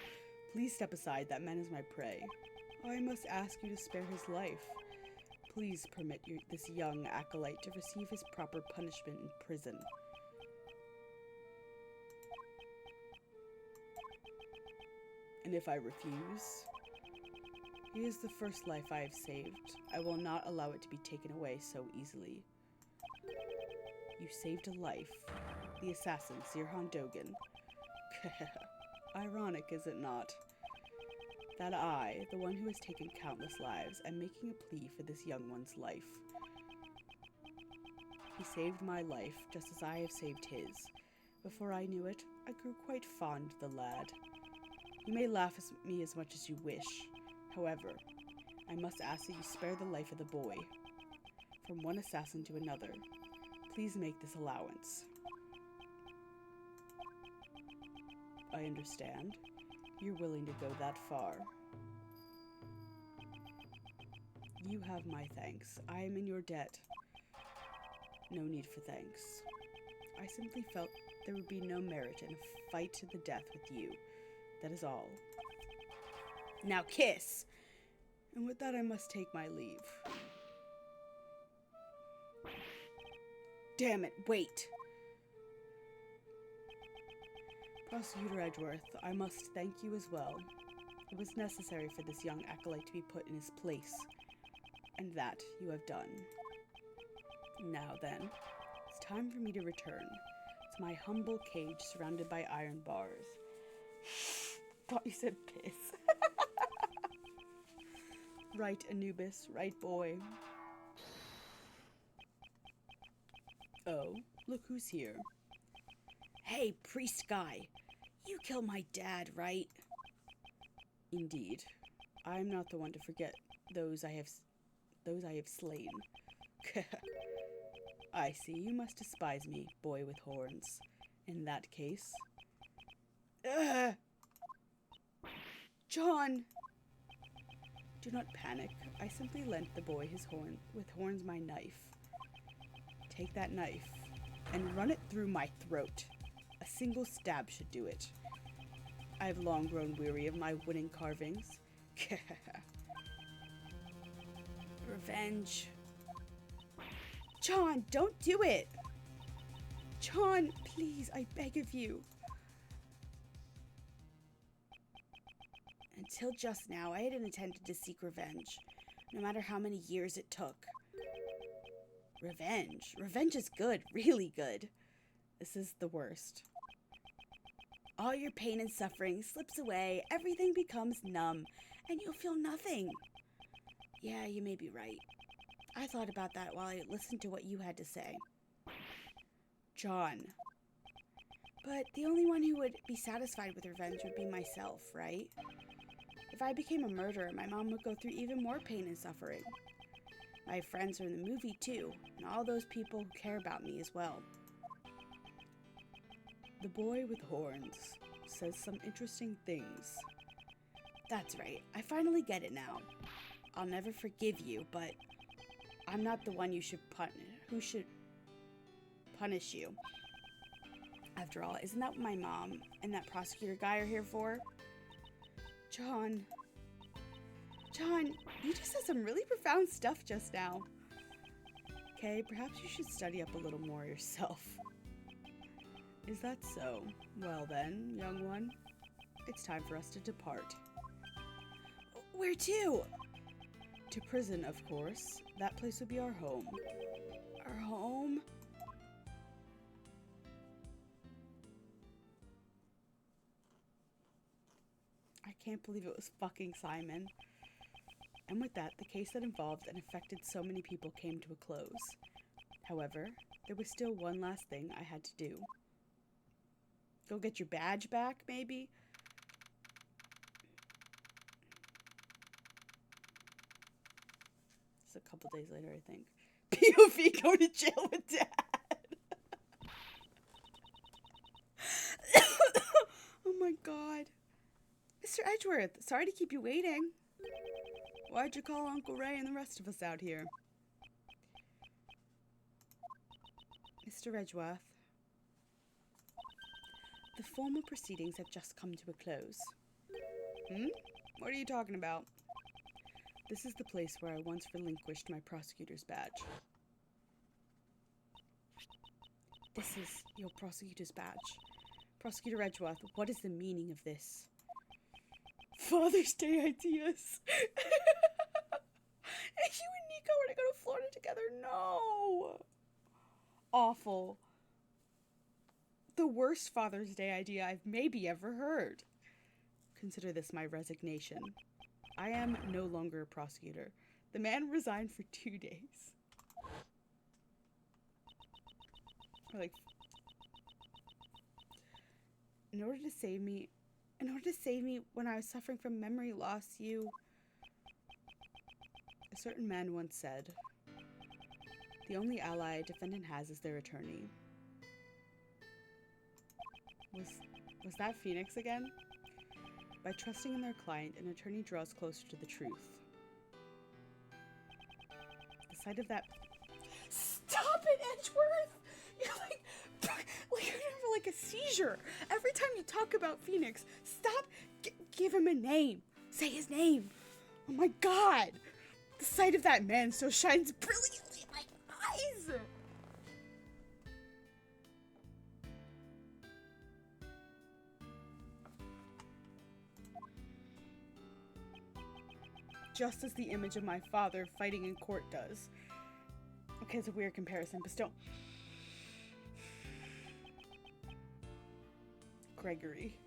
Please step aside, that man is my prey. I must ask you to spare his life. Please permit this young acolyte to receive his proper punishment in prison. And if I refuse, he is the first life I have saved. I will not allow it to be taken away so easily. You saved a life. The assassin, Sirhan Dogan. Ironic, is it not? That I, the one who has taken countless lives, am making a plea for this young one's life. He saved my life, just as I have saved his. Before I knew it, I grew quite fond of the lad. You may laugh at me as much as you wish. However, I must ask that you spare the life of the boy. From one assassin to another, please make this allowance. I understand. You're willing to go that far. You have my thanks. I am in your debt. No need for thanks. I simply felt there would be no merit in a fight to the death with you. That is all. Now kiss! And with that I must take my leave. Damn it, wait! Prosecutor Edgeworth, I must thank you as well. It was necessary for this young acolyte to be put in his place. And that you have done. Now then, it's time for me to return to my humble cage surrounded by iron bars. Thought you said piss. Right, Anubis, right, boy. Oh, look who's here. Hey, priest guy, you killed my dad, right? Indeed. I'm not the one to forget those I have slain. I see, you must despise me, boy with horns. In that case... Ugh! John! Do not panic. I simply lent the boy his horns my knife. Take that knife and run it through my throat. A single stab should do it. I have long grown weary of my wooden carvings. Revenge. John, don't do it! John, please, I beg of you. Until just now, I hadn't intended to seek revenge, no matter how many years it took. Revenge? Revenge is good, really good. This is the worst. All your pain and suffering slips away, everything becomes numb, and you'll feel nothing. Yeah, you may be right. I thought about that while I listened to what you had to say. John. But the only one who would be satisfied with revenge would be myself, right? If I became a murderer, my mom would go through even more pain and suffering. My friends are in the movie too, and all those people who care about me as well. The boy with horns says some interesting things. That's right, I finally get it now. I'll never forgive you, but I'm not the one who should punish you. After all, isn't that what my mom and that prosecutor guy are here for? John. John, you just said some really profound stuff just now. Okay, perhaps you should study up a little more yourself. Is that so? Well then, young one, it's time for us to depart. Where to? To prison, of course. That place would be our home. Our home? I can't believe it was fucking Simon. And with that, the case that involved and affected so many people came to a close. However, there was still one last thing I had to do. Go get your badge back, maybe? It's a couple days later, I think. POV, go to jail with Dad! Oh my god. Mr. Edgeworth, sorry to keep you waiting. Why'd you call Uncle Ray and the rest of us out here? Mr. Edgeworth, the formal proceedings have just come to a close. What are you talking about? This is the place where I once relinquished my prosecutor's badge. This is your prosecutor's badge. Prosecutor Edgeworth, what is the meaning of this? Father's Day ideas. And you and Nico were to go to Florida together. No. Awful. The worst Father's Day idea I've maybe ever heard. Consider this my resignation. I am no longer a prosecutor. The man resigned for 2 days. Like, in order to save me when I was suffering from memory loss, a certain man once said, the only ally a defendant has is their attorney. Was that Phoenix again? By trusting in their client, an attorney draws closer to the truth. The sight of that... Stop it, Edgeworth! You're like you're having like a seizure. Every time you talk about Phoenix, stop. Give him a name. Say his name. Oh my god. The sight of that man still shines brilliantly in my eyes. Just as the image of my father fighting in court does. Okay, it's a weird comparison, but still. Gregory.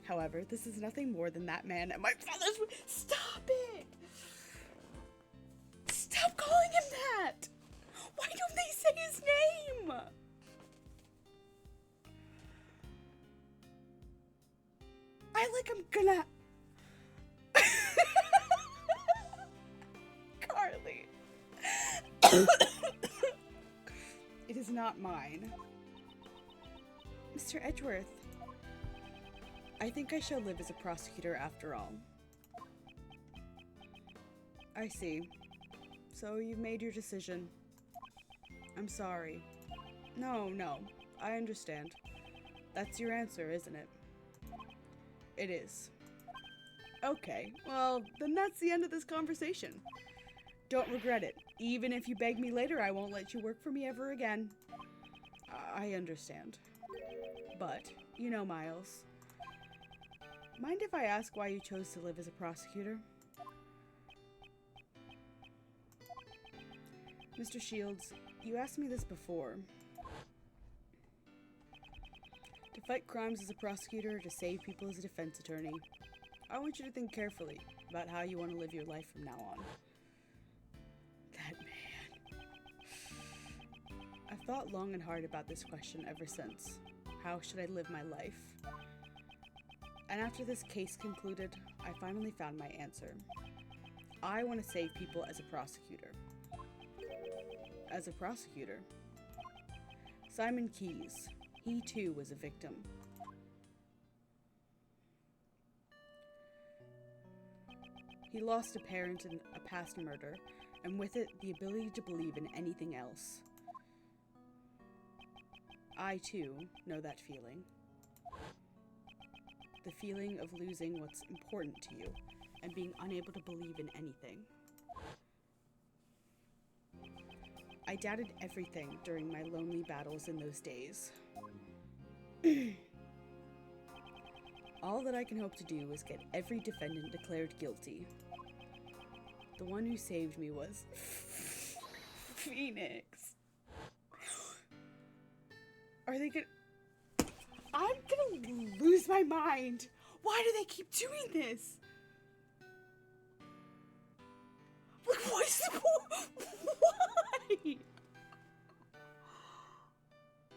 However, this is nothing more than that man at my father's... Stop it! Stop calling him that! Why don't they say his name? I'm gonna... Carly. It is not mine. Mr. Edgeworth, I think I shall live as a prosecutor after all. I see. So you've made your decision. I'm sorry. No, I understand. That's your answer, isn't it? It is. Okay, well, then that's the end of this conversation. Don't regret it. Even if you beg me later, I won't let you work for me ever again. I understand. But, you know, Miles, mind if I ask why you chose to live as a prosecutor? Mr. Shields, you asked me this before. To fight crimes as a prosecutor, to save people as a defense attorney. I want you to think carefully about how you want to live your life from now on. That man. I've thought long and hard about this question ever since. How should I live my life? And after this case concluded, I finally found my answer. I want to save people as a prosecutor. As a prosecutor? Simon Keyes. He too was a victim. He lost a parent in a past murder, and with it, the ability to believe in anything else. I too know that feeling. The feeling of losing what's important to you and being unable to believe in anything. I doubted everything during my lonely battles in those days. All that I can hope to do is get every defendant declared guilty. The one who saved me was Phoenix. Are they gonna... I'm gonna lose my mind. Why do they keep doing this? Like, what is the point? Why?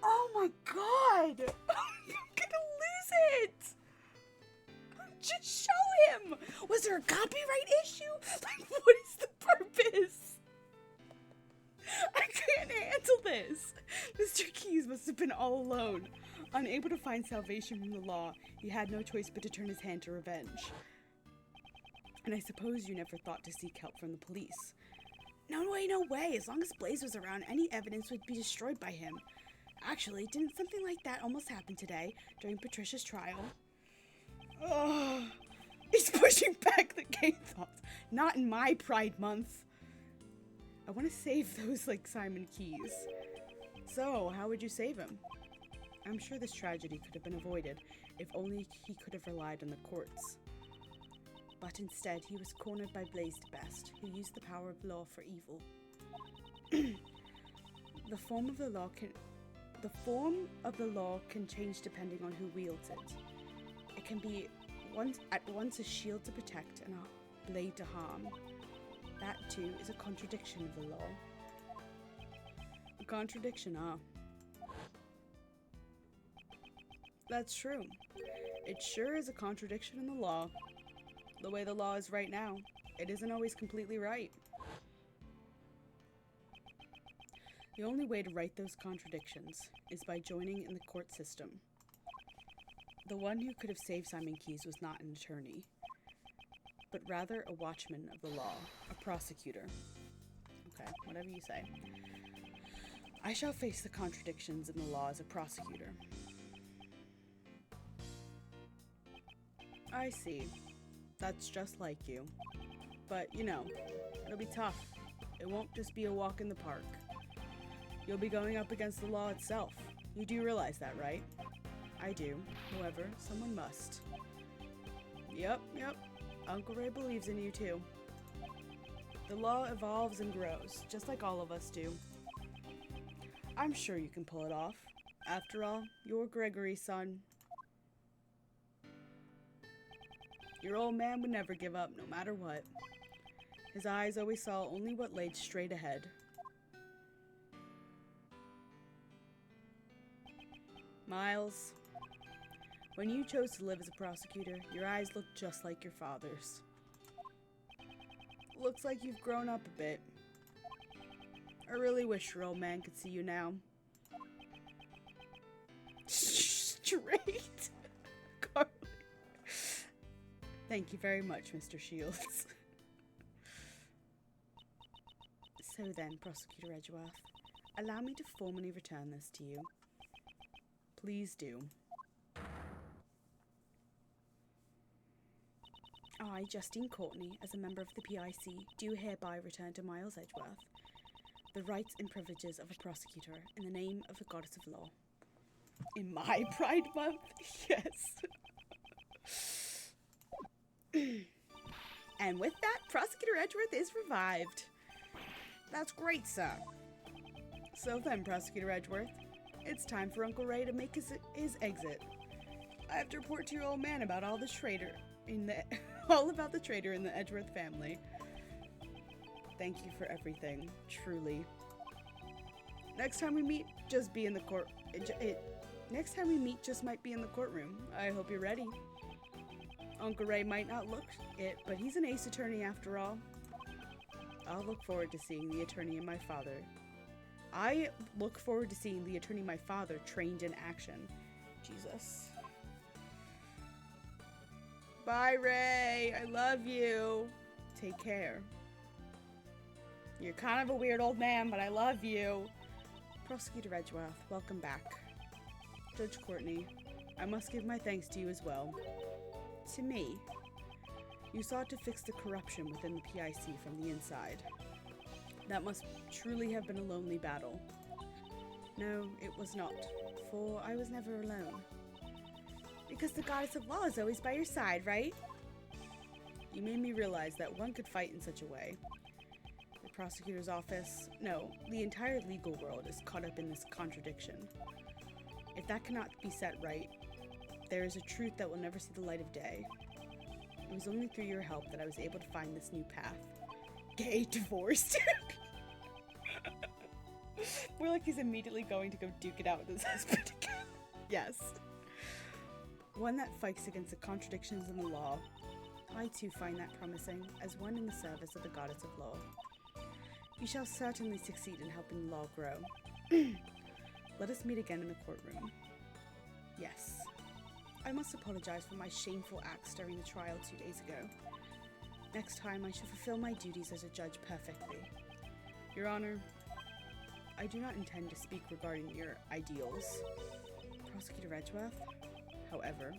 Oh my god! I'm gonna lose it! Just show him! Was there a copyright issue? Like, what is the purpose? I can't handle this! Mr. Keys must have been all alone. Unable to find salvation from the law, he had no choice but to turn his hand to revenge. And I suppose you never thought to seek help from the police. No way, no way. As long as Blaze was around, any evidence would be destroyed by him. Actually, didn't something like that almost happen today, during Patricia's trial? Ugh. He's pushing back the gay thoughts. Not in my Pride Month. I want to save those like Simon Keys. So, how would you save him? I'm sure this tragedy could have been avoided if only he could have relied on the courts. But instead, he was cornered by Blaze the Best, who used the power of law for evil. The form of the law can change depending on who wields it. It can be at once a shield to protect and a blade to harm. That too is a contradiction of the law. A contradiction, ah. That's true. It sure is a contradiction in the law. The way the law is right now, it isn't always completely right. The only way to right those contradictions is by joining in the court system. The one who could have saved Simon Keys was not an attorney, but rather a watchman of the law, a prosecutor. Okay, whatever you say. I shall face the contradictions in the law as a prosecutor. I see. That's just like you. But, you know, it'll be tough. It won't just be a walk in the park. You'll be going up against the law itself. You do realize that, right? I do. However, someone must. Yep. Uncle Ray believes in you too. The law evolves and grows, just like all of us do. I'm sure you can pull it off. After all, you're Gregory's son. Your old man would never give up, no matter what. His eyes always saw only what laid straight ahead. Miles, when you chose to live as a prosecutor, your eyes looked just like your father's. Looks like you've grown up a bit. I really wish your old man could see you now. Straight. Carly. Thank you very much, Mr. Shields. So then, Prosecutor Edgeworth, allow me to formally return this to you. Please do. I, Justine Courtney, as a member of the PIC, do hereby return to Miles Edgeworth the rights and privileges of a prosecutor in the name of the Goddess of Law. In my Pride Month? Yes. And with that, Prosecutor Edgeworth is revived. That's great, sir. So then, Prosecutor Edgeworth, it's time for Uncle Ray to make his exit. I have to report to your old man about all about the traitor in the Edgeworth family. Thank you for everything, truly. Next time we meet, just be in the court. Next time we meet, just might be in the courtroom. I hope you're ready. Uncle Ray might not look it, but he's an ace attorney after all. I'll look forward to seeing the attorney my father trained in action. Jesus. Bye, Ray. I love you. Take care. You're kind of a weird old man, but I love you. Prosecutor Edgeworth, welcome back. Judge Courtney, I must give my thanks to you as well. To me, you sought to fix the corruption within the PIC from the inside. That must truly have been a lonely battle. No, it was not, for I was never alone. Because the goddess of law is always by your side, right? You made me realize that one could fight in such a way. The prosecutor's office, no, the entire legal world is caught up in this contradiction. If that cannot be set right, there is a truth that will never see the light of day. It was only through your help that I was able to find this new path. Gay divorced. More like he's immediately going to go duke it out with his husband again. Yes. One that fights against the contradictions in the law. I too find that promising, as one in the service of the goddess of law. You shall certainly succeed in helping the law grow. Let us meet again in the courtroom. Yes. I must apologize for my shameful acts during the trial 2 days ago. Next time I shall fulfill my duties as a judge perfectly. Your Honor, I do not intend to speak regarding your ideals. Prosecutor Edgeworth, however,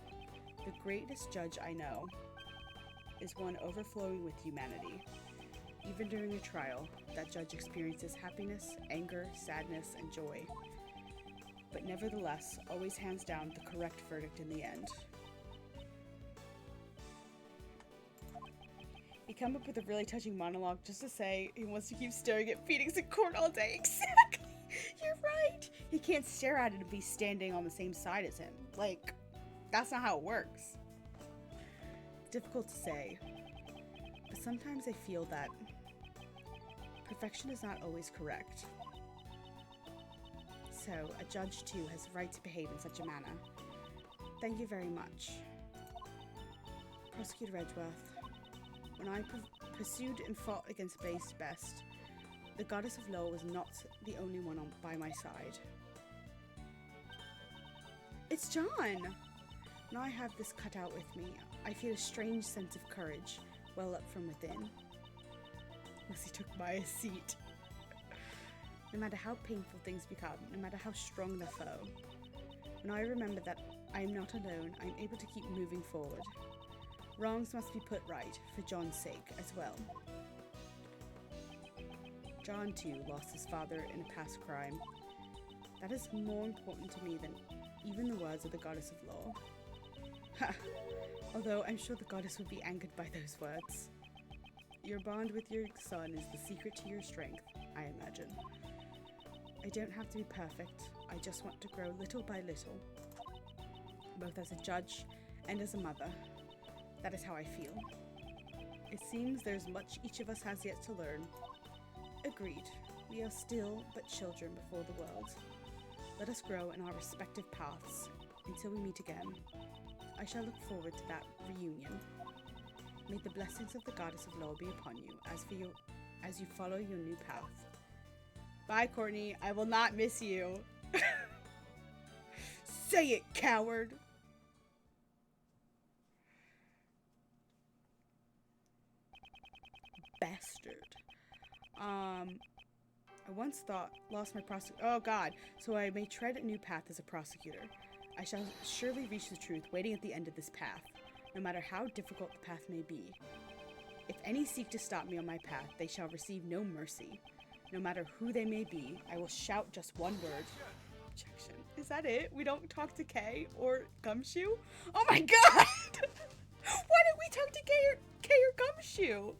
the greatest judge I know is one overflowing with humanity. Even during a trial, that judge experiences happiness, anger, sadness, and joy. But nevertheless, always hands down the correct verdict in the end. He came up with a really touching monologue just to say he wants to keep staring at Phoenix in court all day. Exactly! You're right! He can't stare at it and be standing on the same side as him. Like, that's not how it works. Difficult to say, but sometimes I feel that perfection is not always correct. So, a judge too has the right to behave in such a manner. Thank you very much. Prosecutor Edgeworth, when I pursued and fought against Best, the goddess of law was not the only one by my side. It's John! When I have this cut out with me, I feel a strange sense of courage well up from within. Unless he took my seat. No matter how painful things become, no matter how strong the foe, when I remember that I am not alone, I am able to keep moving forward. Wrongs must be put right, for John's sake as well. John, too, lost his father in a past crime. That is more important to me than even the words of the goddess of law. Ha! Although I'm sure the goddess would be angered by those words. Your bond with your son is the secret to your strength, I imagine. I don't have to be perfect, I just want to grow little by little. Both as a judge and as a mother. That is how I feel. It seems there's much each of us has yet to learn. Agreed. We are still but children before the world. Let us grow in our respective paths until we meet again. I shall look forward to that reunion. May the blessings of the goddess of law be upon you as you follow your new path. Bye, Courtney. I will not miss you. Say it, coward! Bastard. I once lost my oh god, so I may tread a new path as a prosecutor. I shall surely reach the truth waiting at the end of this path, no matter how difficult the path may be. If any seek to stop me on my path, they shall receive no mercy. No matter who they may be, I will shout just one word. Objection. Is that it? We don't talk to Kay or Gumshoe? Oh my god! Why didn't we talk to Kay or Gumshoe?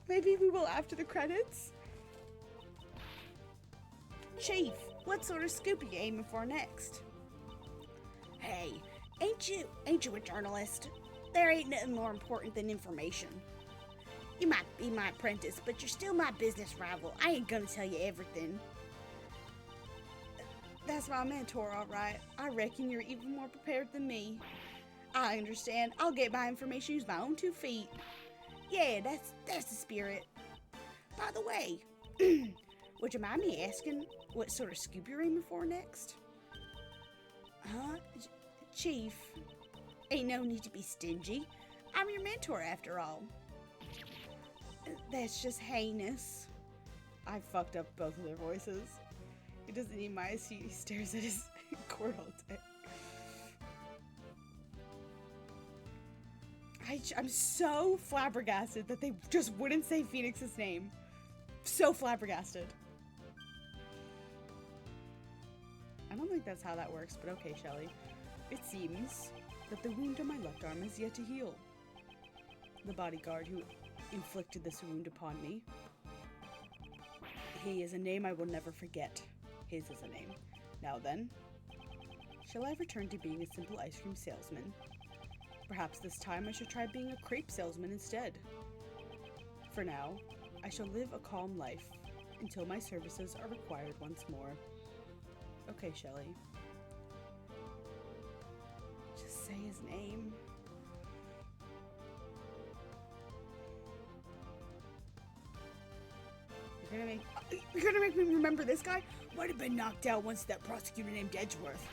Maybe we will after the credits? Chief, what sort of scoop are you aiming for next? Hey, ain't you a journalist? There ain't nothing more important than information. You might be my apprentice, but you're still my business rival. I ain't gonna tell you everything. That's my mentor, alright. I reckon you're even more prepared than me. I understand. I'll get my information using my own 2 feet. Yeah, that's the spirit. By the way, would you mind me asking what sort of scoop you're aiming for next? Huh? Chief, ain't no need to be stingy. I'm your mentor after all. That's just heinous. I fucked up both of their voices. He doesn't need my seat. He stares at his cord all day. I'm so flabbergasted that they just wouldn't say Phoenix's name. So flabbergasted. I don't think that's how that works, but okay, Shelly. It seems that the wound on my left arm is yet to heal. The bodyguard who inflicted this wound upon me. He is a name I will never forget. His is a name. Now then, shall I return to being a simple ice cream salesman? Perhaps this time I should try being a crepe salesman instead. For now, I shall live a calm life until my services are required once more. Okay, Shelly. Just say his name. You're gonna make me remember this guy? Might have been knocked out once that prosecutor named Edgeworth.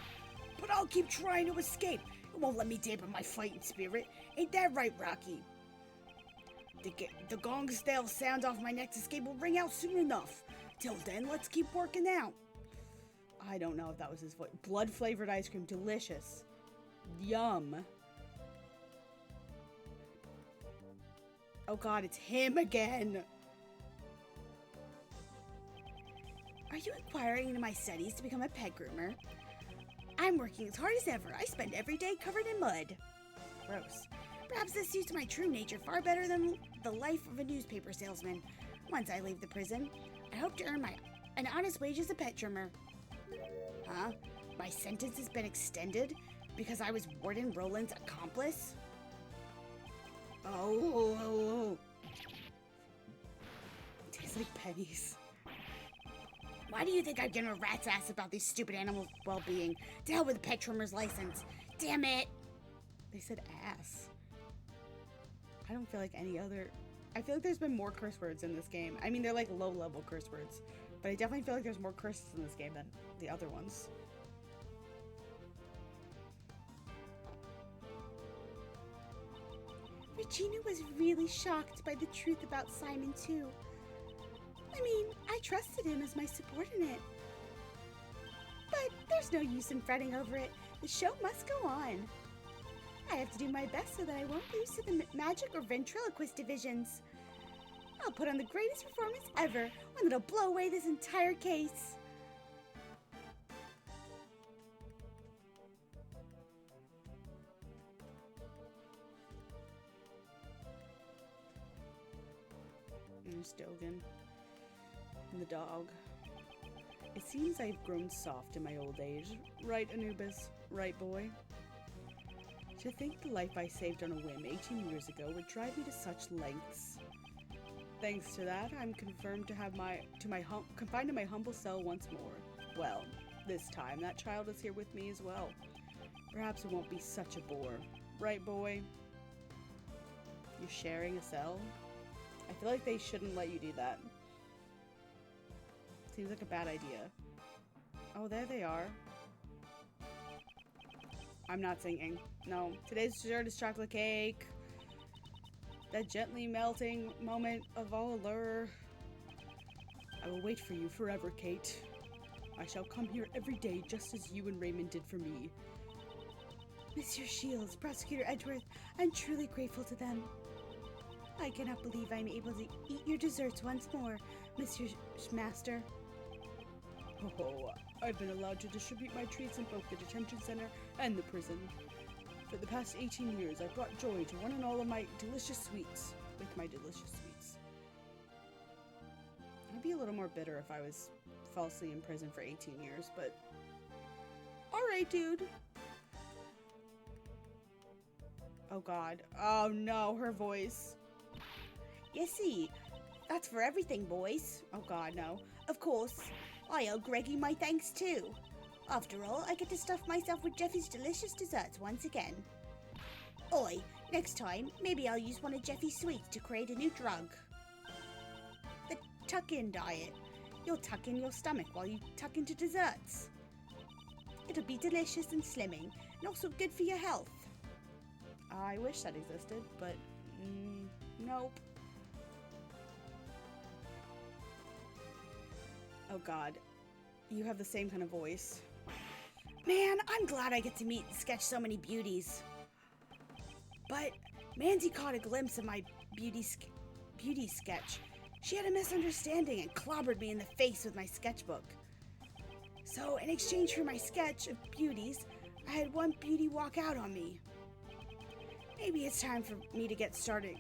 But I'll keep trying to escape. It won't let me dampen my fighting spirit. Ain't that right, Rocky? The gongs they'll sound off my next escape will ring out soon enough. Till then, let's keep working out. I don't know if that was his voice. Blood-flavored ice cream. Delicious. Yum. Oh god, it's him again. Are you inquiring into my studies to become a pet groomer? I'm working as hard as ever. I spend every day covered in mud. Gross. Perhaps this suits my true nature far better than the life of a newspaper salesman. Once I leave the prison, I hope to earn an honest wage as a pet trimmer. Huh? My sentence has been extended because I was Warden Roland's accomplice? Oh. Tastes like pennies. Why do you think I've given a rat's ass about these stupid animals' well-being? To hell with the pet trimmer's license. Damn it! They said ass. I don't feel like any other... I feel like there's been more curse words in this game. I mean, they're like low-level curse words. But I definitely feel like there's more curses in this game than the other ones. Regina was really shocked by the truth about Simon, too. I mean, I trusted him as my subordinate. But there's no use in fretting over it. The show must go on. I have to do my best so that I won't lose to the magic or ventriloquist divisions. I'll put on the greatest performance ever, one that'll blow away this entire case. There's Dogan. And the dog. It seems I've grown soft in my old age. Right, Anubis? Right, boy? To think the life I saved on a whim 18 years ago would drive me to such lengths. Thanks to that, I'm confirmed to have confined to my humble cell once more. Well, this time that child is here with me as well. Perhaps it won't be such a bore. Right, boy? You're sharing a cell? I feel like they shouldn't let you do that. Seems like a bad idea. Oh, there they are. I'm not singing. No. Today's dessert is chocolate cake. That gently melting moment of all allure. I will wait for you forever, Kate. I shall come here every day just as you and Raymond did for me. Monsieur Shields, Prosecutor Edgeworth, I'm truly grateful to them. I cannot believe I'm able to eat your desserts once more, Monsieur Master. Oh, I've been allowed to distribute my treats in both the detention center and the prison. For the past 18 years, I've brought joy to one and all of my delicious sweets. With my delicious sweets. I'd be a little more bitter if I was falsely in prison for 18 years, but... Alright, dude. Oh god. Oh no, her voice. You see, that's for everything, boys. Oh god, no. Of course, I owe Greggy my thanks too. After all, I get to stuff myself with Jeffy's delicious desserts once again. Oi, next time, maybe I'll use one of Jeffy's sweets to create a new drug. The tuck-in diet. You'll tuck in your stomach while you tuck into desserts. It'll be delicious and slimming, and also good for your health. I wish that existed, but nope. Oh god, you have the same kind of voice. Man, I'm glad I get to meet and sketch so many beauties. But Mandy caught a glimpse of my beauty sketch. She had a misunderstanding and clobbered me in the face with my sketchbook. So, in exchange for my sketch of beauties, I had one beauty walk out on me. Maybe it's time for me to get started,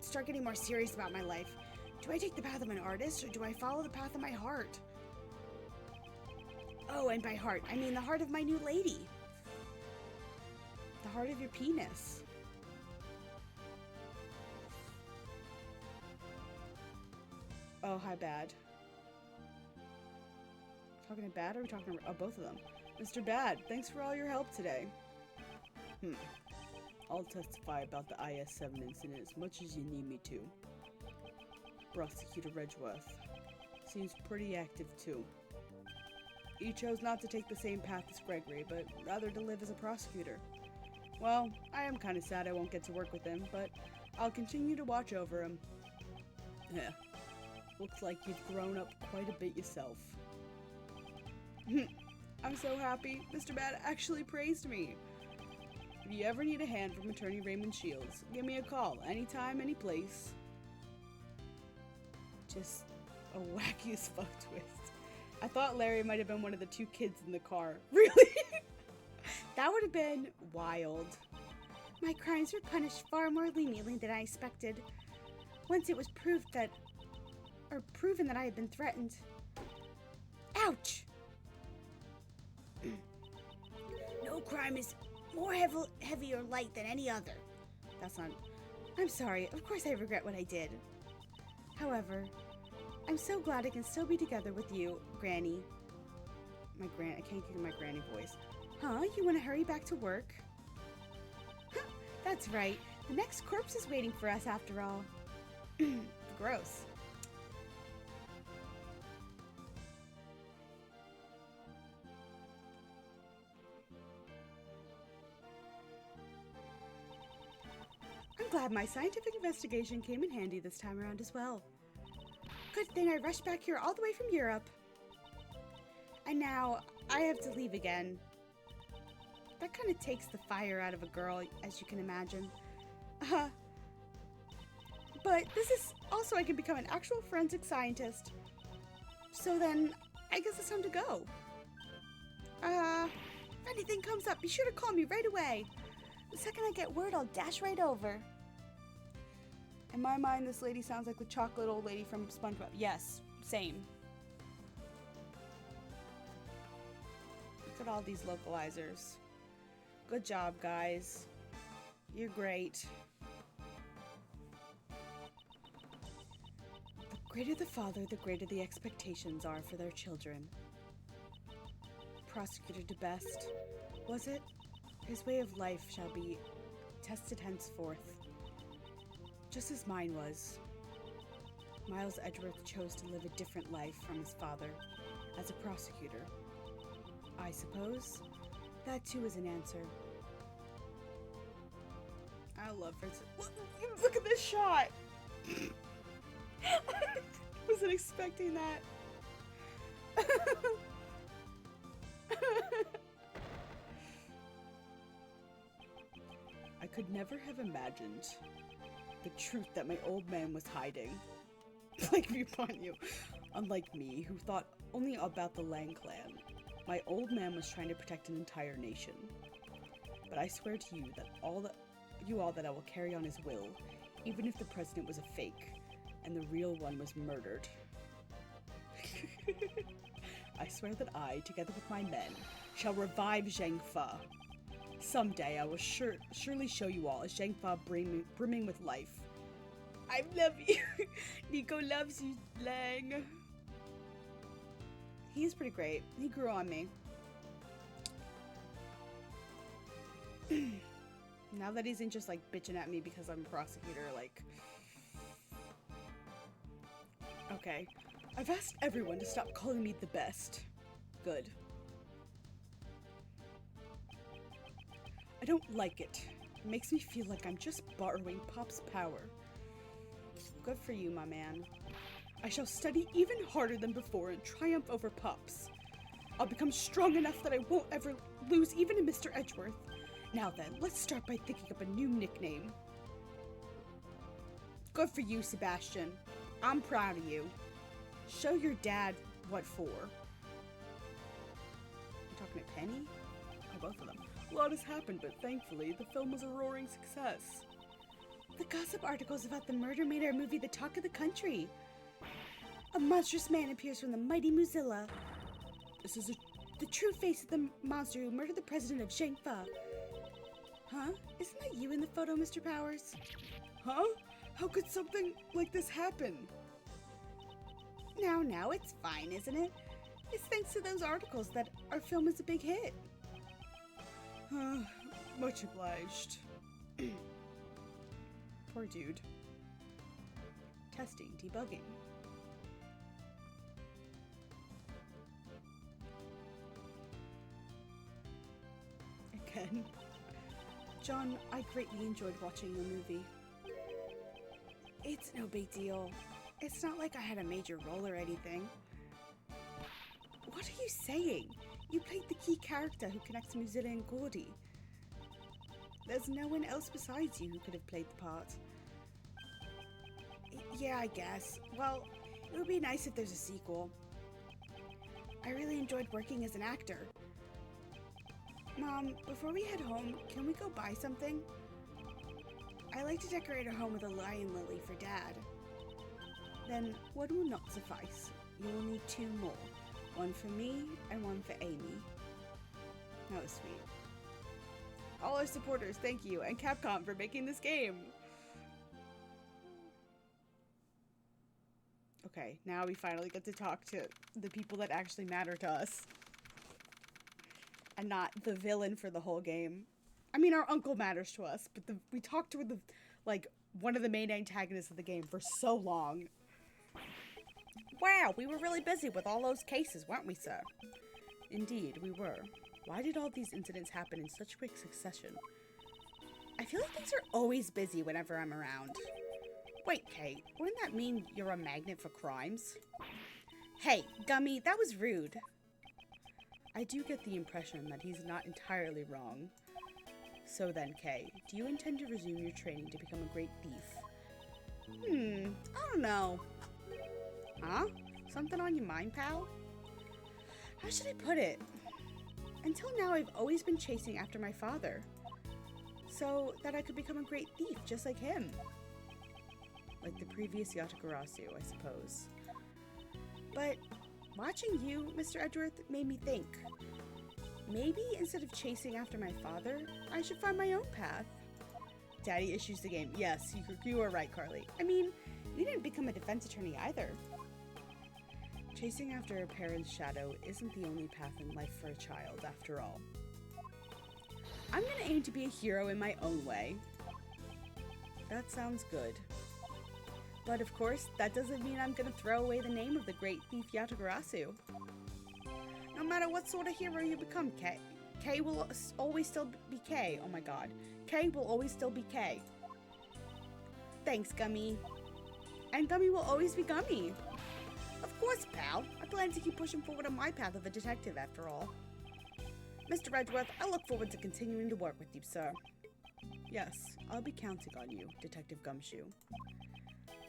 start getting more serious about my life. Do I take the path of an artist, or do I follow the path of my heart? Oh, and by heart, I mean the heart of my new lady. The heart of your penis. Oh, hi, Bad. Talking to Bad, or are we talking to both of them? Mr. Bad, thanks for all your help today. I'll testify about the IS-7 incident as much as you need me to. Prosecutor Edgeworth seems pretty active too. He chose not to take the same path as Gregory, but rather to live as a prosecutor. Well, I am kind of sad I won't get to work with him, but I'll continue to watch over him. Yeah, looks like you've grown up quite a bit yourself. I'm so happy. Mr. Bad actually praised me. If you ever need a hand from Attorney Raymond Shields, give me a call, anytime, any place. Just a wacky as fuck twist. I thought Larry might have been one of the two kids in the car. Really? That would have been wild. My crimes were punished far more leniently than I expected. Once it was proven that I had been threatened. Ouch! No crime is more heavy or light than any other. That's not... I'm sorry. Of course I regret what I did. However, I'm so glad I can still be together with you, Granny. I can't get my Granny voice. Huh? You want to hurry back to work? Huh, that's right. The next corpse is waiting for us after all. Gross. I'm glad my scientific investigation came in handy this time around as well. Good thing I rushed back here all the way from Europe. And now, I have to leave again. That kind of takes the fire out of a girl, as you can imagine. But this is also I can become an actual forensic scientist. So then, I guess it's time to go. If anything comes up, be sure to call me right away. The second I get word, I'll dash right over. In my mind, this lady sounds like the chocolate old lady from SpongeBob. Yes, same. Look at all these localizers. Good job, guys. You're great. The greater the father, the greater the expectations are for their children. Prosecutor DeBest, was it? His way of life shall be tested henceforth, just as mine was. Miles Edgeworth chose to live a different life from his father, as a prosecutor. I suppose that too is an answer. I love Francis. Look at this shot! Wasn't expecting that. I could never have imagined the truth that my old man was hiding. Lakeview upon you. Unlike me, who thought only about the Lang clan, my old man was trying to protect an entire nation. But I swear to you that that I will carry on his will, even if the president was a fake, and the real one was murdered. I swear that I, together with my men, shall revive Zhang Fa. Someday I will surely show you all a Zhang Fa brimming with life. I love you. Nico loves you, Lang. He's pretty great. He grew on me. Now that he isn't just like bitching at me because I'm a prosecutor, like... Okay. I've asked everyone to stop calling me the best. Good. I don't like it. It makes me feel like I'm just borrowing Pop's power. Good for you, my man. I shall study even harder than before and triumph over Pops. I'll become strong enough that I won't ever lose even to Mr. Edgeworth. Now then, let's start by thinking up a new nickname. Good for you, Sebastian. I'm proud of you. Show your dad what for. I'm talking to Penny? Or both of them. A lot has happened, but thankfully, the film was a roaring success. The gossip articles about the murder made our movie the talk of the country. A monstrous man appears from the mighty Mozilla. This is the true face of the monster who murdered the president of Shangfa. Huh? Isn't that you in the photo, Mr. Powers? Huh? How could something like this happen? Now, it's fine, isn't it? It's thanks to those articles that our film is a big hit. Much obliged. Poor dude. Testing, debugging. Again. John, I greatly enjoyed watching your movie. It's no big deal. It's not like I had a major role or anything. What are you saying? You played the key character who connects Mozilla and Gordy. There's no one else besides you who could have played the part. Yeah, I guess. Well, it would be nice if there's a sequel. I really enjoyed working as an actor. Mom, before we head home, can we go buy something? I like to decorate our home with a lion lily for Dad. Then, one will not suffice. You will need 2 more. One for me, and one for Amy. That was sweet. All our supporters, thank you, and Capcom for making this game! Okay, now we finally get to talk to the people that actually matter to us. And not the villain for the whole game. I mean, our uncle matters to us, but we talked to one of the main antagonists of the game for so long. Wow, we were really busy with all those cases, weren't we, sir? Indeed, we were. Why did all these incidents happen in such quick succession? I feel like things are always busy whenever I'm around. Wait, Kate, wouldn't that mean you're a magnet for crimes? Hey, Gummy, that was rude. I do get the impression that he's not entirely wrong. So then, Kay, do you intend to resume your training to become a great thief? I don't know. Huh? Something on your mind, pal? How should I put it? Until now, I've always been chasing after my father. So that I could become a great thief, just like him. Like the previous Yatagarasu, I suppose. But watching you, Mr. Edgeworth, made me think. Maybe instead of chasing after my father, I should find my own path. Daddy issues the game. Yes, you are right, Carly. I mean, you didn't become a defense attorney either. Chasing after a parent's shadow isn't the only path in life for a child, after all. I'm gonna aim to be a hero in my own way. That sounds good. But of course, that doesn't mean I'm gonna throw away the name of the great thief Yatagarasu. No matter what sort of hero you become, Kay will always still be Kay. Oh my god. Kay will always still be Kay. Thanks, Gummy. And Gummy will always be Gummy. Of course, pal. I plan to keep pushing forward on my path of a detective, after all. Mr. Edgeworth, I look forward to continuing to work with you, sir. Yes, I'll be counting on you, Detective Gumshoe.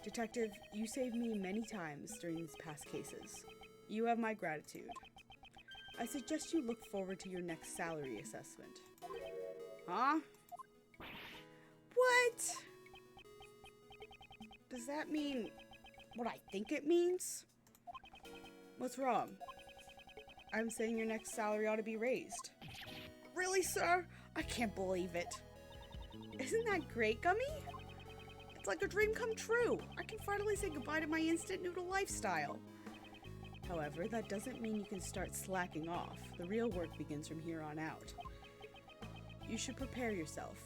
Detective, you saved me many times during these past cases. You have my gratitude. I suggest you look forward to your next salary assessment. Huh? What? Does that mean what I think it means? What's wrong? I'm saying your next salary ought to be raised. Really, sir? I can't believe it. Isn't that great, Gummy? It's like a dream come true. I can finally say goodbye to my instant noodle lifestyle. However, that doesn't mean you can start slacking off. The real work begins from here on out. You should prepare yourself.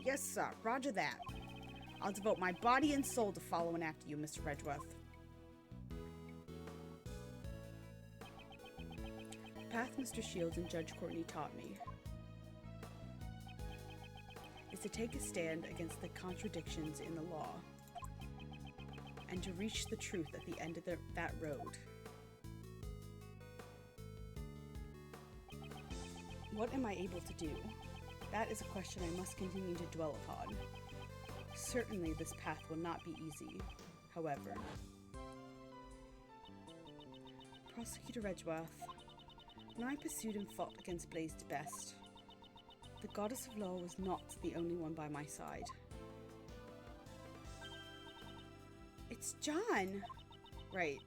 Yes, sir. Roger that. I'll devote my body and soul to following after you, Mr. Edgeworth. Path Mr. Shields and Judge Courtney taught me is to take a stand against the contradictions in the law and to reach the truth at the end of that road. What am I able to do? That is a question I must continue to dwell upon. Certainly this path will not be easy, however. Prosecutor Edgeworth, when I pursued and fought against Blazed Best, the goddess of law was not the only one by my side. It's John! Right.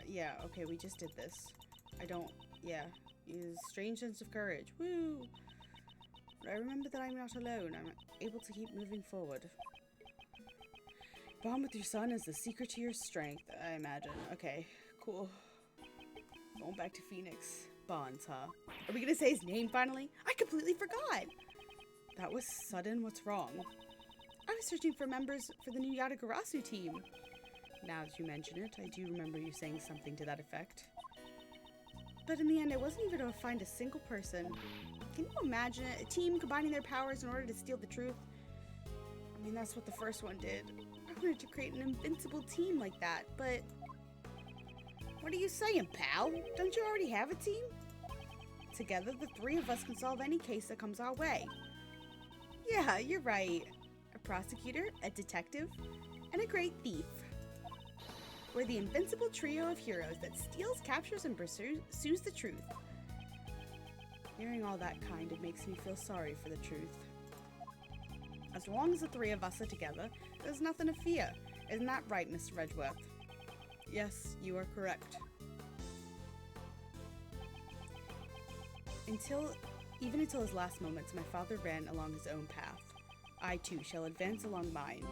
Yeah, okay, we just did this. His strange sense of courage. Woo! But I remember that I'm not alone. I'm able to keep moving forward. Bond with your son is the secret to your strength, I imagine. Okay, cool. Going back to Phoenix. Bonds, huh? Are we gonna say his name finally? I completely forgot! That was sudden. What's wrong? I was searching for members for the new Yatagarasu team. Now that you mention it, I do remember you saying something to that effect. But in the end, I wasn't even able to find a single person. Can you imagine it? A team combining their powers in order to steal the truth? I mean, that's what the first one did. I wanted to create an invincible team like that, but... What are you saying, pal? Don't you already have a team? Together, the three of us can solve any case that comes our way. Yeah, you're right. A prosecutor, a detective, and a great thief. We're the invincible trio of heroes that steals, captures, and pursues the truth. Hearing all that kind of makes me feel sorry for the truth. As long as the three of us are together, there's nothing to fear. Isn't that right, Mr. Edgeworth? Yes, you are correct. Even until his last moments, my father ran along his own path. I too shall advance along mine.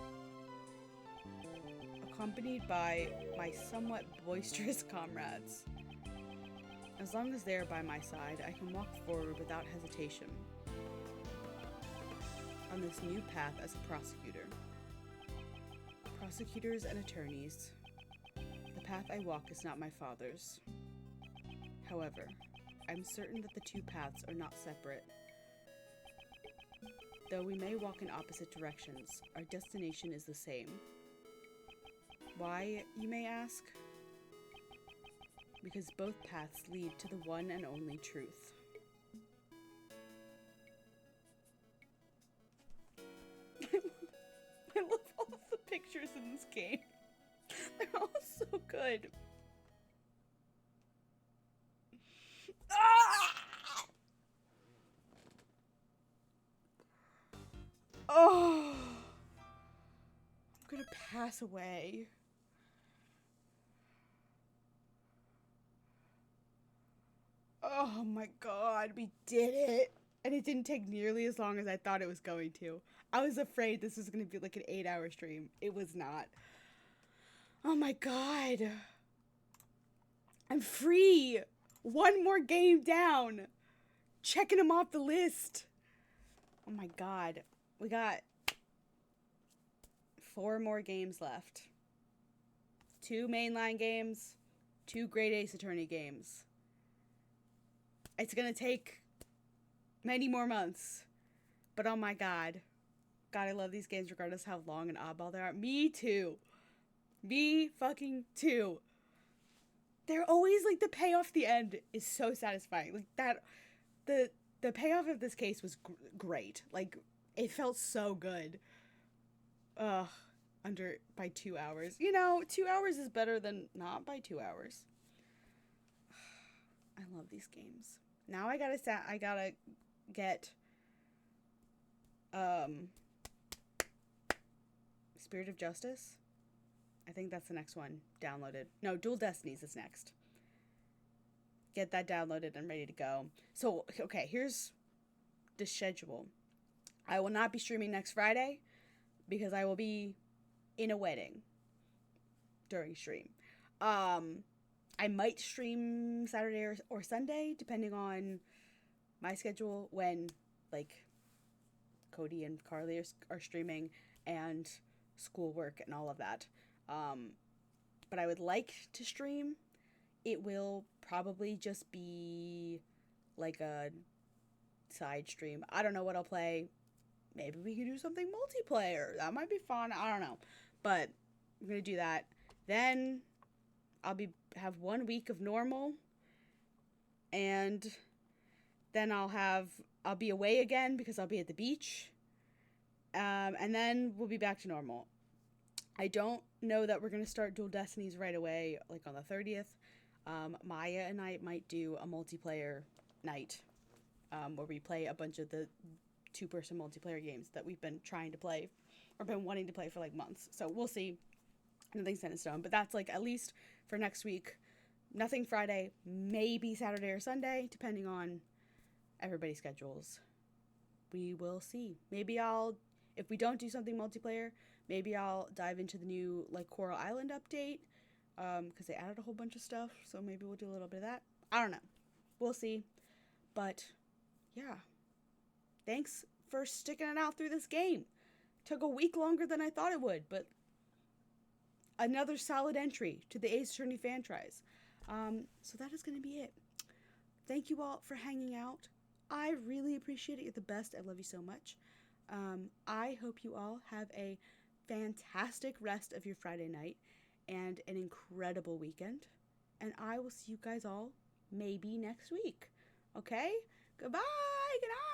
Accompanied by my somewhat boisterous comrades. As long as they are by my side, I can walk forward without hesitation. On this new path as a prosecutor. Prosecutors and attorneys. The path I walk is not my father's. However, I'm certain that the two paths are not separate. Though we may walk in opposite directions, our destination is the same. Why, you may ask? Because both paths lead to the one and only truth. I love all of the pictures in this game. They're all so good. Ah! Oh, I'm gonna pass away. Oh my god, we did it. And it didn't take nearly as long as I thought it was going to. I was afraid this was going to be like an 8-hour stream. It was not. Oh my god. I'm free. One more game down. Checking them off the list. Oh my god. We got 4 more games left. 2 mainline games. 2 Great Ace Attorney games. It's gonna take many more months. But oh my god. God, I love these games regardless how long and oddball they are. Me too. Me fucking too. They're always like the payoff at the end is so satisfying. Like that, the payoff of this case was great. Like it felt so good. By 2 hours. You know, 2 hours is better than not by 2 hours. I love these games. Now I gotta get Spirit of Justice. I think that's the next one downloaded. No, Dual Destinies is next. Get that downloaded and ready to go. So, okay, here's the schedule. I will not be streaming next Friday because I will be in a wedding during stream. I might stream Saturday or Sunday, depending on my schedule when, like, Cody and Carly are streaming and schoolwork and all of that. But I would like to stream. It will probably just be like a side stream. I don't know what I'll play. Maybe we can do something multiplayer. That might be fun. I don't know. But I'm going to do that. Then I'll have 1 week of normal. And Then I'll be away again because I'll be at the beach. And then we'll be back to normal. I don't know that we're going to start Dual Destinies right away, like on the 30th. Maya and I might do a multiplayer night where we play a bunch of the two-person multiplayer games that we've been trying to play or been wanting to play for like months. So we'll see. Nothing's set in stone, but that's like at least for next week. Nothing Friday, maybe Saturday or Sunday, depending on everybody's schedules. We will see. Maybe if we don't do something multiplayer, maybe I'll dive into the new like Coral Island update because they added a whole bunch of stuff. So maybe we'll do a little bit of that. I don't know. We'll see. But yeah, thanks for sticking it out through this game. Took a week longer than I thought it would, but another solid entry to the Ace Attorney franchise. So that is going to be it. Thank you all for hanging out. I really appreciate it. You're the best. I love you so much. I hope you all have a fantastic rest of your Friday night and an incredible weekend. And I will see you guys all maybe next week. Okay? Goodbye. Good night.